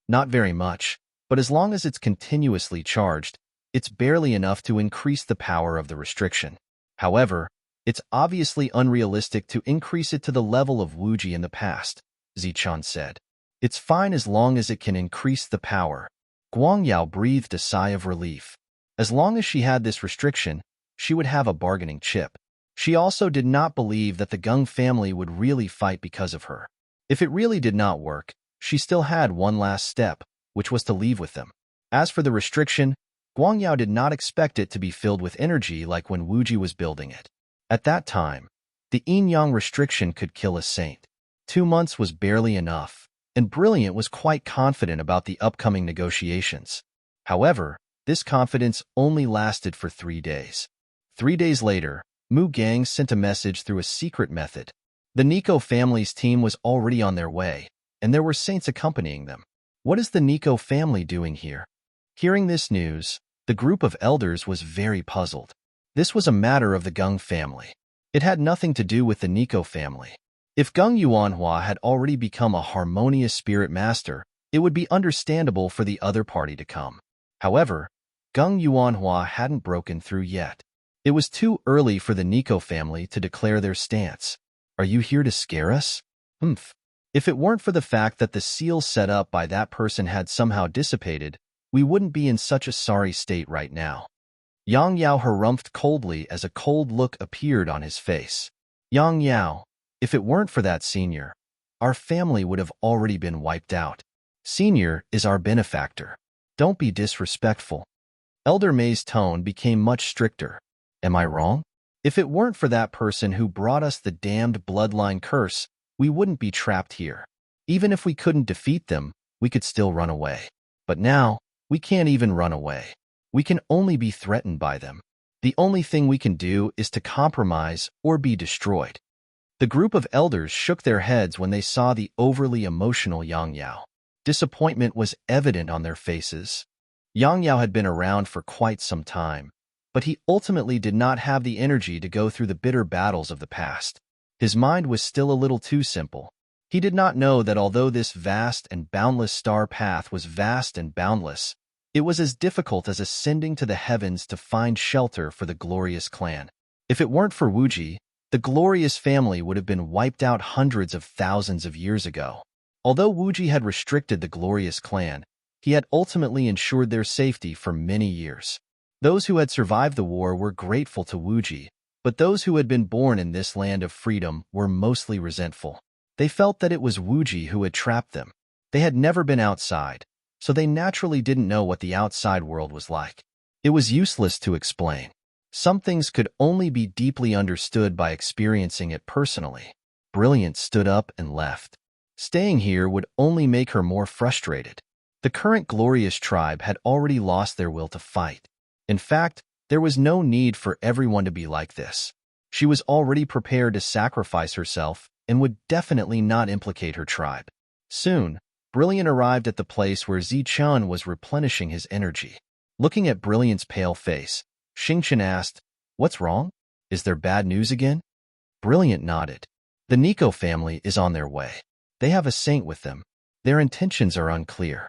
A: "Not very much, but as long as it's continuously charged, it's barely enough to increase the power of the restriction. However, it's obviously unrealistic to increase it to the level of Wuji in the past," Zichen said. "It's fine as long as it can increase the power." Guang Yao breathed a sigh of relief. As long as she had this restriction, she would have a bargaining chip. She also did not believe that the Gung family would really fight because of her. If it really did not work, she still had one last step, which was to leave with them. As for the restriction, Guang Yao did not expect it to be filled with energy like when Wuji was building it. At that time, the yin-yang restriction could kill a saint. 2 months was barely enough, and Brilliant was quite confident about the upcoming negotiations. However, this confidence only lasted for 3 days. 3 days later, Mu Gang sent a message through a secret method. The Nico family's team was already on their way, and there were saints accompanying them. What is the Nico family doing here? Hearing this news, the group of elders was very puzzled. This was a matter of the Gung family. It had nothing to do with the Nico family. If Gung Yuanhua had already become a harmonious spirit master, it would be understandable for the other party to come. However, Gung Yuanhua hadn't broken through yet. It was too early for the Nico family to declare their stance. "Are you here to scare us?" "Humph. If it weren't for the fact that the seal set up by that person had somehow dissipated, we wouldn't be in such a sorry state right now." Yang Yao harumphed coldly as a cold look appeared on his face. "Yang Yao, if it weren't for that senior, our family would have already been wiped out. Senior is our benefactor. Don't be disrespectful." Elder May's tone became much stricter. "Am I wrong? If it weren't for that person who brought us the damned bloodline curse, we wouldn't be trapped here. Even if we couldn't defeat them, we could still run away. But now, we can't even run away. We can only be threatened by them. The only thing we can do is to compromise or be destroyed." The group of elders shook their heads when they saw the overly emotional Yang Yao. Disappointment was evident on their faces. Yang Yao had been around for quite some time, but he ultimately did not have the energy to go through the bitter battles of the past. His mind was still a little too simple. He did not know that although this vast and boundless star path was vast and boundless, it was as difficult as ascending to the heavens to find shelter for the glorious clan. If it weren't for Wuji, the glorious family would have been wiped out hundreds of thousands of years ago. Although Wuji had restricted the glorious clan, he had ultimately ensured their safety for many years. Those who had survived the war were grateful to Wuji, but those who had been born in this land of freedom were mostly resentful. They felt that it was Wuji who had trapped them. They had never been outside, so they naturally didn't know what the outside world was like. It was useless to explain. Some things could only be deeply understood by experiencing it personally. Brilliant stood up and left. Staying here would only make her more frustrated. The current glorious tribe had already lost their will to fight. In fact, there was no need for everyone to be like this. She was already prepared to sacrifice herself and would definitely not implicate her tribe. Soon, Brilliant arrived at the place where Zichen was replenishing his energy. Looking at Brilliant's pale face, Xingchen asked, "What's wrong? Is there bad news again?" Brilliant nodded. "The Nico family is on their way. They have a saint with them. Their intentions are unclear."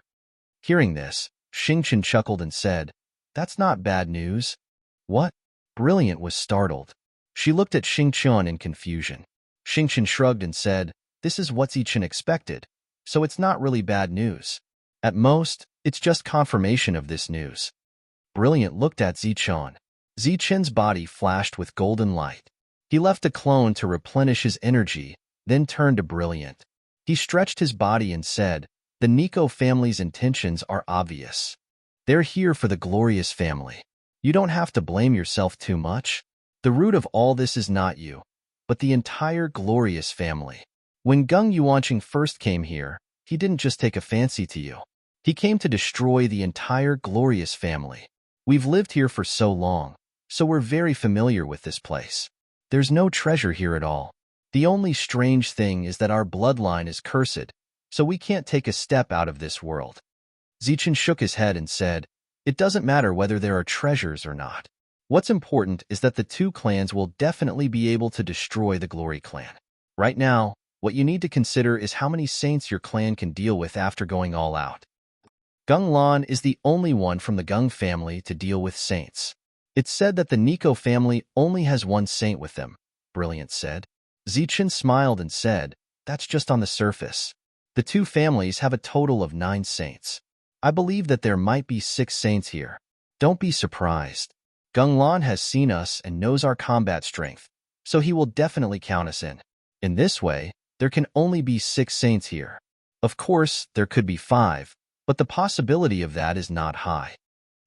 A: Hearing this, Xingchen chuckled and said, "That's not bad news." "What?" Brilliant was startled. She looked at Xingchen in confusion. Xingchen shrugged and said, "This is what Zichen expected, so it's not really bad news. At most, it's just confirmation of this news." Brilliant looked at Zichen. Zichen's body flashed with golden light. He left a clone to replenish his energy, then turned to Brilliant. He stretched his body and said, "The Nico family's intentions are obvious. They're here for the glorious family. You don't have to blame yourself too much. The root of all this is not you, but the entire glorious family. When Gung Yuanqing first came here, he didn't just take a fancy to you. He came to destroy the entire glorious family. We've lived here for so long, so we're very familiar with this place. There's no treasure here at all. The only strange thing is that our bloodline is cursed, so we can't take a step out of this world. Zichen shook his head and said, "It doesn't matter whether there are treasures or not. What's important is that the two clans will definitely be able to destroy the Glory clan. Right now, what you need to consider is how many saints your clan can deal with after going all out." Gung Lan is the only one from the Gung family to deal with saints. It's said that the Nico family only has one saint with them, Brilliant said. Zichen smiled and said, "That's just on the surface. The two families have a total of 9 saints. I believe that there might be 6 saints here. Don't be surprised. Gung Lan has seen us and knows our combat strength, so he will definitely count us in. In this way, there can only be 6 saints here. Of course, there could be 5, but the possibility of that is not high."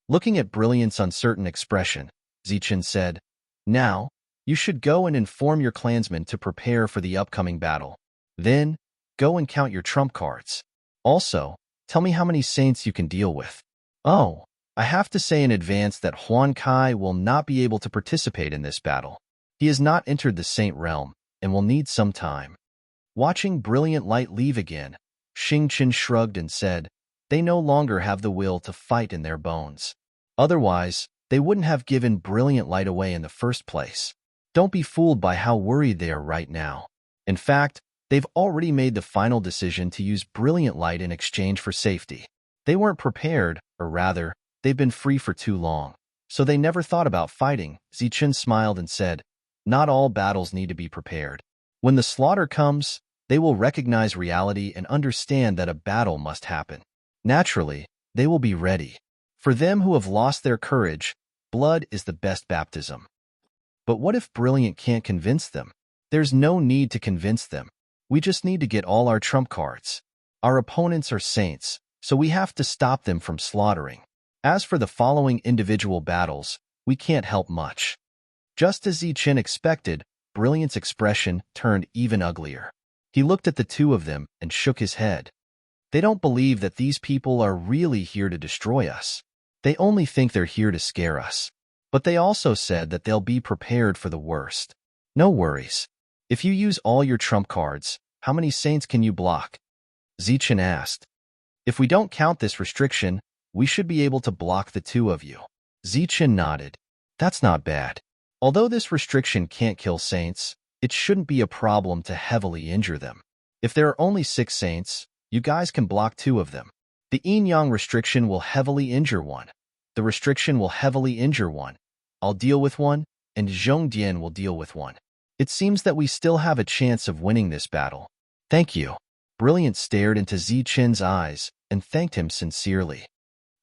A: Looking at Brilliant's uncertain expression, Zichen said, "Now, you should go and inform your clansmen to prepare for the upcoming battle. Then, go and count your trump cards. Also, tell me how many saints you can deal with. Oh, I have to say in advance that Huan Kai will not be able to participate in this battle. He has not entered the Saint Realm and will need some time." Watching Brilliant Light leave again, Xingqian shrugged and said, "They no longer have the will to fight in their bones. Otherwise, they wouldn't have given Brilliant Light away in the first place. Don't be fooled by how worried they are right now. In fact, they've already made the final decision to use Brilliant Light in exchange for safety. They weren't prepared, or rather, they've been free for too long, so they never thought about fighting." Zichen smiled and said, "Not all battles need to be prepared. When the slaughter comes, they will recognize reality and understand that a battle must happen. Naturally, they will be ready. For them who have lost their courage, blood is the best baptism." But what if Brilliant can't convince them? There's no need to convince them. We just need to get all our trump cards. Our opponents are saints, so we have to stop them from slaughtering. As for the following individual battles, we can't help much. Just as Zichen expected, Brilliant's expression turned even uglier. He looked at the two of them and shook his head. They don't believe that these people are really here to destroy us. They only think they're here to scare us. But they also said that they'll be prepared for the worst. No worries. If you use all your trump cards, how many saints can you block? Zichen asked. If we don't count this restriction, we should be able to block the two of you. Zichen nodded. That's not bad. Although this restriction can't kill saints, it shouldn't be a problem to heavily injure them. If there are only 6 saints, you guys can block 2 of them. The yin-yang restriction will heavily injure one. The restriction will heavily injure one. I'll deal with one, and Zhongdian will deal with one. It seems that we still have a chance of winning this battle. Thank you. Brilliant stared into Zichen's eyes and thanked him sincerely.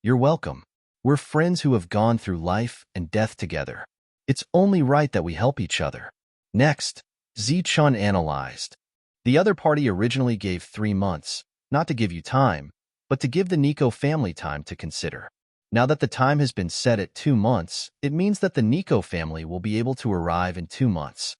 A: You're welcome. We're friends who have gone through life and death together. It's only right that we help each other. Next, Zichen analyzed. The other party originally gave 3 months, not to give you time, but to give the Nico family time to consider. Now that the time has been set at 2 months, it means that the Nico family will be able to arrive in 2 months.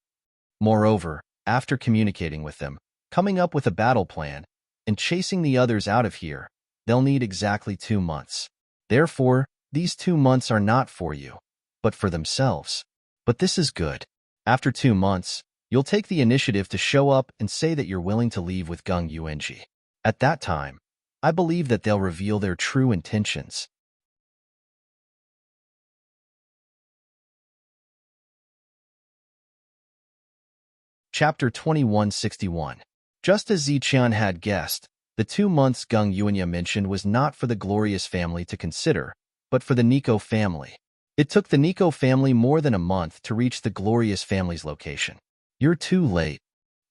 A: Moreover, after communicating with them, coming up with a battle plan, and chasing the others out of here, they'll need exactly 2 months. Therefore, these 2 months are not for you, but for themselves. But this is good. After 2 months, you'll take the initiative to show up and say that you're willing to leave with Gung Yuanji. At that time, I believe that they'll reveal their true intentions. Chapter 2161. Just as Zichen had guessed, the 2 months Gung Yuanya mentioned was not for the glorious family to consider, but for the Nico family. It took the Nico family more than a month to reach the glorious family's location. You're too late.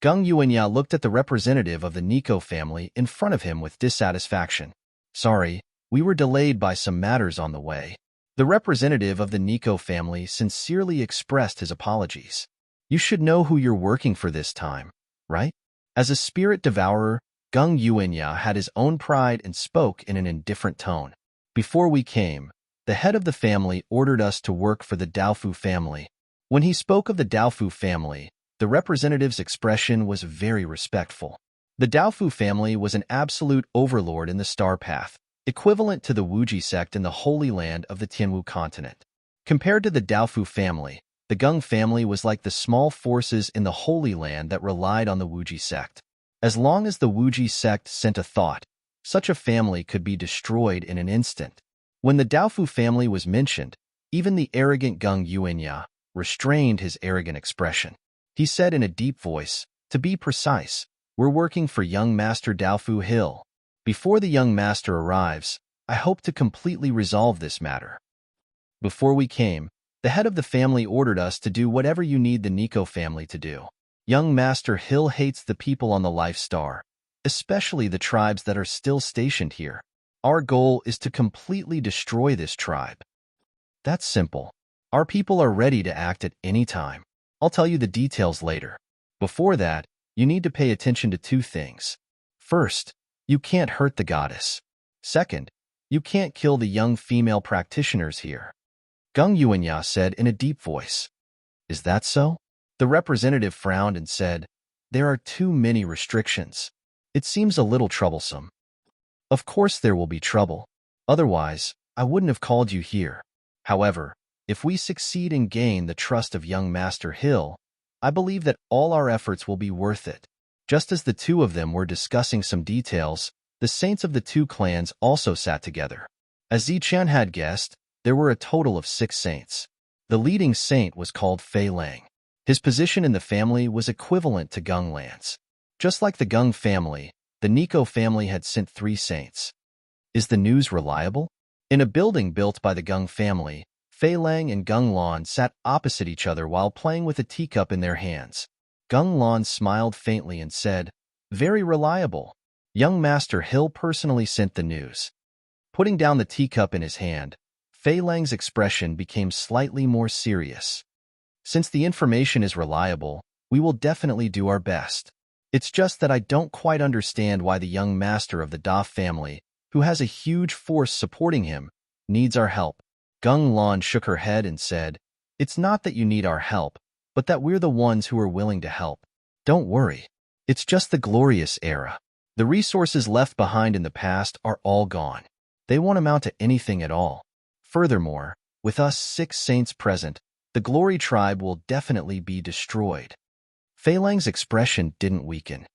A: Gung Yuanya looked at the representative of the Nico family in front of him with dissatisfaction. Sorry, we were delayed by some matters on the way. The representative of the Nico family sincerely expressed his apologies. You should know who you're working for this time, right? As a spirit devourer, Gung Yuanya had his own pride and spoke in an indifferent tone. Before we came, the head of the family ordered us to work for the Daofu family. When he spoke of the Daofu family, The representative's expression was very respectful. The Daofu family was an absolute overlord in the Star Path, equivalent to the Wuji sect in the Holy Land of the Tianwu continent. Compared to the Daofu family, the Gung family was like the small forces in the Holy Land that relied on the Wuji sect. As long as the Wuji sect sent a thought, such a family could be destroyed in an instant. When the Daofu family was mentioned, even the arrogant Gung Yuanya restrained his arrogant expression. He said in a deep voice, "To be precise, we're working for young Master Daofu Hill. Before the young master arrives, I hope to completely resolve this matter." Before we came, the head of the family ordered us to do whatever you need the Nico family to do. Young Master Hill hates the people on the Life Star, especially the tribes that are still stationed here. Our goal is to completely destroy this tribe. That's simple. Our people are ready to act at any time. I'll tell you the details later. Before that, you need to pay attention to two things. First, you can't hurt the goddess. Second, you can't kill the young female practitioners here. Gung Yuanya said in a deep voice. Is that so? The representative frowned and said, there are too many restrictions. It seems a little troublesome. Of course there will be trouble. Otherwise, I wouldn't have called you here. However, if we succeed and gain the trust of young Master Hill, I believe that all our efforts will be worth it. Just as the two of them were discussing some details, the saints of the two clans also sat together. As Zichan had guessed, there were a total of 6 saints. The leading saint was called Fei Lang. His position in the family was equivalent to Gung Lan's. Just like the Gung family, the Nico family had sent 3 saints. Is the news reliable? In a building built by the Gung family, Fei Lang and Gung Lan sat opposite each other while playing with a teacup in their hands. Gung Lan smiled faintly and said, very reliable. Young Master Hill personally sent the news. Putting down the teacup in his hand, Fei Lang's expression became slightly more serious. Since the information is reliable, we will definitely do our best. It's just that I don't quite understand why the young master of the Da family, who has a huge force supporting him, needs our help. Gung Lan shook her head and said, it's not that you need our help, but that we're the ones who are willing to help. Don't worry. It's just the glorious era. The resources left behind in the past are all gone. They won't amount to anything at all. Furthermore, with us 6 saints present, the Glory tribe will definitely be destroyed. Fei Lang's expression didn't weaken.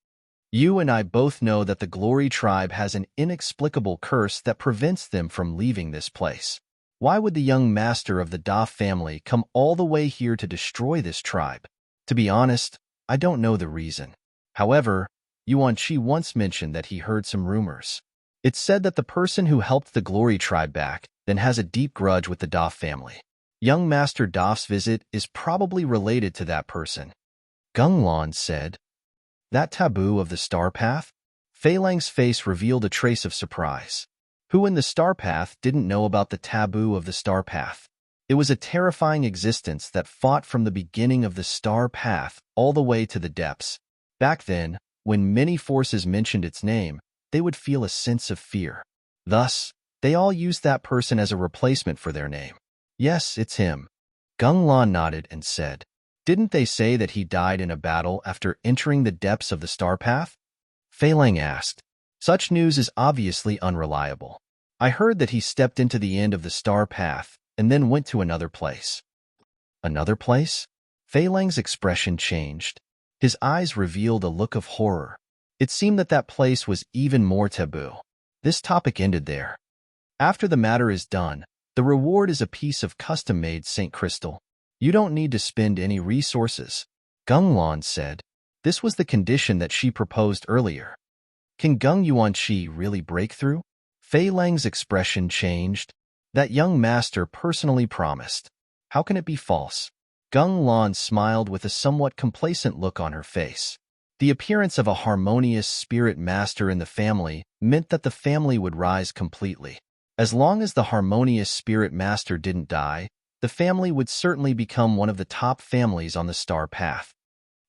A: You and I both know that the Glory tribe has an inexplicable curse that prevents them from leaving this place. Why would the young master of the Da family come all the way here to destroy this tribe? To be honest, I don't know the reason. However, Yuan Qi once mentioned that he heard some rumors. It's said that the person who helped the Glory tribe back then has a deep grudge with the Da family. Young Master Daf's visit is probably related to that person. Gung Lan said, that taboo of the Star Path? Fei Lang's face revealed a trace of surprise. Who in the Star Path didn't know about the taboo of the Star Path? It was a terrifying existence that fought from the beginning of the Star Path all the way to the depths. Back then, when many forces mentioned its name, they would feel a sense of fear. Thus, they all used that person as a replacement for their name. Yes, it's him. Gung Lan nodded and said, didn't they say that he died in a battle after entering the depths of the Star Path? Fei Lang asked. Such news is obviously unreliable. I heard that he stepped into the end of the Star Path and then went to another place. Another place? Fei Lang's expression changed. His eyes revealed a look of horror. It seemed that that place was even more taboo. This topic ended there. After the matter is done, the reward is a piece of custom-made St. Crystal. You don't need to spend any resources. Gung Lan said. This was the condition that she proposed earlier. Can Gung Yuanqi really break through? Fei Lang's expression changed. That young master personally promised. How can it be false? Gung Lan smiled with a somewhat complacent look on her face. The appearance of a harmonious spirit master in the family meant that the family would rise completely. As long as the harmonious spirit master didn't die, the family would certainly become one of the top families on the Star Path.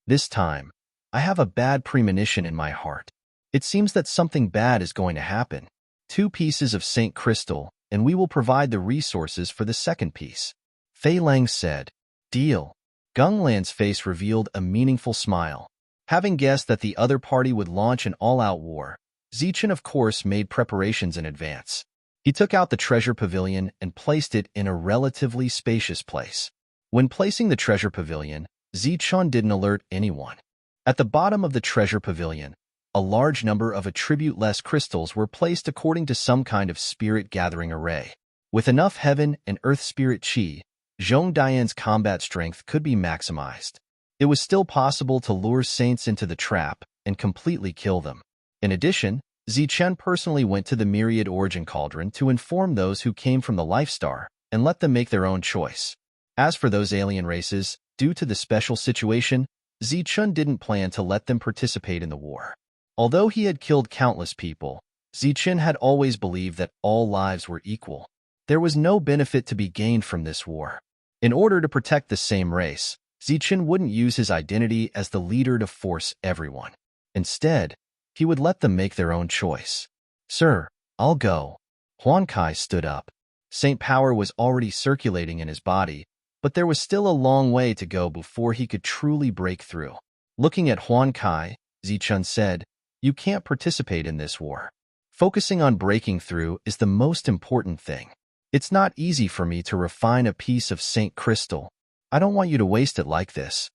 A: This time, I have a bad premonition in my heart. It seems that something bad is going to happen. 2 pieces of St. Crystal, and we will provide the resources for the second piece. Fei Lang said, deal. Gunglan's face revealed a meaningful smile. Having guessed that the other party would launch an all-out war, Zichen of course made preparations in advance. He took out the treasure pavilion and placed it in a relatively spacious place. When placing the treasure pavilion, Zichen didn't alert anyone. At the bottom of the treasure pavilion, a large number of attribute-less crystals were placed according to some kind of spirit-gathering array. With enough heaven and earth spirit chi, Zhong Dian's combat strength could be maximized. It was still possible to lure saints into the trap and completely kill them. In addition, Zichen personally went to the Myriad Origin Cauldron to inform those who came from the Life Star and let them make their own choice. As for those alien races, due to the special situation, Zichen didn't plan to let them participate in the war. Although he had killed countless people, Zichen had always believed that all lives were equal. There was no benefit to be gained from this war. In order to protect the same race, Zichen wouldn't use his identity as the leader to force everyone. Instead, he would let them make their own choice. "Sir, I'll go." Huan Kai stood up. Saint power was already circulating in his body, but there was still a long way to go before he could truly break through. Looking at Huan Kai, Zichen said, "You can't participate in this war. Focusing on breaking through is the most important thing. It's not easy for me to refine a piece of Saint crystal. I don't want you to waste it like this."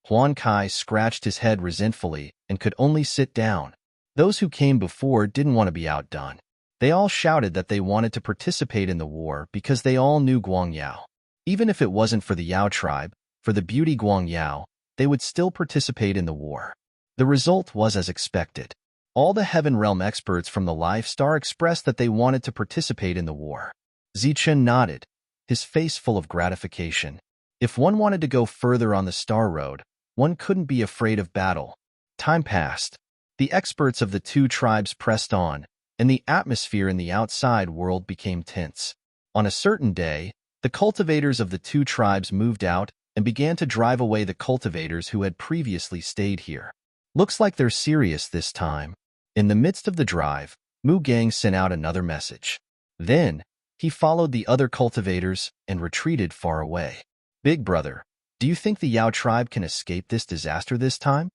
A: Huan Kai scratched his head resentfully and could only sit down. Those who came before didn't want to be outdone. They all shouted that they wanted to participate in the war because they all knew Guang Yao. Even if it wasn't for the Yao tribe, for the beauty Guang Yao, they would still participate in the war. The result was as expected. All the Heaven Realm experts from the Life Star expressed that they wanted to participate in the war. Zichen nodded, his face full of gratification. If one wanted to go further on the Star Road, one couldn't be afraid of battle. Time passed. The experts of the two tribes pressed on, and the atmosphere in the outside world became tense. On a certain day, the cultivators of the two tribes moved out and began to drive away the cultivators who had previously stayed here. "Looks like they're serious this time." In the midst of the drive, Mu Gang sent out another message. Then, he followed the other cultivators and retreated far away. "Big brother, do you think the Yao tribe can escape this disaster this time?"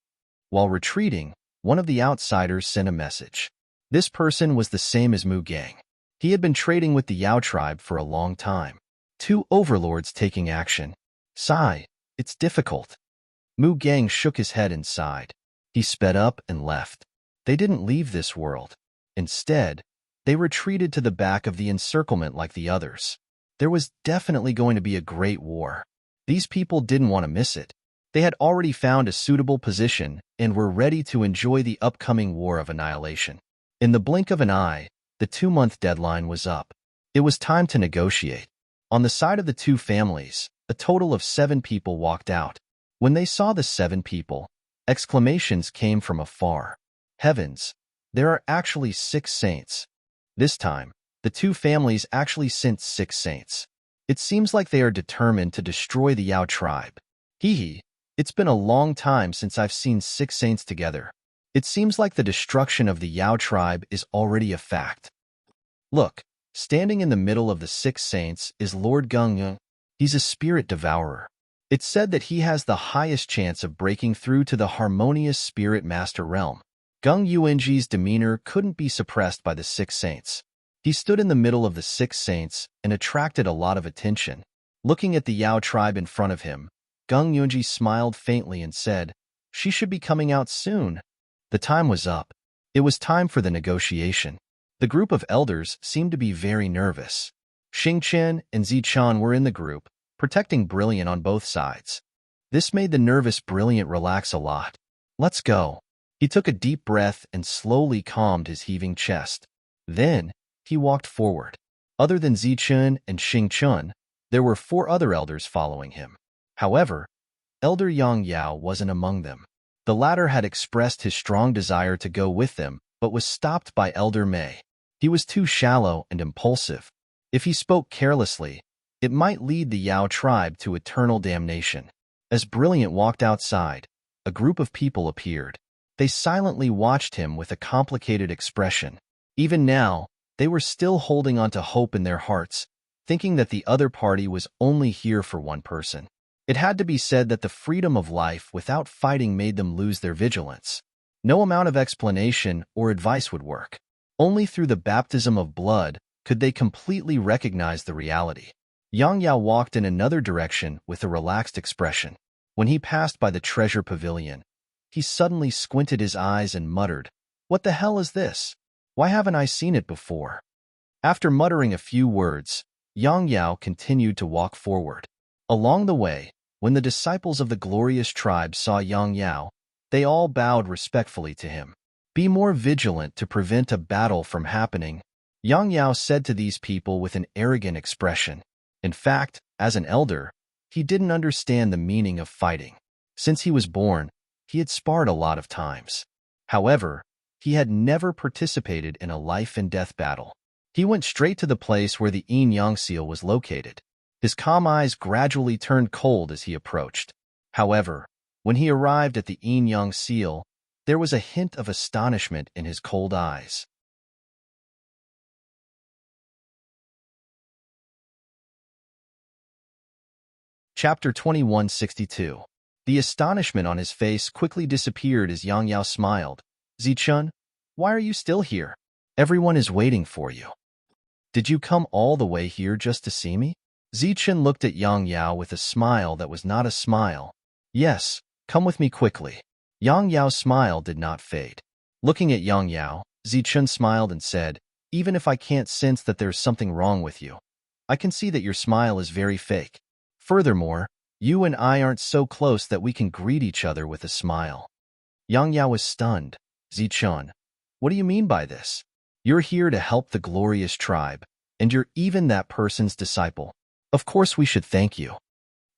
A: While retreating, one of the outsiders sent a message. This person was the same as Mu Gang. He had been trading with the Yao tribe for a long time. Two overlords taking action. Sigh, it's difficult. Mu Gang shook his head and sighed. He sped up and left. They didn't leave this world. Instead, they retreated to the back of the encirclement like the others. There was definitely going to be a great war. These people didn't want to miss it. They had already found a suitable position and were ready to enjoy the upcoming war of annihilation. In the blink of an eye, the 2-month deadline was up. It was time to negotiate. On the side of the two families, a total of 7 people walked out. When they saw the 7 people, exclamations came from afar. Heavens, there are actually 6 saints. This time, the two families actually sent 6 saints. It seems like they are determined to destroy the Yao tribe. Hee, it's been a long time since I've seen 6 saints together. It seems like the destruction of the Yao tribe is already a fact. Look, standing in the middle of the 6 saints is Lord Gung. He's a spirit devourer. It's said that he has the highest chance of breaking through to the harmonious spirit master realm. Gung Yuanji's demeanor couldn't be suppressed by the 6 saints. He stood in the middle of the 6 saints and attracted a lot of attention. Looking at the Yao tribe in front of him, Gung Yuanji smiled faintly and said, "She should be coming out soon." The time was up. It was time for the negotiation. The group of elders seemed to be very nervous. Xing Chen and Zichen were in the group, protecting Brilliant on both sides. This made the nervous Brilliant relax a lot. "Let's go." He took a deep breath and slowly calmed his heaving chest. Then, he walked forward. Other than Zichen and Xing Chen, there were 4 other elders following him. However, Elder Yang Yao wasn't among them. The latter had expressed his strong desire to go with them, but was stopped by Elder Mei. He was too shallow and impulsive. If he spoke carelessly, it might lead the Yao tribe to eternal damnation. As Brilliant walked outside, a group of people appeared. They silently watched him with a complicated expression. Even now, they were still holding on to hope in their hearts, thinking that the other party was only here for one person. It had to be said that the freedom of life without fighting made them lose their vigilance. No amount of explanation or advice would work. Only through the baptism of blood could they completely recognize the reality. Yang Yao walked in another direction with a relaxed expression. When he passed by the treasure pavilion, he suddenly squinted his eyes and muttered, "What the hell is this? Why haven't I seen it before?" After muttering a few words, Yang Yao continued to walk forward. Along the way, when the disciples of the glorious tribe saw Yang Yao, they all bowed respectfully to him. "Be more vigilant to prevent a battle from happening," Yang Yao said to these people with an arrogant expression. In fact, as an elder, he didn't understand the meaning of fighting. Since he was born, he had sparred a lot of times. However, he had never participated in a life-and-death battle. He went straight to the place where the yin-yang seal was located. His calm eyes gradually turned cold as he approached. However, when he arrived at the yin-yang seal, there was a hint of astonishment in his cold eyes. Chapter 2162. The astonishment on his face quickly disappeared as Yang Yao smiled. "Zichun, why are you still here? Everyone is waiting for you. Did you come all the way here just to see me?" Zichun looked at Yang Yao with a smile that was not a smile. "Yes, come with me quickly." Yang Yao's smile did not fade. Looking at Yang Yao, Zichun smiled and said, "Even if I can't sense that there's something wrong with you, I can see that your smile is very fake. Furthermore, you and I aren't so close that we can greet each other with a smile." Yang Yao was stunned. "Zichun, what do you mean by this? You're here to help the glorious tribe, and you're even that person's disciple. Of course we should thank you."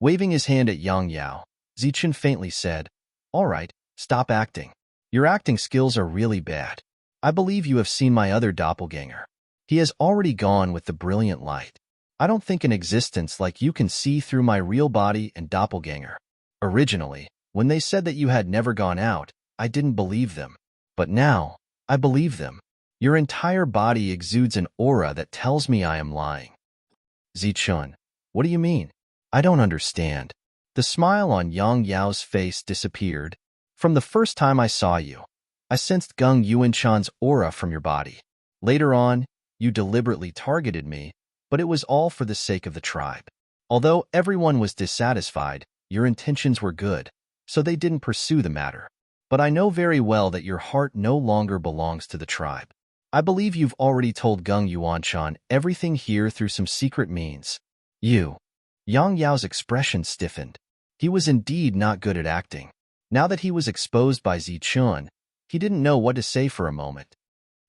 A: Waving his hand at Yang Yao, Zichun faintly said, "All right, stop acting. Your acting skills are really bad. I believe you have seen my other doppelganger. He has already gone with the brilliant light. I don't think an existence like you can see through my real body and doppelganger. Originally, when they said that you had never gone out, I didn't believe them. But now, I believe them. Your entire body exudes an aura that tells me I am lying." "Zichun, what do you mean? I don't understand." The smile on Yang Yao's face disappeared. "From the first time I saw you, I sensed Gung Yuanchan's aura from your body. Later on, you deliberately targeted me, but it was all for the sake of the tribe. Although everyone was dissatisfied, your intentions were good, so they didn't pursue the matter. But I know very well that your heart no longer belongs to the tribe. I believe you've already told Gung Yuanchan everything here through some secret means." Yang Yao's expression stiffened. He was indeed not good at acting. Now that he was exposed by Zichun, he didn't know what to say for a moment.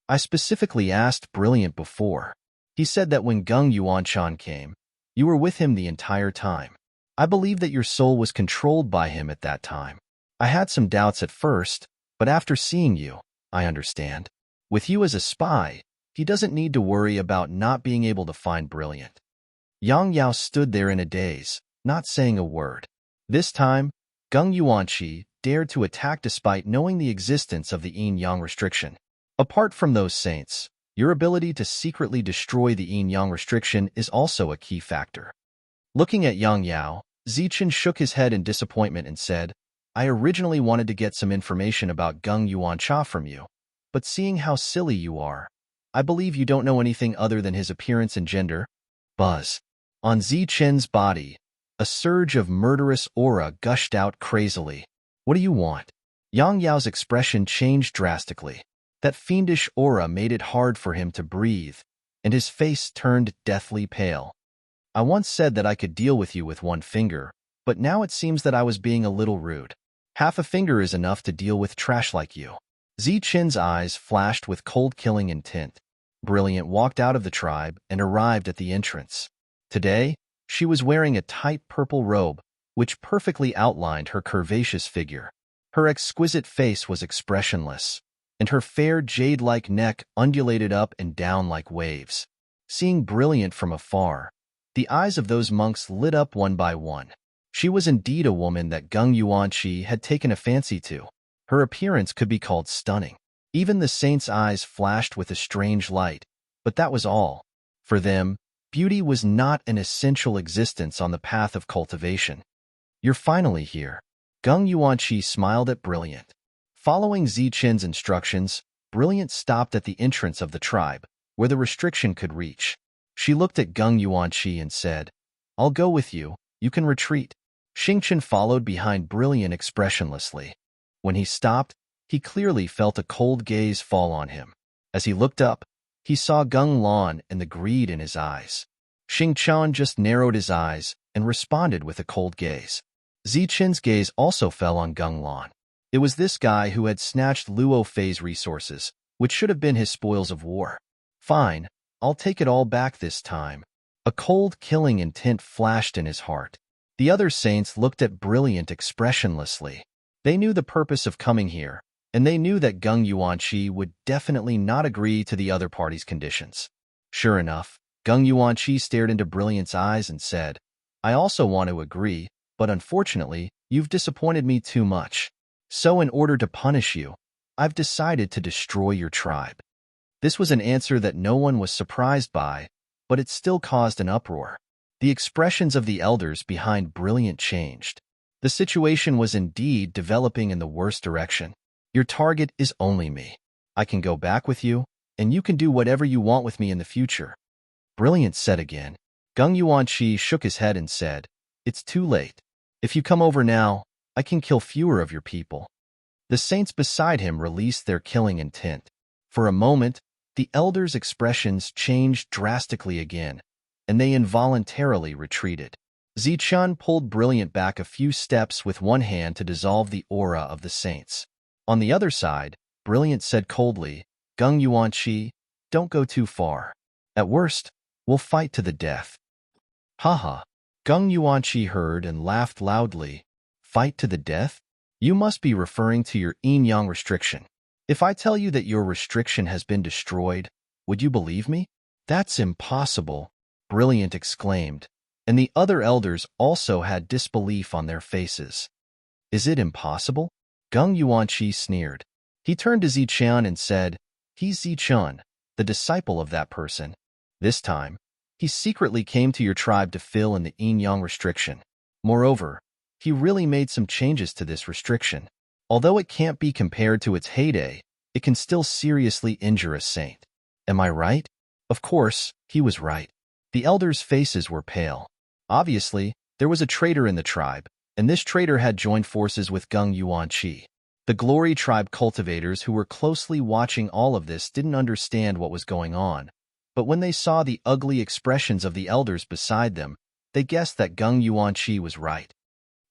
A: "I specifically asked Brilliant before. He said that when Gung Yuanchan came, you were with him the entire time. I believe that your soul was controlled by him at that time. I had some doubts at first, but after seeing you, I understand. With you as a spy, he doesn't need to worry about not being able to find Brilliant." Yang Yao stood there in a daze, not saying a word. This time, Gung Yuanqi dared to attack despite knowing the existence of the yin-yang restriction. Apart from those saints, your ability to secretly destroy the yin-yang restriction is also a key factor. Looking at Yang Yao, Zichun shook his head in disappointment and said, "I originally wanted to get some information about Gung Yuancha from you, but seeing how silly you are, I believe you don't know anything other than his appearance and gender." Buzz. On Zichun's body, a surge of murderous aura gushed out crazily. "What do you want?" Yang Yao's expression changed drastically. That fiendish aura made it hard for him to breathe, and his face turned deathly pale. "I once said that I could deal with you with one finger, but now it seems that I was being a little rude. Half a finger is enough to deal with trash like you." Zichun's eyes flashed with cold-killing intent. Brilliant walked out of the tribe and arrived at the entrance. Today, she was wearing a tight purple robe, which perfectly outlined her curvaceous figure. Her exquisite face was expressionless, and her fair jade-like neck undulated up and down like waves. Seeing Brilliant from afar, the eyes of those monks lit up one by one. She was indeed a woman that Gung Yuanqi had taken a fancy to. Her appearance could be called stunning. Even the saints' eyes flashed with a strange light, but that was all. For them, beauty was not an essential existence on the path of cultivation. You're finally here. Gung Yuanqi smiled at Brilliant. Following Zichen's instructions, Brilliant stopped at the entrance of the tribe, where the restriction could reach. She looked at Gung Yuanqi and said, I'll go with you. You can retreat. Xingchen followed behind Brilliant expressionlessly. When he stopped, he clearly felt a cold gaze fall on him. As he looked up, he saw Gung Lan and the greed in his eyes. Xingchen just narrowed his eyes and responded with a cold gaze. Zichen's gaze also fell on Gung Lan. It was this guy who had snatched Luo Fei's resources, which should have been his spoils of war. Fine, I'll take it all back this time. A cold, killing intent flashed in his heart. The other saints looked at Brilliant expressionlessly. They knew the purpose of coming here, and they knew that Gung Yuanqi would definitely not agree to the other party's conditions. Sure enough, Gung Yuanqi stared into Brilliant's eyes and said, I also want to agree, but unfortunately, you've disappointed me too much. So in order to punish you, I've decided to destroy your tribe. This was an answer that no one was surprised by, but it still caused an uproar. The expressions of the elders behind Brilliant changed. The situation was indeed developing in the worst direction. Your target is only me. I can go back with you, and you can do whatever you want with me in the future. Brilliant said again. Gung Yuanqi shook his head and said, It's too late. If you come over now, I can kill fewer of your people. The saints beside him released their killing intent. For a moment, the elders' expressions changed drastically again, and they involuntarily retreated. Zichen pulled Brilliant back a few steps with one hand to dissolve the aura of the saints. On the other side, Brilliant said coldly, Gung Yuanqi, don't go too far. At worst, we'll fight to the death. Haha. Gung Yuanqi heard and laughed loudly. Fight to the death? You must be referring to your yin-yang restriction. If I tell you that your restriction has been destroyed, would you believe me? That's impossible, Brilliant exclaimed, and the other elders also had disbelief on their faces. Is it impossible? Gung Yuanqi sneered. He turned to Zichen and said, He's Zichen, the disciple of that person. This time, he secretly came to your tribe to fill in the yin-yang restriction. Moreover, he really made some changes to this restriction. Although it can't be compared to its heyday, it can still seriously injure a saint. Am I right? Of course, he was right. The elders' faces were pale. Obviously, there was a traitor in the tribe, and this traitor had joined forces with Gung Yuanqi. The Glory Tribe cultivators who were closely watching all of this didn't understand what was going on, but when they saw the ugly expressions of the elders beside them, they guessed that Gung Yuanqi was right.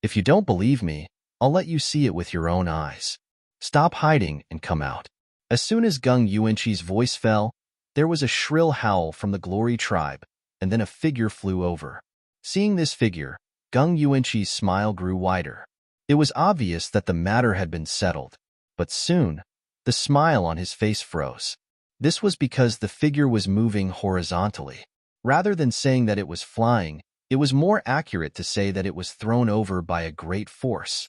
A: If you don't believe me, I'll let you see it with your own eyes. Stop hiding and come out. As soon as Gung Yuanqi's voice fell, there was a shrill howl from the Glory Tribe, and then a figure flew over. Seeing this figure, Gung Yuanqi's smile grew wider. It was obvious that the matter had been settled, but soon, the smile on his face froze. This was because the figure was moving horizontally. Rather than saying that it was flying, it was more accurate to say that it was thrown over by a great force.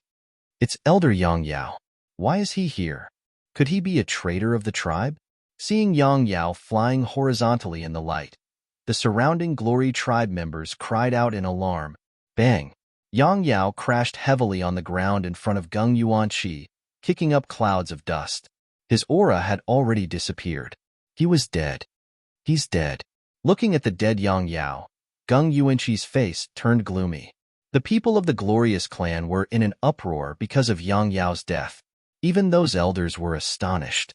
A: It's Elder Yang Yao. Why is he here? Could he be a traitor of the tribe? Seeing Yang Yao flying horizontally in the light, the surrounding Glory Tribe members cried out in alarm. Bang! Yang Yao crashed heavily on the ground in front of Gung Yuanqi, kicking up clouds of dust. His aura had already disappeared. He was dead. He's dead. Looking at the dead Yang Yao, Gung Yuanqi's face turned gloomy. The people of the Glorious Clan were in an uproar because of Yang Yao's death. Even those elders were astonished.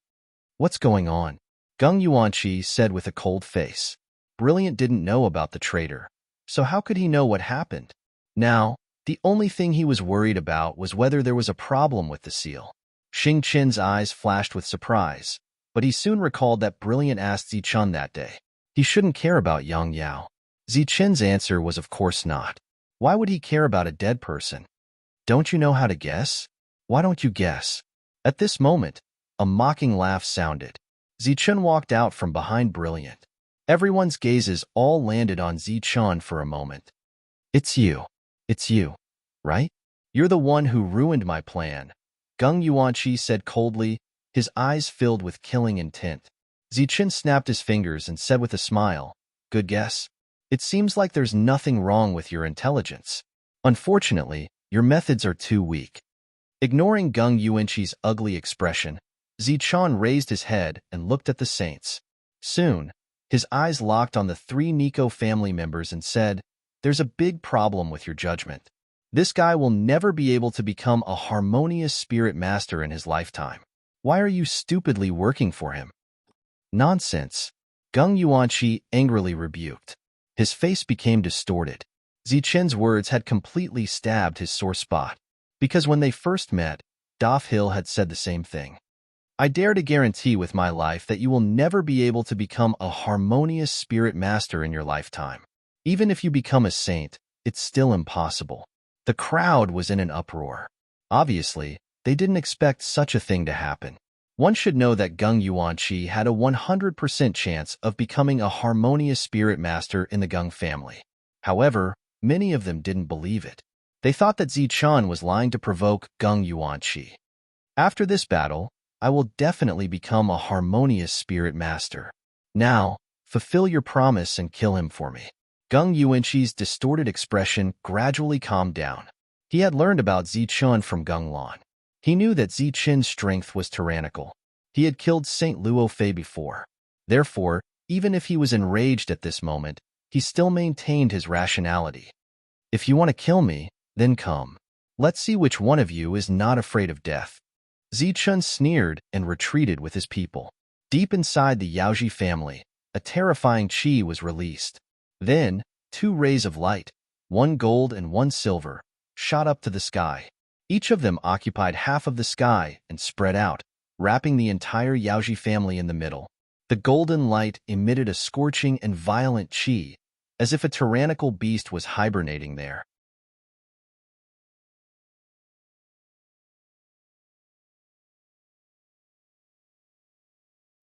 A: What's going on? Gung Yuanqi said with a cold face. Brilliant didn't know about the traitor, so how could he know what happened? Now, the only thing he was worried about was whether there was a problem with the seal. Xing Qin's eyes flashed with surprise, but he soon recalled that Brilliant asked Zichen that day. He shouldn't care about Yang Yao. Zichen's answer was of course not. Why would he care about a dead person? Don't you know how to guess? Why don't you guess? At this moment, a mocking laugh sounded. Zichen walked out from behind Brilliant. Everyone's gazes all landed on Zichen for a moment. It's you, right? You're the one who ruined my plan. Gung Yuanqi said coldly, his eyes filled with killing intent. Zichen snapped his fingers and said with a smile, Good guess. It seems like there's nothing wrong with your intelligence. Unfortunately, Your methods are too weak. Ignoring Gung Yuanqi's ugly expression, Zichun raised his head and looked at the saints. Soon, his eyes locked on the three Nico family members and said, "There's a big problem with your judgment. This guy will never be able to become a harmonious spirit master in his lifetime. Why are you stupidly working for him?" "Nonsense," Gung Yuanqi angrily rebuked. His face became distorted. Zichun's words had completely stabbed his sore spot, because when they first met, Daf Hill had said the same thing. "I dare to guarantee with my life that you will never be able to become a harmonious spirit master in your lifetime. Even if you become a saint, it's still impossible." The crowd was in an uproar. Obviously, they didn't expect such a thing to happen. One should know that Gung Yuanqi had a 100% chance of becoming a harmonious spirit master in the Gung family. However, many of them didn't believe it. They thought that Zichun was lying to provoke Gung Yuanqi. "After this battle, I will definitely become a harmonious spirit master. Now, fulfill your promise and kill him for me." Gung Yuanqi's distorted expression gradually calmed down. He had learned about Zichun from Gung Lan. He knew that Zichun's strength was tyrannical. He had killed Saint Luo Fei before. Therefore, even if he was enraged at this moment, he still maintained his rationality. "If you want to kill me, then come. Let's see which one of you is not afraid of death." Zichun sneered and retreated with his people. Deep inside the Yaoji family, a terrifying qi was released. Then, two rays of light, one gold and one silver, shot up to the sky. Each of them occupied half of the sky and spread out, wrapping the entire Yaoji family in the middle. The golden light emitted a scorching and violent qi, as if a tyrannical beast was hibernating there.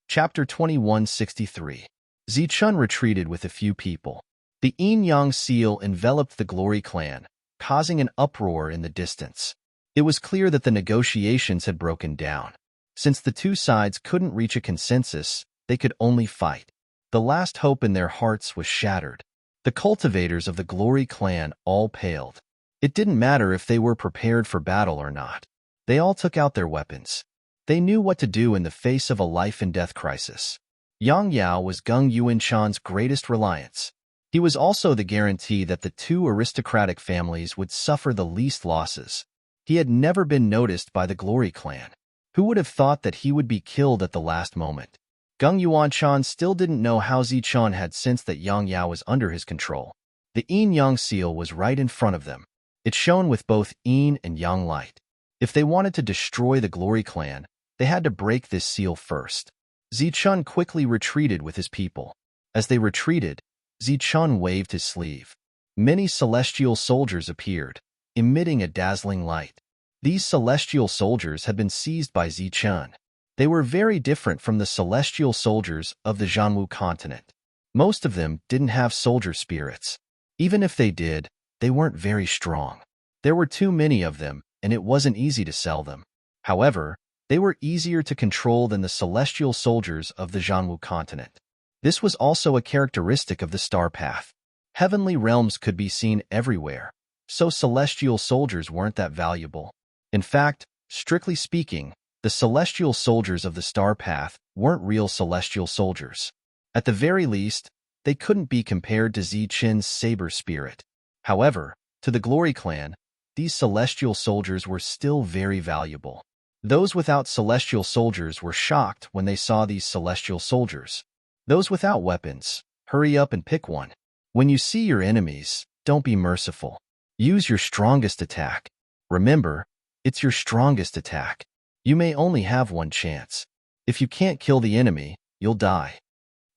A: Chapter 2163. Zichun retreated with a few people. The yin-yang seal enveloped the Glory clan, causing an uproar in the distance. It was clear that the negotiations had broken down. Since the two sides couldn't reach a consensus, they could only fight. The last hope in their hearts was shattered. The cultivators of the Glory clan all paled. It didn't matter if they were prepared for battle or not. They all took out their weapons. They knew what to do in the face of a life-and-death crisis. Yang Yao was Gung Yuanshan's greatest reliance. He was also the guarantee that the two aristocratic families would suffer the least losses. He had never been noticed by the Glory clan. Who would have thought that he would be killed at the last moment? Gung Yuanshan still didn't know how Zichun had sensed that Yang Yao was under his control. The yin-yang seal was right in front of them. It shone with both yin and yang light. If they wanted to destroy the Glory clan, they had to break this seal first. Zichun quickly retreated with his people. As they retreated, Zichun waved his sleeve. Many celestial soldiers appeared, emitting a dazzling light. These celestial soldiers had been seized by Zichun. They were very different from the celestial soldiers of the Zhanwu continent. Most of them didn't have soldier spirits. Even if they did, they weren't very strong. There were too many of them, and it wasn't easy to sell them. However, they were easier to control than the celestial soldiers of the Zhanwu continent. This was also a characteristic of the star path. Heavenly realms could be seen everywhere, so celestial soldiers weren't that valuable. In fact, strictly speaking, the celestial soldiers of the star path weren't real celestial soldiers. At the very least, they couldn't be compared to Zichun's saber spirit. However, to the Glory clan, these celestial soldiers were still very valuable. Those without celestial soldiers were shocked when they saw these celestial soldiers. Those without weapons, hurry up and pick one. When you see your enemies, don't be merciful. Use your strongest attack. Remember, it's your strongest attack. You may only have one chance. If you can't kill the enemy, you'll die.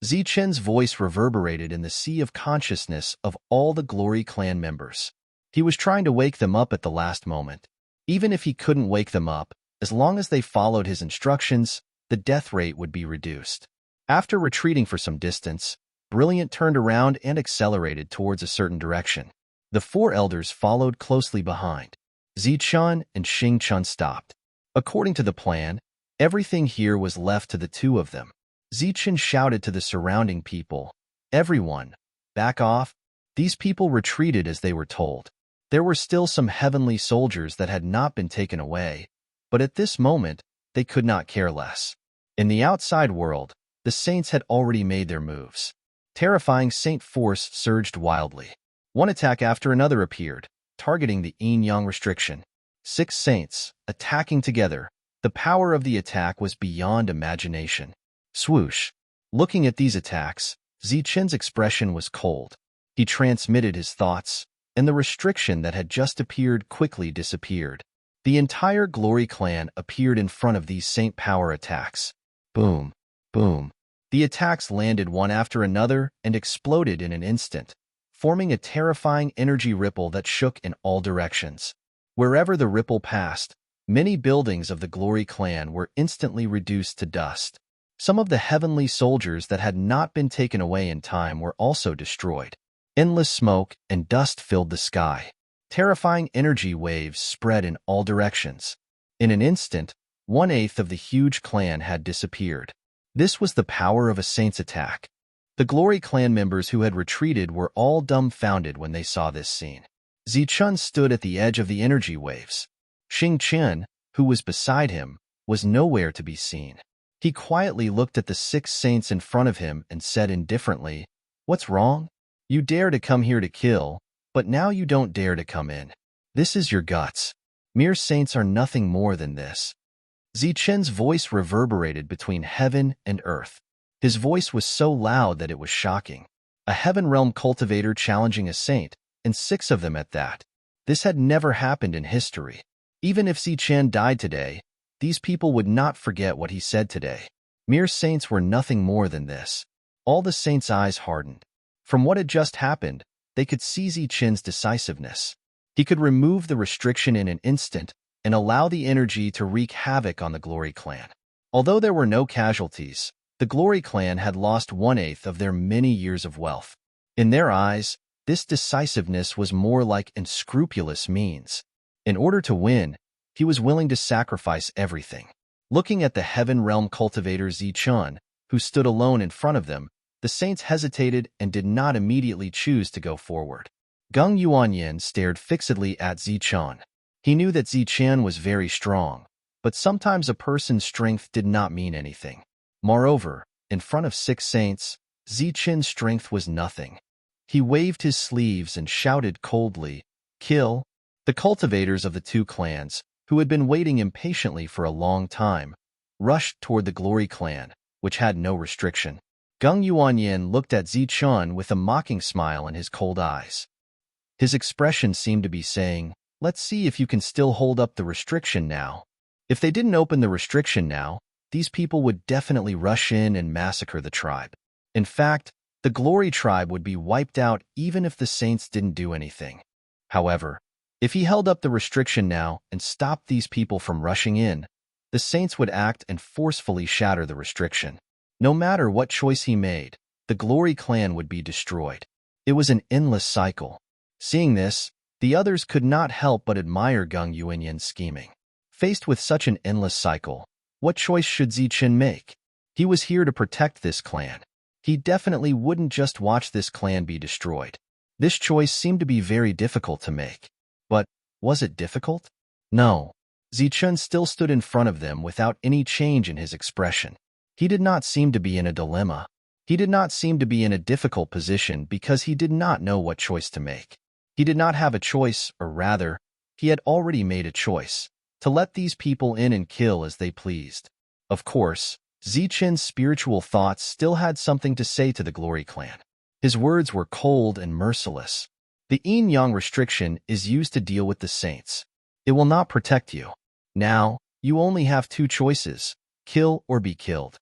A: Zichun's voice reverberated in the sea of consciousness of all the Glory clan members. He was trying to wake them up at the last moment. Even if he couldn't wake them up, as long as they followed his instructions, the death rate would be reduced. After retreating for some distance, Brilliant turned around and accelerated towards a certain direction. The four elders followed closely behind. Zichun and Xingchun stopped. According to the plan, everything here was left to the two of them. Zichun shouted to the surrounding people, "Everyone, back off." These people retreated as they were told. There were still some heavenly soldiers that had not been taken away, but at this moment, they could not care less. In the outside world, the saints had already made their moves. Terrifying saint force surged wildly. One attack after another appeared, targeting the yin-yang restriction. 6 saints, attacking together. The power of the attack was beyond imagination. Swoosh. Looking at these attacks, Zichen's expression was cold. He transmitted his thoughts, and the restriction that had just appeared quickly disappeared. The entire Glory clan appeared in front of these saint power attacks. Boom, boom. The attacks landed one after another and exploded in an instant, forming a terrifying energy ripple that shook in all directions. Wherever the ripple passed, many buildings of the Glory clan were instantly reduced to dust. Some of the heavenly soldiers that had not been taken away in time were also destroyed. Endless smoke and dust filled the sky. Terrifying energy waves spread in all directions. In an instant, 1/8 of the huge clan had disappeared. This was the power of a saint's attack. The Glory clan members who had retreated were all dumbfounded when they saw this scene. Zichun stood at the edge of the energy waves. Xing Qian, who was beside him, was nowhere to be seen. He quietly looked at the 6 saints in front of him and said indifferently, "What's wrong? You dare to come here to kill, but now you don't dare to come in. This is your guts. Mere saints are nothing more than this." Zichen's voice reverberated between heaven and earth. His voice was so loud that it was shocking. A heaven realm cultivator challenging a saint, and 6 of them at that. This had never happened in history. Even if Zichen died today, these people would not forget what he said today. Mere saints were nothing more than this. All the saints' eyes hardened. From what had just happened, they could see Zichen's decisiveness. He could remove the restriction in an instant and allow the energy to wreak havoc on the Glory clan. Although there were no casualties, the Glory clan had lost 1/8 of their many years of wealth. In their eyes, this decisiveness was more like unscrupulous means. In order to win, he was willing to sacrifice everything. Looking at the heaven realm cultivator Zichun, who stood alone in front of them, the saints hesitated and did not immediately choose to go forward. Gung Yuanyin stared fixedly at Zichun. He knew that Zichen was very strong, but sometimes a person's strength did not mean anything. Moreover, in front of 6 saints, Zichen's strength was nothing. He waved his sleeves and shouted coldly, "Kill!" The cultivators of the 2 clans, who had been waiting impatiently for a long time, rushed toward the Glory clan, which had no restriction. Gung Yuanyin looked at Zichun with a mocking smile in his cold eyes. His expression seemed to be saying, "Let's see if you can still hold up the restriction now." If they didn't open the restriction now, these people would definitely rush in and massacre the tribe. In fact, the Glory tribe would be wiped out even if the saints didn't do anything. However, if he held up the restriction now and stopped these people from rushing in, the saints would act and forcefully shatter the restriction. No matter what choice he made, the Glory clan would be destroyed. It was an endless cycle. Seeing this, the others could not help but admire Gung Yuanyin's scheming. Faced with such an endless cycle, what choice should Zichen make? He was here to protect this clan. He definitely wouldn't just watch this clan be destroyed. This choice seemed to be very difficult to make. But was it difficult? No. Zichen still stood in front of them without any change in his expression. He did not seem to be in a dilemma. He did not seem to be in a difficult position because he did not know what choice to make. He did not have a choice, or rather, he had already made a choice, to let these people in and kill as they pleased. Of course, Zichen's spiritual thoughts still had something to say to the Glory clan. His words were cold and merciless. The yin-yang restriction is used to deal with the saints. It will not protect you. Now, you only have 2 choices, kill or be killed.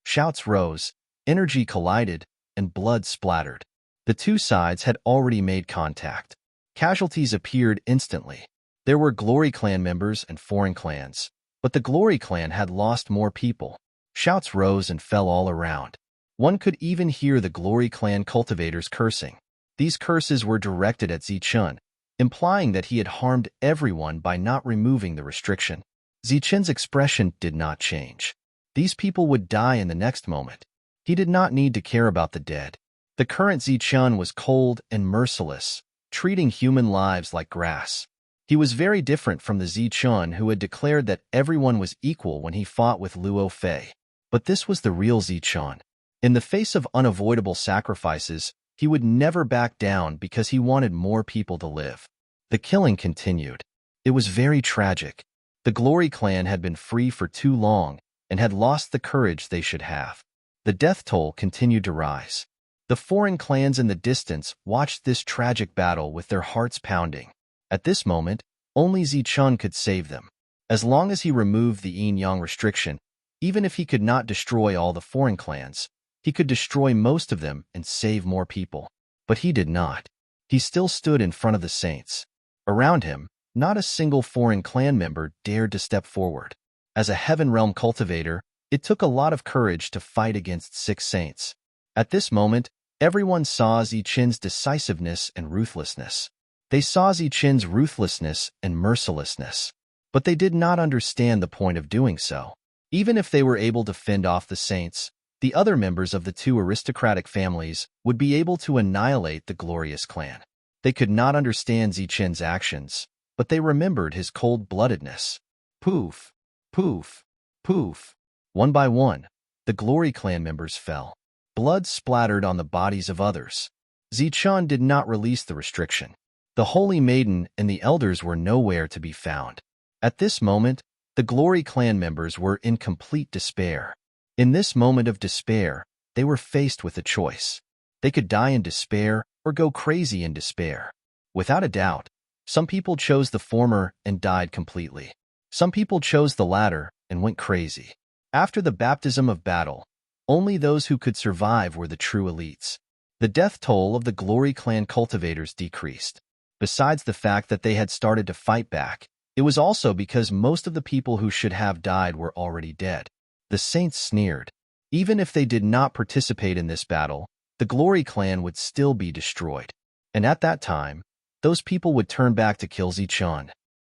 A: Shouts rose, energy collided, and blood splattered. The 2 sides had already made contact. Casualties appeared instantly. There were Glory clan members and foreign clans, but the Glory clan had lost more people. Shouts rose and fell all around. One could even hear the Glory clan cultivators cursing. These curses were directed at Zichen, implying that he had harmed everyone by not removing the restriction. Zichen's expression did not change. These people would die in the next moment. He did not need to care about the dead. The current Zichen was cold and merciless, treating human lives like grass. He was very different from the Zichun who had declared that everyone was equal when he fought with Luo Fei. But this was the real Zichun. In the face of unavoidable sacrifices, he would never back down because he wanted more people to live. The killing continued. It was very tragic. The Glory Clan had been free for too long and had lost the courage they should have. The death toll continued to rise. The foreign clans in the distance watched this tragic battle with their hearts pounding. At this moment, only Zichun could save them. As long as he removed the yin-yang restriction, even if he could not destroy all the foreign clans, he could destroy most of them and save more people. But he did not. He still stood in front of the saints. Around him, not a single foreign clan member dared to step forward. As a Heaven Realm cultivator, it took a lot of courage to fight against 6 saints. At this moment, everyone saw Zichun's decisiveness and ruthlessness. They saw Zichun's ruthlessness and mercilessness. But they did not understand the point of doing so. Even if they were able to fend off the saints, the other members of the 2 aristocratic families would be able to annihilate the glorious clan. They could not understand Zichun's actions, but they remembered his cold-bloodedness. Poof, poof, poof. One by one, the Glory Clan members fell. Blood splattered on the bodies of others. Zichun did not release the restriction. The Holy Maiden and the elders were nowhere to be found. At this moment, the Glory Clan members were in complete despair. In this moment of despair, they were faced with a choice. They could die in despair or go crazy in despair. Without a doubt, some people chose the former and died completely. Some people chose the latter and went crazy. After the baptism of battle, only those who could survive were the true elites. The death toll of the Glory Clan cultivators decreased. Besides the fact that they had started to fight back, it was also because most of the people who should have died were already dead. The saints sneered. Even if they did not participate in this battle, the Glory Clan would still be destroyed. And at that time, those people would turn back to kill Zichun.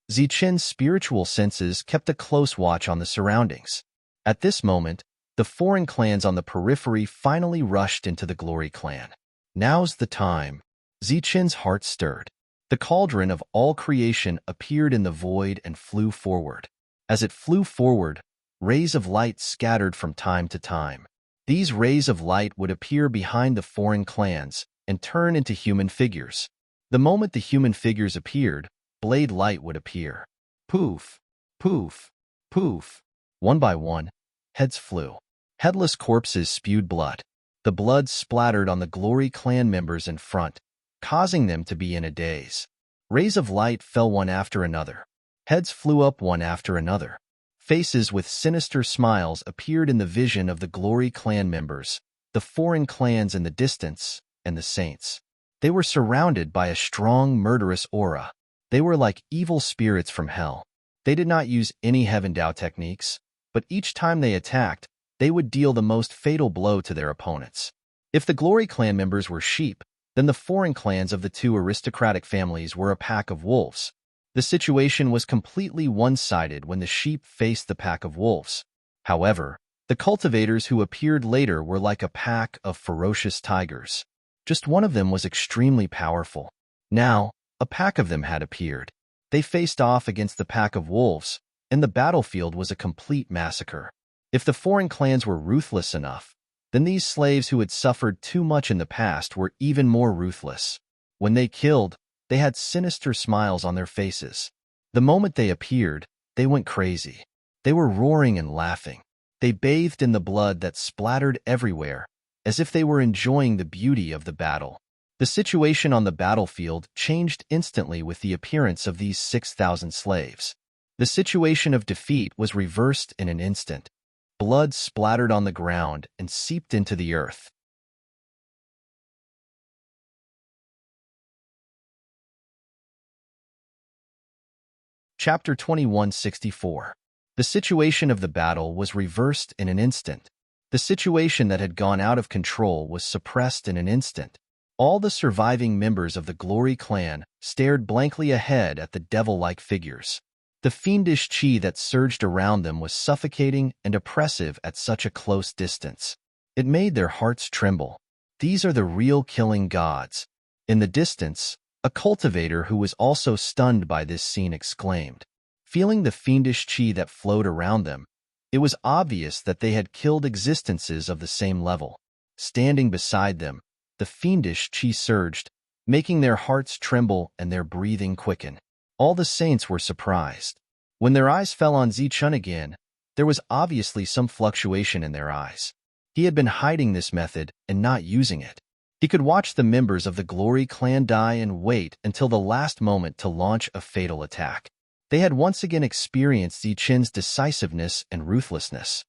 A: Zichun's spiritual senses kept a close watch on the surroundings. At this moment, the foreign clans on the periphery finally rushed into the Glory Clan. Now's the time. Zichun's heart stirred. The cauldron of all creation appeared in the void and flew forward. As it flew forward, rays of light scattered from time to time. These rays of light would appear behind the foreign clans and turn into human figures. The moment the human figures appeared, blade light would appear. Poof, poof, poof. One by one, heads flew. Headless corpses spewed blood. The blood splattered on the Glory Clan members in front, causing them to be in a daze. Rays of light fell one after another. Heads flew up one after another. Faces with sinister smiles appeared in the vision of the Glory Clan members, the foreign clans in the distance, and the saints. They were surrounded by a strong, murderous aura. They were like evil spirits from hell. They did not use any Heaven Dao techniques, but each time they attacked, they would deal the most fatal blow to their opponents. If the Glory Clan members were sheep, then the foreign clans of the 2 aristocratic families were a pack of wolves. The situation was completely one-sided when the sheep faced the pack of wolves. However, the cultivators who appeared later were like a pack of ferocious tigers. Just one of them was extremely powerful. Now, a pack of them had appeared. They faced off against the pack of wolves, and the battlefield was a complete massacre. If the foreign clans were ruthless enough, then these slaves who had suffered too much in the past were even more ruthless. When they killed, they had sinister smiles on their faces. The moment they appeared, they went crazy. They were roaring and laughing. They bathed in the blood that splattered everywhere, as if they were enjoying the beauty of the battle. The situation on the battlefield changed instantly with the appearance of these 6,000 slaves. The situation of defeat was reversed in an instant. Blood splattered on the ground and seeped into the earth. Chapter 2164. The situation of the battle was reversed in an instant. The situation that had gone out of control was suppressed in an instant. All the surviving members of the Glory Clan stared blankly ahead at the devil-like figures. The fiendish chi that surged around them was suffocating and oppressive at such a close distance. It made their hearts tremble. These are the real killing gods. In the distance, A cultivator who was also stunned by this scene exclaimed. Feeling the fiendish chi that flowed around them, it was obvious that they had killed existences of the same level. Standing beside them, the fiendish chi surged, making their hearts tremble and their breathing quicken. All the saints were surprised. When their eyes fell on Zichun again, there was obviously some fluctuation in their eyes. He had been hiding this method and not using it. He could watch the members of the Glory clan die and wait until the last moment to launch a fatal attack. They had once again experienced Zichun's decisiveness and ruthlessness.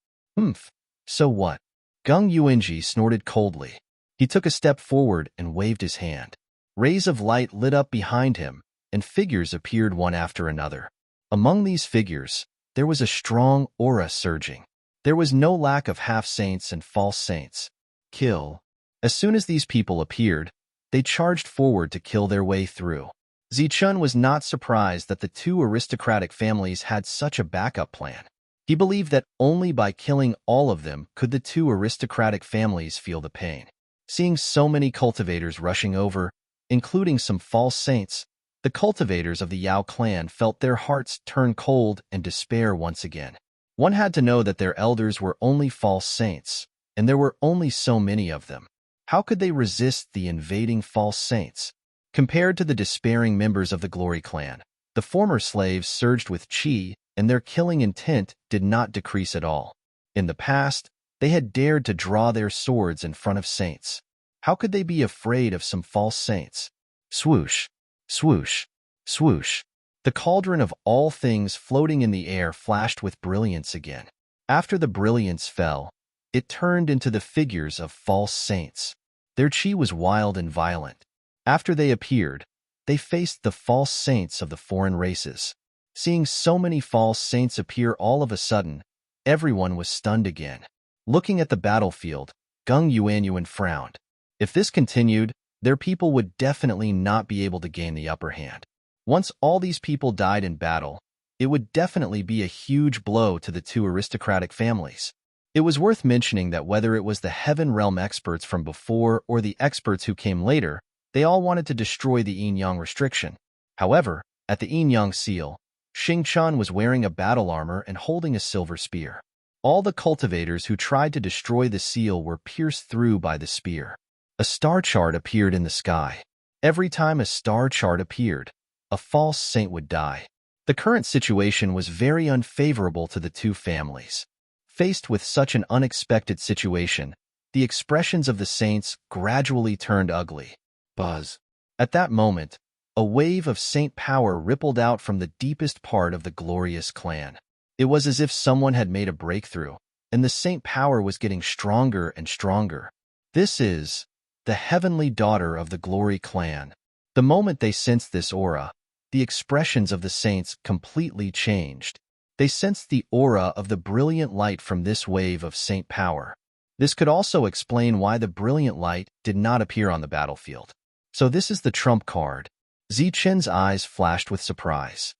A: So what? Gung Yuanji snorted coldly. He took a step forward and waved his hand. Rays of light lit up behind him, and figures appeared one after another. Among these figures, there was a strong aura surging. There was no lack of half-saints and false saints. Kill. As soon as these people appeared, they charged forward to kill their way through. Zichun was not surprised that the two aristocratic families had such a backup plan. He believed that only by killing all of them could the two aristocratic families feel the pain. Seeing so many cultivators rushing over, including some false saints, the cultivators of the Yao clan felt their hearts turn cold and despair once again. One had to know that their elders were only false saints, and there were only so many of them. How could they resist the invading false saints? Compared to the despairing members of the Glory clan, the former slaves surged with chi, and their killing intent did not decrease at all. In the past, they had dared to draw their swords in front of saints. How could they be afraid of some false saints? Swoosh, swoosh, swoosh. The cauldron of all things floating in the air flashed with brilliance again. After the brilliance fell, it turned into the figures of false saints. Their chi was wild and violent. After they appeared, they faced the false saints of the foreign races. Seeing so many false saints appear all of a sudden, everyone was stunned again. Looking at the battlefield, Gung Yuanyuan frowned. If this continued, their people would definitely not be able to gain the upper hand. Once all these people died in battle, it would definitely be a huge blow to the two aristocratic families. It was worth mentioning that whether it was the Heaven Realm experts from before or the experts who came later, they all wanted to destroy the Yin-Yang restriction. However, at the Yin-Yang seal, Xing-Chan was wearing a battle armor and holding a silver spear. All the cultivators who tried to destroy the seal were pierced through by the spear. A star chart appeared in the sky. Every time a star chart appeared, a false saint would die. The current situation was very unfavorable to the two families. Faced with such an unexpected situation, the expressions of the saints gradually turned ugly. Buzz. At that moment, a wave of saint power rippled out from the deepest part of the glorious clan. It was as if someone had made a breakthrough, and the saint power was getting stronger and stronger. This is the heavenly daughter of the Glory clan. The moment they sensed this aura, the expressions of the saints completely changed. They sensed the aura of the brilliant light from this wave of saint power. This could also explain why the brilliant light did not appear on the battlefield. So this is the trump card. Zichen's eyes flashed with surprise.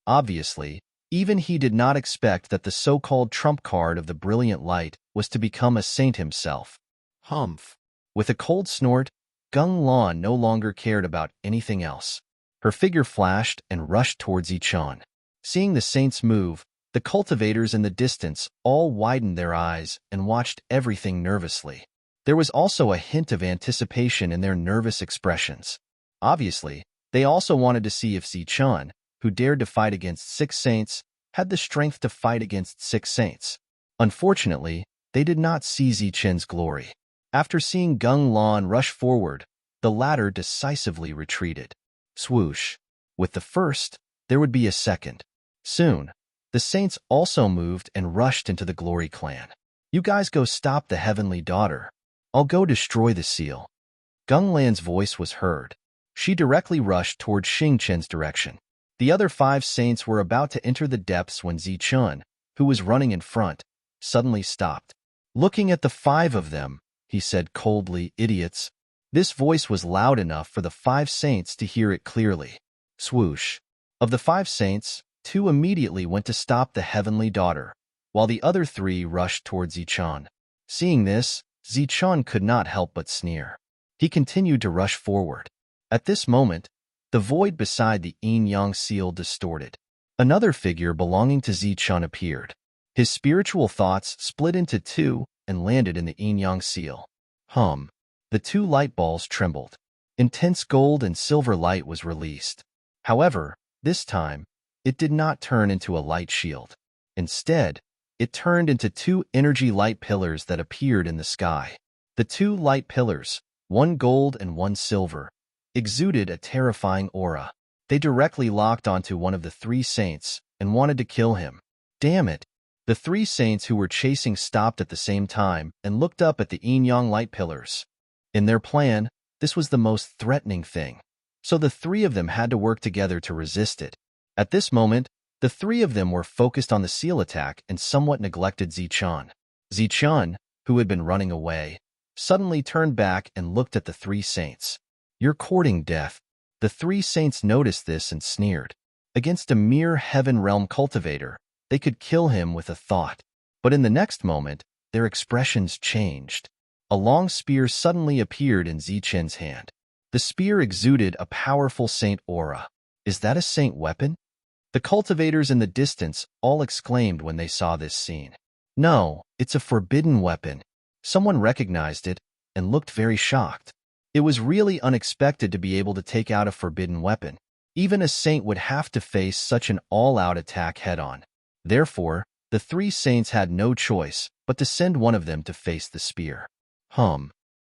A: Obviously, even he did not expect that the so-called trump card of the brilliant light was to become a saint himself. Humph. With a cold snort, Gung Lan no longer cared about anything else. Her figure flashed and rushed towards Yichun. Seeing the saints move, the cultivators in the distance all widened their eyes and watched everything nervously. There was also a hint of anticipation in their nervous expressions. Obviously, they also wanted to see if Zichun, who dared to fight against 6 saints, had the strength to fight against 6 saints. Unfortunately, they did not see Zichun's glory. After seeing Gung Lan rush forward, the latter decisively retreated. Swoosh. With the first, there would be a second. Soon, the saints also moved and rushed into the Glory clan. You guys go stop the heavenly daughter. I'll go destroy the seal. Gung Lan's voice was heard. She directly rushed toward Xing-Chen's direction. The other 5 saints were about to enter the depths when Zichun, who was running in front, suddenly stopped. Looking at the 5 of them, he said coldly, idiots. This voice was loud enough for the 5 saints to hear it clearly. Swoosh. Of the 5 saints, 2 immediately went to stop the heavenly daughter, while the other 3 rushed towards Zichun. Seeing this, Zichun could not help but sneer. He continued to rush forward. At this moment, The void beside the yin-yang seal distorted. Another figure belonging to Zichun appeared. His spiritual thoughts split into two and landed in the yin-yang seal. The two light balls trembled. Intense gold and silver light was released. However, this time, it did not turn into a light shield. Instead, it turned into two energy light pillars that appeared in the sky. The two light pillars, one gold and one silver, exuded a terrifying aura. They directly locked onto one of the three saints and wanted to kill him. Damn it! The three saints who were chasing stopped at the same time and looked up at the yin-yang light pillars. In their plan, this was the most threatening thing, so the three of them had to work together to resist it. At this moment, the three of them were focused on the seal attack and somewhat neglected Zichun. Zichun, who had been running away, suddenly turned back and looked at the three saints. "You're courting death." The three saints noticed this and sneered. Against a mere heaven realm cultivator, they could kill him with a thought. But in the next moment, their expressions changed. A long spear suddenly appeared in Zichun's hand. The spear exuded a powerful saint aura. "Is that a saint weapon?" The cultivators in the distance all exclaimed when they saw this scene. "No, it's a forbidden weapon." Someone recognized it and looked very shocked. It was really unexpected to be able to take out a forbidden weapon. Even a saint would have to face such an all-out attack head-on. Therefore, the three saints had no choice but to send one of them to face the spear.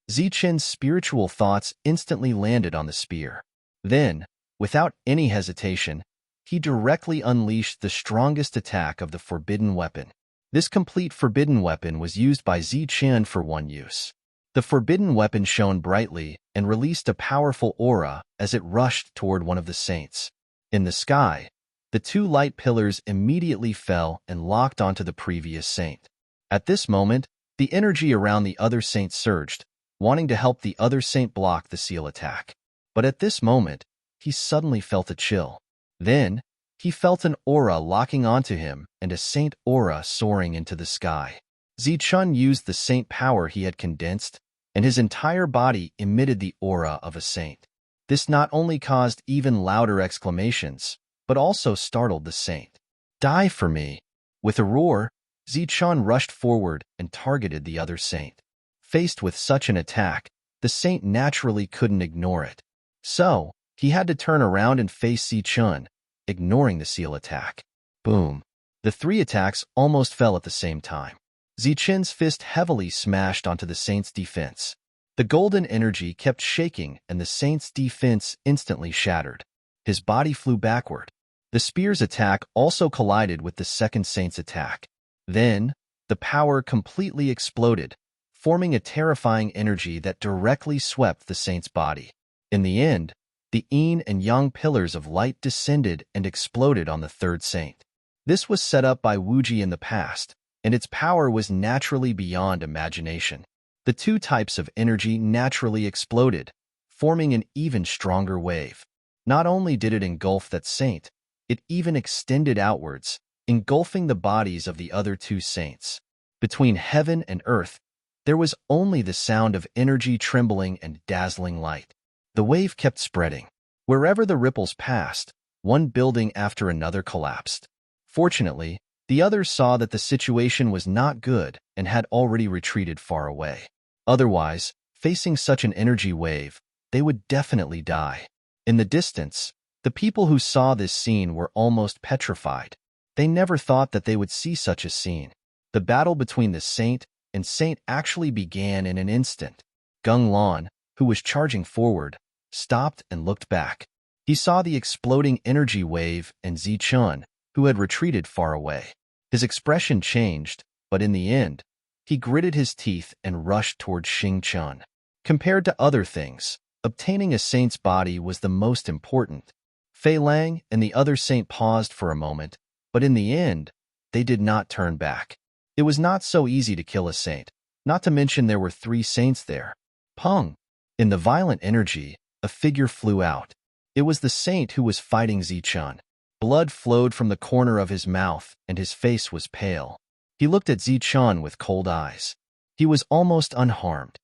A: Zichun's spiritual thoughts instantly landed on the spear. Then, without any hesitation, he directly unleashed the strongest attack of the forbidden weapon. This complete forbidden weapon was used by Zichun for one use. The forbidden weapon shone brightly and released a powerful aura as it rushed toward one of the saints. In the sky, the two light pillars immediately fell and locked onto the previous saint. At this moment, the energy around the other saint surged, wanting to help the other saint block the seal attack. But at this moment, he suddenly felt a chill. Then, he felt an aura locking onto him and a saint aura soaring into the sky. Zichun used the saint power he had condensed, and his entire body emitted the aura of a saint. This not only caused even louder exclamations, but also startled the saint. "Die for me!" With a roar, Zichun rushed forward and targeted the other saint. Faced with such an attack, the saint naturally couldn't ignore it. So, he had to turn around and face Zichun, ignoring the seal attack. Boom! The three attacks almost fell at the same time. Zichun's fist heavily smashed onto the saint's defense. The golden energy kept shaking and the saint's defense instantly shattered. His body flew backward. The spear's attack also collided with the second saint's attack. Then, the power completely exploded, forming a terrifying energy that directly swept the saint's body. In the end, the yin and yang pillars of light descended and exploded on the third saint. This was set up by Wuji in the past, and its power was naturally beyond imagination. The two types of energy naturally exploded, forming an even stronger wave. Not only did it engulf that saint, it even extended outwards, engulfing the bodies of the other two saints. Between heaven and earth, there was only the sound of energy trembling and dazzling light. The wave kept spreading. Wherever the ripples passed, one building after another collapsed. Fortunately, the others saw that the situation was not good and had already retreated far away. Otherwise, facing such an energy wave, they would definitely die. In the distance, the people who saw this scene were almost petrified. They never thought that they would see such a scene. The battle between the saint and saint actually began in an instant. Gung Lan, who was charging forward, stopped and looked back. He saw the exploding energy wave and Zichun, who had retreated far away. His expression changed, but in the end, he gritted his teeth and rushed toward Xing Chun. Compared to other things, obtaining a saint's body was the most important. Fei Lang and the other saint paused for a moment, but in the end, they did not turn back. It was not so easy to kill a saint, not to mention there were three saints there. Pung! In the violent energy, a figure flew out. It was the saint who was fighting Zichun. Blood flowed from the corner of his mouth, and his face was pale. He looked at Zichun with cold eyes. He was almost unharmed.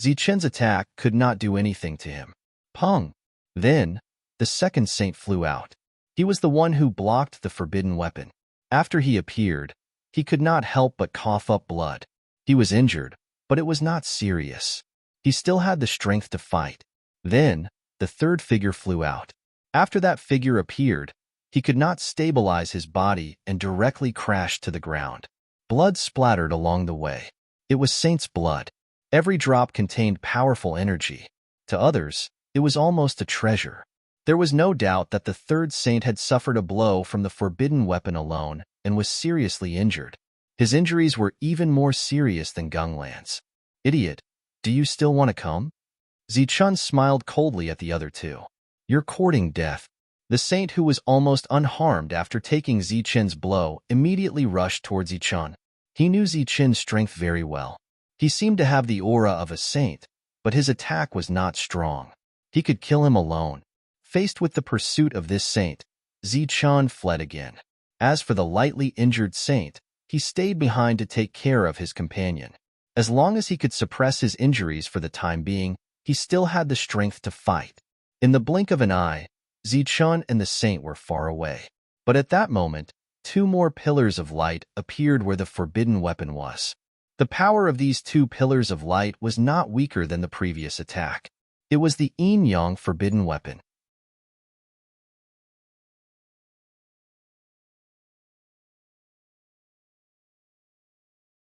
A: Zichun's attack could not do anything to him. Pung! Then, the second saint flew out. He was the one who blocked the forbidden weapon. After he appeared, he could not help but cough up blood. He was injured, but it was not serious. He still had the strength to fight. Then, the third figure flew out. After that figure appeared, he could not stabilize his body and directly crashed to the ground. Blood splattered along the way. It was Saint's blood. Every drop contained powerful energy. To others, it was almost a treasure. There was no doubt that the third saint had suffered a blow from the forbidden weapon alone and was seriously injured. His injuries were even more serious than Ganglan's. "Idiot, do you still want to come?" Zichun smiled coldly at the other two. "You're courting death." The saint, who was almost unharmed after taking Zichen's blow, immediately rushed towards Zichun. He knew Zichen's strength very well. He seemed to have the aura of a saint, but his attack was not strong. He could kill him alone. Faced with the pursuit of this saint, Zichun fled again. As for the lightly injured saint, he stayed behind to take care of his companion. As long as he could suppress his injuries for the time being, he still had the strength to fight. In the blink of an eye, Zichun and the saint were far away. But at that moment, two more pillars of light appeared where the forbidden weapon was. The power of these two pillars of light was not weaker than the previous attack. It was the yin-yang forbidden weapon.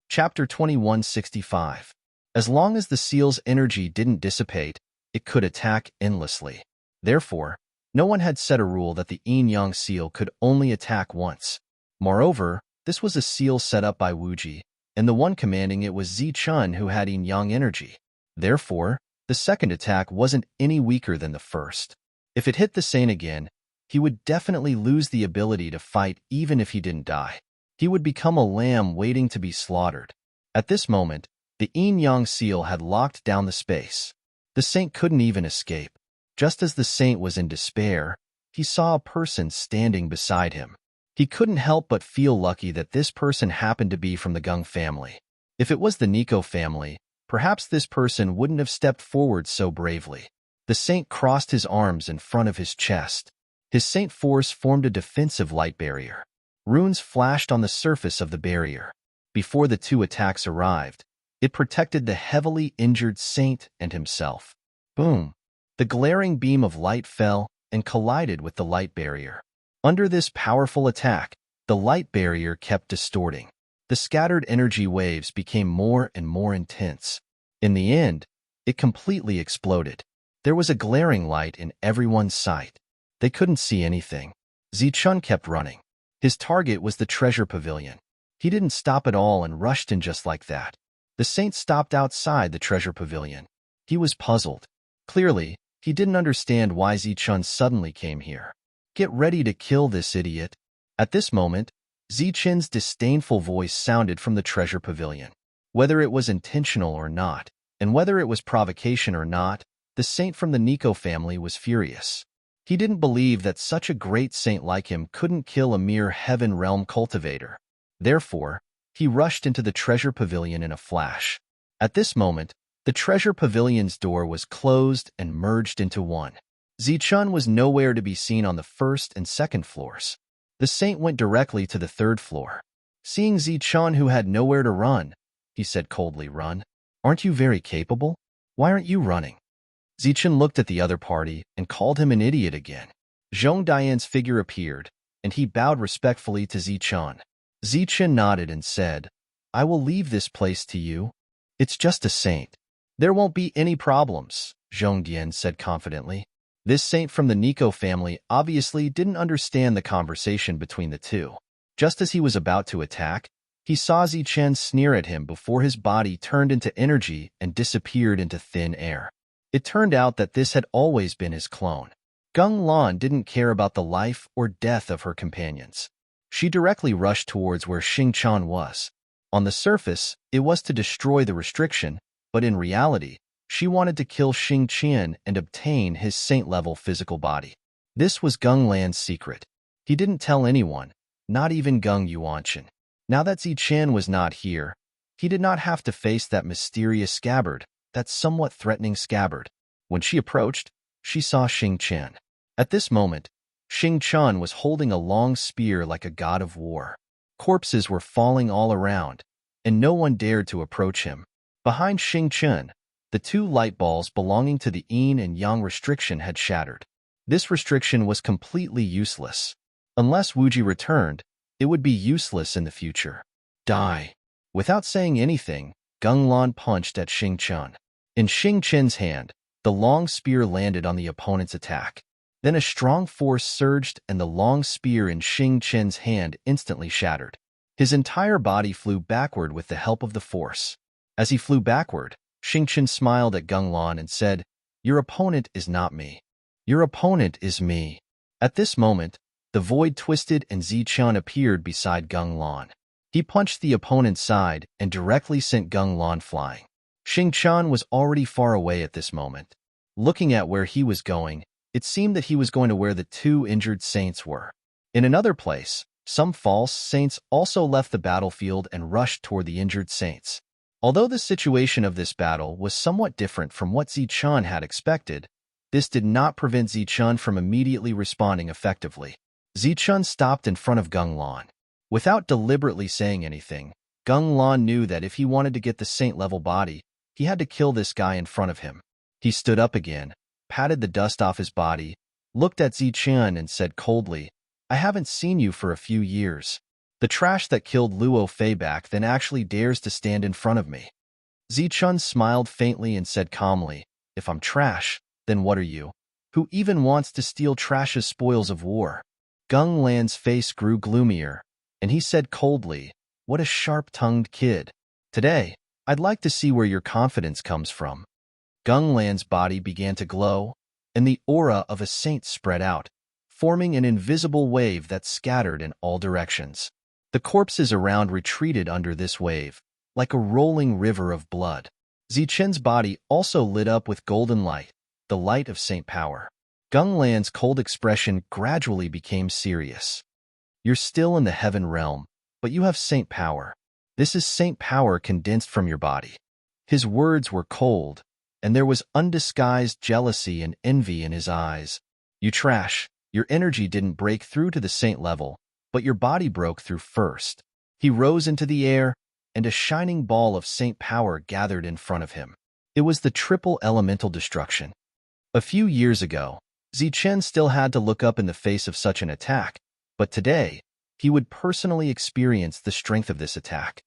A: Chapter 2165. As long as the seal's energy didn't dissipate, it could attack endlessly. Therefore, no one had set a rule that the yin-yang seal could only attack once. Moreover, this was a seal set up by Wuji, and the one commanding it was Zichun, who had yin-yang energy. Therefore, the second attack wasn't any weaker than the first. If it hit the saint again, he would definitely lose the ability to fight even if he didn't die. He would become a lamb waiting to be slaughtered. At this moment, the yin-yang seal had locked down the space. The saint couldn't even escape. Just as the saint was in despair, he saw a person standing beside him. He couldn't help but feel lucky that this person happened to be from the Gung family. If it was the Nico family, perhaps this person wouldn't have stepped forward so bravely. The saint crossed his arms in front of his chest. His saint force formed a defensive light barrier. Runes flashed on the surface of the barrier. Before the two attacks arrived, it protected the heavily injured saint and himself. Boom! The glaring beam of light fell and collided with the light barrier. Under this powerful attack, the light barrier kept distorting. The scattered energy waves became more and more intense. In the end, it completely exploded. There was a glaring light in everyone's sight. They couldn't see anything. Zichun kept running. His target was the treasure pavilion. He didn't stop at all and rushed in just like that. The saint stopped outside the treasure pavilion. He was puzzled. Clearly, he didn't understand why Zichun suddenly came here. "Get ready to kill this idiot." At this moment, Zichen's disdainful voice sounded from the treasure pavilion. Whether it was intentional or not, and whether it was provocation or not, the saint from the Nico family was furious. He didn't believe that such a great saint like him couldn't kill a mere heaven realm cultivator. Therefore, he rushed into the treasure pavilion in a flash. At this moment, the treasure pavilion's door was closed and merged into one. Zichun was nowhere to be seen on the first and second floors. The saint went directly to the third floor. Seeing Zichun, who had nowhere to run, he said coldly, "Run? Aren't you very capable? Why aren't you running?" Zichun looked at the other party and called him an idiot again. Zhong Dian's figure appeared, and he bowed respectfully to Zichun. Zichun nodded and said, "I will leave this place to you. It's just a saint." "There won't be any problems," Zhong Dian said confidently. This saint from the Nico family obviously didn't understand the conversation between the two. Just as he was about to attack, he saw Zichen sneer at him before his body turned into energy and disappeared into thin air. It turned out that this had always been his clone. Gung Lan didn't care about the life or death of her companions. She directly rushed towards where Xing Chan was. On the surface, it was to destroy the restriction, but in reality, she wanted to kill Xing Qian and obtain his saint-level physical body. This was Gung Lan's secret. He didn't tell anyone, not even Gung Yuanshan. Now that Zichen was not here, he did not have to face that mysterious scabbard, that somewhat threatening scabbard. When she approached, she saw Xing Qian. At this moment, Xing Chun was holding a long spear like a god of war. Corpses were falling all around, and no one dared to approach him. Behind Xing Chun, the two light balls belonging to the yin and yang restriction had shattered. This restriction was completely useless. Unless Wuji returned, it would be useless in the future. Die. Without saying anything, Gung Lan punched at Xing Chun. In Xing Chun's hand, the long spear landed on the opponent's attack. Then a strong force surged and the long spear in Xing Chun's hand instantly shattered. His entire body flew backward with the help of the force. As he flew backward, Xing Chun smiled at Gung Lan and said, "Your opponent is not me. Your opponent is me." At this moment, the void twisted and Zi Chun appeared beside Gung Lan. He punched the opponent's side and directly sent Gung Lan flying. Xing Chun was already far away at this moment. Looking at where he was going, it seemed that he was going to where the two injured saints were. In another place, some false saints also left the battlefield and rushed toward the injured saints. Although the situation of this battle was somewhat different from what Zi Chun had expected, this did not prevent Zi Chun from immediately responding effectively. Zi Chun stopped in front of Gung Lan. Without deliberately saying anything, Gung Lan knew that if he wanted to get the saint-level body, he had to kill this guy in front of him. He stood up again, patted the dust off his body, looked at Zi Chun and said coldly, "I haven't seen you for a few years. The trash that killed Luo Fei back then actually dares to stand in front of me." Zi Chun smiled faintly and said calmly, "If I'm trash, then what are you? Who even wants to steal trash's spoils of war?" Gung Lan's face grew gloomier, and he said coldly, "What a sharp-tongued kid. Today, I'd like to see where your confidence comes from." Gung Lan's body began to glow, and the aura of a saint spread out, forming an invisible wave that scattered in all directions. The corpses around retreated under this wave, like a rolling river of blood. Zi Chen's body also lit up with golden light, the light of saint power. Gung Lan's cold expression gradually became serious. "You're still in the heaven realm, but you have saint power. This is saint power condensed from your body." His words were cold, and there was undisguised jealousy and envy in his eyes. "You trash, your energy didn't break through to the saint level, but your body broke through first." He rose into the air, and a shining ball of saint power gathered in front of him. It was the triple elemental destruction. A few years ago, Zi Chen still had to look up in the face of such an attack, but today, he would personally experience the strength of this attack.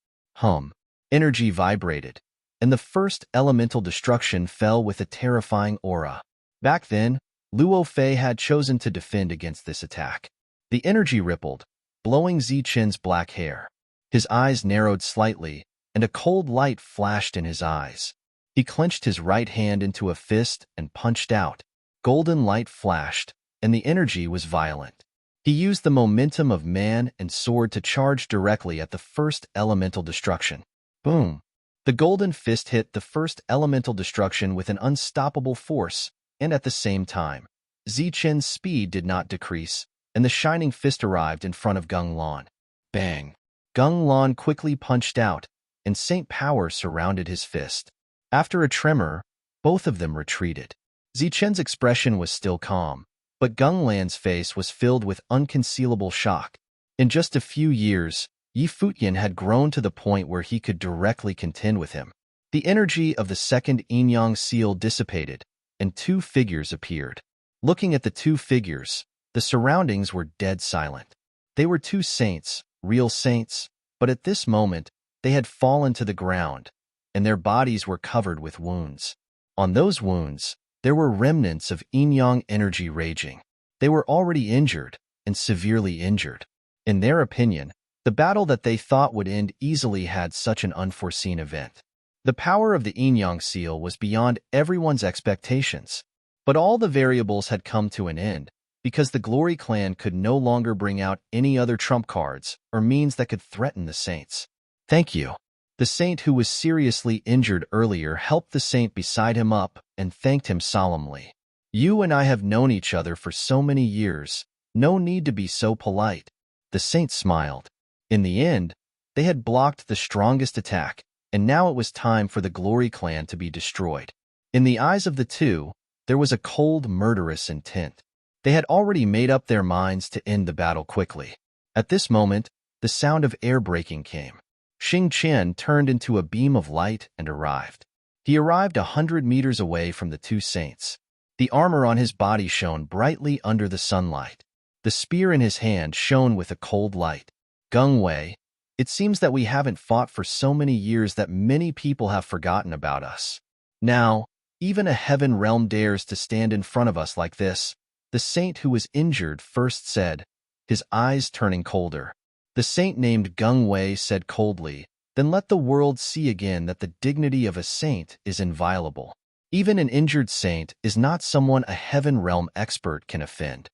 A: Energy vibrated, and the first elemental destruction fell with a terrifying aura. Back then, Luo Fei had chosen to defend against this attack. The energy rippled, blowing Zi Chen's black hair. His eyes narrowed slightly, and a cold light flashed in his eyes. He clenched his right hand into a fist and punched out. Golden light flashed, and the energy was violent. He used the momentum of man and sword to charge directly at the first elemental destruction. Boom! The golden fist hit the first elemental destruction with an unstoppable force, and at the same time, Zi Chen's speed did not decrease, and the shining fist arrived in front of Gung Lan. Bang! Gung Lan quickly punched out, and saint power surrounded his fist. After a tremor, both of them retreated. Zi Chen's expression was still calm, but Gung Lan's face was filled with unconcealable shock. In just a few years, Yi Fuyan had grown to the point where he could directly contend with him. The energy of the second yin-yang seal dissipated, and two figures appeared. Looking at the two figures, the surroundings were dead silent. They were two saints, real saints, but at this moment, they had fallen to the ground, and their bodies were covered with wounds. On those wounds, there were remnants of yin-yang energy raging. They were already injured, and severely injured. In their opinion, the battle that they thought would end easily had such an unforeseen event. The power of the yin-yang seal was beyond everyone's expectations. But all the variables had come to an end, because the Glory Clan could no longer bring out any other trump cards or means that could threaten the saints. "Thank you." The saint who was seriously injured earlier helped the saint beside him up and thanked him solemnly. "You and I have known each other for so many years. No need to be so polite." The saint smiled. In the end, they had blocked the strongest attack, and now it was time for the Glory Clan to be destroyed. In the eyes of the two, there was a cold, murderous intent. They had already made up their minds to end the battle quickly. At this moment, the sound of air breaking came. Xing Qian turned into a beam of light and arrived. He arrived 100 meters away from the two saints. The armor on his body shone brightly under the sunlight. The spear in his hand shone with a cold light. Gung Wei, it seems that we haven't fought for so many years that many people have forgotten about us. Now, even a heaven realm dares to stand in front of us like this, the saint who was injured first said, his eyes turning colder. The saint named Gung Wei said coldly, "Then let the world see again that the dignity of a saint is inviolable. Even an injured saint is not someone a heaven realm expert can offend."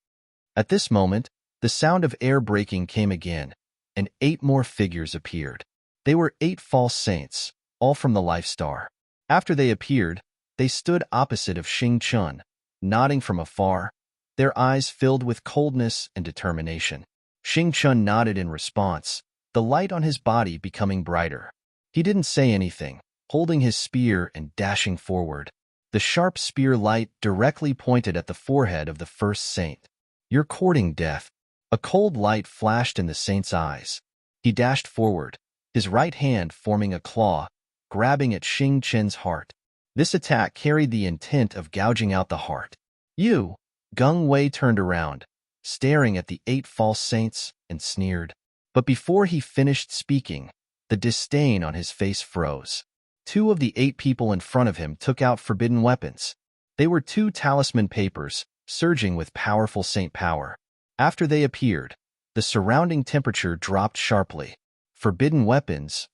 A: At this moment, the sound of air breaking came again, and 8 more figures appeared. They were 8 false saints, all from the Life Star. After they appeared, they stood opposite of Xing Chun, nodding from afar, their eyes filled with coldness and determination. Xing Chun nodded in response, the light on his body becoming brighter. He didn't say anything, holding his spear and dashing forward. The sharp spear light directly pointed at the forehead of the first saint. "You're courting death." A cold light flashed in the saint's eyes. He dashed forward, his right hand forming a claw, grabbing at Xing Chen's heart. This attack carried the intent of gouging out the heart. "You!" Gung Wei turned around, staring at the 8 false saints, and sneered. But before he finished speaking, the disdain on his face froze. 2 of the 8 people in front of him took out forbidden weapons. They were 2 talisman papers, surging with powerful saint power. After they appeared, the surrounding temperature dropped sharply. Forbidden weapons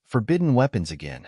A: again.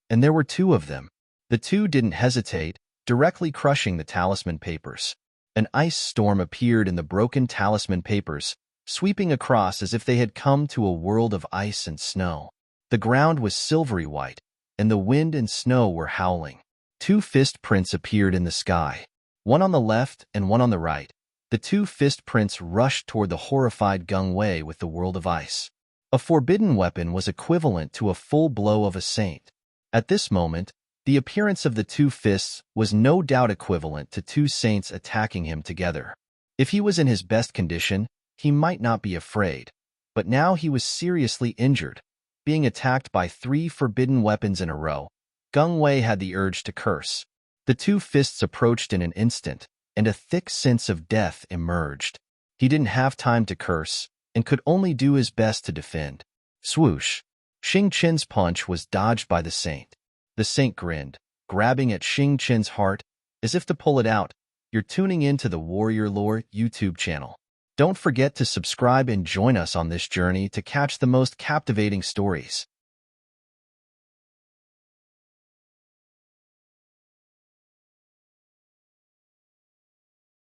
A: And there were 2 of them. The 2 didn't hesitate, directly crushing the talisman papers. An ice storm appeared in the broken talisman papers, sweeping across as if they had come to a world of ice and snow. The ground was silvery white, and the wind and snow were howling. 2 fist prints appeared in the sky, one on the left and one on the right. The 2 fist prints rushed toward the horrified Gung Wei with the world of ice. A forbidden weapon was equivalent to a full blow of a saint. At this moment, the appearance of the 2 fists was no doubt equivalent to 2 saints attacking him together. If he was in his best condition, he might not be afraid. But now he was seriously injured, being attacked by 3 forbidden weapons in a row. Gung Wei had the urge to curse. The 2 fists approached in an instant, and a thick sense of death emerged. He didn't have time to curse, and could only do his best to defend. Swoosh! Xing Chen's punch was dodged by the saint. The saint grinned, grabbing at Xing Chen's heart, as if to pull it out. You're tuning in to the Warrior Lore YouTube channel. Don't forget to subscribe and join us on this journey to catch the most captivating stories.